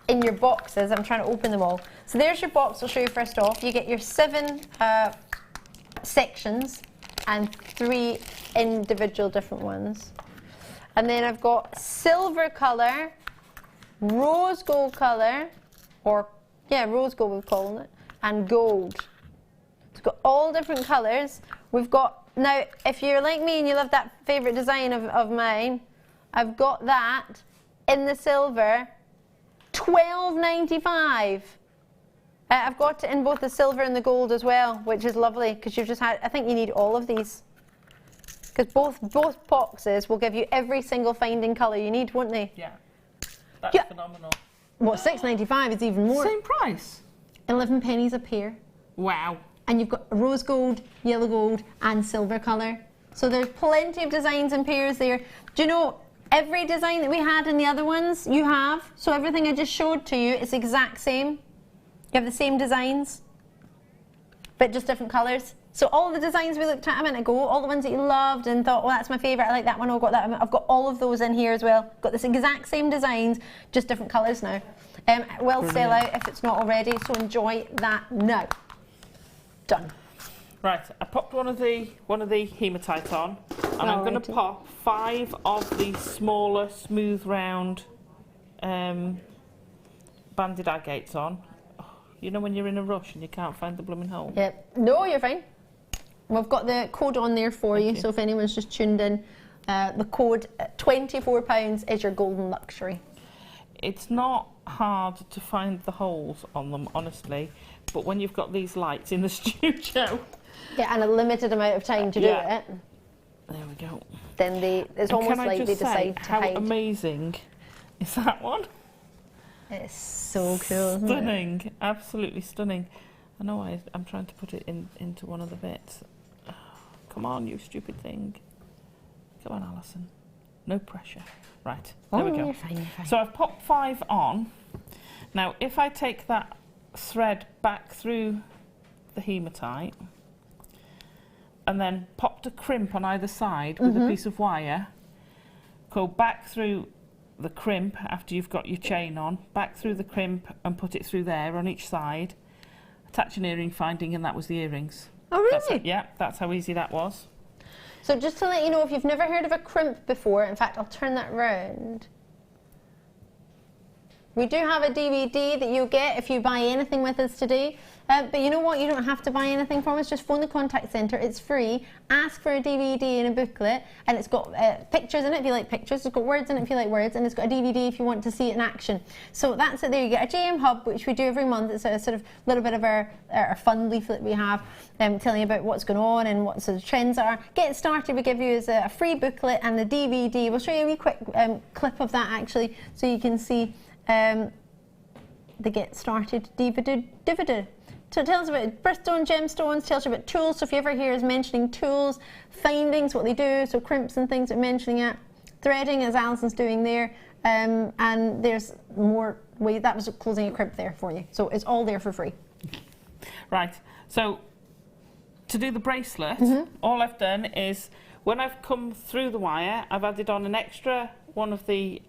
in your boxes. I'm trying to open them all. So there's your box. I'll show you first off. You get your 7 sections and 3 individual different ones. And then I've got silver colour, rose gold colour, or rose gold we're calling it, and gold. It's got all different colours. We've got, now if you're like me and you love that favourite design of mine, I've got that in the silver, $12.95. I've got it in both the silver and the gold as well, which is lovely because you've just had, I think you need all of these. Because both boxes will give you every single finding colour you need, won't they? Yeah. That's phenomenal. What, $6.95 is even more. Same price? 11 pennies a pair. Wow. And you've got rose gold, yellow gold and silver colour. So there's plenty of designs and pairs there. Do you know, every design that we had in the other ones, you have. So everything I just showed to you is the exact same. You have the same designs, but just different colours. So all the designs we looked at a minute ago, all the ones that you loved and thought, well, that's my favourite, I like that one, I've got that. I've got all of those in here as well. Got this exact same designs, just different colours now. Will sell out if it's not already, so enjoy that now. Done. Right, I popped one of the hematite on, and I'm going to pop 5 of the smaller, smooth, round banded agates on. You know when you're in a rush and you can't find the blooming hole? Yep. No, you're fine. We've got the code on there for you, so if anyone's just tuned in, the code £24 is your golden luxury. It's not hard to find the holes on them, honestly, but when you've got these lights in the studio... Yeah, and a limited amount of time to do it. There we go. Then it's almost like they decide to hide. How amazing is that one? It's so cool, stunning, isn't it? Absolutely stunning. I know I'm trying to put it into one of the bits. Oh, come on, you stupid thing. Come on, Alison. No pressure. Right, there we go. You're fine, you're fine. So I've popped 5 on. Now, if I take that thread back through the hematite and then popped a crimp on either side with a piece of wire, go back through the crimp after you've got your chain on, back through the crimp and put it through there on each side, attach an earring finding, and that was the earrings. Oh, really? That's how easy that was. So just to let you know, if you've never heard of a crimp before, in fact, I'll turn that round. We do have a DVD that you'll get if you buy anything with us today. But you know what? You don't have to buy anything from us. Just phone the contact centre. It's free. Ask for a DVD and a booklet. And it's got pictures in it if you like pictures. It's got words in it if you like words. And it's got a DVD if you want to see it in action. So that's it there. You get a JM Hub, which we do every month. It's a sort of little bit of our fun leaflet we have, telling you about what's going on and what sort of trends are. Get started, we give you as a free booklet and the DVD. We'll show you a wee quick clip of that actually, so you can see the Get Started DVD. So it tells about birthstone, gemstones, tells you about tools. So if you ever hear us mentioning tools, findings, what they do, so crimps and things we're mentioning it, threading as Alison's doing there, and there's more ways. That was closing a crimp there for you. So it's all there for free. Right, so to do the bracelet, all I've done is when I've come through the wire, I've added on an extra one of the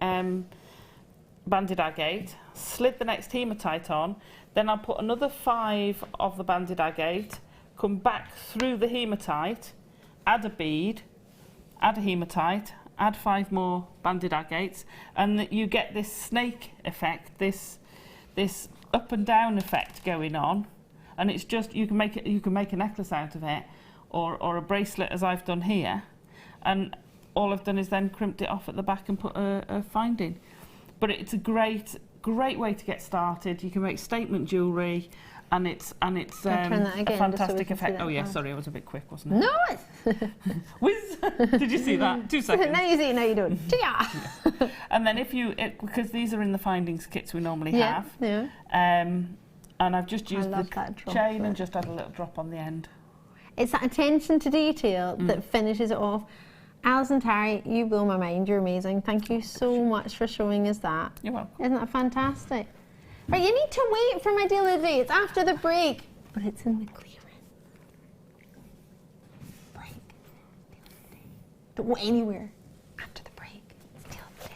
banded agate, slid the next hematite on, then I'll put another 5 of the banded agate, come back through the hematite, add a bead, add a hematite, add 5 more banded agates, and you get this snake effect, this up and down effect going on, and it's just you can make a necklace out of it, or a bracelet as I've done here, and all I've done is then crimped it off at the back and put a finding. But it's a great way to get started. You can make statement jewellery, and it's a fantastic effect. Oh yeah, sorry, I was a bit quick, wasn't it? No. Whiz! Did you see that? 2 seconds. Now you see, now you don't. Yeah. And then because these are in the findings kits we normally have. Yeah. And I've just used the chain and just add a little drop on the end. It's that attention to detail that finishes it off. Alison, Tarry, you blow my mind. You're amazing. Thank you so much for showing us that. You're welcome. Isn't that fantastic? Right, you need to wait for my deal of the day. It's after the break, but it's in the clearing. Break. Deal of the day. Don't go anywhere. After the break, it's deal of the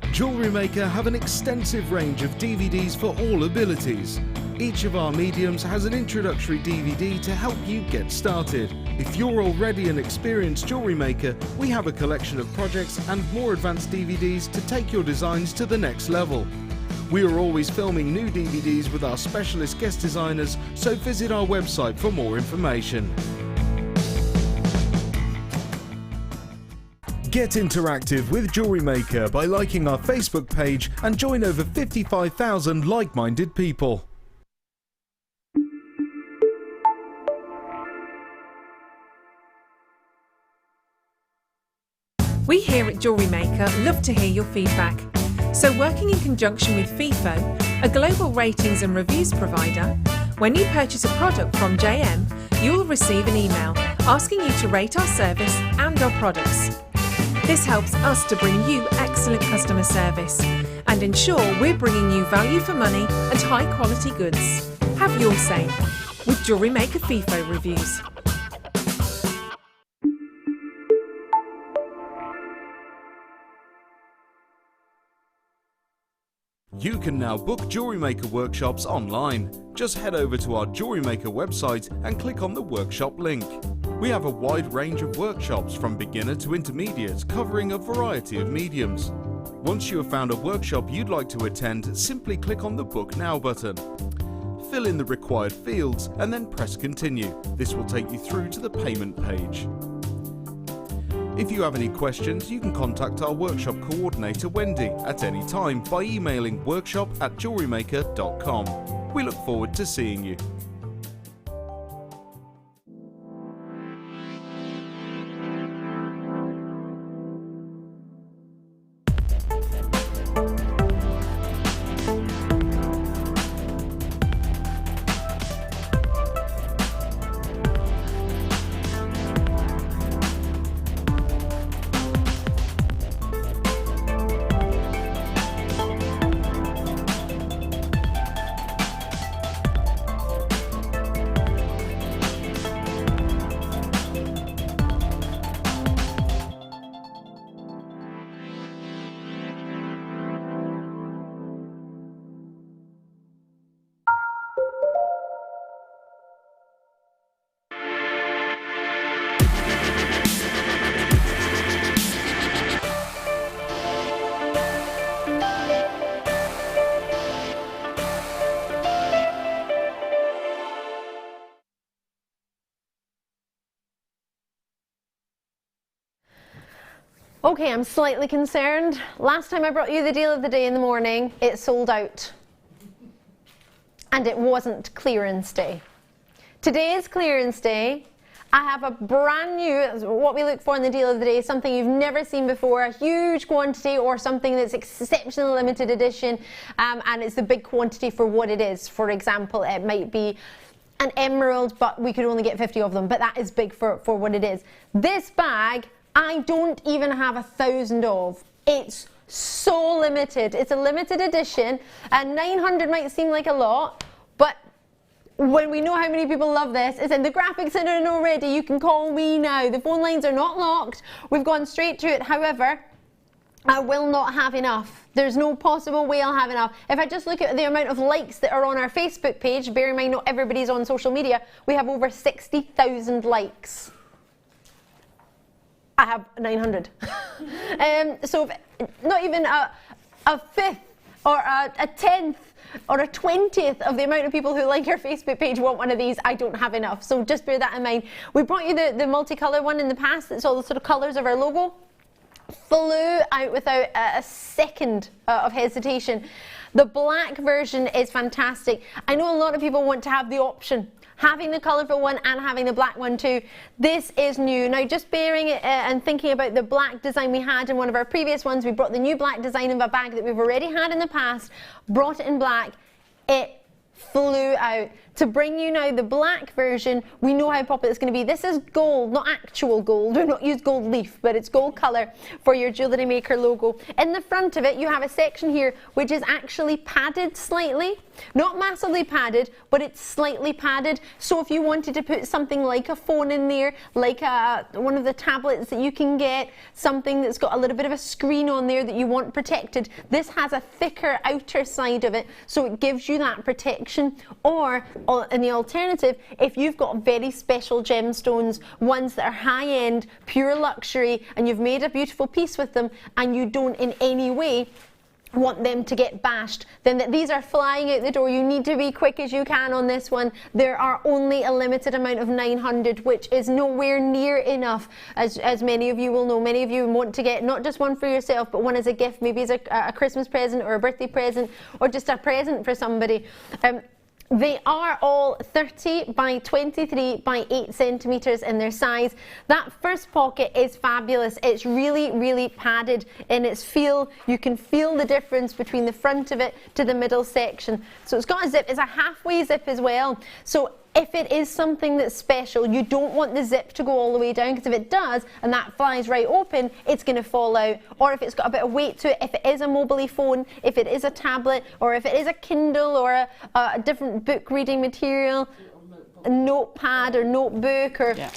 day. Jewellery Maker have an extensive range of DVDs for all abilities. Each of our mediums has an introductory DVD to help you get started. If you're already an experienced jewellery maker, we have a collection of projects and more advanced DVDs to take your designs to the next level. We are always filming new DVDs with our specialist guest designers, so visit our website for more information. Get interactive with Jewellery Maker by liking our Facebook page and join over 55,000 like-minded people. We here at Jewellery Maker love to hear your feedback. So working in conjunction with FIFO, a global ratings and reviews provider, when you purchase a product from JM, you will receive an email asking you to rate our service and our products. This helps us to bring you excellent customer service and ensure we're bringing you value for money and high quality goods. Have your say with Jewellery Maker FIFO reviews. You can now book Jewellery Maker workshops online. Just head over to our Jewellery Maker website and click on the workshop link. We have a wide range of workshops from beginner to intermediate, covering a variety of mediums. Once you have found a workshop you'd like to attend, simply click on the Book Now button. Fill in the required fields and then press Continue. This will take you through to the payment page. If you have any questions, you can contact our workshop coordinator Wendy at any time by emailing workshop@jewellerymaker.com. We look forward to seeing you. Okay, I'm slightly concerned. Last time I brought you the deal of the day in the morning, it sold out. And it wasn't clearance day. Today is clearance day. I have a brand new, what we look for in the deal of the day, something you've never seen before, a huge quantity or something that's exceptionally limited edition, and it's a big quantity for what it is. For example, it might be an emerald, but we could only get 50 of them, but that is big for what it is. This bag, I don't even have 1,000 of. It's so limited. It's a limited edition, and 900 might seem like a lot, but when we know how many people love this, it's in the graphics are in already. You can call me now. The phone lines are not locked. We've gone straight to it. However, I will not have enough. There's no possible way I'll have enough. If I just look at the amount of likes that are on our Facebook page, bear in mind not everybody's on social media, we have over 60,000 likes. I have 900. So if not even a fifth or a tenth or a 20th of the amount of people who like our Facebook page want one of these, I don't have enough. So just bear that in mind. We brought you the multicolour one in the past. It's all the sort of colours of our logo. Flew out without a second of hesitation. The black version is fantastic. I know a lot of people want to have the option, having the colourful one and having the black one too. This is new. Now, just bearing it and thinking about the black design we had in one of our previous ones, we brought the new black design in a bag that we've already had in the past, brought it in black. It flew out. To bring you now the black version, we know how popular it's going to be. This is gold, not actual gold. We've not used gold leaf, but it's gold colour for your Jewellery Maker logo. In the front of it, you have a section here which is actually padded slightly. Not massively padded, but it's slightly padded. So if you wanted to put something like a phone in there, like one of the tablets that you can get, something that's got a little bit of a screen on there that you want protected, this has a thicker outer side of it, so it gives you that protection. Or in the alternative, if you've got very special gemstones, ones that are high-end, pure luxury, and you've made a beautiful piece with them, and you don't in any way want them to get bashed, then these are flying out the door. You need to be quick as you can on this one. There are only a limited amount of 900, which is nowhere near enough, as many of you will know. Many of you want to get not just one for yourself, but one as a gift, maybe as a Christmas present or a birthday present, or just a present for somebody. They are all 30 by 23 by 8 centimetres in their size. That first pocket is fabulous. It's really, really padded in its feel. You can feel the difference between the front of it to the middle section. So it's got a zip. It's a halfway zip as well. So if it is something that's special, you don't want the zip to go all the way down, because if it does and that flies right open, it's going to fall out. Or if it's got a bit of weight to it, if it is a mobile phone, if it is a tablet, or if it is a Kindle or a different book reading material, a notepad or notebook, or an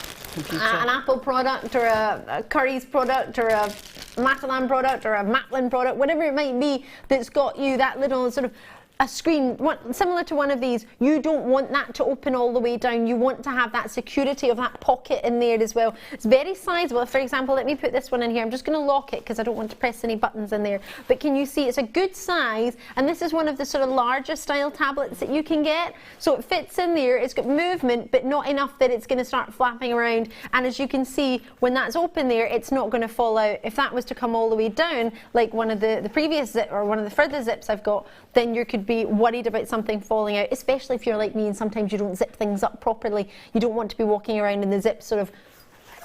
Apple product, or a Curry's product, or a Matalan product, or a Matlin product, whatever it might be, that's got you that little sort of a screen similar to one of these, you don't want that to open all the way down. You want to have that security of that pocket in there as well. It's very sizable. For example, let me put this one in here. I'm just going to lock it because I don't want to press any buttons in there. But can you see it's a good size, and this is one of the sort of larger style tablets that you can get. So it fits in there. It's got movement, but not enough that it's going to start flapping around. And as you can see, when that's open there, it's not going to fall out. If that was to come all the way down, like one of the previous zip or one of the further zips I've got, then you could be worried about something falling out, especially if you're like me and sometimes you don't zip things up properly. You don't want to be walking around and the zips sort of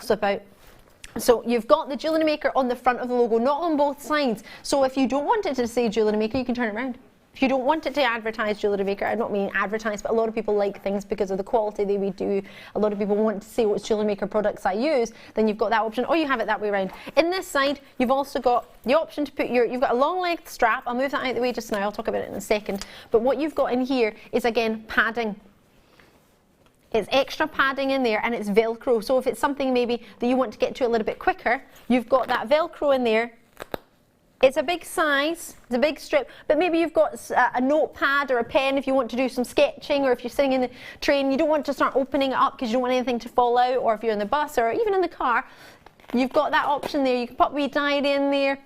slip out. So you've got the Jewellery Maker on the front of the logo, not on both sides. So if you don't want it to say Jewellery Maker, you can turn it around. If you don't want it to advertise Jewellery Maker, I don't mean advertise, but a lot of people like things because of the quality that we do. A lot of people want to see what Jewellery Maker products I use, then you've got that option, or you have it that way around. In this side, you've also got the option to put you've got a long length strap. I'll move that out of the way just now, I'll talk about it in a second. But what you've got in here is, again, padding. It's extra padding in there, and it's Velcro. So if it's something maybe that you want to get to a little bit quicker, you've got that Velcro in there. It's a big size, it's a big strip, but maybe you've got a notepad or a pen if you want to do some sketching, or if you're sitting in the train, you don't want to start opening it up because you don't want anything to fall out, or if you're in the bus or even in the car, you've got that option there. You can pop a wee diary in there,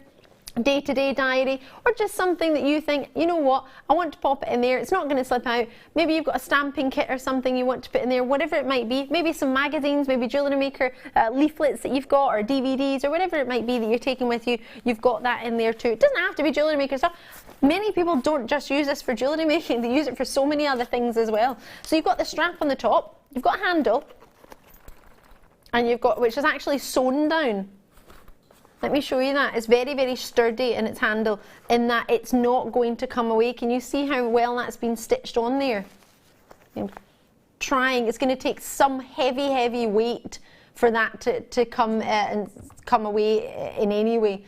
day-to-day diary, or just something that you think, you know what, I want to pop it in there, it's not going to slip out. Maybe you've got a stamping kit or something you want to put in there, whatever it might be. Maybe some magazines, maybe Jewellery Maker leaflets that you've got, or DVDs, or whatever it might be that you're taking with you, you've got that in there too. It doesn't have to be Jewellery Maker stuff. Many people don't just use this for jewellery making, they use it for so many other things as well. So you've got the strap on the top, you've got a handle, and you've got, which is actually sewn down. Let me show you that. It's very, very sturdy in its handle, in that it's not going to come away. Can you see how well that's been stitched on there? It's going to take some heavy, heavy weight for that to come and come away in any way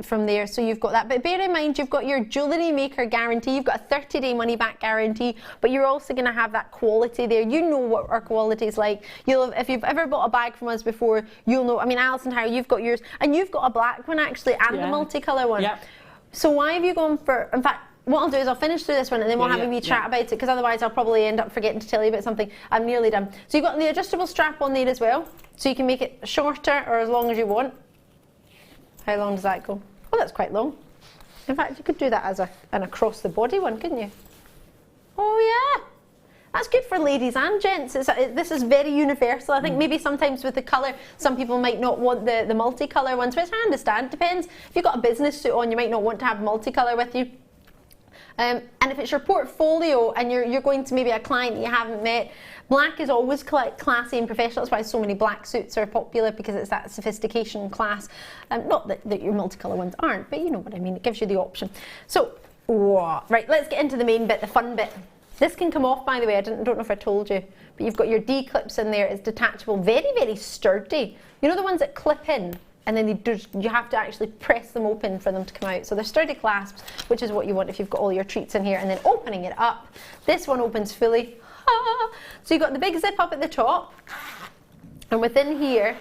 from there. So you've got that. But bear in mind, you've got your Jewellery Maker guarantee. You've got a 30-day money-back guarantee, but you're also going to have that quality there. You know what our quality is like. If you've ever bought a bag from us before, you'll know. I mean, Alison, Tarry, you've got yours, and you've got a black one actually, and the multicolour one. Yeah. So why have you gone for? In fact, what I'll do is I'll finish through this one, and then we'll have a wee chat about it, because otherwise I'll probably end up forgetting to tell you about something. I'm nearly done. So you've got the adjustable strap on there as well, so you can make it shorter or as long as you want. How long does that go? Oh, that's quite long. In fact, you could do that as an across the body one, couldn't you? Oh yeah. That's good for ladies and gents. This is very universal. I think maybe sometimes with the colour, some people might not want the multicolour ones, which I understand. Depends. If you've got a business suit on, you might not want to have multicolour with you. And if it's your portfolio and you're going to maybe a client that you haven't met, black is always classy and professional. That's why so many black suits are popular, because it's that sophistication class. Not that your multicolour ones aren't, but you know what I mean. It gives you the option. So, right, let's get into the main bit, the fun bit. This can come off, by the way. I don't know if I told you, but you've got your D clips in there. It's detachable, very, very sturdy. You know the ones that clip in, and then you have to actually press them open for them to come out. So they're sturdy clasps, which is what you want if you've got all your treats in here. And then opening it up, this one opens fully. So you've got the big zip up at the top, and within here,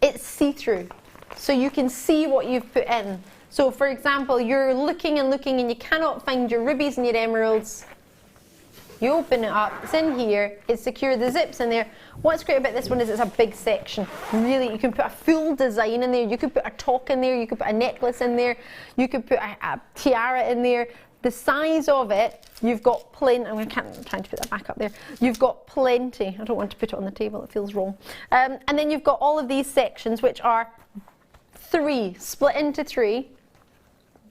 it's see-through. So you can see what you've put in. So for example, you're looking and looking and you cannot find your rubies and your emeralds. You open it up, it's in here, it's secure, the zip's in there. What's great about this one is it's a big section. Really, you can put a full design in there, you could put a toque in there, you could put a necklace in there, you could put a tiara in there. The size of it, you've got plenty. I'm trying to put that back up there. You've got plenty. I don't want to put it on the table, it feels wrong. And then you've got all of these sections, which are 3, split into 3.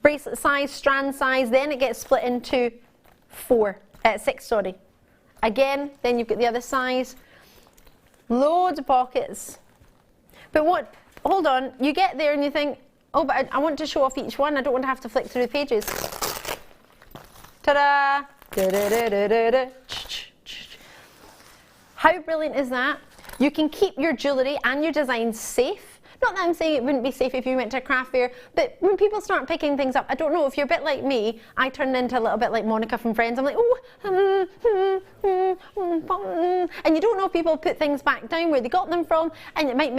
Bracelet size, strand size, then it gets split into 6, sorry. Again, then you've got the other size. Loads of pockets. But hold on, you get there and you think, oh, but I want to show off each one. I don't want to have to flick through the pages. Ta-da! Da-da-da-da-da-da. How brilliant is that? You can keep your jewellery and your designs safe. Not that I'm saying it wouldn't be safe if you went to a craft fair, but when people start picking things up, I don't know, if you're a bit like me, I turn into a little bit like Monica from Friends. I'm like, and you don't know if people put things back down where they got them from, and it might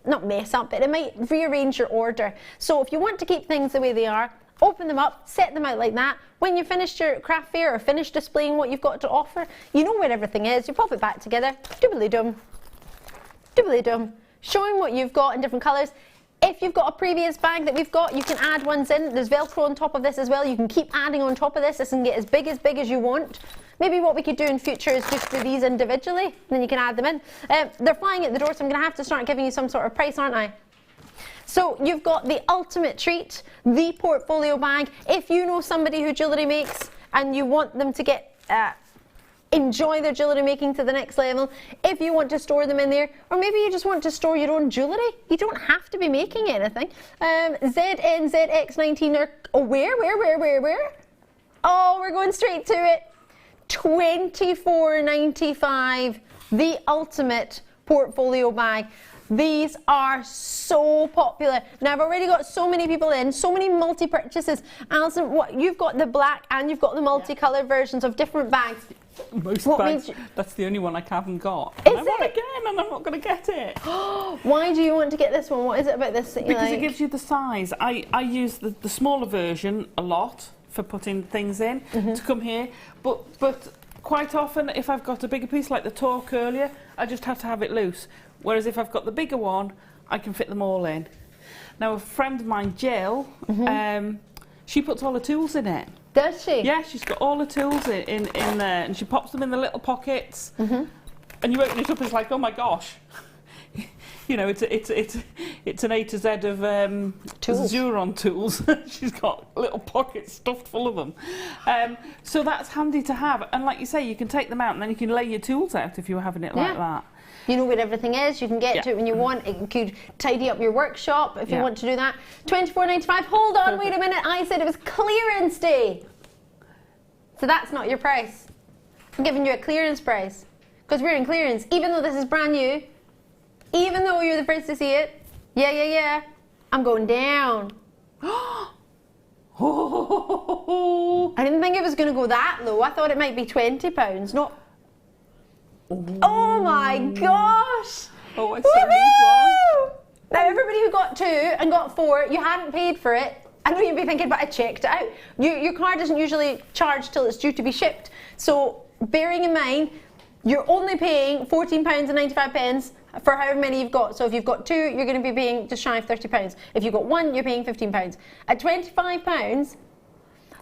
not mess up, but it might rearrange your order. So if you want to keep things the way they are, open them up, set them out like that. When you've finished your craft fair or finished displaying what you've got to offer, you know where everything is, you pop it back together, doobly-dum, doobly-dum. Showing what you've got in different colours. If you've got a previous bag that we've got, you can add ones in. There's Velcro on top of this as well. You can keep adding on top of this. This can get as big as you want. Maybe what we could do in future is just do these individually, then you can add them in. They're flying at the door, so I'm going to have to start giving you some sort of price, aren't I? So you've got the ultimate treat, the portfolio bag. If you know somebody who jewellery makes and you want them to get enjoy their jewellery making to the next level, if you want to store them in there, or maybe you just want to store your own jewellery, you don't have to be making anything. ZNZX19 are, where? Oh, we're going straight to it. $24.95, the ultimate portfolio bag. These are so popular. Now, I've already got so many people in, so many multi-purchases. Alison, you've got the black and you've got the multicolour versions of different bags. Most bags, that's the only one I haven't got. Is I want again, and I'm not going to get it. Why do you want to get this one? What is it about this that you because like? It gives you the size. I use the smaller version a lot for putting things in to come here, but quite often if I've got a bigger piece like the talk earlier, I just have to have it loose. Whereas if I've got the bigger one, I can fit them all in. Now, a friend of mine, Jill, she puts all her tools in it. Does she? Yeah, she's got all her tools in there, and she pops them in the little pockets. And you open it up, and it's like, oh my gosh, you know, it's an A to Z of tools. Xuron tools. She's got little pockets stuffed full of them. So that's handy to have. And like you say, you can take them out, and then you can lay your tools out if you were having it like that. You know where everything is, you can get to it when you want. It could tidy up your workshop if you want to do that. $24.95. Hold on, wait a minute. I said it was clearance day. So that's not your price. I'm giving you a clearance price. Because we're in clearance. Even though this is brand new, even though you're the first to see it, I'm going down. I didn't think it was going to go that low. I thought it might be £20, not... Oh my gosh! Oh, I still need one. Now, everybody who got 2 and got 4, you hadn't paid for it. I know you'd be thinking, but I checked it out. Your card isn't usually charged till it's due to be shipped. So, bearing in mind, you're only paying £14.95 for however many you've got. So if you've got 2, you're going to be paying just shy of £30. If you've got 1, you're paying £15. At £25,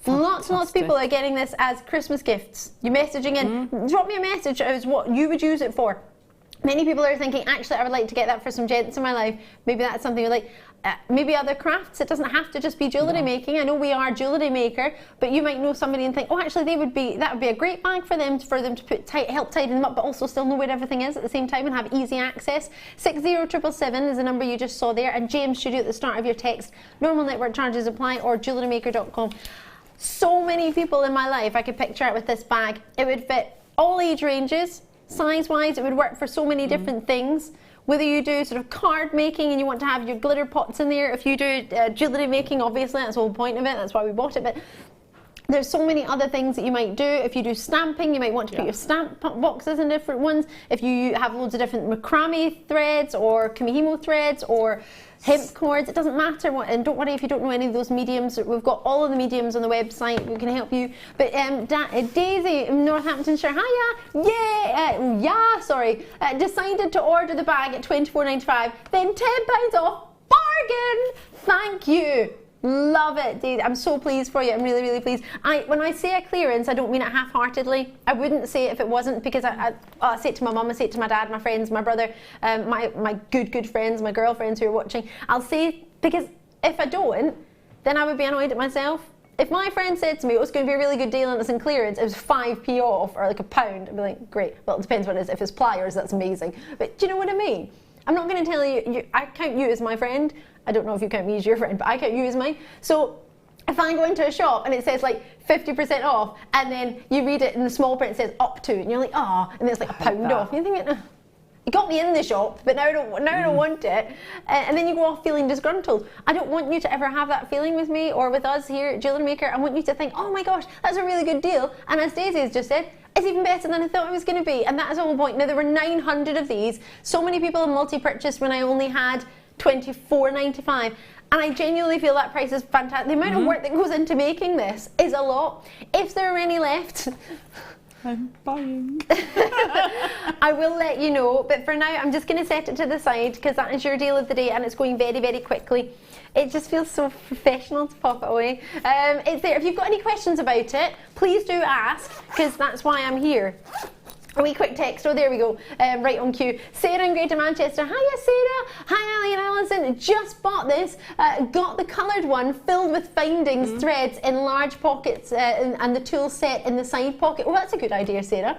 Lots and lots of people are getting this as Christmas gifts. You're messaging in. Drop me a message as what you would use it for. Many people are thinking, actually, I would like to get that for some gents in my life. Maybe that's something you like. Maybe other crafts. It doesn't have to just be jewellery making. I know we are Jewellery Maker, but you might know somebody and think, oh, actually, that would be a great bag for them to put help tidy them up, but also still know where everything is at the same time and have easy access. 60777 is the number you just saw there, and James Studio at the start of your text. Normal network charges apply, or jewellerymaker.com. So many people in my life I could picture out with this bag. It would fit all age ranges, size-wise. It would work for so many different things. Whether you do sort of card making and you want to have your glitter pots in there, if you do jewellery making, obviously that's the whole point of it, that's why we bought it, but there's so many other things that you might do. If you do stamping, you might want to put your stamp boxes in different ones. If you have loads of different macrame threads or kumihimo threads or hemp cords, it doesn't matter what, and don't worry if you don't know any of those mediums. We've got all of the mediums on the website. We can help you. But Daisy in Northamptonshire, decided to order the bag at £24.95, then £10 off, bargain. Thank you. Love it, Daisy. I'm so pleased for you. I'm really, really pleased. When I say a clearance, I don't mean it half-heartedly. I wouldn't say it if it wasn't, because I say it to my mum, I say it to my dad, my friends, my brother, my good friends, my girlfriends who are watching. I'll say, because if I don't, then I would be annoyed at myself. If my friend said to me, it was going to be a really good deal and it's in clearance, it was 5p off or like £1, I'd be like, great. Well, it depends what it is. If it's pliers, that's amazing. But do you know what I mean? I'm not going to tell you, I count you as my friend. I don't know if you count me as your friend, but I count you as mine. So if I go into a shop and it says like 50% off, and then you read it in the small print, it says up to, and you're like, oh, and then it's like £1 off. And you're thinking, oh, you got me in the shop, but now I don't want it. And then you go off feeling disgruntled. I don't want you to ever have that feeling with me or with us here at Jewellery Maker. I want you to think, oh my gosh, that's a really good deal. And as Daisy has just said, it's even better than I thought it was going to be. And that is the whole point. Now, there were 900 of these. So many people multi-purchased when I only had £24.95, and I genuinely feel that price is fantastic. The amount of work that goes into making this is a lot. If there are any left, I'm buying. I will let you know, but for now I'm just going to set it to the side because that is your deal of the day and it's going very, very quickly. It just feels so professional to pop it away. It's there. If you've got any questions about it, please do ask, because that's why I'm here. A wee quick text, oh there we go, right on cue. Sarah in Greater Manchester, hiya Sarah, hi Ali and Alison, just bought this, got the coloured one filled with findings, threads in large pockets and the tool set in the side pocket. Oh, that's a good idea, Sarah.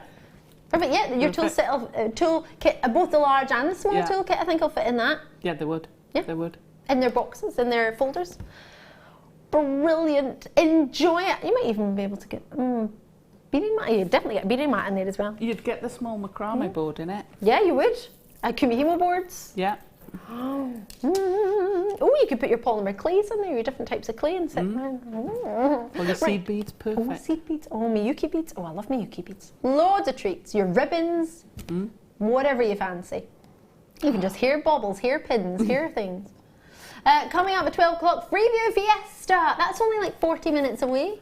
Perfect, yeah, your tool set, tool kit, both the large and the small tool kit, I think will fit in that. Yeah, they would. Yeah, they would. In their boxes, in their folders. Brilliant, enjoy it. You might even be able to get... beading mat, you'd definitely get a beading mat in there as well. You'd get the small macrame board in it. Yeah, you would. Kumihimo boards. Yeah. Oh, you could put your polymer clays in there, your different types of clay and sit. Well, your seed beads, perfect. Oh, seed beads. Oh, Miyuki beads. Oh, I love Miyuki beads. Loads of treats. Your ribbons, whatever you fancy. Even just hair baubles, hair pins, hair things. Coming up at 12 o'clock, Freeview Fiesta. That's only like 40 minutes away.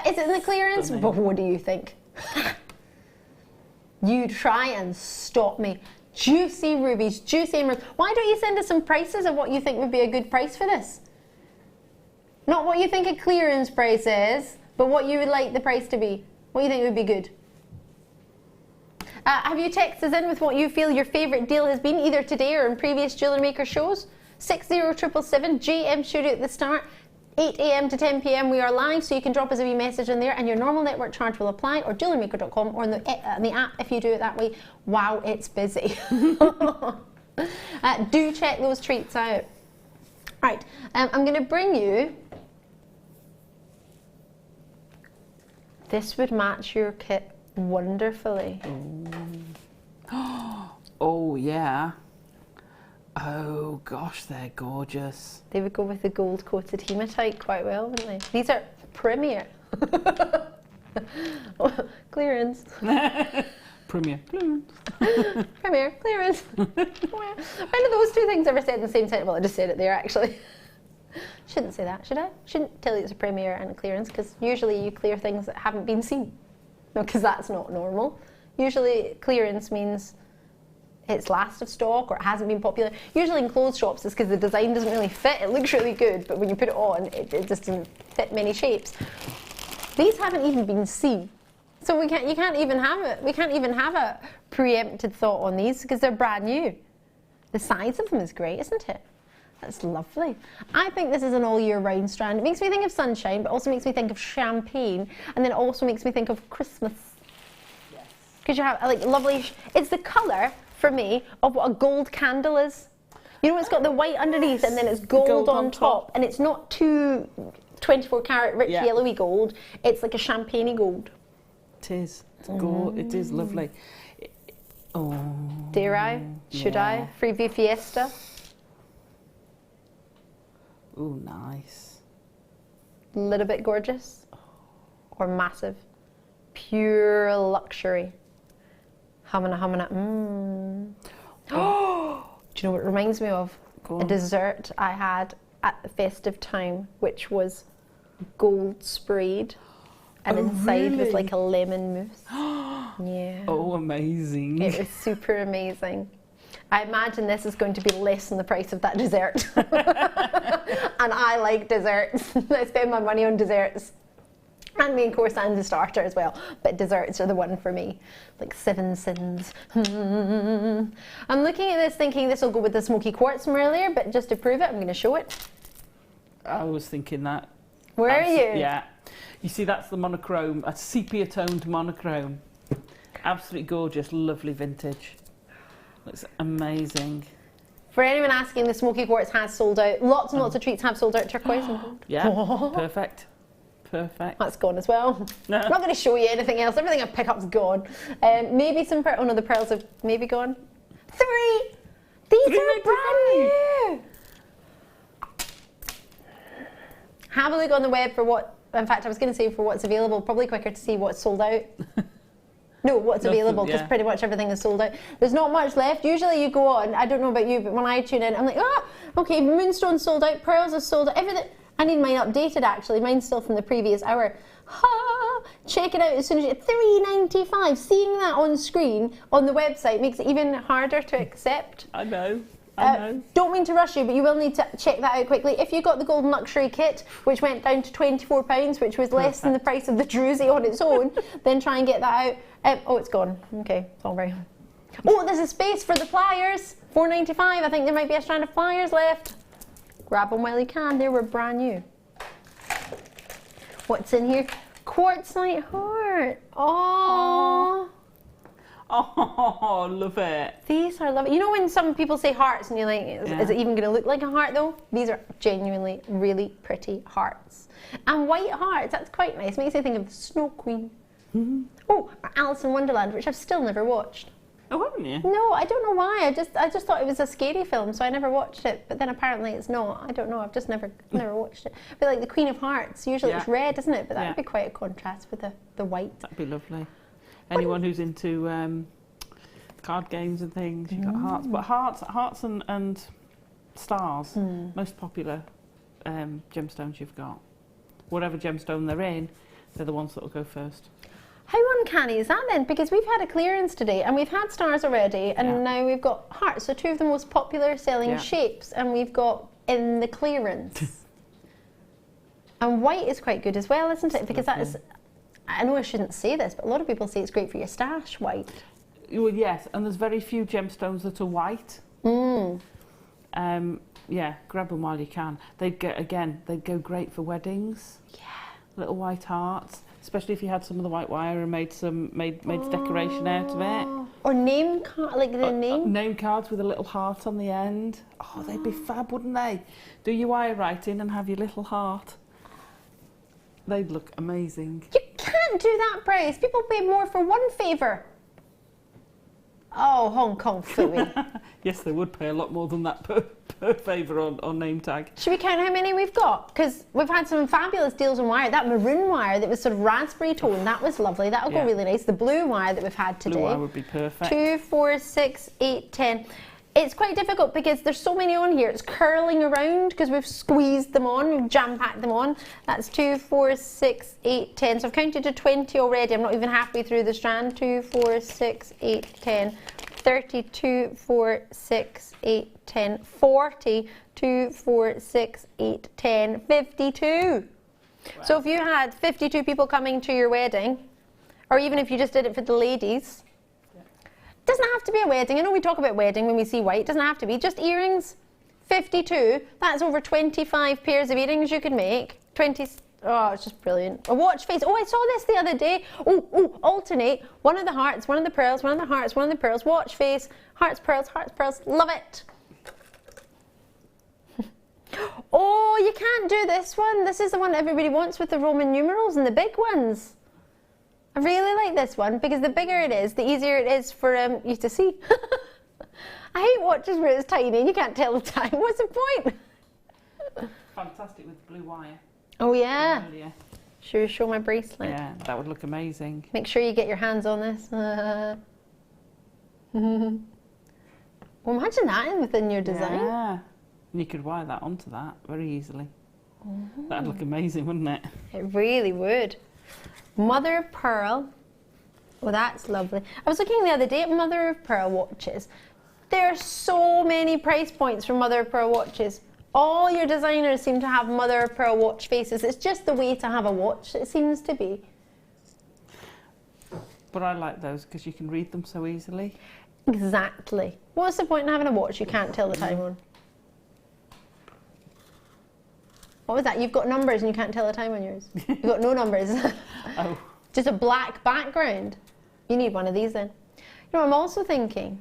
Is it in the clearance? But what do you think? You try and stop me. Juicy rubies, juicy emeralds. Why don't you send us some prices of what you think would be a good price for this? Not what you think a clearance price is, but what you would like the price to be. What you think would be good. Have you texted us in with what you feel your favourite deal has been, either today or in previous Jewellery Maker shows? 60777, JM Studio at the start. 8 a.m. to 10 p.m. we are live, so you can drop us a wee message in there and your normal network charge will apply, or jewellerymaker.com, or on the app if you do it that way. Wow, it's busy. Do check those treats out. Right, I'm going to bring you... This would match your kit wonderfully. Oh, yeah. Oh gosh, they're gorgeous. They would go with the gold coated hematite quite well, wouldn't they? These are premier. Clearance. Premier. Premier, clearance. When are those two things ever said in the same sentence? Well, I just said it there actually. Shouldn't say that, should I? Shouldn't tell you it's a premier and a clearance, because usually you clear things that haven't been seen. No, because that's not normal. Usually clearance means it's last of stock or it hasn't been popular. Usually in clothes shops, it's because the design doesn't really fit. It looks really good, but when you put it on, it just doesn't fit many shapes. These haven't even been seen. So you can't even have it. We can't even have a preempted thought on these because they're brand new. The size of them is great, isn't it? That's lovely. I think this is an all year round strand. It makes me think of sunshine, but also makes me think of champagne, and then it also makes me think of Christmas. Yes. Because you have like lovely, it's the colour for me of what a gold candle is. You know, it's got the white underneath and then it's gold on top, and it's not too 24 karat rich yellowy gold. It's like a champagne-y gold. It is. It's gold. It is lovely. Dare I? Should I? Freeview Fiesta. Oh, nice. A little bit gorgeous or massive. Pure luxury. Humming. Oh. Do you know what it reminds me of? A dessert I had at the festive time, which was gold sprayed. And inside was like a lemon mousse. Yeah. Oh, amazing. It was super amazing. I imagine this is going to be less than the price of that dessert. And I like desserts. I spend my money on desserts. And main course and the starter as well. But desserts are the one for me. Like 7 sins. I'm looking at this thinking this will go with the smoky quartz from earlier, but just to prove it, I'm going to show it. I was thinking that. Where are you? Yeah. You see, that's the monochrome, a sepia-toned monochrome. Absolutely gorgeous, lovely vintage. Looks amazing. For anyone asking, the smoky quartz has sold out. Lots and lots of treats have sold out turquoise and gold. Yeah, perfect. Perfect. That's gone as well. No. I'm not going to show you anything else. Everything I pick up's gone. Maybe some pearls. Oh no, the pearls have maybe gone. 3! These are brand new! Have a look on the web for what, in fact I was going to say for what's available, probably quicker to see what's sold out. No, what's available, because pretty much everything is sold out. There's not much left. Usually you go on, I don't know about you, but when I tune in, I'm like, okay, Moonstone's sold out, Pearls is sold out, everything. I need mine updated actually, mine's still from the previous hour. Check it out as soon as you get $3.95. Seeing that on screen on the website makes it even harder to accept. I know. Don't mean to rush you, but you will need to check that out quickly. If you got the Golden Luxury kit, which went down to £24, which was less than the price of the Druzy on its own, then try and get that out. Oh, it's gone. Okay, it's all right. Oh, there's a space for the pliers. $4.95. I think there might be a strand of pliers left. Grab them while you can. They were brand new. What's in here? Quartzite heart. Oh. Oh, love it. These are lovely. You know when some people say hearts and you're like, is it even going to look like a heart though? These are genuinely really pretty hearts. And white hearts, that's quite nice. Makes me think of the Snow Queen. Mm-hmm. Oh, Alice in Wonderland, which I've still never watched. Oh, haven't you? No, I don't know why. I just thought it was a scary film, so I never watched it. But then apparently it's not. I don't know. I've just never watched it. But like the Queen of Hearts, usually it's red, isn't it? But that would be quite a contrast with the white. That'd be lovely. Anyone who's into card games and things, you've got hearts. But hearts and stars, most popular gemstones you've got. Whatever gemstone they're in, they're the ones that will go first. How uncanny is that then? Because we've had a clearance today and we've had stars already and now we've got hearts, so 2 of the most popular selling shapes, and we've got in the clearance. And white is quite good as well, isn't it? Because that is, I know I shouldn't say this, but a lot of people say it's great for your stash, white. Well, yes, and there's very few gemstones that are white. Yeah, grab them while you can. They'd go great for weddings. Yeah. Little white hearts. Especially if you had some of the white wire and made decoration out of it. Or name card, like the name? Name cards with a little heart on the end. Oh, they'd be fab, wouldn't they? Do your wire writing and have your little heart. They'd look amazing. You can't do that price. People pay more for one favour. Oh, Hong Kong Fooey. Yes, they would pay a lot more than that per favour on name tag. Should we count how many we've got? Because we've had some fabulous deals on wire. That maroon wire that was sort of raspberry tone, that was lovely. That'll go really nice. The blue wire that we've had today. Blue wire would be perfect. 2, 4, 6, 8, 10. It's quite difficult because there's so many on here. It's curling around because we've squeezed them on, we've jam-packed them on. That's 2, 4, 6, 8, 10. So I've counted to 20 already. I'm not even halfway through the strand. 2, 4, 6, 8, 10. 30, 2, 4, 6, 8, 10, 40, 2, 4, 6, 8, 10, 52. Wow. So if you had 52 people coming to your wedding, or even if you just did it for the ladies, it doesn't have to be a wedding. I know we talk about wedding when we see white. It doesn't have to be. Just earrings, 52. That's over 25 pairs of earrings you could make. 20. Oh, it's just brilliant. A watch face. Oh, I saw this the other day. Oh, alternate. One of the hearts, one of the pearls, one of the hearts, one of the pearls. Watch face. Hearts, pearls, hearts, pearls. Love it. Oh, you can't do this one. This is the one everybody wants with the Roman numerals and the big ones. I really like this one because the bigger it is, the easier it is for you to see. I hate watches where it's tiny and you can't tell the time. What's the point? Fantastic with blue wire. Oh yeah. Show my bracelet. Yeah, that would look amazing. Make sure you get your hands on this. Well, imagine that within your design. Yeah. And you could wire that onto that very easily. That'd look amazing, wouldn't it? It really would. Mother of pearl. Oh, that's lovely. I was looking the other day at mother of pearl watches. There are so many price points for mother of pearl watches. All your designers seem to have mother of pearl watch faces. It's just the way to have a watch, it seems to be. But I like those because you can read them so easily. Exactly. What's the point in having a watch you can't tell the time on? What was that? You've got numbers and you can't tell the time on yours. You've got no numbers. Oh. Just a black background. You need one of these then. You know, I'm also thinking,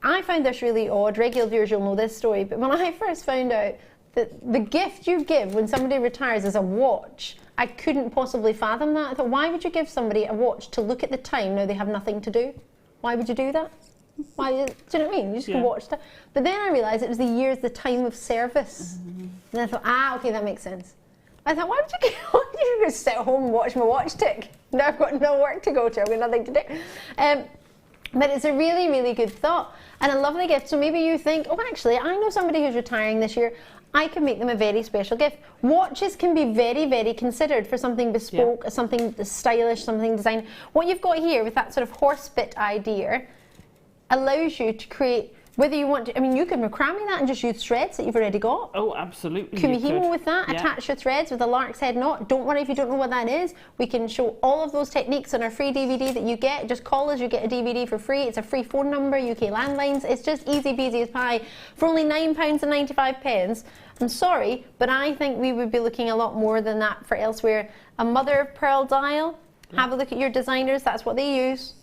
I find this really odd. Regular viewers, you'll know this story, but when I first found out that the gift you give when somebody retires is a watch, I couldn't possibly fathom that. I thought, why would you give somebody a watch to look at the time now they have nothing to do? Why would you do that? Why? Do you know what I mean? You just can watch that. But then I realised it was the years, the time of service. And I thought, okay, that makes sense. I thought, why would you just sit at home and watch my watch tick? Now I've got no work to go to, I've got nothing to do. But it's a really, really good thought and a lovely gift. So maybe you think, oh, actually, I know somebody who's retiring this year. I can make them a very special gift. Watches can be very, very considered for something bespoke, something stylish, something designed. What you've got here with that sort of horse bit idea allows you to create, whether you want to, I mean, you can macrame that and just use threads that you've already got. Oh, absolutely. Kumihimo with that, attach your threads with a lark's head knot. Don't worry if you don't know what that is. We can show all of those techniques in our free DVD that you get. Just call us, you get a DVD for free. It's a free phone number, UK landlines. It's just easy peasy as pie for only £9.95. I'm sorry, but I think we would be looking a lot more than that for elsewhere. A mother of pearl dial, have a look at your designers, that's what they use.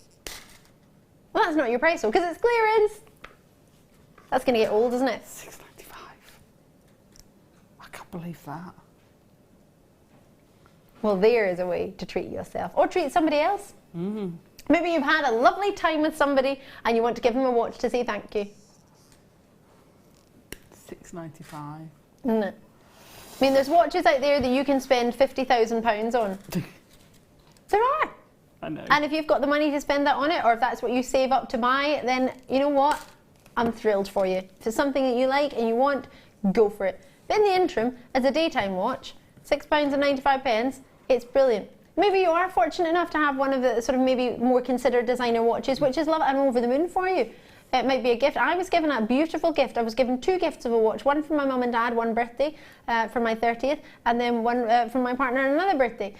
Well, that's not your price though, because it's clearance. That's going to get old, isn't it? £6.95. I can't believe that. Well, there is a way to treat yourself or treat somebody else. Maybe you've had a lovely time with somebody and you want to give them a watch to say thank you. £6.95. Isn't it? I mean, there's watches out there that you can spend £50,000 on. There are. I know. And if you've got the money to spend that on it, or if that's what you save up to buy, then you know what? I'm thrilled for you. If it's something that you like and you want, go for it. But in the interim, as a daytime watch, £6.95, it's brilliant. Maybe you are fortunate enough to have one of the sort of maybe more considered designer watches, which is lovely. I'm over the moon for you. It might be a gift. I was given a beautiful gift. I was given 2 gifts of a watch, one from my mum and dad, one birthday for my 30th, and then one from my partner on another birthday.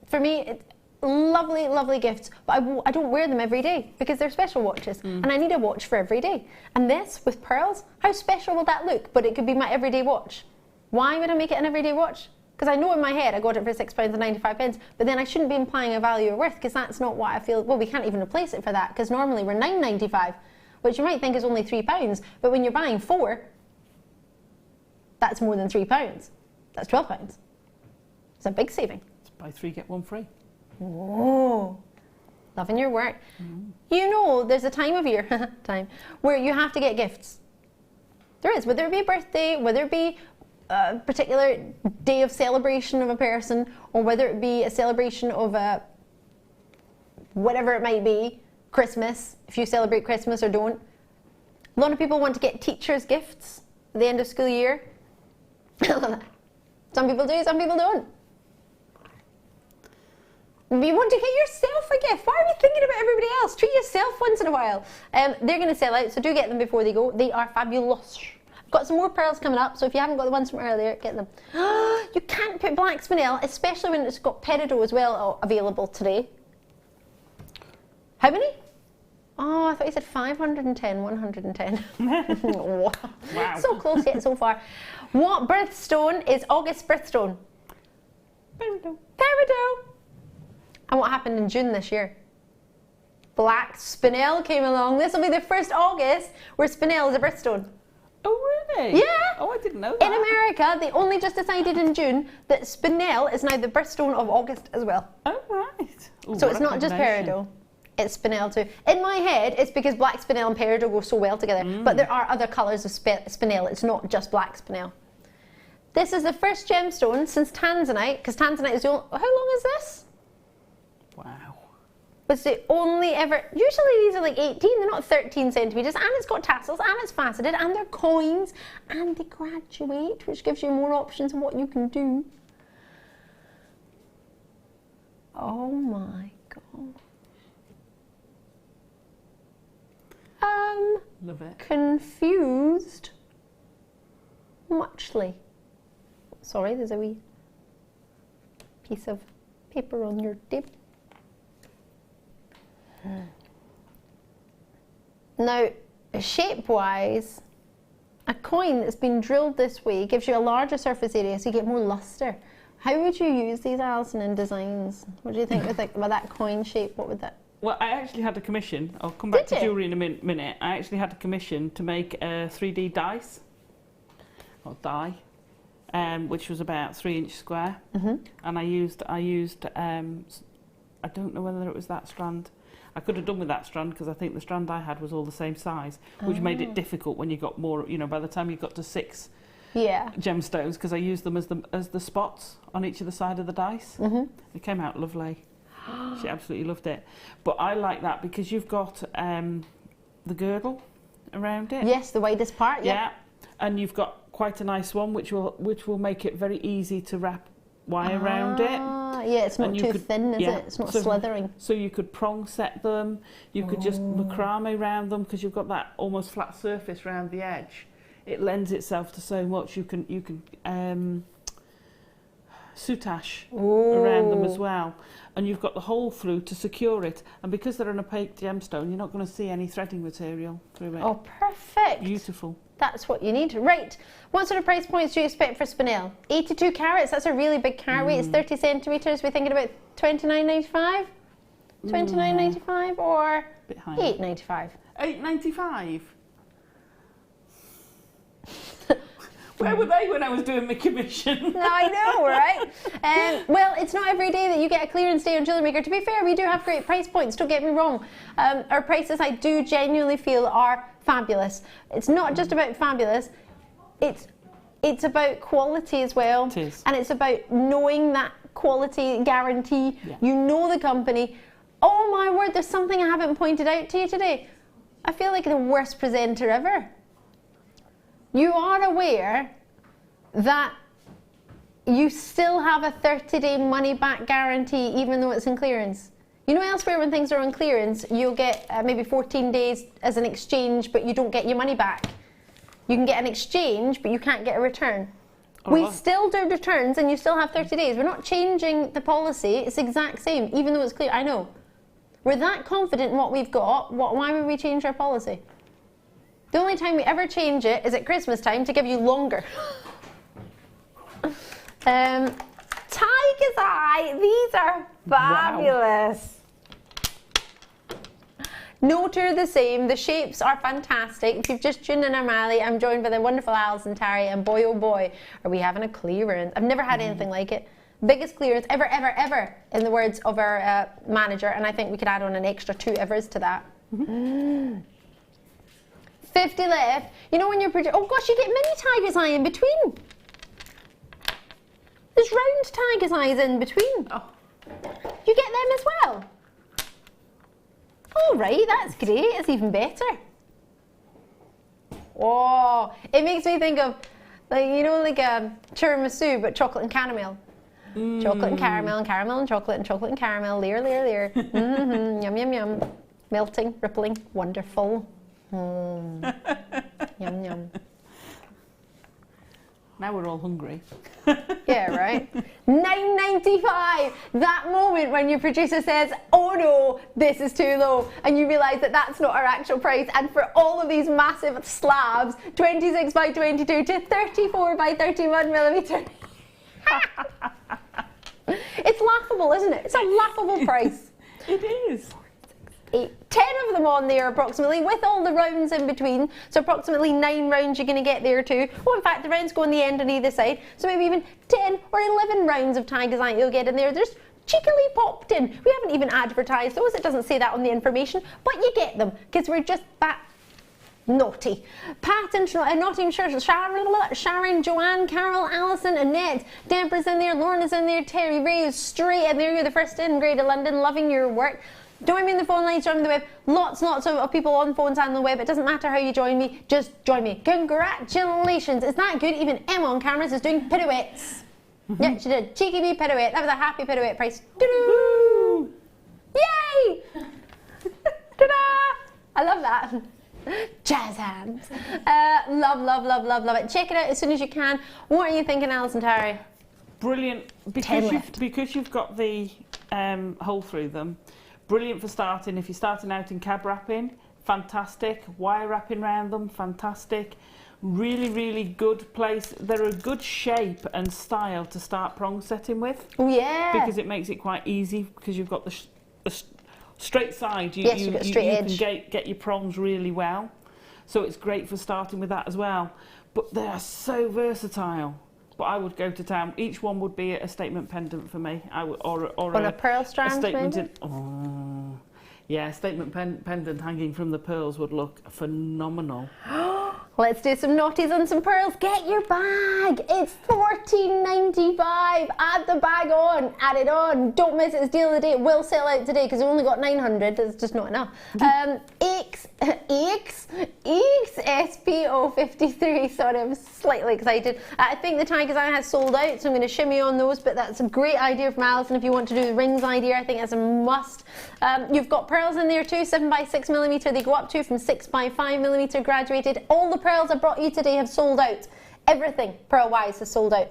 For me, it's lovely, lovely gifts, but I don't wear them every day because they're special watches and I need a watch for every day. And this, with pearls, how special will that look? But it could be my everyday watch. Why would I make it an everyday watch? Because I know in my head I got it for £6.95, but then I shouldn't be implying a value or worth because that's not what I feel. Well, we can't even replace it for that because normally we're £9.95, which you might think is only £3, but when you're buying 4, that's more than £3. That's £12. It's a big saving. Buy 3, get 1 free. Oh, loving your work. You know, there's a time of year, where you have to get gifts. There is, whether it be a birthday, whether it be a particular day of celebration of a person, or whether it be a celebration of a whatever it might be, Christmas, if you celebrate Christmas or don't. A lot of people want to get teachers gifts at the end of school year. Some people do, some people don't. Maybe you want to get yourself a gift. Why are we thinking about everybody else? Treat yourself once in a while. They're going to sell out, so do get them before they go. They are fabulous. I've got some more pearls coming up, so if you haven't got the ones from earlier, get them. You can't put black spinel, especially when it's got peridot as well available today. How many? Oh, I thought you said 510, 110. Wow. So close yet so far. What birthstone is August birthstone? Peridot. Peridot. And what happened in June this year? Black spinel came along. This will be the first August where spinel is a birthstone. Oh, really? Yeah. Oh, I didn't know that. In America, they only just decided in June that spinel is now the birthstone of August as well. Oh, right. Ooh, so it's not just peridot. It's spinel too. In my head, it's because black spinel and peridot go so well together. But there are other colours of spinel. It's not just black spinel. This is the first gemstone since tanzanite, because tanzanite is the only... How long is this? Wow. It's the only ever... Usually these are like 18, they're not 13 centimetres, and it's got tassels, and it's faceted, and they're coins, and they graduate, which gives you more options of what you can do. Oh my God. Love it. Confused muchly. Sorry, there's a wee piece of paper on your table. Now, shape-wise, a coin that's been drilled this way gives you a larger surface area, so you get more luster. How would you use these, Alison, in designs? What do you think with that coin shape? What would that? Well, I actually had a commission. I'll come back Did to you? jewellery in a minute. I actually had a commission to make a 3D dice, or die, which was about 3-inch square. And I used I don't know whether it was that strand. I could have done with that strand because I think the strand I had was all the same size, which made it difficult when you got more, you know, by the time you got to 6 gemstones, because I used them as the spots on each of the side of the dice. It came out lovely. She absolutely loved it. But I like that because you've got the girdle around it. Yes, the widest part. Yeah, and you've got quite a nice one, which will make it very easy to wrap wire around it. Yeah, it's not too thin, is it? It's not slithering. So you could prong set them. You could just macrame around them because you've got that almost flat surface around the edge. It lends itself to so much. You can soutache around them as well, and you've got the hole through to secure it, and because they're an opaque gemstone, you're not going to see any threading material through it. Oh, perfect. Beautiful. That's what you need. Right, what sort of price points do you expect for spinel? 82 carats, that's a really big carat weight. It's 30 centimetres. We're thinking about $29.95? $29.95 or $8.95? $8.95. Where were they when I was doing my commission? I know, right? Well, it's not every day that you get a clearance day on Jewellery Maker. To be fair, we do have great price points, don't get me wrong. Our prices, I do genuinely feel, are fabulous. It's not just about fabulous, it's about quality as well. It is. And it's about knowing that quality guarantee. Yeah. You know the company. Oh my word, there's something I haven't pointed out to you today. I feel like the worst presenter ever. You are aware that you still have a 30-day money-back guarantee even though it's in clearance. You know, elsewhere when things are on clearance, you'll get maybe 14 days as an exchange, but you don't get your money back. You can get an exchange, but you can't get a return. We still do returns, and you still have 30 days. We're not changing the policy. It's the exact same, even though it's clear. I know. We're that confident in what we've got. Why would we change our policy? The only time we ever change it is at Christmas time to give you longer. Tiger's Eye, these are fabulous. Wow. No two are the same. The shapes are fantastic. If you've just tuned in, I'm Ali. I'm joined by the wonderful Alison, Tarry, and boy oh boy, are we having a clearance. I've never had anything like it. Biggest clearance ever, ever, ever, in the words of our manager, and I think we could add on an extra 2 evers to that. 50 left. You know when you're oh gosh, you get mini tiger's eye in between. There's round tiger's eyes in between. Oh. You get them as well. All right, that's great. It's even better. Oh, it makes me think of, like, you know, like a tiramisu but chocolate and caramel. Chocolate and caramel and caramel and chocolate and caramel. Layer, layer, layer. Yum, yum, yum. Melting, rippling, wonderful. Yum, yum. Now we're all hungry. Yeah, right. $9.95. That moment when your producer says, "Oh no, this is too low," and you realise that that's not our actual price. And for all of these massive slabs, 26 by 22 to 34 by 31 millimeter. It's laughable, isn't it? It's a laughable price. It is. 10 of them on there approximately, with all the rounds in between. So approximately 9 rounds you're going to get there too. Oh, in fact, the rounds go on the end on either side. So maybe even 10 or 11 rounds of Tiger's you'll get in there. There's cheekily popped in. We haven't even advertised those. It doesn't say that on the information, but you get them because we're just that naughty. Pat and not even sure. Sharon, Joanne, Carol, Alison, Annette, Deborah's in there, Lauren in there, Terry Ray is straight in there. You're the first in Greater London, loving your work. Join me in the phone lines, join me on the web. Lots of people on phones and the web. It doesn't matter how you join me, just join me. Congratulations. Is that good? Even Emma on cameras is doing pirouettes. Yeah, she did. Cheeky bee pirouette. That was a happy pirouette price. Doo-doo! Yay! Ta-da! I love that. Jazz hands. Love, love, love, love, love it. Check it out as soon as you can. What are you thinking, Alison, Tarry? Brilliant. Because you've got the hole through them. Brilliant for starting. If you're starting out in cab wrapping, fantastic. Wire wrapping around them, fantastic. Really, really good place. They're a good shape and style to start prong setting with. Oh yeah. Because it makes it quite easy because you've got the straight side. You've got a straight edge. You can get your prongs really well. So it's great for starting with that as well. But they are so versatile. But I would go to town. Each one would be a statement pendant for me. I would, or on a pearl strand, statement yeah, statement pendant hanging from the pearls would look phenomenal. Let's do some naughties and some pearls. Get your bag. It's $14.95. Add the bag on. Add it on. Don't miss it. It's deal of the day. It will sell out today because we've only got 900. It's just not enough. SPO53. Sorry, I'm slightly excited. I think the Tiger's Eye has sold out, so I'm going to shimmy on those. But that's a great idea from Alison. If you want to do the rings idea, I think that's a must. You've got pearls in there too. 7 by 6 millimeter. They go up to from 6 by 5 millimeter graduated. All the pearls I brought you today have sold out. Everything pearl-wise has sold out.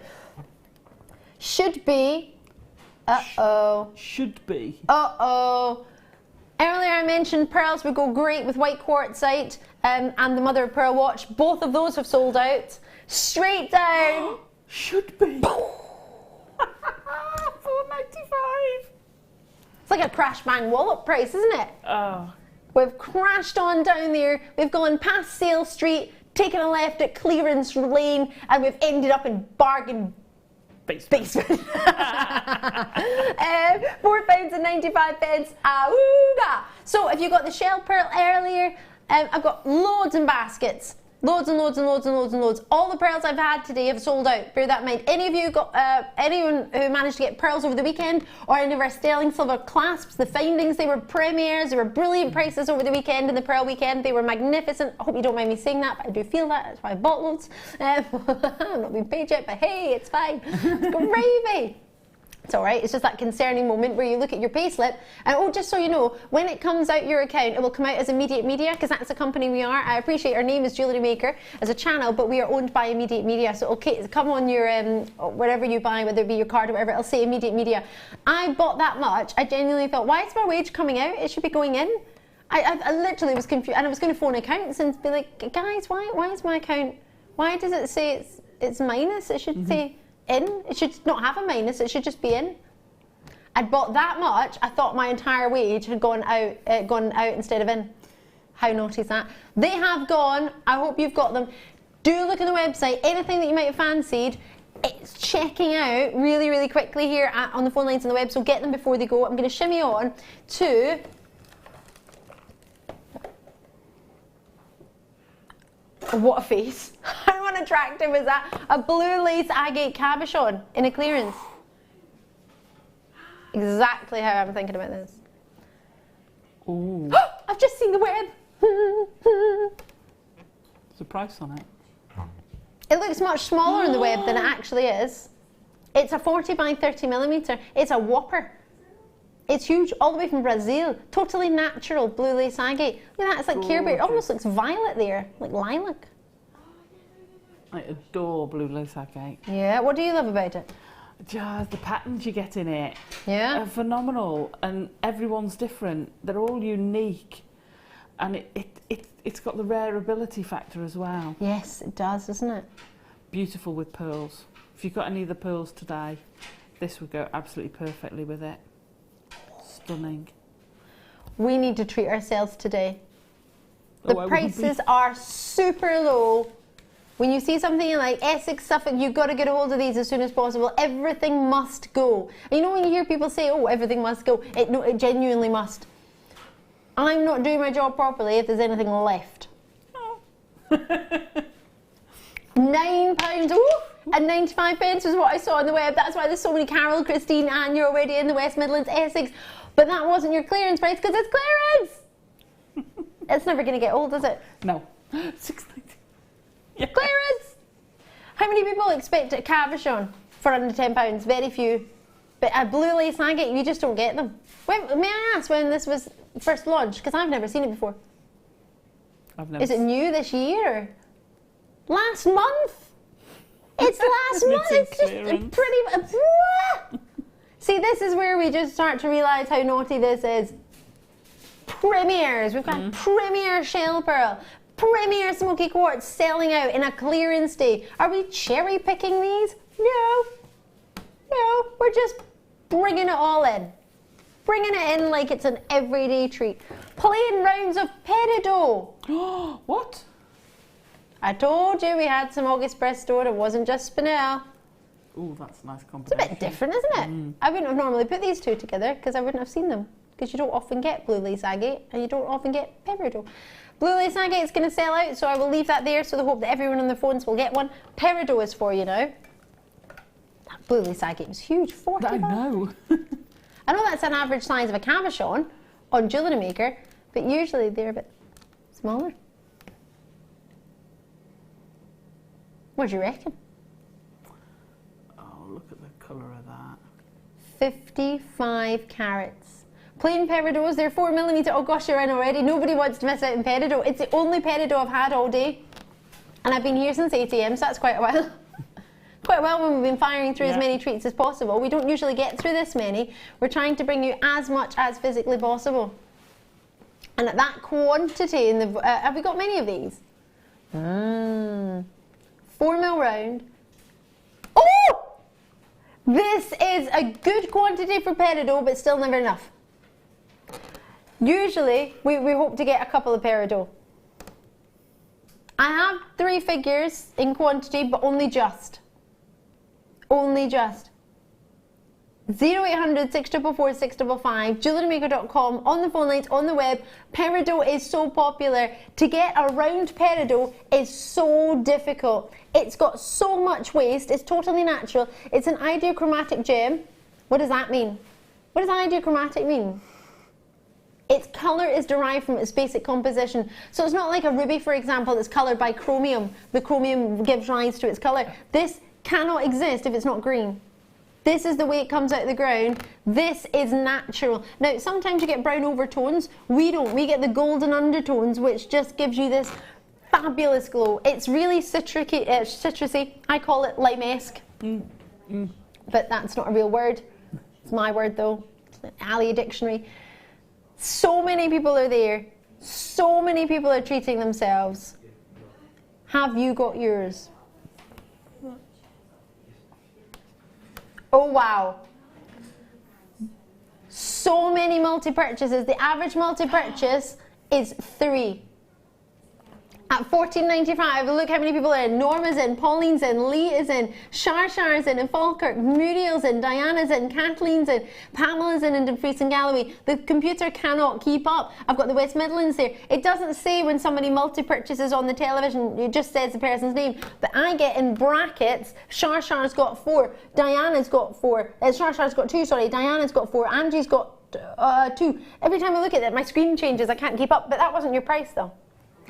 Should be. Should be. Earlier I mentioned pearls would go great with white quartzite and the mother of pearl watch. Both of those have sold out. Straight down. Should be. $4.95. It's like a crash bang wallop price, isn't it? Oh. We've crashed on down there. We've gone past Sale Street, taken a left at Clearance Lane, and we've ended up in bargain basement. £4.95. Awooga. So if you got the shell pearl earlier, I've got loads in baskets. Loads and loads and loads and loads and loads. All the pearls I've had today have sold out. Bear that in mind. Any of you got, anyone who managed to get pearls over the weekend, or any of our sterling silver clasps, the findings, they were premieres, they were brilliant prices over the weekend in the pearl weekend. They were magnificent. I hope you don't mind me saying that, but I do feel that. That's why I bought loads. I'm not being paid yet, but hey, it's fine. It's gravy. It's all right. It's just that concerning moment where you look at your payslip and, oh, just so you know, when it comes out your account, it will come out as Immediate Media because that's the company we are. I appreciate our name is Jewellery Maker as a channel, but we are owned by Immediate Media. So, okay, come on your, wherever you buy, whether it be your card or whatever, it'll say Immediate Media. I bought that much. I genuinely thought, why is my wage coming out? It should be going in. I literally was confused, and I was going to phone accountants and be like, guys, why is my account, why does it say it's minus? It should say in. It should not have a minus. It should just be in. I'd bought that much. I thought my entire wage had gone out instead of in. How naughty is that? They have gone. I hope you've got them. Do look at the website. Anything that you might have fancied, it's checking out really, really quickly here on the phone lines on the web. So get them before they go. I'm going to shimmy on to. What a face. How unattractive is that? A blue lace agate cabochon in a clearance. Exactly how I'm thinking about this. Ooh. I've just seen the web. There's a price on it. It looks much smaller on the web than it actually is. It's a 40 by 30 millimeter. It's a whopper. It's huge, all the way from Brazil. Totally natural blue lace agate. Look at that, it's like Care Bear. It almost looks violet there, like lilac. I adore blue lace agate. Yeah, what do you love about it? Just the patterns you get in it Yeah. are phenomenal, and everyone's different. They're all unique, and it's got the rarability factor as well. Yes, it does, doesn't it? Beautiful with pearls. If you've got any of the pearls today, this would go absolutely perfectly with it. Stunning. We need to treat ourselves today. The Oh, prices are super low. When you see something like Essex, Suffolk, you've got to get a hold of these as soon as possible. Everything must go. And you know when you hear people say, oh, everything must go, no, it genuinely must. I'm not doing my job properly if there's anything left. Oh. £9, ooh, and 95 pence was what I saw on the web. That's why there's so many Carol, Christine, and you're already in the West Midlands, Essex. But that wasn't your clearance price because it's clearance. It's never going to get old, is it? No. 690. Yeah. Clearance! How many people expect a cabochon for under £10? Very few. But a blue lace agate, you just don't get them. May I ask when this was first launched? Because I've never seen it before. I've never. Is it new this year? Last month? It's last month. It's just pretty. See, this is where we just start to realise how naughty this is. Premieres. We've got Premier Shell Pearl, Premier Smoky Quartz selling out in a clearance day. Are we cherry picking these? No. No, we're just bringing it all in. Bringing it in like it's an everyday treat. Plain rounds of peridot. What? I told you we had some August Press stored. It wasn't just spinel. Oh, that's a nice It's a combination. bit different, isn't it? I wouldn't have normally put these two together because I wouldn't have seen them. Because you don't often get blue lace agate and you don't often get peridot. Blue lace agate is going to sell out, so I will leave that there so the hope that everyone on their phones will get one. Peridot is for you now. That blue lace agate was huge, 40 I know. I know that's an average size of a cabochon on Jewellery Maker, but usually they're a bit smaller. What do you reckon? Oh, look at the colour of that. 55 carats. Plain peridots, they're 4mm. Oh gosh, you're in already. Nobody wants to miss out on peridot. It's the only peridot I've had all day. And I've been here since 8 AM, so that's quite a while. Quite well when we've been firing through as many treats as possible. We don't usually get through this many. We're trying to bring you as much as physically possible. And at that quantity, in the have we got many of these? 4mm round. Oh! This is a good quantity for peridot, but still never enough. Usually, we hope to get a couple of peridot. I have 3 figures in quantity, but only just. Only just. 0800 644 655, jewellerymaker.com, on the phone lines, on the web. Peridot is so popular. To get a round peridot is so difficult. It's got so much waste. It's totally natural. It's an ideochromatic gem. What does that mean? What does ideochromatic mean? Its colour is derived from its basic composition. So it's not like a ruby, for example, that's coloured by chromium. The chromium gives rise to its colour. This cannot exist if it's not green. This is the way it comes out of the ground. This is natural. Now, sometimes you get brown overtones. We don't. We get the golden undertones, which just gives you this fabulous glow. It's really citrusy. I call it lime-esque. But that's not a real word. It's my word, though. It's an Alley dictionary. So many people are there. So many people are treating themselves. Have you got yours? Oh wow. So many multi-purchases. The average multi-purchase is 3. At $14.95, look how many people are in. Norma's in, Pauline's in, Lee is in, Shar's in, and Falkirk, Muriel's in, Diana's in, Kathleen's in, Pamela's in, and Dumfries and Galloway. The computer cannot keep up. I've got the West Midlands there. It doesn't say when somebody multi-purchases on the television, it just says the person's name. But I get in brackets, Shar's got 4, Diana's got 4, Shar's got 2, sorry, Diana's got 4, Angie's got 2. Every time I look at it, my screen changes, I can't keep up. But that wasn't your price though.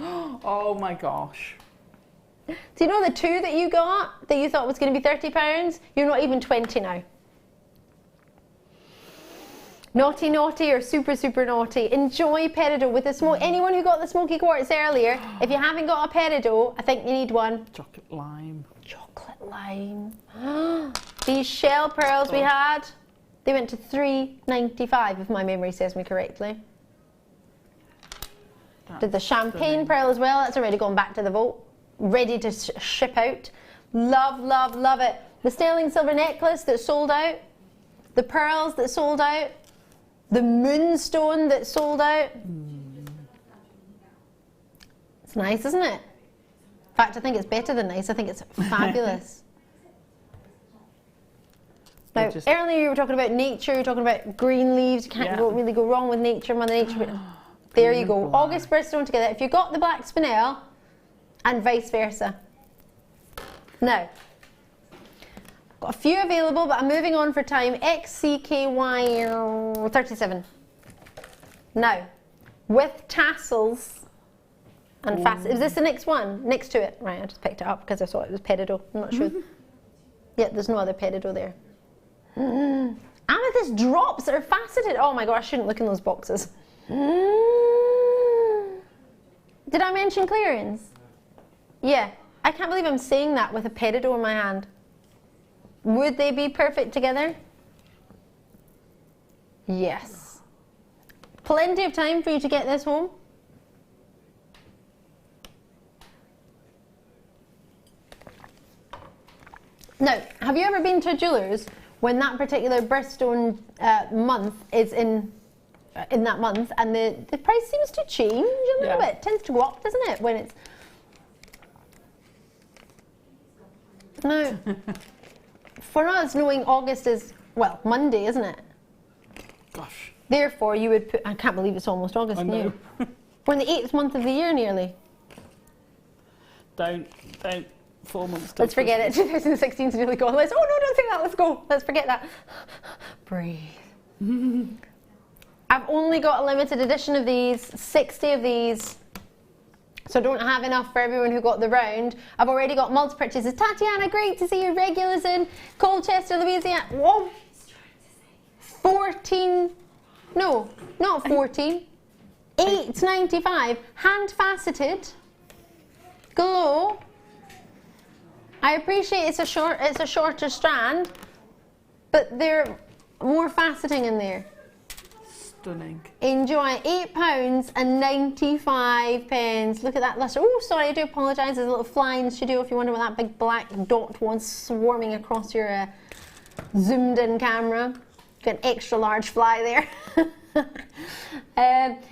Oh my gosh. Do you know the 2 that you got that you thought was going to be £30? You're not even 20 now. Naughty, naughty, or super, super naughty. Enjoy peridot with the smoke. Anyone who got the smoky quartz earlier, if you haven't got a peridot, I think you need one. Chocolate lime. Chocolate lime. These shell pearls we had, they went to £3.95 if my memory serves me correctly. Did the champagne pearl as well. That's already gone back to the vault. Ready to ship out. Love, love, love it. The sterling silver necklace that sold out. The pearls that sold out. The moonstone that sold out. It's nice, isn't it? In fact, I think it's better than nice. I think it's fabulous. Now, earlier you were talking about nature, you were talking about green leaves. You can't really go wrong with nature, Mother Nature. There you go. August birthstone together. If you got the black spinel, and vice versa. Now, got a few available, but I'm moving on for time. XCKY 37. Now, with tassels and facets. Is this the next one? Next to it. Right, I just picked it up because I thought it was peridot. I'm not sure. Yeah, there's no other peridot there. Amethyst drops that are faceted. Oh my gosh, I shouldn't look in those boxes. Did I mention clearance? Yeah. I can't believe I'm saying that with a peridot in my hand. Would they be perfect together? Yes. Plenty of time for you to get this home. Now, have you ever been to a jeweller's when that particular birthstone month is in that month and the price seems to change a little bit? It tends to go up, doesn't it, when it's... No. For us, knowing August is, well, Monday, isn't it? Gosh. Therefore, you would put... I can't believe it's almost August. I know. We're in the 8th month of the year, nearly. Don't. 4 months. Let's forget it. 2016 is nearly gone. Oh, no, don't say that. Let's go. Let's forget that. Breathe. I've only got a limited edition of these, 60 of these. So I don't have enough for everyone who got the round. I've already got multiple purchases. Tatiana, great to see you. Regulars in Colchester, Louisiana. Whoa. 14. No, not 14. 8.95. Hand faceted. Glow. I appreciate it's a shorter strand, but they're more faceting in there. Stunning. Enjoy. £8.95. Look at that luster. Oh, sorry, I do apologise. There's a little fly in the studio if you wonder what that big black dot was swarming across your zoomed in camera. Got an extra large fly there.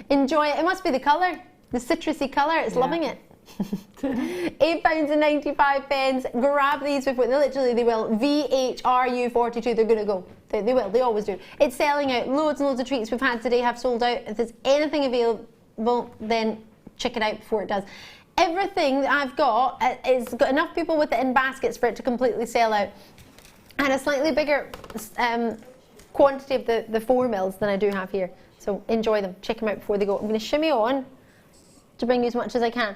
Enjoy it. It must be the colour, the citrusy colour. It's loving it. £8.95. Grab these before they will. VHRU42. They're going to go. They will. They always do. It's selling out. Loads and loads of treats we've had today have sold out. If there's anything available, then check it out before it does. Everything that I've got is got enough people with it in baskets for it to completely sell out, and a slightly bigger quantity of the 4 mils than I do have here. So enjoy them. Check them out before they go. I'm going to shimmy on to bring you as much as I can.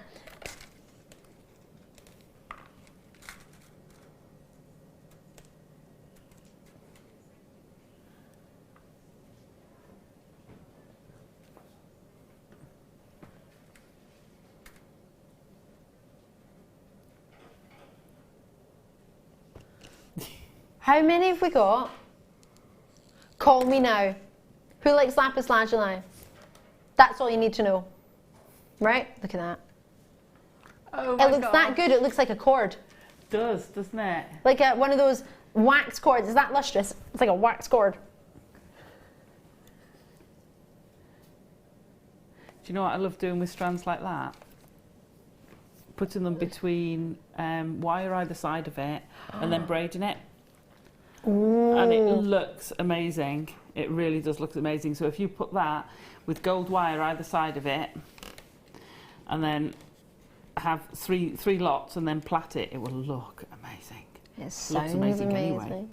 How many have we got? Call me now. Who likes lapis lazuli? That's all you need to know. Right? Look at that. Oh my It looks that good. It looks like a cord. It does, doesn't it? Like one of those wax cords. Is that lustrous? It's like a wax cord. Do you know what I love doing with strands like that? Putting them between wire either side of it and then braiding it. Ooh. And it looks amazing. It really does look amazing. So if you put that with gold wire either side of it and then have three lots and then plait it, it will look amazing. It sounds looks amazing. Anyway.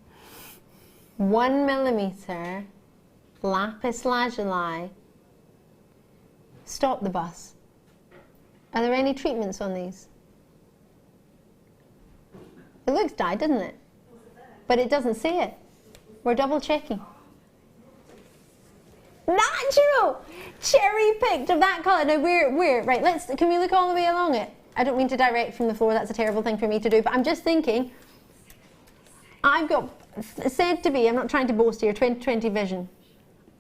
1 millimeter lapis lazuli. Stop the bus. Are there any treatments on these? It looks dyed, doesn't it? But it doesn't say it. We're double checking. Natural! Cherry picked of that colour. Now where? Right, can we look all the way along it? I don't mean to direct from the floor, that's a terrible thing for me to do, but I'm just thinking, I've got, said to be, I'm not trying to boast here, 20/20 vision.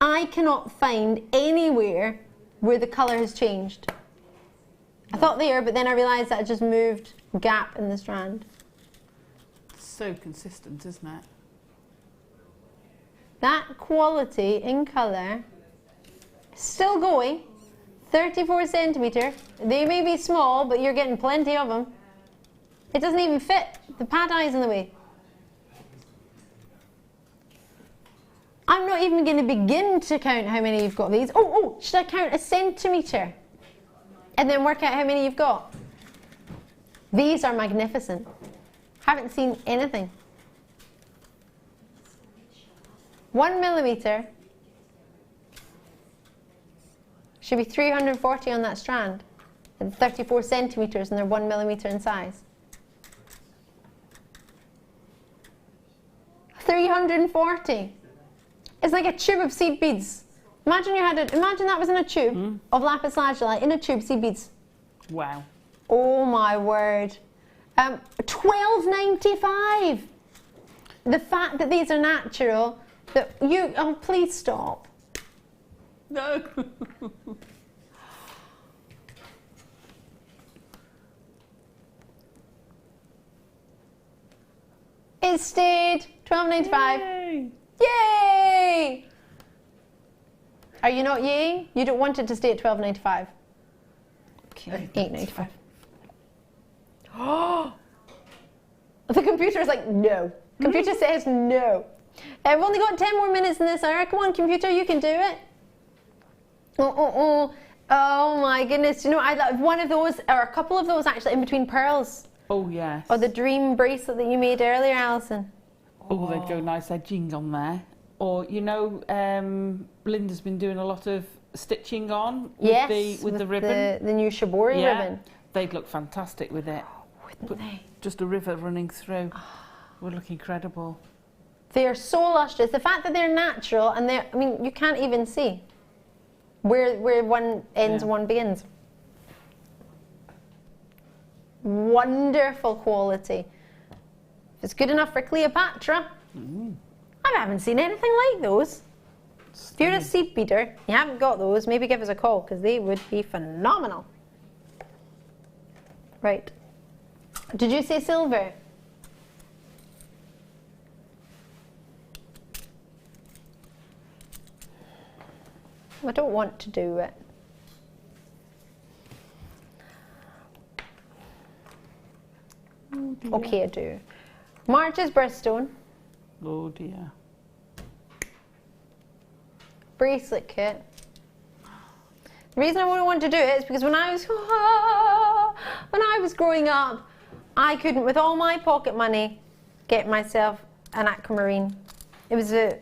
I cannot find anywhere where the colour has changed. I thought there, but then I realised that I just moved gap in the strand. It's so consistent, isn't it? That quality in colour, still going, 34 centimetre. They may be small, but you're getting plenty of them. It doesn't even fit. The pad eye's in the way. I'm not even going to begin to count how many you've got of these. Oh, should I count a centimetre? And then work out how many you've got? These are magnificent. Haven't seen anything. 1 millimetre should be 340 on that strand. And 34 centimetres, and they're 1 millimetre in size. 340. It's like a tube of seed beads. Imagine that was in a tube of lapis lazuli, in a tube seed beads. Wow. Oh my word. $12.95. The fact that these are natural, oh please stop. No. It stayed $12.95. Yay. Yay! Are you not yay? You don't want it to stay at $12.95. Okay. $8.95. Oh! The computer is like, no. Computer says no. I've only got 10 more minutes in this hour. Come on, computer, you can do it. Oh my goodness. You know, I love one of those, or a couple of those actually, in between pearls. Oh, yes. Or the dream bracelet that you made earlier, Alison. Oh, they'd go nice edging on there. Or, you know, Linda's been doing a lot of stitching on with the ribbon. The new Shibori ribbon. They'd look fantastic with it. Wouldn't they? Just a river running through. Would look incredible. They are so lustrous. The fact that they're natural and I mean, you can't even see where one ends and one begins. Wonderful quality. If it's good enough for Cleopatra, I haven't seen anything like those. If you're a seed beater, you haven't got those, maybe give us a call because they would be phenomenal. Right. Did you say silver? I don't want to do it. Oh dear. Okay, I do. March's birthstone. Oh dear. Bracelet kit. The reason I wouldn't want to do it is because when I was growing up, I couldn't, with all my pocket money, get myself an aquamarine. It was an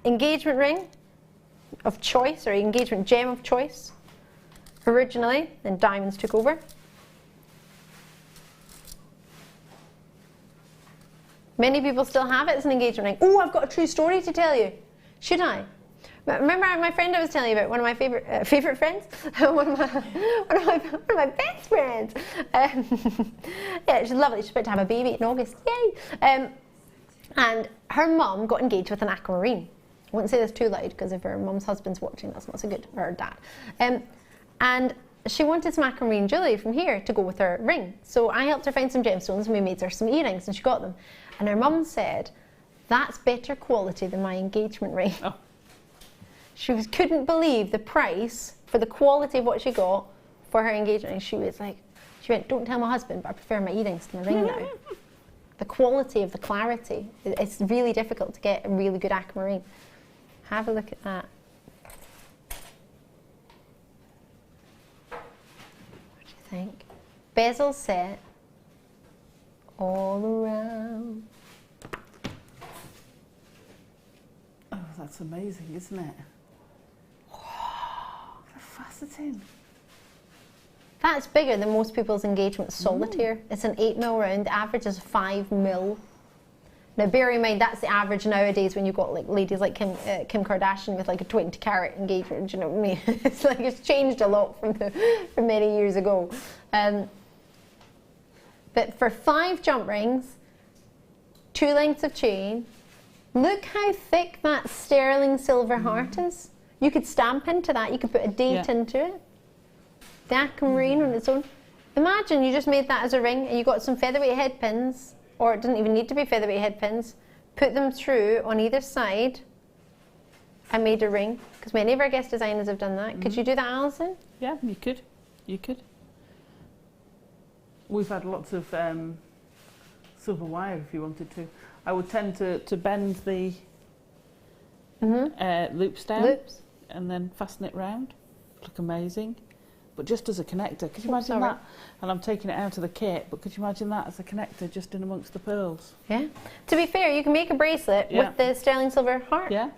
engagement ring of choice, or engagement gem of choice, originally, then diamonds took over. Many people still have it as an engagement ring. Oh, I've got a true story to tell you. Should I? Remember my friend I was telling you about, one of my favorite friends? one of my best friends. Yeah, she's lovely. She's about to have a baby in August. Yay! And her mum got engaged with an aquamarine. I wouldn't say this too loud because if her mum's husband's watching, that's not so good, or her dad. And she wanted some aquamarine jewellery from here to go with her ring. So I helped her find some gemstones and we made her some earrings and she got them. And her mum said, that's better quality than my engagement ring. Oh. She couldn't believe the price for the quality of what she got for her engagement ring. She went, don't tell my husband, but I prefer my earrings to my ring now. The quality of the clarity, it's really difficult to get a really good aquamarine. Have a look at that. What do you think? Bezel set all around. Oh, that's amazing, isn't it? Wow, the faceting. That's bigger than most people's engagement solitaire. It's an 8mm round. The average is 5mm. Now, bear in mind, that's the average nowadays when you've got like ladies like Kim Kardashian with like a 20-carat engagement. Do you know what I mean? It's like it's changed a lot from many years ago. But for 5 jump rings, 2 lengths of chain, look how thick that sterling silver heart is. You could stamp into that. You could put a date into it. The aquamarine on its own. Imagine you just made that as a ring and you got some featherweight head pins, or it didn't even need to be featherweight head pins. Put them through on either side and made a ring. Because many of our guest designers have done that. Could you do that, Alison? Yeah, you could. You could. We've had lots of silver wire if you wanted to. I would tend to bend the loops down and then fasten it round. Look amazing. But just as a connector, could you imagine that? And I'm taking it out of the kit, but could you imagine that as a connector just in amongst the pearls? Yeah. To be fair, you can make a bracelet with the sterling silver heart. Yeah.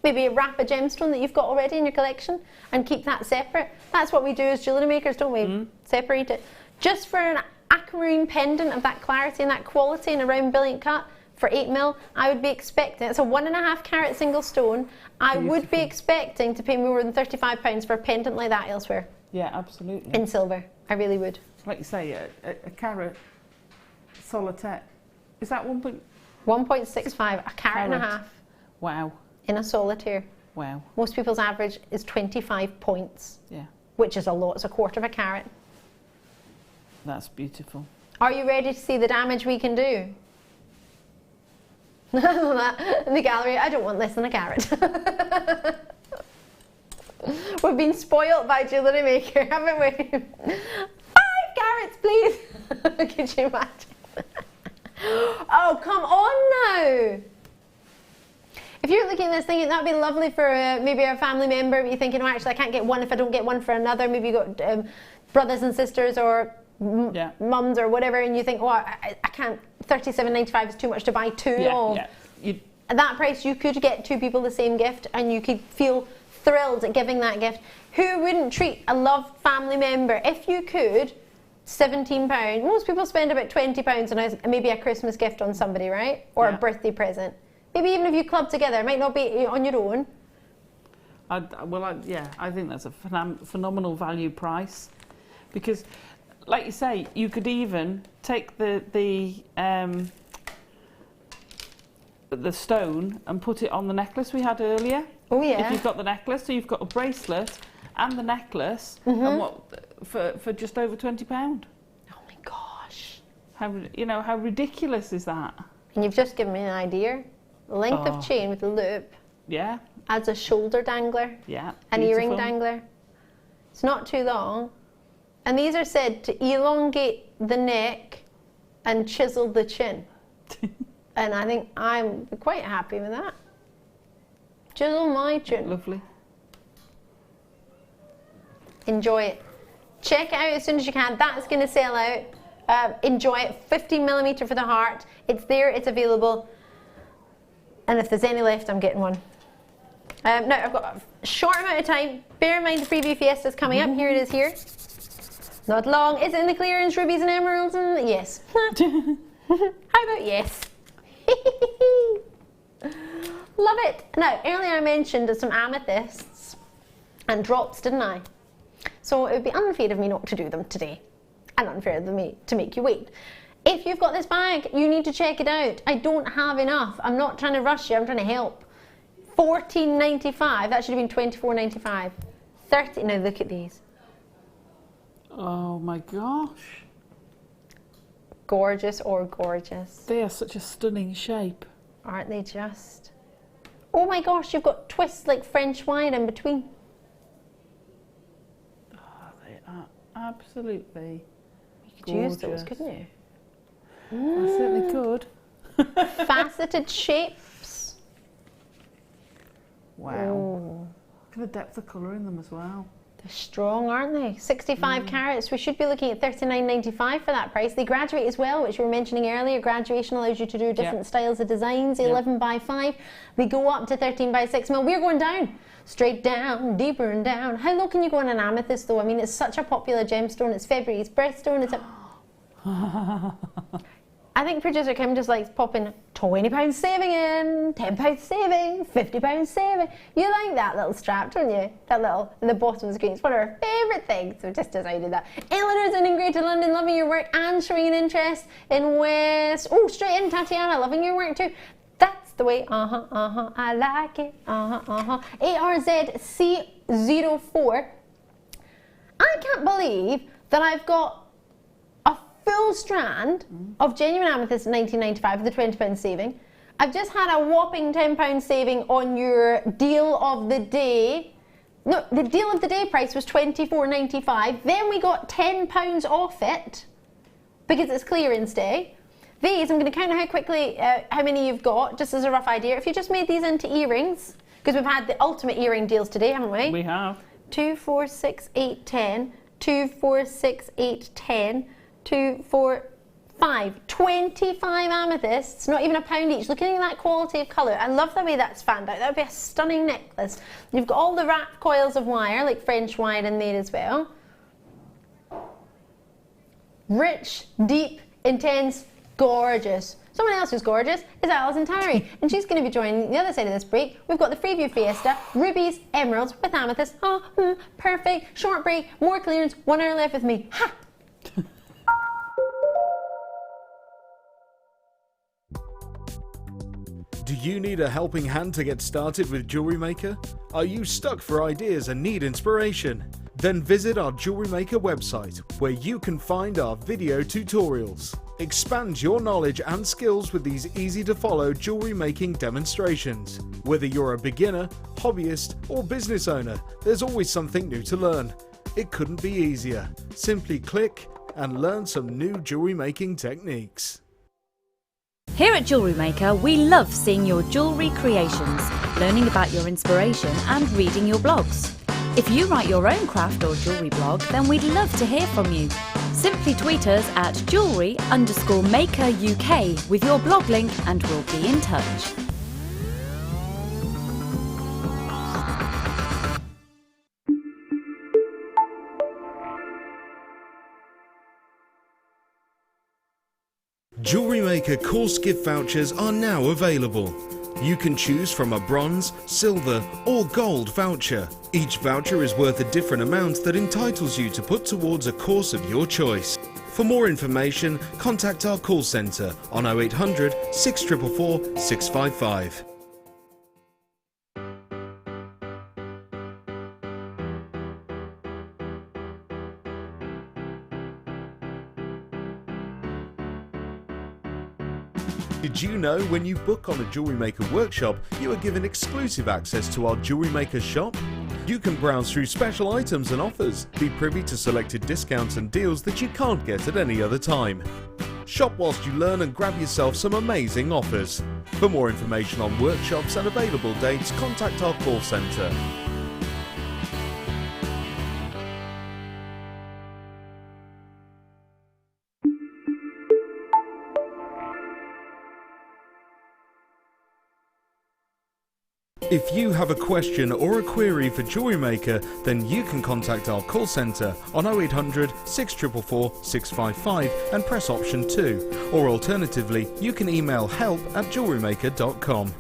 Maybe wrap a gemstone that you've got already in your collection and keep that separate. That's what we do as jewellery makers, don't we? Separate it. Just for an aquamarine pendant of that clarity and that quality in a round brilliant cut for 8mm, I would be expecting, it's a 1.5 carat single stone, I would be expecting to pay more than £35 for a pendant like that elsewhere. Yeah, absolutely. In silver, I really would. Like you say, a carat solitaire, is that 1.65, a carat and a half. Wow. In a solitaire. Wow. Most people's average is 25 points. Yeah. Which is a lot, it's a quarter of a carat. That's beautiful. Are you ready to see the damage we can do? In the gallery, I don't want less than a carat. We've been spoilt by Jewellery Maker, haven't we? 5 carats, please. Could you imagine? Oh, come on now. If you're looking at this thinking that'd be lovely for maybe a family member, but you're thinking, oh, actually I can't get one if I don't get one for another. Maybe you've got brothers and sisters or mums or whatever, and you think, oh, I can't, £37.95 is too much to buy 2 of. At that price, you could get 2 people the same gift, and you could feel thrilled at giving that gift. Who wouldn't treat a loved family member, if you could, £17? Most people spend about £20 on maybe a Christmas gift on somebody, right? Or a birthday present. Maybe even if you club together, it might not be on your own. I think that's a phenomenal value price, because, like you say, you could even take the stone and put it on the necklace we had earlier. Oh yeah. If you've got the necklace, so you've got a bracelet and the necklace, and what for just over £20. Oh my gosh! How ridiculous is that? And you've just given me an idea. Length of chain with a loop. Yeah. Adds a shoulder dangler. Yeah. An earring dangler. It's not too long. And these are said to elongate the neck and chisel the chin. And I think I'm quite happy with that. Chisel my chin. Lovely. Enjoy it. Check it out as soon as you can. That's going to sell out. Enjoy it. 15mm for the heart. It's there. It's available. And if there's any left, I'm getting one. Now, I've got a short amount of time. Bear in mind the freebie fiesta is coming up. Here it is here. Not long. Is it in the clearance, rubies and emeralds? And yes. How about yes? Love it. Now, earlier I mentioned some amethysts and drops, didn't I? So it would be unfair of me not to do them today. And unfair of me to make you wait. If you've got this bag, you need to check it out. I don't have enough. I'm not trying to rush you, I'm trying to help. $14.95, that should have been $24.95. $30, now look at these. Oh my gosh. Gorgeous or gorgeous. They are such a stunning shape. Aren't they just? Oh my gosh, you've got twists like French wine in between. Oh, they are absolutely You could use those, couldn't you? I certainly could. Faceted shapes. Wow. Look at the depth of colour in them as well. They're strong, aren't they? 65 carats. We should be looking at $39.95 for that price. They graduate as well, which we were mentioning earlier. Graduation allows you to do different styles of designs. 11 by 5. They go up to 13 by 6 mil. We're going down. Straight down, deeper and down. How low can you go on an amethyst though? I mean, it's such a popular gemstone. It's February's birthstone. It's a... I think producer Kim just likes popping £20 saving in, £10 saving, £50 saving. You like that little strap, don't you? That little, in the bottom of the screen. It's one of our favourite things. So just decided that. Eleanor's in Greater London, loving your work and showing an interest in West. Oh, straight in, Tatiana, loving your work too. That's the way, I like it, ARZC04. I can't believe that I've got full strand of genuine amethyst at $19.95 with the £20 saving. I've just had a whopping £10 saving on your deal of the day. No, the deal of the day price was $24.95. Then we got £10 off it because it's clearance day. These, I'm going to count how quickly, how many you've got, just as a rough idea. If you just made these into earrings, because we've had the ultimate earring deals today, haven't we? We have. 2, 4, 6, 8, 10. 2, 4, 6, 8, 10. 2, 4, 5. 25 amethysts, not even £1 each. Looking at that quality of colour, I love the way that's fanned out. That would be a stunning necklace. You've got all the wrapped coils of wire, like French wire in there as well. Rich, deep, intense, gorgeous. Someone else who's gorgeous is Alison Tarry, and she's going to be joining the other side of this break. We've got the Freeview Fiesta, rubies, emeralds with amethyst. Perfect. Short break, more clearance, 1 hour left with me. Ha! Do you need a helping hand to get started with Jewellery Maker? Are you stuck for ideas and need inspiration? Then visit our Jewellery Maker website, where you can find our video tutorials. Expand your knowledge and skills with these easy-to-follow jewellery making demonstrations. Whether you're a beginner, hobbyist, or business owner, there's always something new to learn. It couldn't be easier. Simply click and learn some new jewellery making techniques. Here at Jewellery Maker, we love seeing your jewellery creations, learning about your inspiration and reading your blogs. If you write your own craft or jewellery blog, then we'd love to hear from you. Simply tweet us at jewellery_maker UK with your blog link and we'll be in touch. Jewellery Maker course gift vouchers are now available. You can choose from a bronze, silver or gold voucher. Each voucher is worth a different amount that entitles you to put towards a course of your choice. For more information, contact our call centre on 0800 644 655. Did you know when you book on a Jewellery Maker workshop, you are given exclusive access to our Jewellery Maker shop? You can browse through special items and offers, be privy to selected discounts and deals that you can't get at any other time. Shop whilst you learn and grab yourself some amazing offers. For more information on workshops and available dates, contact our call centre. If you have a question or a query for Jewellery Maker, then you can contact our call centre on 0800 644 655 and press option 2, or alternatively you can email help@jewellerymaker.com.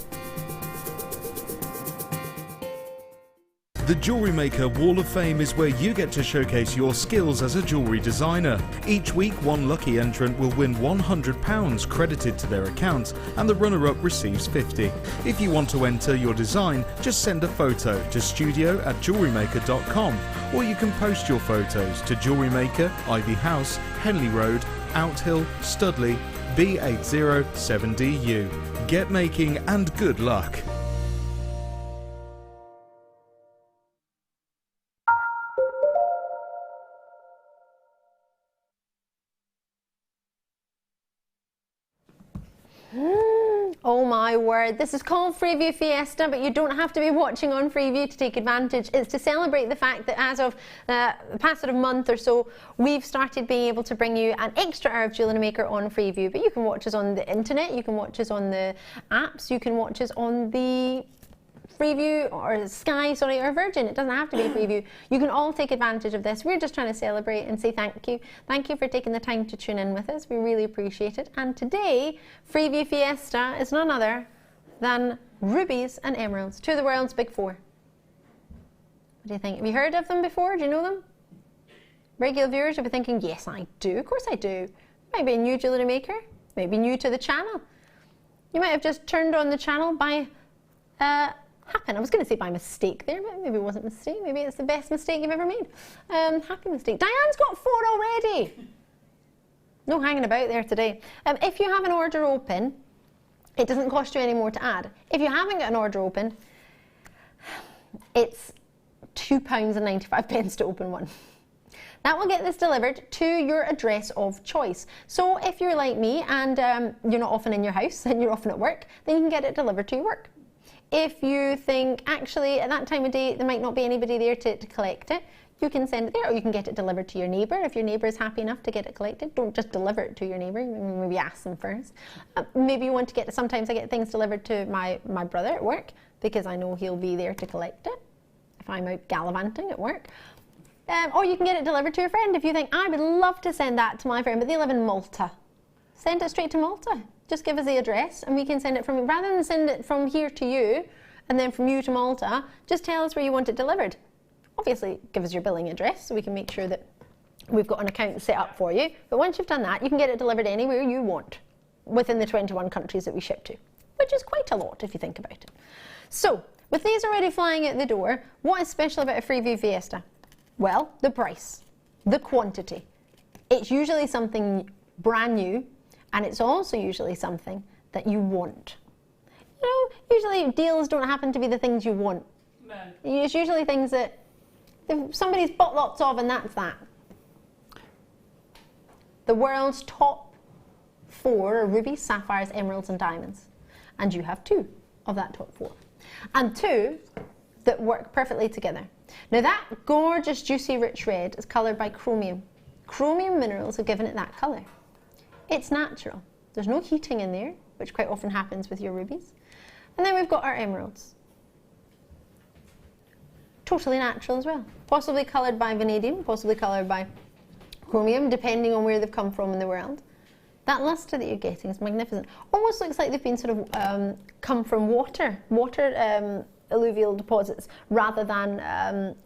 The Jewellery Maker Wall of Fame is where you get to showcase your skills as a jewellery designer. Each week, one lucky entrant will win £100 credited to their account, and the runner-up receives £50. If you want to enter your design, just send a photo to studio@jewellerymaker.com, or you can post your photos to Jewellery Maker, Ivy House, Henley Road, Outhill, Studley, B807DU. Get making and good luck. Oh my my word. This is called Freeview Fiesta, but you don't have to be watching on Freeview to take advantage. It's to celebrate the fact that as of the past sort of month or so, we've started being able to bring you an extra hour of Jewellery Maker on Freeview. But you can watch us on the internet, you can watch us on the apps, you can watch us on the Freeview or Sky, sorry, or Virgin. It doesn't have to be Freeview. You can all take advantage of this. We're just trying to celebrate and say thank you. Thank you for taking the time to tune in with us. We really appreciate it. And today, Freeview Fiesta is none other than rubies and emeralds, two of the world's big four. What do you think? Have you heard of them before? Do you know them? Regular viewers will be thinking, yes, I do. Of course I do. Maybe a new jewellery maker, maybe new to the channel. You might have just turned on the channel by happen. I was going to say by mistake there, but maybe it wasn't a mistake. Maybe it's the best mistake you've ever made. Happy mistake. Diane's got 4 already. No hanging about there today. If you have an order open, it doesn't cost you any more to add. If you haven't got an order open, it's £2.95 to open one. That will get this delivered to your address of choice. So if you're like me and you're not often in your house and you're often at work, then you can get it delivered to your work. If you think, actually, at that time of day, there might not be anybody there to collect it, you can send it there, or you can get it delivered to your neighbour. If your neighbour is happy enough to get it collected, don't just deliver it to your neighbour, maybe ask them first. Maybe you want to get, sometimes I get things delivered to my brother at work, because I know he'll be there to collect it, if I'm out gallivanting at work. Or you can get it delivered to your friend. If you think, I would love to send that to my friend, but they live in Malta. Send it straight to Malta. Just give us the address and we can send it from, rather than send it from here to you and then from you to Malta, just tell us where you want it delivered. Obviously, give us your billing address so we can make sure that we've got an account set up for you. But once you've done that, you can get it delivered anywhere you want within the 21 countries that we ship to, which is quite a lot if you think about it. So, with these already flying out the door, what is special about a Freeview Fiesta? Well, the price, the quantity. It's usually something brand new, and it's also usually something that you want. You know, usually deals don't happen to be the things you want. No. It's usually things that somebody's bought lots of, and that's that. The world's top 4 are rubies, sapphires, emeralds, and diamonds. And you have 2 of that top 4. And 2 that work perfectly together. Now that gorgeous, juicy, rich red is coloured by chromium. Chromium minerals have given it that colour. It's natural. There's no heating in there, which quite often happens with your rubies. And then we've got our emeralds. Totally natural as well. Possibly coloured by vanadium, possibly coloured by chromium, depending on where they've come from in the world. That lustre that you're getting is magnificent. Almost looks like they've been sort of come from water alluvial deposits, rather than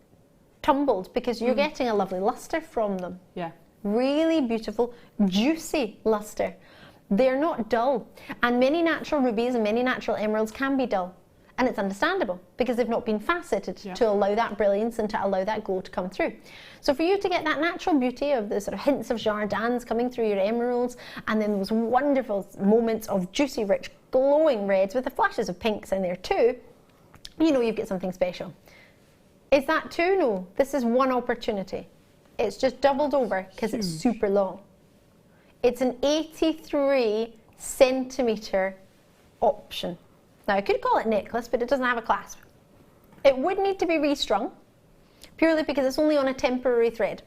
tumbled, because you're getting a lovely lustre from them. Yeah. Really beautiful, juicy lustre. They're not dull. And many natural rubies and many natural emeralds can be dull. And it's understandable, because they've not been faceted to allow that brilliance and to allow that glow to come through. So for you to get that natural beauty of the sort of hints of jardins coming through your emeralds, and then those wonderful moments of juicy, rich, glowing reds with the flashes of pinks in there too, you know you've got something special. Is that 2? No. This is 1 opportunity. It's just doubled over because it's super long. It's an 83 centimetre option. Now I could call it necklace, but it doesn't have a clasp. It would need to be restrung, purely because it's only on a temporary thread.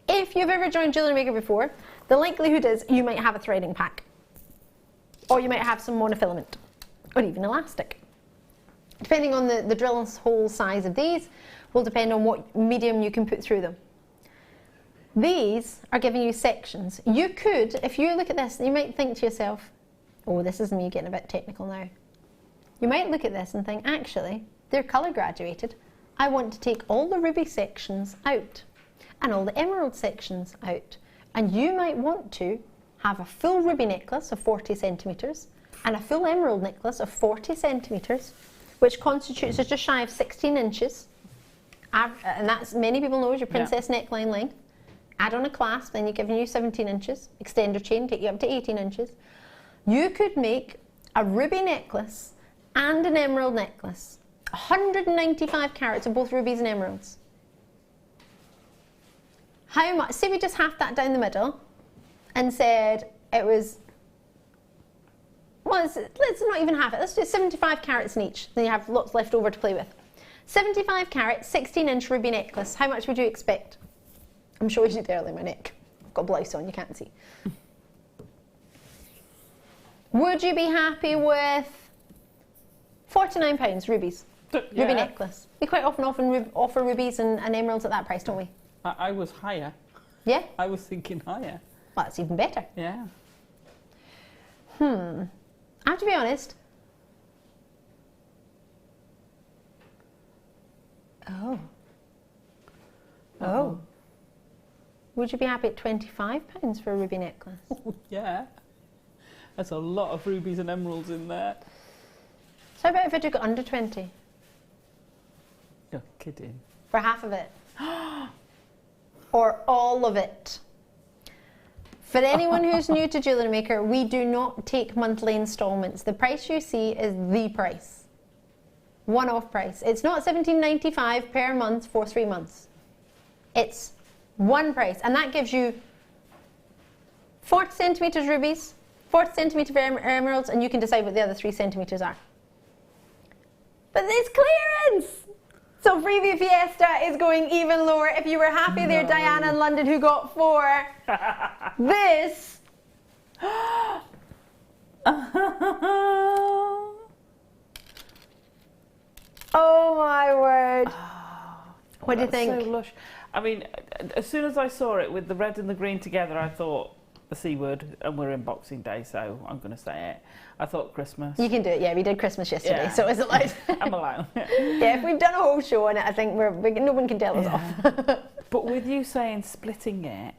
If you've ever joined Jewellery Maker before, the likelihood is you might have a threading pack, or you might have some monofilament, or even elastic. Depending on the drill hole size of these, will depend on what medium you can put through them. These are giving you sections. You could, if you look at this, you might think to yourself, oh, this is me getting a bit technical now. You might look at this and think, actually, they're colour graduated. I want to take all the ruby sections out and all the emerald sections out. And you might want to have a full ruby necklace of 40 centimetres and a full emerald necklace of 40 centimetres, which constitutes just shy of 16 inches. And that's, many people know, is your princess neckline length. Add on a clasp, then you're giving you 17 inches. Extend your chain, take you up to 18 inches. You could make a ruby necklace and an emerald necklace. 195 carats of both rubies and emeralds. How much? Say we just halved that down the middle and said it was, Well, let's not even half it. Let's do 75 carats in each. Then you have lots left over to play with. 75 carat, 16-inch ruby necklace. How much would you expect? I'm showing you there on my neck. I've got a blouse on, you can't see. Would you be happy with £49 rubies? Yeah. Ruby necklace. We quite often offer rubies and emeralds at that price, don't we? I was higher. Yeah? I was thinking higher. Well, that's even better. Yeah. I have to be honest. Oh. Would you be happy at £25 for a ruby necklace? Yeah. There's a lot of rubies and emeralds in there. So how about if I took it under 20? You're kidding. For half of it? Or all of it? For anyone who's new to Jewellery Maker, we do not take monthly instalments. The price you see is the price. One-off price. It's not $17.95 per month for 3 months. It's one price, and that gives you 40 centimetres rubies, 40 centimetre emeralds, and you can decide what the other 3 centimetres are. But there's clearance! So Freeview Fiesta is going even lower. If you were happy there, Diana in London, who got 4, this... Oh my word. What do you think? So lush. I mean, as soon as I saw it with the red and the green together, I thought the C word, and we're in Boxing Day, so I'm going to say it. I thought Christmas. You can do it, yeah. We did Christmas yesterday, Yeah. so is it like... I'm allowed. Yeah, if we've done a whole show on it, I think no one can tell us off. But with you saying splitting it,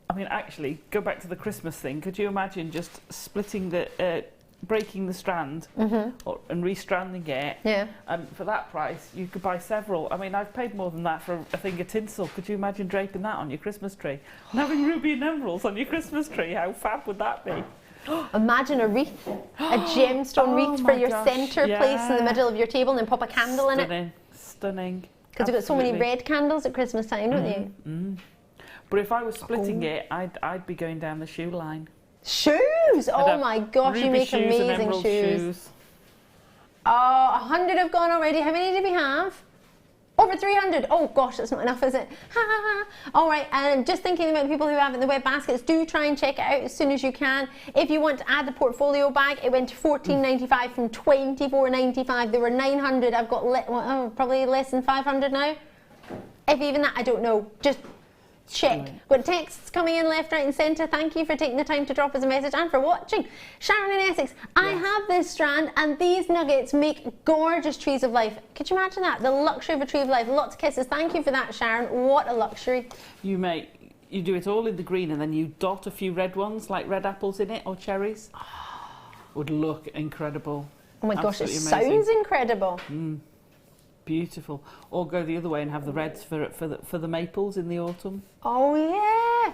I mean, actually, go back to the Christmas thing. Could you imagine just splitting the, breaking the strand and restranding it? Yeah. And for that price, you could buy several. I mean, I've paid more than that for a thing of tinsel. Could you imagine draping that on your Christmas tree? And having ruby and emeralds on your Christmas tree? How fab would that be? Imagine a wreath, a gemstone wreath for your centre place in the middle of your table, and then pop a candle in it. Stunning. Because you've got so many red candles at Christmas time, don't you? But if I was splitting it, I'd be going down the shoe line. Shoes! Oh my gosh, you make Ruby shoes and amazing emerald shoes. Oh, 100 have gone already. How many did we have? Over 300. Oh gosh, that's not enough, is it? Ha ha ha. All right, and just thinking about the people who have it in the web baskets, do try and check it out as soon as you can. If you want to add the portfolio bag, it went to $14.95 from $24.95. There were 900. I've got probably less than 500 now. If even that, I don't know. Just check. Got texts coming in left, right and centre. Thank you for taking the time to drop us a message and for watching. Sharon in Essex, I have this strand and these nuggets make gorgeous trees of life. Could you imagine that? The luxury of a tree of life. Lots of kisses. Thank you for that, Sharon. What a luxury. You do it all in the green and then you dot a few red ones, like red apples in it or cherries. Would look incredible. Oh my gosh, it Absolutely amazing. sounds incredible. Beautiful. Or go the other way and have the reds for the maples in the autumn. Oh yeah.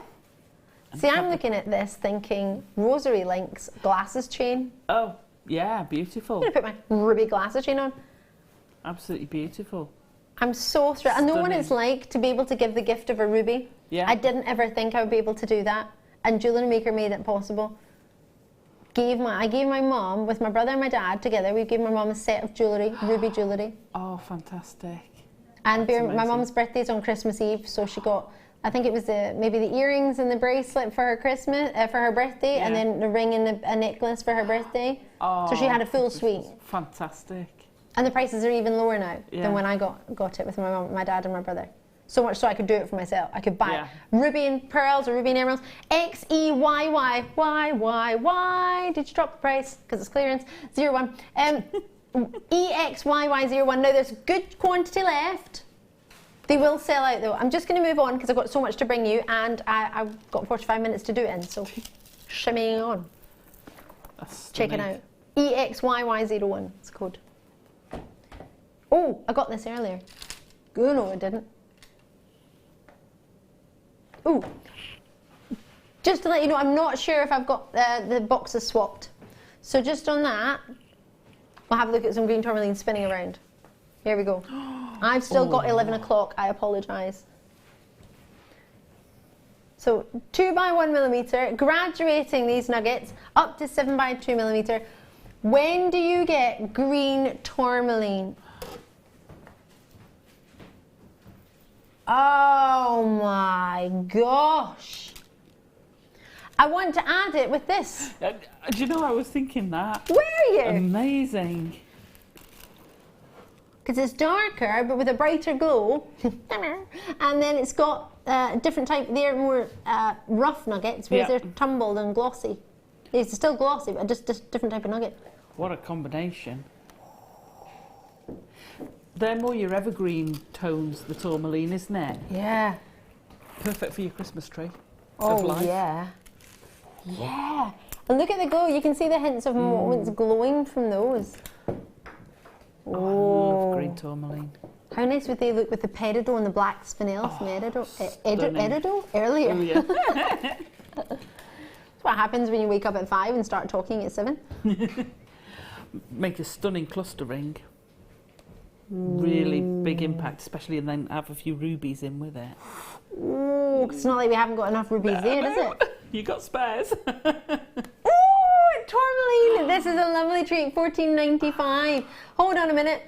See, I'm looking at this thinking rosary links, glasses chain. Oh, yeah, beautiful. I'm going to put my ruby glasses chain on. Absolutely beautiful. I'm so thrilled. I know what Stunning. it's like to be able to give the gift of a ruby. Yeah. I didn't ever think I would be able to do that. And Jewellery Maker made it possible. I gave my mum, with my brother and my dad together, we gave my mum a set of jewellery, ruby jewellery. Oh, fantastic. And That's my amazing. mum's birthday's on Christmas Eve, so she got, I think it was maybe the earrings and the bracelet for her for her birthday, and Yeah. then the ring and a necklace for her birthday. Oh, So she had a full suite. Fantastic. And the prices are even lower now Yeah. than when I got it with my mum, my dad and my brother. So much so I could do it for myself. I could buy Yeah. ruby and pearls or ruby and emeralds. XEYY. Why? Did you drop the price? Because it's clearance. 01. EXYY01. Now there's good quantity left. They will sell out though. I'm just going to move on because I've got so much to bring you and I've got 45 minutes to do it in. So shimmying on. That's Check it stunning. out. EXYY01. It's the code. Oh, I got this earlier. Oh no, I didn't. Ooh, just to let you know, I'm not sure if I've got the boxes swapped. So just on that, we'll have a look at some green tourmaline spinning around. Here we go. I've still got 11 o'clock, I apologise. So 2 by 1 millimeter, graduating these nuggets up to 7 by 2 millimeter. When do you get green tourmaline? Oh my gosh. I want to add it with this. Do you know, I was thinking that. Where are you? Amazing. Because it's darker, but with a brighter glow. And then it's got different type, they're more rough nuggets, whereas they're tumbled and glossy. These are still glossy, but just different type of nugget. What a combination. They're more your evergreen tones, the tourmaline, isn't it? Yeah. Perfect for your Christmas tree. Oh, of life. yeah. Yeah. And look at the glow. You can see the hints of moments glowing from those. Oh, I love green tourmaline. How nice would they look with the peridot and the black spinel from Erido earlier? That's what happens when you wake up at 5 and start talking at 7. Make a stunning cluster ring. Really big impact, especially, and then have a few rubies in with it. Ooh, it's not like we haven't got enough rubies there, is it? You got spares. Ooh, tourmaline! This is a lovely treat, $14.95. Hold on a minute.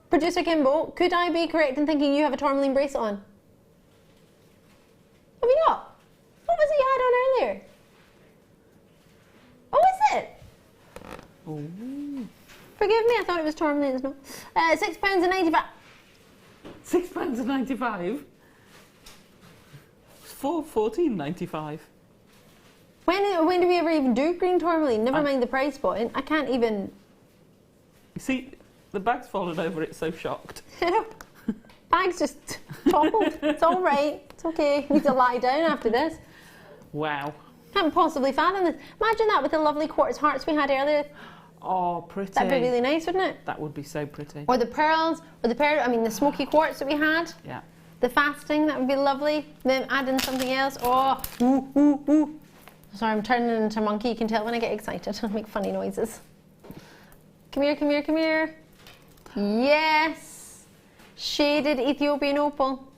Producer Kimbo, could I be correct in thinking you have a tourmaline bracelet on? Have you not? What was it you had on earlier? Oh, is it? Oh. Forgive me, I thought it was tourmaline. It's not. £6.95. £6.95. It's $14.95. When do we ever even do green tourmaline? Never mind the price point. I can't even. You see, the bag's fallen over. It's so shocked. Bag's just toppled. It's all right. It's okay. Need to lie down after this. Wow. Can't possibly fathom this. Imagine that with the lovely quartz hearts we had earlier. Oh, pretty. That'd be really nice, wouldn't it? That would be so pretty. Or the pearls, or the smoky quartz that we had. Yeah. The fasting, that would be lovely. Then add in something else. Oh, ooh, ooh, ooh. Sorry, I'm turning into a monkey. You can tell when I get excited. I make funny noises. Come here, come here, come here. Yes. Shaded Ethiopian opal.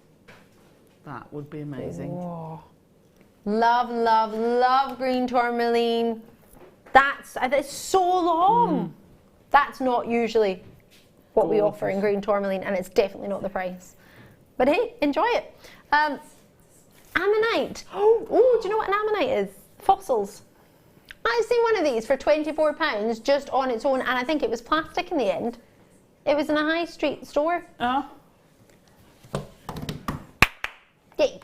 That would be amazing. Oh. Love, love, love green tourmaline. That's so long. That's not usually what we offer in green tourmaline, and it's definitely not the price. But hey, enjoy it. Ammonite. Oh, do you know what an ammonite is? Fossils. I've seen one of these for £24 just on its own, and I think it was plastic in the end. It was in a high street store. Oh. Yay.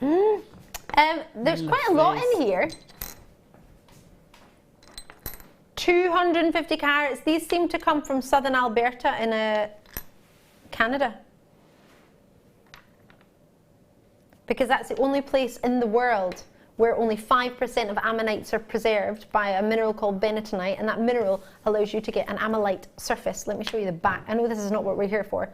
There's quite a lot in here. 250 carats. These seem to come from southern Alberta in Canada. Because that's the only place in the world where only 5% of ammonites are preserved by a mineral called bentonite, and that mineral allows you to get an ammonite surface. Let me show you the back. I know this is not what we're here for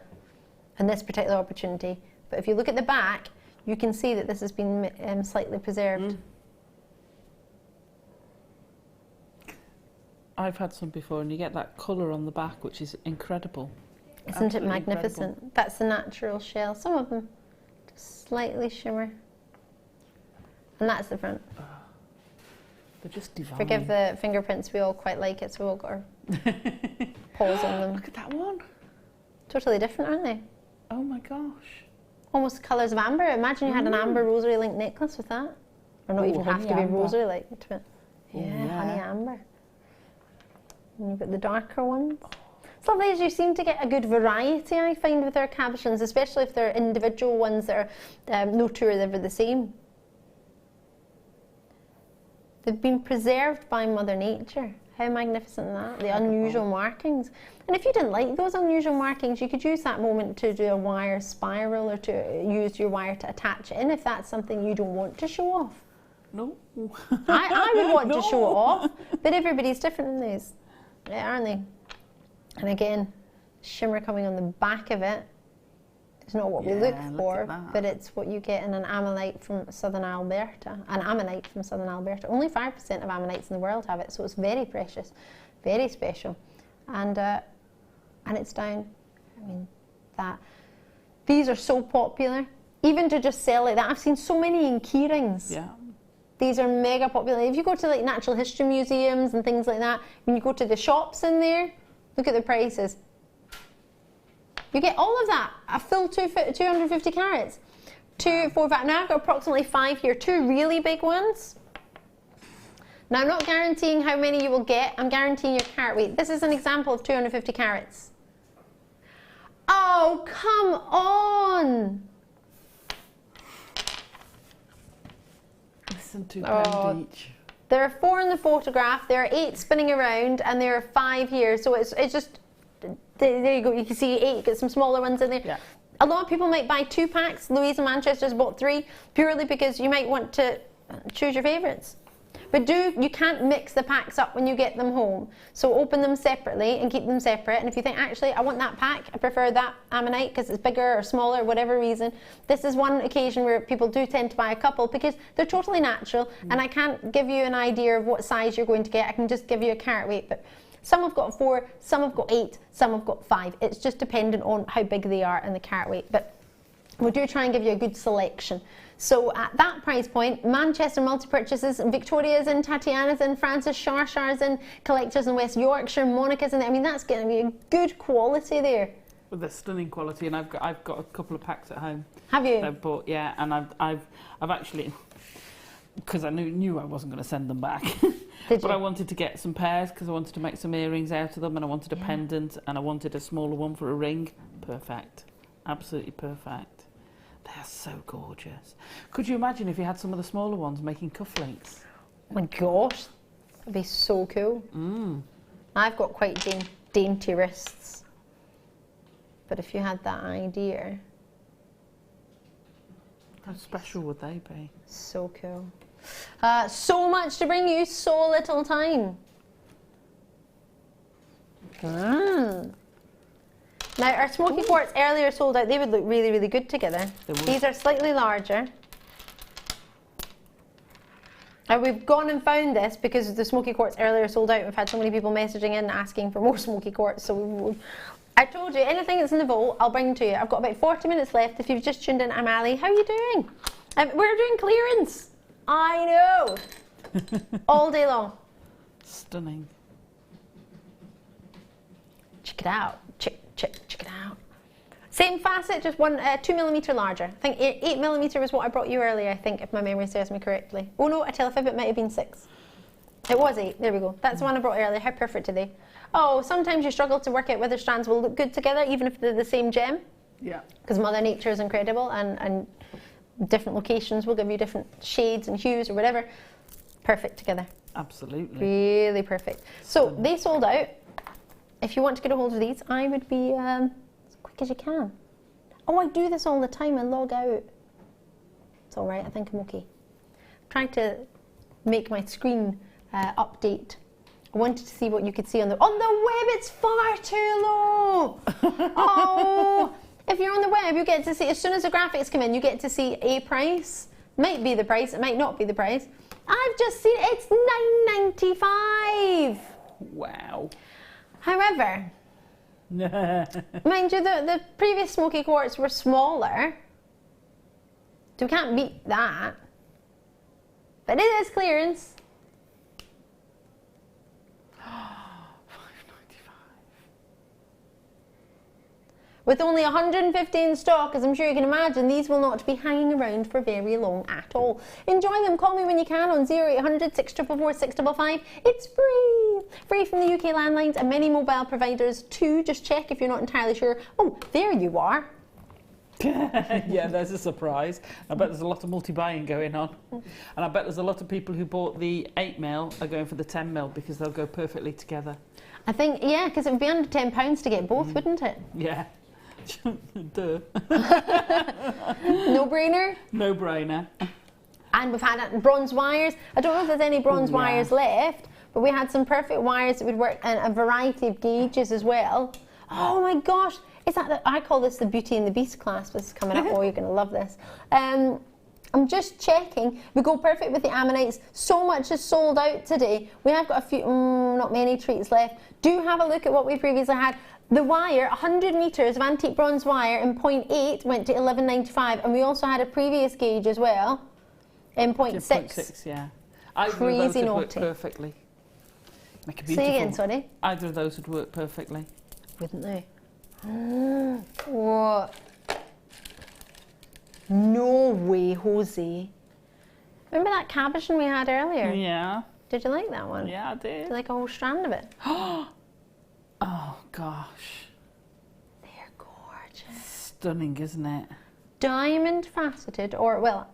in this particular opportunity, but if you look at the back, you can see that this has been slightly preserved. I've had some before, and you get that colour on the back, which is incredible. Isn't Absolutely it magnificent? incredible. That's the natural shell. Some of them just slightly shimmer. And that's the front. They're just divine. Forgive the fingerprints, we all quite like it, so we've all got our paws on them. Look at that one. Totally different, aren't they? Oh my gosh. Almost the colours of amber. Imagine you had an amber rosary link necklace with that. Or not even have honey to be amber. rosary like to it. Oh, Yeah, honey amber. And you've got the darker ones. It's lovely as you seem to get a good variety, I find, with our cabochons, especially if they're individual ones that are no two are ever the same. They've been preserved by Mother Nature. How magnificent is that? The unusual markings. And if you didn't like those unusual markings, you could use that moment to do a wire spiral or to use your wire to attach it in if that's something you don't want to show off. No. I would want to show it off, but everybody's different in these, aren't they? And again, shimmer coming on the back of it. It's not what we look for, but it's what you get in an ammonite from southern Alberta. An ammonite from southern Alberta. Only 5% of ammonites in the world have it, so it's very precious, very special. And it's down. I mean, that these are so popular even to just sell like that. I've seen so many in key rings. Yeah. These are mega popular. If you go to like natural history museums and things like that, when you go to the shops in there, look at the prices. You get all of that, a full 250 carats. 2, 4, 5. Now I've got approximately 5 here, 2 really big ones. Now I'm not guaranteeing how many you will get, I'm guaranteeing your carat weight. This is an example of 250 carats. Oh, come on! Less than £2 each. There are 4 in the photograph, there are 8 spinning around, and there are 5 here. So it's just, there you go, you can see 8, get some smaller ones in there. Yeah. A lot of people might buy 2 packs. Louise in Manchester's bought 3, purely because you might want to choose your favourites. But you can't mix the packs up when you get them home. So open them separately and keep them separate. And if you think, actually, I want that pack, I prefer that ammonite because it's bigger or smaller, whatever reason. This is one occasion where people do tend to buy a couple because they're totally natural. And I can't give you an idea of what size you're going to get. I can just give you a carat weight. But some have got 4, some have got 8, some have got 5. It's just dependent on how big they are and the carat weight. But we do try and give you a good selection. So at that price point, Manchester multi-purchases, Victoria's in, Tatiana's in, Francis Sharshar's in, Collectors in West Yorkshire, Monica's in there. I mean, that's going to be a good quality there. Well, they're stunning quality, and I've got a couple of packs at home. Have you? I've bought, yeah, and I've actually, because I knew I wasn't going to send them back. But I wanted to get some pairs because I wanted to make some earrings out of them, and I wanted a pendant, and I wanted a smaller one for a ring. Perfect, absolutely perfect. They are so gorgeous. Could you imagine if you had some of the smaller ones making cufflinks? Oh my gosh, that'd be so cool. I've got quite dainty wrists, but if you had that idea, how special would they be? So cool. So much to bring you, so little time. Now our smoky quartz earlier sold out. They would look really, really good together. These are slightly larger. Now we've gone and found this because the smoky quartz earlier sold out. We've had so many people messaging in asking for more smoky quartz. So I told you, anything that's in the vault, I'll bring to you. I've got about 40 minutes left. If you've just tuned in, I'm Ali. How are you doing? We're doing clearance. I know. All day long. Stunning. Check it out. Check it out. Same facet, just 2 mm larger. I think 8 mm was what I brought you earlier, I think, if my memory serves me correctly. Oh no, I tell a fib, it might have been 6. It was 8, there we go. That's the one I brought earlier. How perfect are they? Oh, sometimes you struggle to work out whether strands will look good together, even if they're the same gem. Yeah. Because Mother Nature is incredible, and different locations will give you different shades and hues or whatever. Perfect together. Absolutely. Really perfect. So they sold out. If you want to get a hold of these, I would be as quick as you can. Oh, I do this all the time and log out. It's all right, I think I'm okay. I'm trying to make my screen update. I wanted to see what you could see on the web. It's far too low. Oh, if you're on the web, you get to see, as soon as the graphics come in, you get to see a price. Might be the price, it might not be the price. I've just seen it's $9.95. Wow. However, mind you, the previous smoky quartz were smaller, so we can't beat that. But it is clearance. With only 150 in stock, as I'm sure you can imagine, these will not be hanging around for very long at all. Enjoy them. Call me when you can on 0800 644 655. It's free. Free from the UK landlines and many mobile providers too. Just check if you're not entirely sure. Oh, there you are. Yeah, there's a surprise. I bet there's a lot of multi-buying going on. And I bet there's a lot of people who bought the 8mm are going for the 10mm because they'll go perfectly together. I think, yeah, because it would be under £10 to get both, wouldn't it? Yeah. Duh. No brainer? No brainer. And we've had bronze wires. I don't know if there's any bronze wires left, but we had some perfect wires that would work in a variety of gauges as well. Oh my gosh, is that I call this the Beauty and the Beast clasp. This is coming up. Oh, you're going to love this. I'm just checking. We go perfect with the ammonites. So much is sold out today. We have got a few, not many treats left. Do have a look at what we previously had. The wire, 100 metres of antique bronze wire in 0.8 went to $11.95, and we also had a previous gauge as well in 0.6. 0.6, yeah. Either Crazy of those would naughty. work perfectly. Make a beautiful. Say again, sorry. Either of those would work perfectly. Wouldn't they? What? No way, Jose. Remember that cabochon we had earlier? Yeah. Did you like that one? Yeah, I did. Did you like a whole strand of it? Oh, gosh. They're gorgeous. Stunning, isn't it? Diamond faceted, or, well,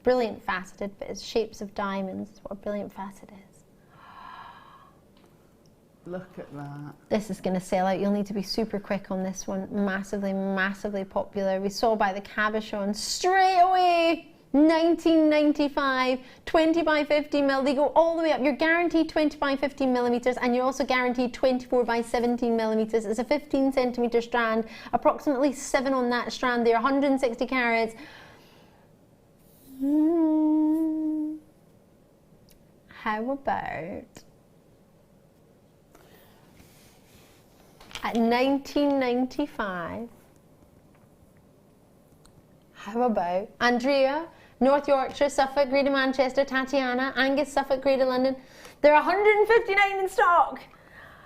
brilliant faceted, but it's shapes of diamonds. That's what a brilliant facet is. Look at that. This is going to sell out. You'll need to be super quick on this one. Massively, massively popular. We saw by the cabochon straight away. $19.95, 20 by 50 mil. They go all the way up. You're guaranteed 20 by 15 millimeters, and you're also guaranteed 24 by 17 millimeters. It's a 15 centimeter strand, approximately 7 on that strand. They're 160 carats. How about at $19.95? How about Andrea, North Yorkshire, Suffolk, Greater Manchester, Tatiana, Angus, Suffolk, Greater London. They're 159 in stock.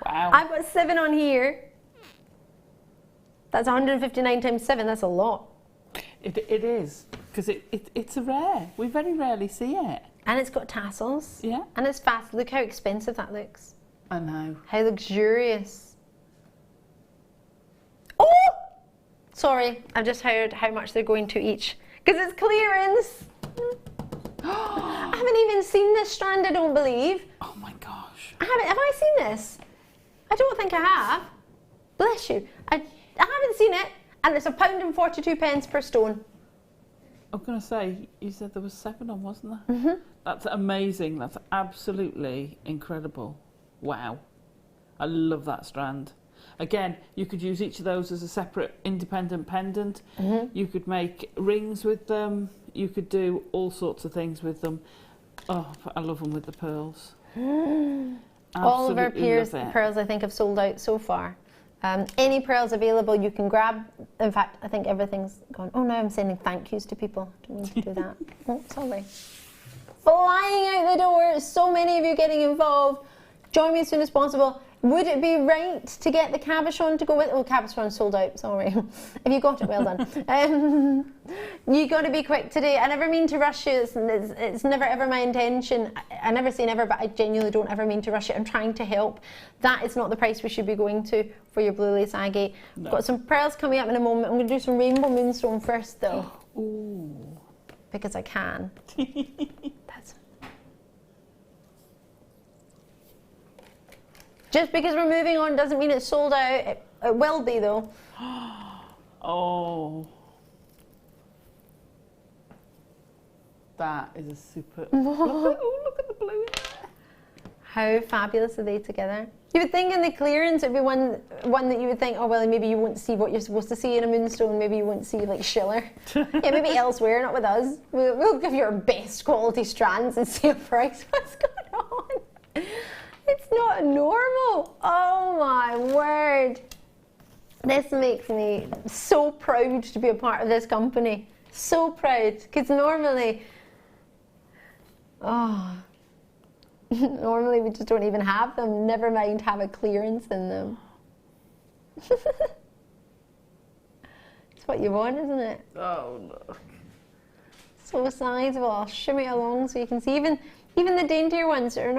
Wow. I've got 7 on here. That's 159 times 7. That's a lot. It is, because it's a rare. We very rarely see it. And it's got tassels. Yeah. And it's fast. Look how expensive that looks. I know. How luxurious. Oh! Sorry, I've just heard how much they're going to each. Because it's clearance. I haven't even seen this strand, I don't believe. Oh my gosh. Have I seen this? I don't think I have. Bless you. I haven't seen it, and it's £1.42 per stone. I was going to say, you said there was 7 on, wasn't there? Mm-hmm. That's amazing. That's absolutely incredible. Wow. I love that strand. Again, you could use each of those as a separate independent pendant. Mm-hmm. You could make rings with them. You could do all sorts of things with them. Oh, I love them with the pearls. All of our pearls, I think, have sold out so far. Any pearls available you can grab. In fact, I think everything's gone. Oh, now I'm sending thank yous to people. Don't mean to do that. Oh, sorry. Flying out the door. So many of you getting involved. Join me as soon as possible. Would it be right to get the cabochon to go with? Oh, cabochon sold out, sorry. If you got it, well done. You got to be quick today. I never mean to rush you. It's never ever my intention. I never say never, but I genuinely don't ever mean to rush you. I'm trying to help. That is not the price we should be going to for your blue lace agate. No. Got some pearls coming up in a moment. I'm going to do some rainbow moonstone first, though. Ooh. Because I can. That's... Just because we're moving on doesn't mean it's sold out. It will be, though. Oh. That is a super... look at the blue in there. How fabulous are they together? You would think in the clearance it would be one that you would think, oh, well, maybe you won't see what you're supposed to see in a moonstone. Maybe you won't see, like, Schiller. Yeah, maybe elsewhere, not with us. We'll give you our best quality strands and see a price. What's going on? It's not normal. Oh my word. This makes me so proud to be a part of this company. So proud. Because normally, normally we just don't even have them. Never mind have a clearance in them. It's what you want, isn't it? Oh, look. So sizable. I'll shimmy it along so you can see. Even the daintier ones are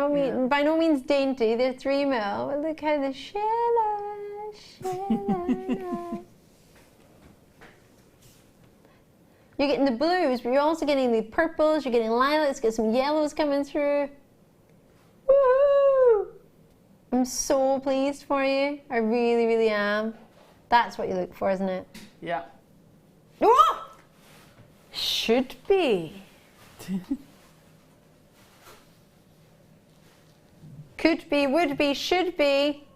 by no means dainty. They're 3 mil. But look how the Schiller. You're getting the blues, but you're also getting the purples. You're getting lilacs. Get some yellows coming through. Woohoo! I'm so pleased for you. I really, really am. That's what you look for, isn't it? Yeah. Oh! Should be. Could be, would be, should be.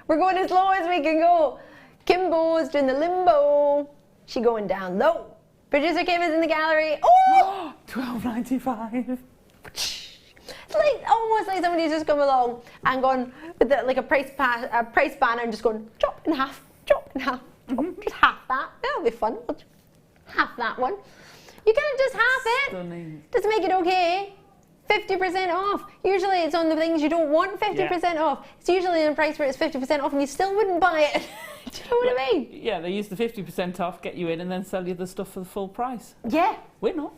We're going as low as we can go. Kimbo's doing the limbo. She going down low. Producer Kim is in the gallery. Oh! £12.95. It's like almost like somebody's just come along and gone with like a price banner and just gone drop in half, drop in half, just half that. That'll be fun. Half that one. You can't just half it. Stunning. Just make it okay. 50% off. Usually it's on the things you don't want 50% off. It's usually in a price where it's 50% off and you still wouldn't buy it. Do you know what I mean? Yeah, they use the 50% off, get you in, and then sell you the stuff for the full price. Yeah. We're not.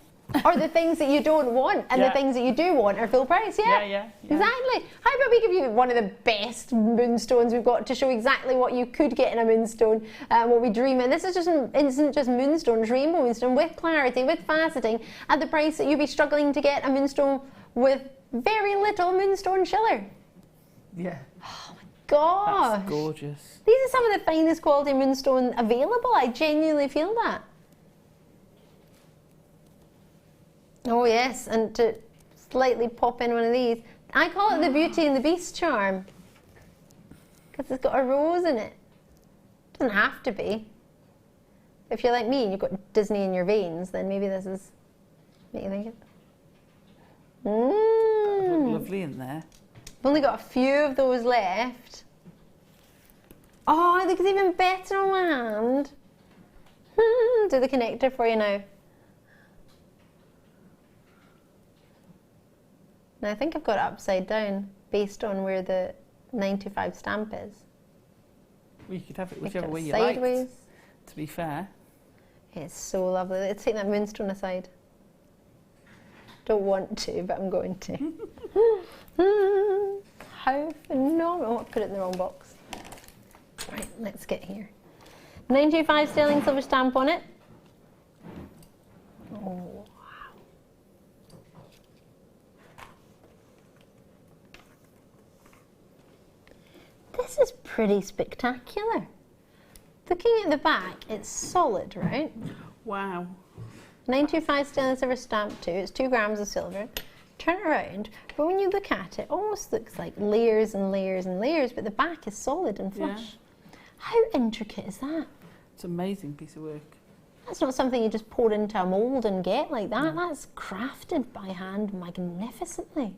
Or the things that you don't want and the things that you do want are full price. Yeah. Exactly. How about we give you one of the best moonstones we've got to show exactly what you could get in a moonstone, what we dream in. This is isn't just moonstones, rainbow moonstone with clarity, with faceting, at the price that you'd be struggling to get a moonstone with very little moonstone schiller. Yeah. Oh my gosh. That's gorgeous. These are some of the finest quality moonstone available. I genuinely feel that. Oh yes, and to slightly pop in one of these. I call it the Beauty and the Beast charm. Because it's got a rose in it. Doesn't have to be. If you're like me and you've got Disney in your veins, then maybe this is what you think it. That would look lovely in there. I've only got a few of those left. Oh, they look even better on my hand. Do the connector for you now. Now I think I've got it upside down based on where the 925 stamp is. Well, you could have it whichever Make it way you sideways. like, to be fair. It's so lovely. Let's take that moonstone aside. Don't want to, but I'm going to. How phenomenal. Oh, I put it in the wrong box. Right, let's get here. 925 sterling silver stamp on it. Oh, wow. This is pretty spectacular. Looking at the back, it's solid, right? Wow. 925 sterling silver stamp too. It's 2 grams of silver. Turn it around, but when you look at it, it almost looks like layers and layers and layers, but the back is solid and flush. Yeah. How intricate is that? It's an amazing piece of work. That's not something you just pour into a mould and get like that. No. That's crafted by hand magnificently.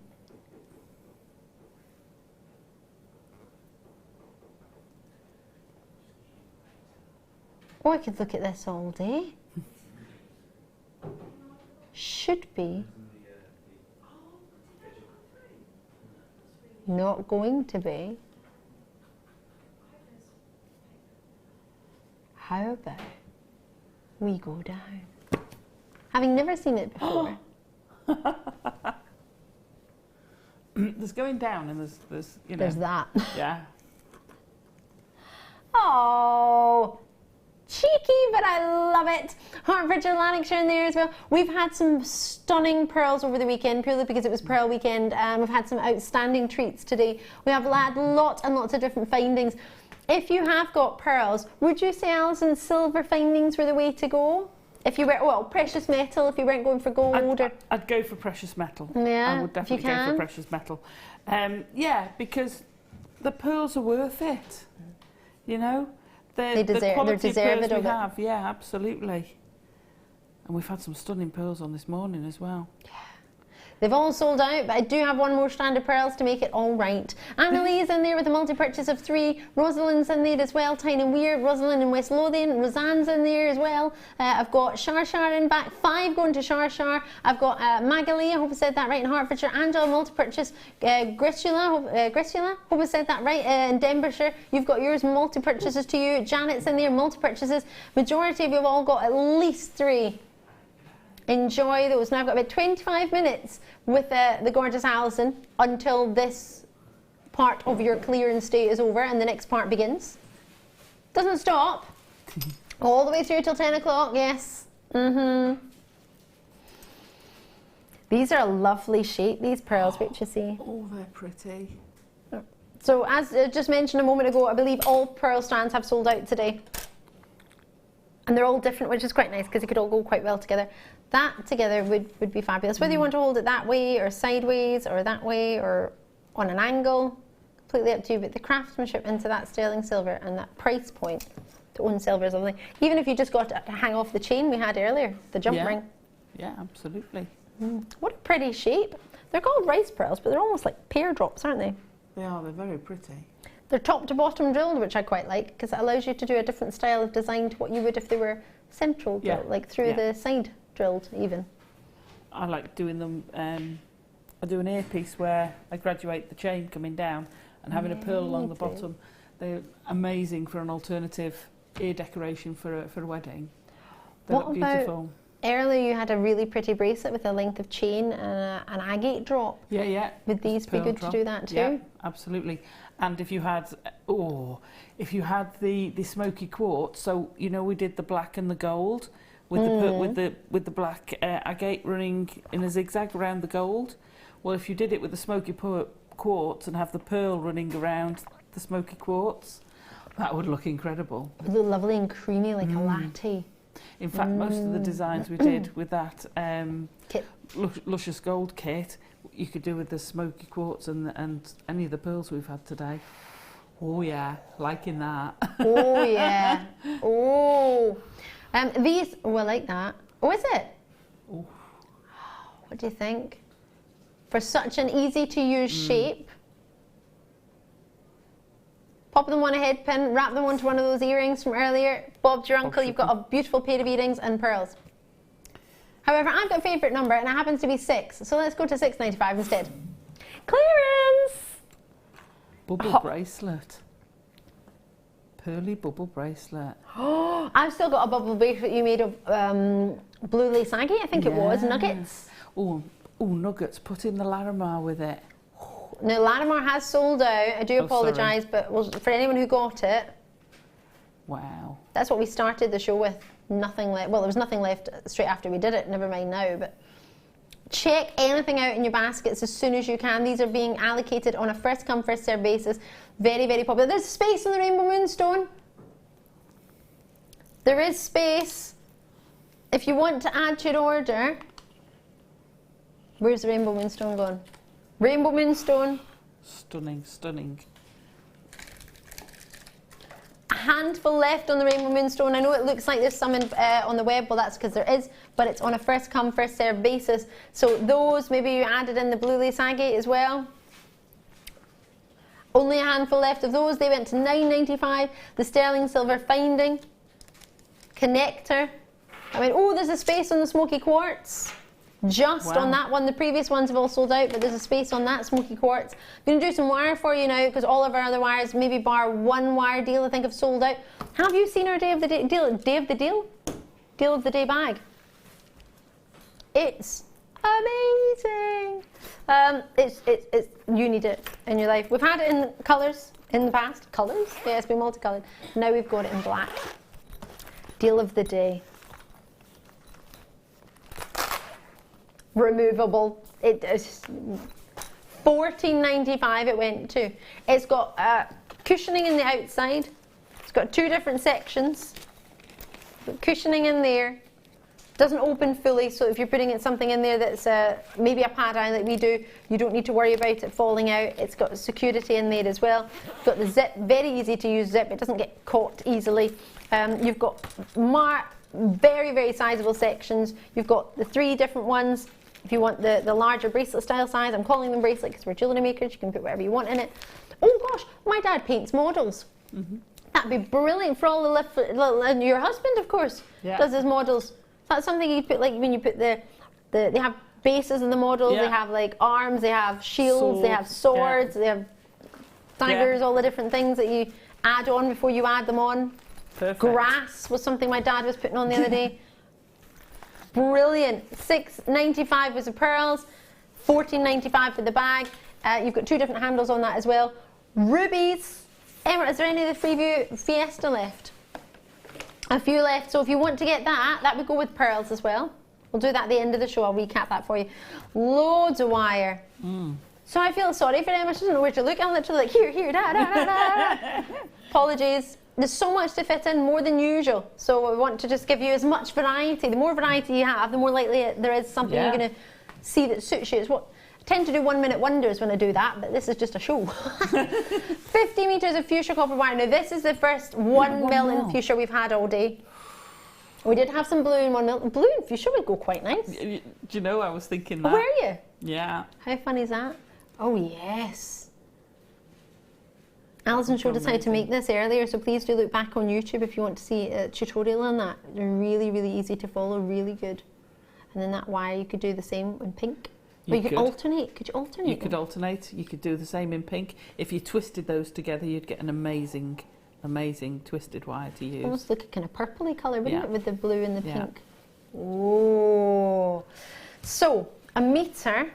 Oh, I could look at this all day. Should be. Not going to be. How about we go down? Having never seen it before. There's going down and there's you know. There's that. Yeah. Oh, cheeky, but I love it. Hertfordshire, Lanarkshire in there as well. We've had some stunning pearls over the weekend, purely because it was Pearl Weekend. We've had some outstanding treats today. We have had lots and lots of different findings. If you have got pearls, would you say, Alison, silver findings were the way to go? If you were, well, precious metal, if you weren't going for gold? I'd go for precious metal. Yeah, I would definitely go for precious metal. Yeah, because the pearls are worth it. You know? They deserve, the quality they're deserved of pearls of we it. have, yeah, absolutely. And we've had some stunning pearls on this morning as well. Yeah. They've all sold out, but I do have one more strand of pearls to make it all right. Annalise in there with a multi-purchase of 3. Rosalind's in there as well, Tyne and Weir. Rosalind in West Lothian. Roseanne's in there as well. I've got Shar in back, 5 going to Shar. I've got Magali, I hope I said that right, in Hertfordshire. Angela, multi-purchase. Gristula, hope I said that right, in Denbighshire. You've got yours, multi-purchases to you. Janet's in there, multi-purchases. Majority of you have all got at least 3. Enjoy those. Now I've got about 25 minutes with the gorgeous Alison until this part of your clearance day is over and the next part begins. Doesn't stop. All the way through till 10 o'clock, yes. These are a lovely shape, these pearls, which you see. Oh, they're pretty. So as I just mentioned a moment ago, I believe all pearl strands have sold out today. And they're all different, which is quite nice because they could all go quite well together. That together would be fabulous. Whether you want to hold it that way or sideways or that way or on an angle, completely up to you. But the craftsmanship into that sterling silver and that price point to own silver is lovely. Even if you just got to hang off the chain we had earlier, the jump ring. Yeah, absolutely. What a pretty shape. They're called rice pearls, but they're almost like pear drops, aren't they? They are, they're very pretty. They're top to bottom drilled, which I quite like, because it allows you to do a different style of design to what you would if they were central drilled, like through the side drilled even. I like doing them, I do an earpiece where I graduate the chain coming down and having a pearl along the bottom. They're amazing for an alternative ear decoration for a wedding. They look beautiful. Earlier you had a really pretty bracelet with a length of chain and an agate drop. Yeah. Would these be good to do that too? Yeah, absolutely. And if you had, the smoky quartz, so you know we did the black and the gold with the black agate running in a zigzag around the gold. Well, if you did it with the smoky quartz and have the pearl running around the smoky quartz, that would look incredible. It would look lovely and creamy like a latte. In fact, most of the designs we did with that Luscious Gold kit, you could do with the smoky quartz and any of the pearls we've had today. Oh yeah, liking that. Oh yeah. Oh. These, I like that. Oh, is it? Oh. What do you think? For such an easy to use shape. Pop them on a head pin, wrap them onto one of those earrings from earlier. Bob's your uncle, you've got a beautiful pair of earrings and pearls. However, I've got a favourite number and it happens to be 6, so let's go to $6.95 instead. Clearance! Bubble bracelet. Pearly bubble bracelet. Oh, I've still got a bubble bracelet you made of blue lace agate, I think it was, nuggets. Oh, nuggets, put in the Larimar with it. No, Larimar has sold out. I do apologise, but for anyone who got it, wow. That's what we started the show with. Nothing left. Well, there was nothing left straight after we did it. Never mind now, but check anything out in your baskets as soon as you can. These are being allocated on a first come, first served basis. Very, very popular. There's space in the Rainbow Moonstone. There is space. If you want to add to your order, where's the Rainbow Moonstone gone? Rainbow Moonstone. Stunning, stunning. A handful left on the Rainbow Moonstone. I know it looks like there's some on the web, well that's because there is, but it's on a first come, first served basis. So those, maybe you added in the blue lace agate as well. Only a handful left of those. They went to $9.95. The sterling silver finding. Connector. I mean, oh, there's a space on the smoky quartz. Just on that one. The previous ones have all sold out, but there's a space on that smoky quartz. I'm going to do some wire for you now, because all of our other wires, maybe bar one wire deal, I think have sold out. Have you seen our Day of the Day deal? Day of the Deal? Deal of the Day bag. It's amazing. It's you need it in your life. We've had it in colours in the past. Colours? Yeah, it's been multicoloured. Now we've got it in black. Deal of the Day. Removable. It is $14.95 it went to. It's got cushioning in the outside. It's got 2 different sections. Cushioning in there. Doesn't open fully, so if you're putting something in there that's maybe a pad eye like we do, you don't need to worry about it falling out. It's got security in there as well. It's got the zip, very easy to use zip. It doesn't get caught easily. You've got very, very sizable sections. You've got the 3 different ones. If you want the larger bracelet style size, I'm calling them bracelet because we're jewellery makers, you can put whatever you want in it. Oh gosh, my dad paints models. That'd be brilliant for all and your husband, of course, does his models. That's something you put, like when you put they have bases in the models, they have like arms, they have shields, they have swords, they have daggers, all the different things that you add on before you add them on. Perfect. Grass was something my dad was putting on the other day. Brilliant. $6.95 was the pearls, $14.95 for the bag. You've got 2 different handles on that as well. Rubies. Emma, is there any of the Freeview Fiesta left? A few left. So if you want to get that would go with pearls as well. We'll do that at the end of the show. I'll recap that for you. Loads of wire. So I feel sorry for Emma. She doesn't know where to look. I'm literally like, here, da. Apologies. There's so much to fit in, more than usual. So we want to just give you as much variety. The more variety you have, the more likely there is something you're going to see that suits you. It's what I tend to do 1-minute wonders when I do that, but this is just a show. 50 metres of fuchsia copper wire. Now this is the first 1 mil in fuchsia we've had all day. We did have some blue in 1 mil. Blue and fuchsia would go quite nice. Do you know, I was thinking that. Oh, were you? Yeah. How fun is that? Oh, yes. Alison showed us how to make this earlier, so please do look back on YouTube if you want to see a tutorial on that. They're really, really easy to follow, really good. And then that wire, you could do the same in pink. Or you could alternate. Could you alternate? You could alternate. You could do the same in pink. If you twisted those together, you'd get an amazing twisted wire to use. Almost like a kind of purpley colour, wouldn't it, with the blue and the pink? Oh. So, a metre,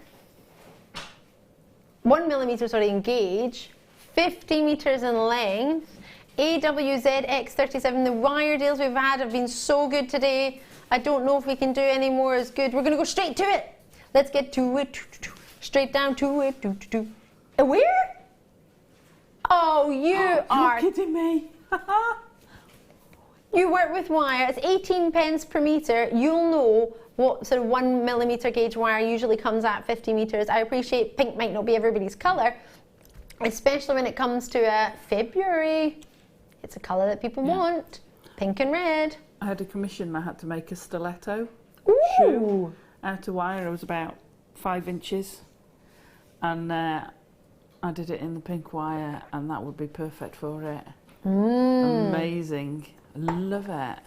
1 millimetre, sorry, in gauge, 50 metres in length, AWZX37. The wire deals we've had have been so good today. I don't know if we can do any more as good. We're going to go straight to it. Let's get to it. Straight down to it. Where? Oh, you are kidding me. You work with wire. It's 18 pence per metre. You'll know what sort of 1 millimetre gauge wire usually comes at 50 metres. I appreciate pink might not be everybody's colour, especially when it comes to February. It's a colour that people want. Pink and red. I had a commission. I had to make a stiletto shoe out of wire. It was about 5 inches, and I did it in the pink wire, and that would be perfect for it. Amazing. Love it.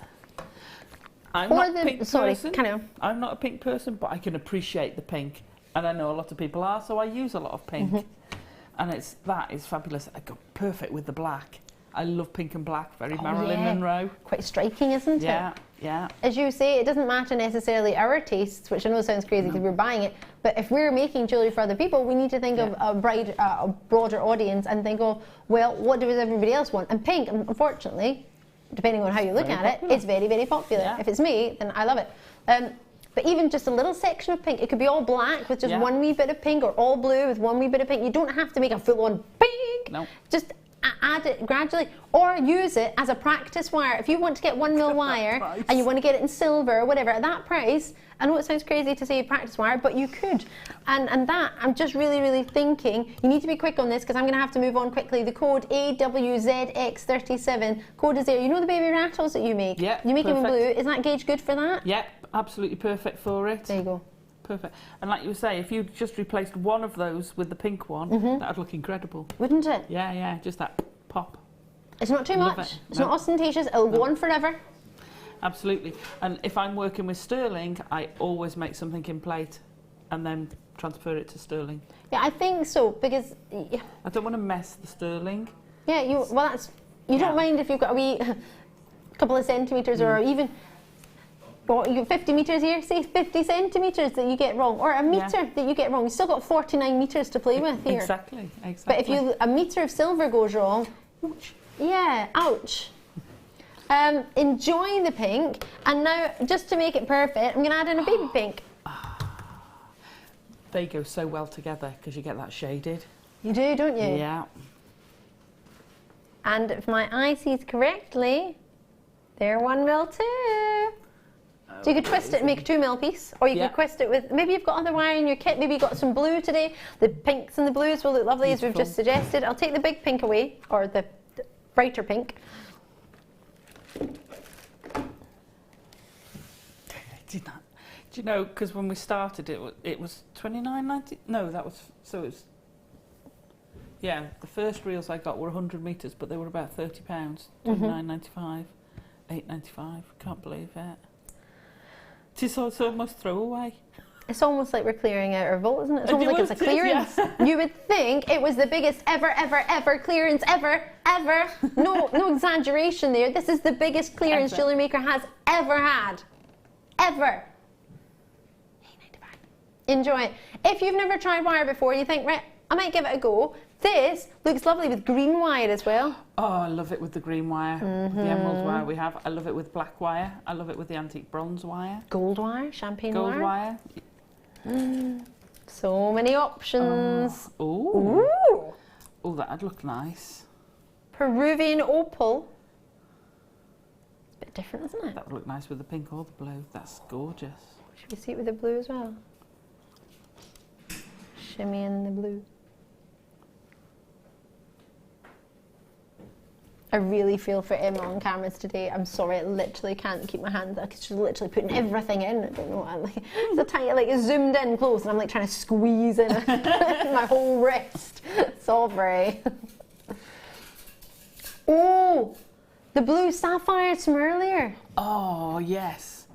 I'm not a pink person. I'm not a pink person, but I can appreciate the pink, and I know a lot of people are, so I use a lot of pink. And that is fabulous. I go perfect with the black. I love pink and black, very Marilyn Monroe. Quite striking, isn't it? Yeah. As you say, it doesn't matter necessarily our tastes, which I know sounds crazy because we're buying it, but if we're making jewellery for other people, we need to think of a broader audience and think of, well, what does everybody else want? And pink, unfortunately, depending on how you look at it, it's very, very popular. Yeah. If it's me, then I love it. But even just a little section of pink, it could be all black with just one wee bit of pink, or all blue with one wee bit of pink. You don't have to make a full-on pink. No. Just add it gradually, or use it as a practice wire. If you want to get 1 mil wire and you want to get it in silver or whatever, at that price, I know it sounds crazy to say practice wire, but you could. And that, I'm just really, really thinking, you need to be quick on this because I'm going to have to move on quickly. The code AWZX37, code is there. You know the baby rattles that you make? Yeah. You make them in blue. Is that gauge good for that? Yep, absolutely perfect for it. There you go. Perfect. And like you say, if you just replaced one of those with the pink one, that'd look incredible. Wouldn't it? Yeah, just that pop. It's not too much. It's not ostentatious. It'll go on forever. Absolutely. And if I'm working with sterling, I always make something in plate and then transfer it to sterling. Yeah, I think so, because I don't want to mess the sterling. Yeah, you don't mind if you've got a wee couple of centimetres or even you get 50 metres here, say 50 centimetres that you get wrong, or a metre that you get wrong. You've still got 49 metres to play with here. Exactly. But if a metre of silver goes wrong, ouch. Yeah, ouch. Enjoy the pink, and now just to make it perfect, I'm going to add in a baby pink. They go so well together because you get that shaded. You do, don't you? Yeah. And if my eye sees correctly, they're 1 mil too. So you could twist it and make a 2 mil piece, or you could twist it with, maybe you've got other wire in your kit, maybe you've got some blue today. The pinks and the blues will look lovely as we've just suggested. I'll take the big pink away, or the brighter pink. Did that? Do you know, because when we started it was $29.90. No, that was, so it was, yeah, the first reels I got were 100 metres, but they were about £30, $29.95, $8.95, can't believe it. It's almost throwaway. It's almost like we're clearing out our vault, isn't it? It's almost like it's a clearance. Yeah. You would think it was the biggest ever clearance ever. No exaggeration there. This is the biggest clearance Jewellery Maker has ever had. Ever. Enjoy it. If you've never tried wire before, you think, right, I might give it a go. This looks lovely with green wire as well. Oh, I love it with the green wire, with the emerald wire we have. I love it with black wire. I love it with the antique bronze wire. Gold wire, champagne wire. Gold wire. So many options. Oh, that'd look nice. Peruvian opal. It's a bit different, isn't it? That would look nice with the pink or the blue. That's gorgeous. Should we see it with the blue as well? Shimmy in the blue. I really feel for Emma on cameras today. I'm sorry, I literally can't keep my hands out. She's literally putting everything in. I don't know. It's a tiny, it's zoomed in close, and I'm trying to squeeze in my whole wrist. Sorry. Oh, the blue sapphires from earlier. Oh yes,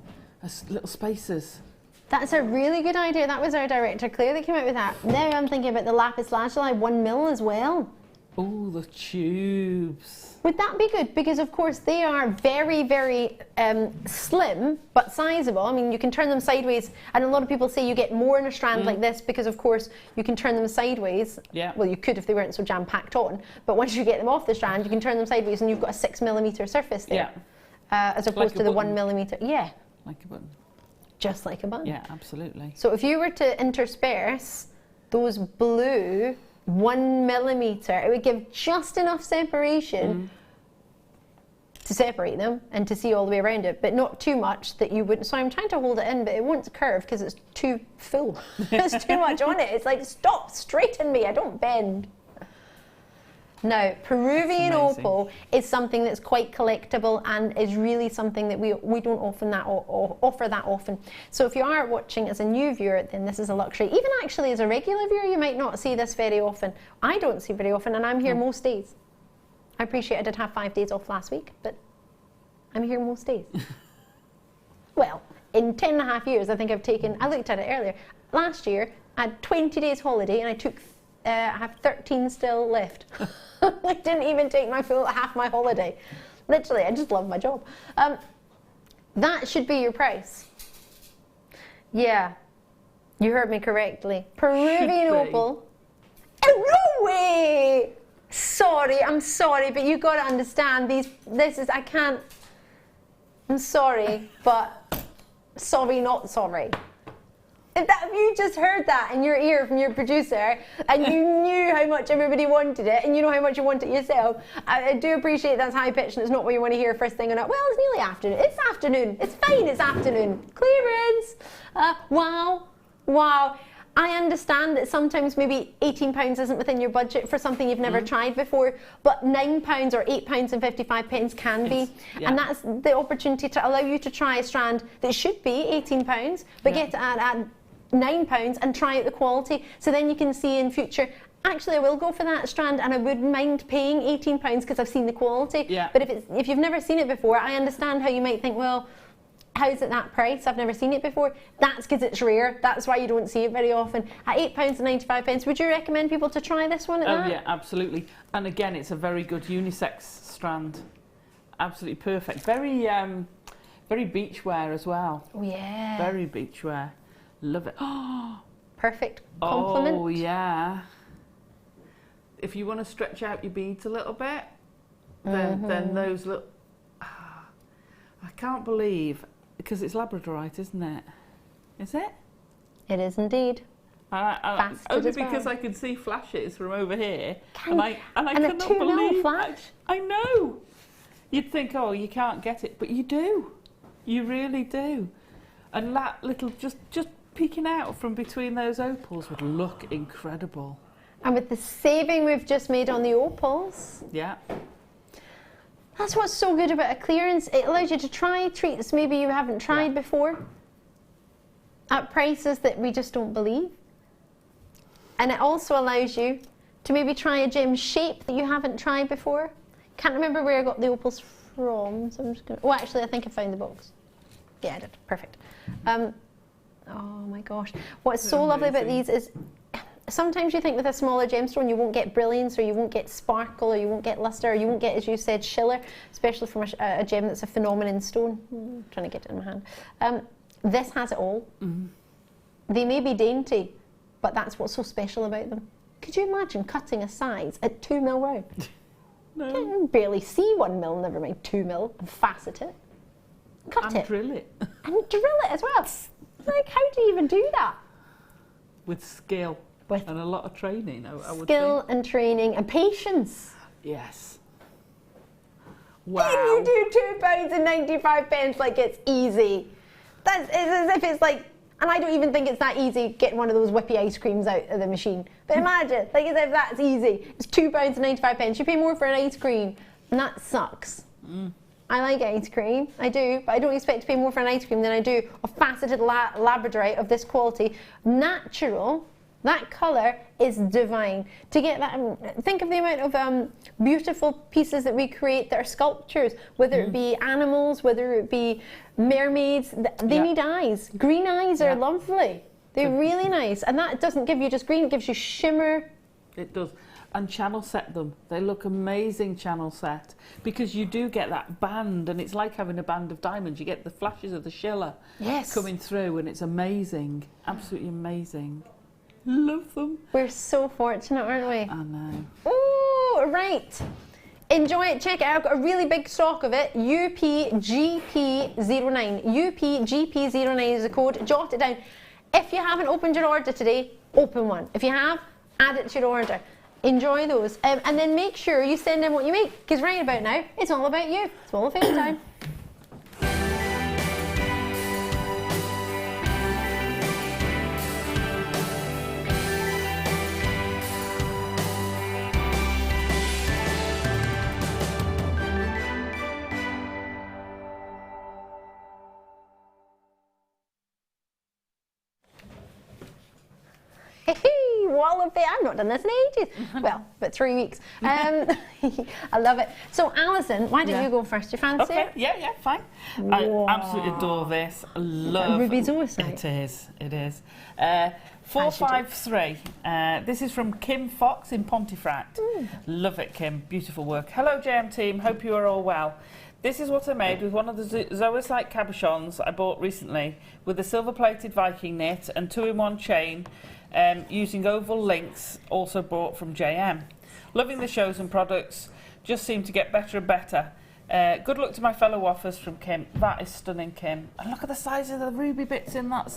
those little spaces. That's a really good idea. That was our director Claire that came out with that. Now I'm thinking about the lapis lazuli 1 mil as well. Oh, the tubes. Would that be good? Because of course they are very, very slim but sizable. I mean, you can turn them sideways, and a lot of people say you get more in a strand like this because of course you can turn them sideways. Yeah. Well, you could if they weren't so jam-packed on, but once you get them off the strand, you can turn them sideways and you've got a 6 millimeter surface there. Yeah. As opposed Like to the button. 1 millimeter. Yeah. Like a button. Just like a button. Yeah, absolutely. So if you were to intersperse those blue 1 millimeter, it would give just enough separation to separate them and to see all the way around it, but not too much that you wouldn't. So I'm trying to hold it in, but it won't curve because it's too full. There's too much on it. It's like, stop, straighten me, I don't bend. Now, Peruvian opal is something that's quite collectible and is really something that we don't offer that often. So if you are watching as a new viewer, then this is a luxury. Even actually as a regular viewer, you might not see this very often. I don't see it very often, and I'm here most days. I appreciate I did have 5 days off last week, but I'm here most days. Well, in 10.5 years, I think I've taken, I looked at it earlier, last year I had 20 days holiday and I took, I have 13 still left. I didn't even take my full half my holiday. Literally, I just love my job. That should be your price. Yeah, you heard me correctly. Peruvian opal. Oh, no way! Sorry, I'm sorry, but you got to understand I can't, I'm sorry, but sorry, not sorry. If you just heard that in your ear from your producer and you knew how much everybody wanted it and you know how much you want it yourself, I do appreciate that's high pitched and it's not what you want to hear first thing on it. Well, it's nearly afternoon. It's afternoon. It's fine. It's afternoon. Clearance. Wow. Wow. I understand that sometimes maybe £18 isn't within your budget for something you've never tried before, but £9 or £8.55 can be. Yeah. And that's the opportunity to allow you to try a strand that should be £18, but get it at £9 and try out the quality. So then you can see in future, actually I will go for that strand and I wouldn't mind paying £18 because I've seen the quality. Yeah. But if you've never seen it before, I understand how you might think, well, how is it that price? I've never seen it before. That's because it's rare. That's why you don't see it very often. At £8.95, would you recommend people to try this one at that? Yeah, absolutely. And again, it's a very good unisex strand. Absolutely perfect. Very, very beach wear as well. Oh yeah. Very beach wear. Love it. Perfect compliment. Oh yeah. If you want to stretch out your beads a little bit, then those look. I can't believe. Because it's labradorite, isn't it? Is it? It is indeed. Only because I could see flashes from over here, and I cannot a 2 mil believe. flash. I know. You'd think, oh, you can't get it, but you do. You really do. And that little just peeking out from between those opals would look incredible. And with the saving we've just made on the opals. Yeah. That's what's so good about a clearance. It allows you to try treats maybe you haven't tried before at prices that we just don't believe. And it also allows you to maybe try a gem shape that you haven't tried before. Can't remember where I got the opals from, so I'm just going to... Oh, actually, I think I found the box. Yeah, I did. Perfect. Oh my gosh. What's so lovely about these is sometimes you think with a smaller gemstone you won't get brilliance or you won't get sparkle or you won't get luster or you won't get, as you said, schiller, especially from a gem that's a phenomenon stone. I'm trying to get it in my hand. This has it all. They may be dainty, but that's what's so special about them. Could you imagine cutting a size at 2 mil round? No. You can barely see 1 mil, never mind 2 mil, and facet it. Cut it. Drill it. And drill it as well. Like, how do you even do that? With skill. And a lot of training, I would think. Skill and training and patience. Yes. Wow. And you do £2.95 like it's easy. It's as if it's like, and I don't even think it's that easy getting one of those whippy ice creams out of the machine. But imagine, like as if that's easy. It's £2.95. You pay more for an ice cream and that sucks. I like ice cream, I do, but I don't expect to pay more for an ice cream than I do a faceted labradorite of this quality. Natural, that colour is divine. To get that, think of the amount of beautiful pieces that we create that are sculptures, whether it be animals, whether it be mermaids, they need eyes. Green eyes are lovely. They're really nice, and that doesn't give you just green, it gives you shimmer. It does. And channel set them. They look amazing channel set, because you do get that band, and it's like having a band of diamonds. You get the flashes of the schiller coming through, and it's amazing. Absolutely amazing. Love them. We're so fortunate, aren't we? I know. Oh, right. Enjoy it. Check it out. I've got a really big stock of it. UPGP09. UPGP09 is the code. Jot it down. If you haven't opened your order today, open one. If you have, add it to your order. Enjoy those. And then make sure you send in what you make, because right about now, it's all about you. It's all of Fame time. Wall of Fame. I've not done this in ages. Well, but 3 weeks. I love it. So, Alison, why don't you go first? You fancy it? Yeah, fine. Whoa. I absolutely adore this. Love Ruby's oocyte. It is. 453. This is from Kim Fox in Pontefract. Love it, Kim. Beautiful work. Hello, JM team. Hope you are all well. This is what I made with one of the Zoisite cabochons I bought recently, with a silver-plated Viking knit and 2-in-1 chain, using oval links, also bought from JM. Loving the shows and products, just seem to get better and better. Good luck to my fellow waffers, from Kim. That is stunning, Kim. And look at the size of the ruby bits in that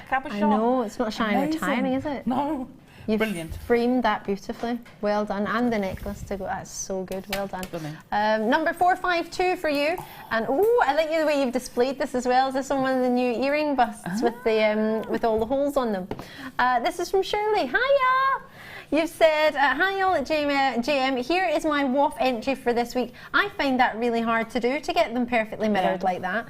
cabochon. I know, it's not shiny or tiny, is it? No. Brilliant. Framed that beautifully. Well done. And the necklace to go. That's so good. Well done. Number 452 for you. And I like the way you've displayed this as well. Is this one of the new earring busts with the with all the holes on them? This is from Shirley. Hiya! You've said, hi all at JM, here is my WAF entry for this week. I find that really hard to do, to get them perfectly mirrored like that.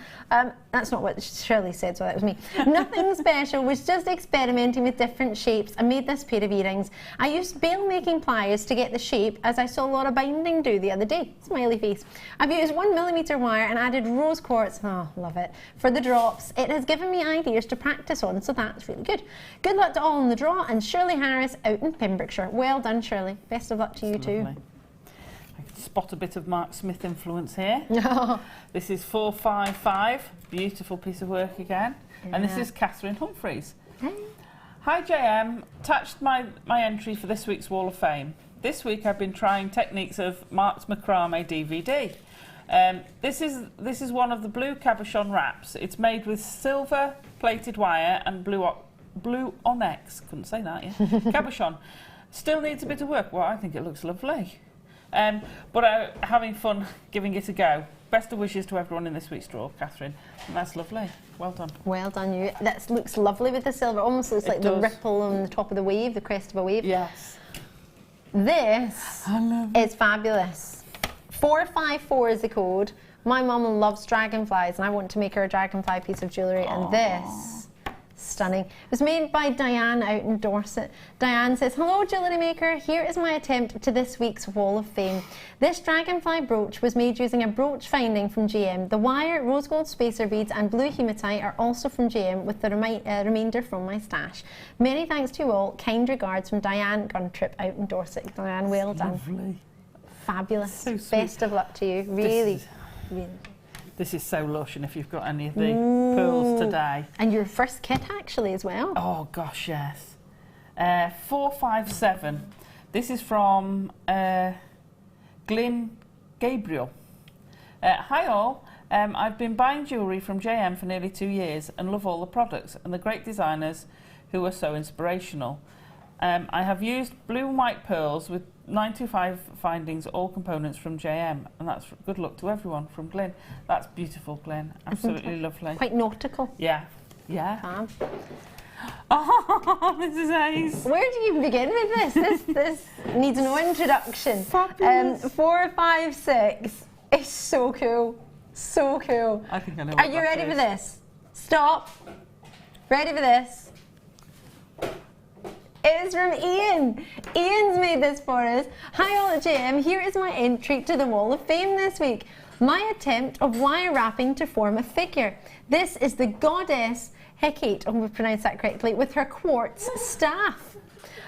That's not what Shirley said, so that was me. Nothing special, was just experimenting with different shapes and made this pair of earrings. I used bail making pliers to get the shape, as I saw a lot of binding do the other day. Smiley face. I've used 1mm wire and added rose quartz, love it, for the drops. It has given me ideas to practice on, so that's really good. Good luck to all in the draw, and Shirley Harris out in Pembrokeshire. Well done, Shirley. Best of luck to you too. I can spot a bit of Mark Smith influence here. This is 455. Beautiful piece of work again. Yeah. And this is Catherine Humphreys. Hey. Hi JM. Attached my entry for this week's Wall of Fame. This week I've been trying techniques of Mark's macrame DVD. This is one of the blue cabochon wraps. It's made with silver plated wire and blue onyx. Couldn't say that, yeah. Cabochon. Still needs a bit of work. Well, I think it looks lovely. But having fun giving it a go. Best of wishes to everyone in this week's draw, Catherine. And that's lovely. Well done. Well done, you. That looks lovely with the silver. Almost looks like the ripple on the top of the wave, the crest of a wave. Yes. This is fabulous. 454 is the code. My mum loves dragonflies, and I want to make her a dragonfly piece of jewellery. And this... stunning. It was made by Diane out in Dorset. Diane says, hello Jewellery Maker, here is my attempt to this week's Wall of Fame. This dragonfly brooch was made using a brooch finding from GM. The wire, rose gold spacer beads and blue hematite are also from GM, with the remainder from my stash. Many thanks to you all. Kind regards from Diane Guntrip out in Dorset. Diane, well done. Lovely. Fabulous. So sweet. Best of luck to you. Really. This is so lush, and if you've got any of the pearls today. And your first kit actually as well. Oh gosh, yes. 457. This is from Glyn Gabriel. Hi all. I've been buying jewellery from JM for nearly 2 years and love all the products and the great designers who are so inspirational. I have used blue and white pearls with 925 findings, all components from JM, and that's good luck to everyone from Glyn. That's beautiful, Glyn. Absolutely lovely. Quite nautical. Yeah, yeah. Oh, Mrs. Hayes. Where do you even begin with this? This needs no introduction. 4, 5, 6. It's so cool. So cool. I think I know Are you ready for this? Stop. Ready for this? It is from Ian. Ian's made this for us. Hi all at JM, here is my entry to the Wall of Fame this week. My attempt of wire wrapping to form a figure. This is the goddess Hecate, I hope I've pronounced that correctly, with her quartz staff.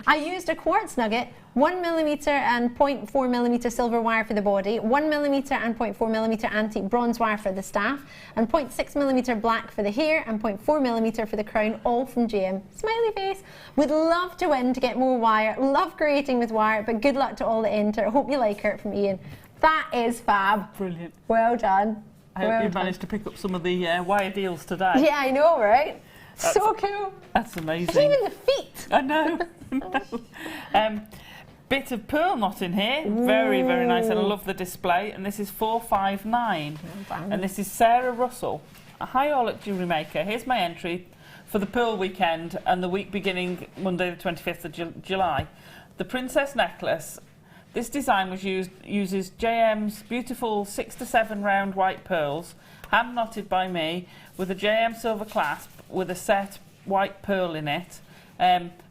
I used a quartz nugget, 1mm and 0.4mm silver wire for the body, 1mm and 0.4mm antique bronze wire for the staff, and 0.6mm black for the hair, and 0.4mm for the crown, all from JM. Smiley face. Would love to win to get more wire. Love creating with wire, but good luck to all that enter. Hope you like it, from Ian. That is fab. Brilliant. Well done. I hope you managed to pick up some of the wire deals today. Yeah, I know, right? So cool. That's amazing. Even the feet. I know. Bit of pearl knot in here. Very, very nice. And I love the display. And this is 459. And this is Sarah Russell. Hi all at Jewellery Maker. Here's my entry for the pearl weekend and the week beginning Monday the 25th of July. The princess necklace. This design uses JM's beautiful 6 to 7 round white pearls, hand knotted by me, with a JM silver clasp with a set white pearl in it,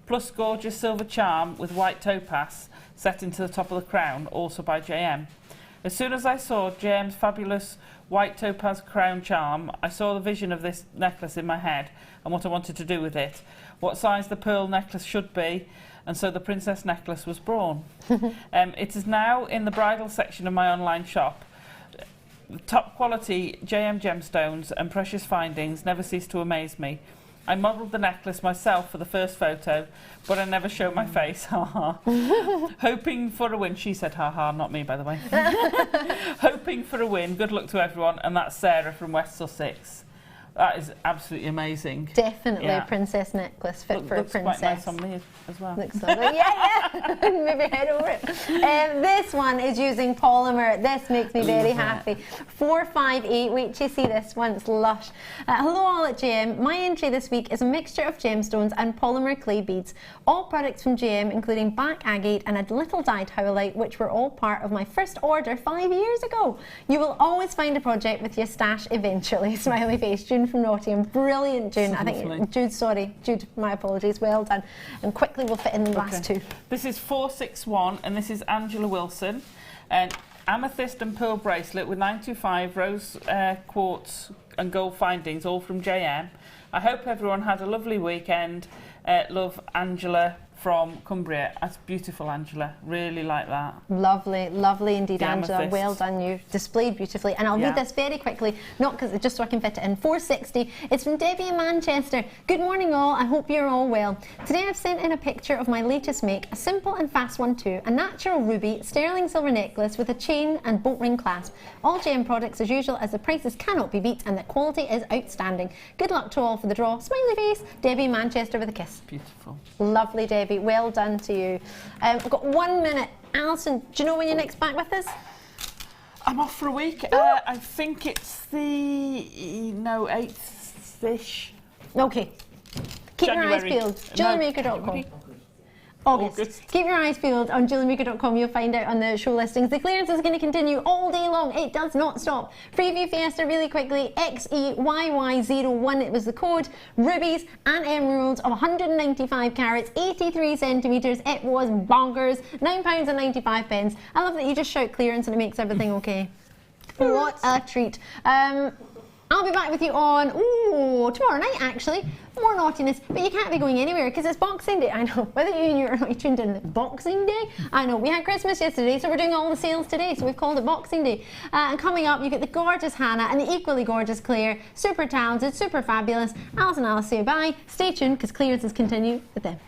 plus gorgeous silver charm with white topaz set into the top of the crown, also by JM. As soon as I saw JM's fabulous white topaz crown charm, I saw the vision of this necklace in my head and what I wanted to do with it, what size the pearl necklace should be, and so the princess necklace was born. It is now in the bridal section of my online shop. Top quality JM gemstones and precious findings never cease to amaze me. I modelled the necklace myself for the first photo, but I never show my face, haha. Hoping for a win. She said haha, not me by the way. Hoping for a win. Good luck to everyone. And that's Sarah from West Sussex. That is absolutely amazing. Definitely a princess necklace fit for a princess. Looks quite nice on me as well. Looks lovely. Yeah. Maybe head over it. This one is using polymer. This makes me very happy. 458. Wait till you see this one. It's lush. Hello all at JM. My entry this week is a mixture of gemstones and polymer clay beads. All products from JM, including black agate and a little dyed howlite, which were all part of my first order 5 years ago. You will always find a project with your stash eventually. Smiley face. June from Nottingham. Brilliant, June. I think Jude, my apologies. Well done. And quickly we'll fit in the last two. This is 461 and this is Angela Wilson. Amethyst and pearl bracelet with 925 rose quartz and gold findings, all from JM. I hope everyone had a lovely weekend. Love, Angela from Cumbria. That's beautiful, Angela. Really like that. Lovely, lovely indeed, The Angela. amethyst. Well done, you displayed beautifully. And I'll read this very quickly, not because just so I can fit it in. 460. It's from Debbie in Manchester. Good morning, all. I hope you're all well. Today I've sent in a picture of my latest make, a simple and fast one too. A natural ruby sterling silver necklace with a chain and bolt ring clasp. All JM products as usual, as the prices cannot be beat and the quality is outstanding. Good luck to all for the draw. Smiley face. Debbie in Manchester with a kiss. Beautiful. Lovely, Debbie. Well done to you. I've got 1 minute. Alison, do you know when you're next back with us? I'm off for a week. I think it's the 8th-ish. Okay. Keep your eyes peeled. Jewellerymaker.com. August. Keep your eyes peeled on jewellerymaker.com. You'll find out on the show listings. The clearance is going to continue all day long. It does not stop. Freeview Fiesta really quickly. XEYY01, it was the code. Rubies and emeralds of 195 carats, 83 centimetres. It was bonkers. £9.95. I love that you just shout clearance and it makes everything okay. What a treat. I'll be back with you on tomorrow night actually. More naughtiness, but you can't be going anywhere because it's Boxing Day. I know, whether you are not tuned in, Boxing Day. I know, we had Christmas yesterday, so we're doing all the sales today, so we've called it Boxing Day. And coming up, you get the gorgeous Hannah and the equally gorgeous Claire. Super talented, super fabulous. Alison and Alice say bye. Stay tuned because clearances continue with them.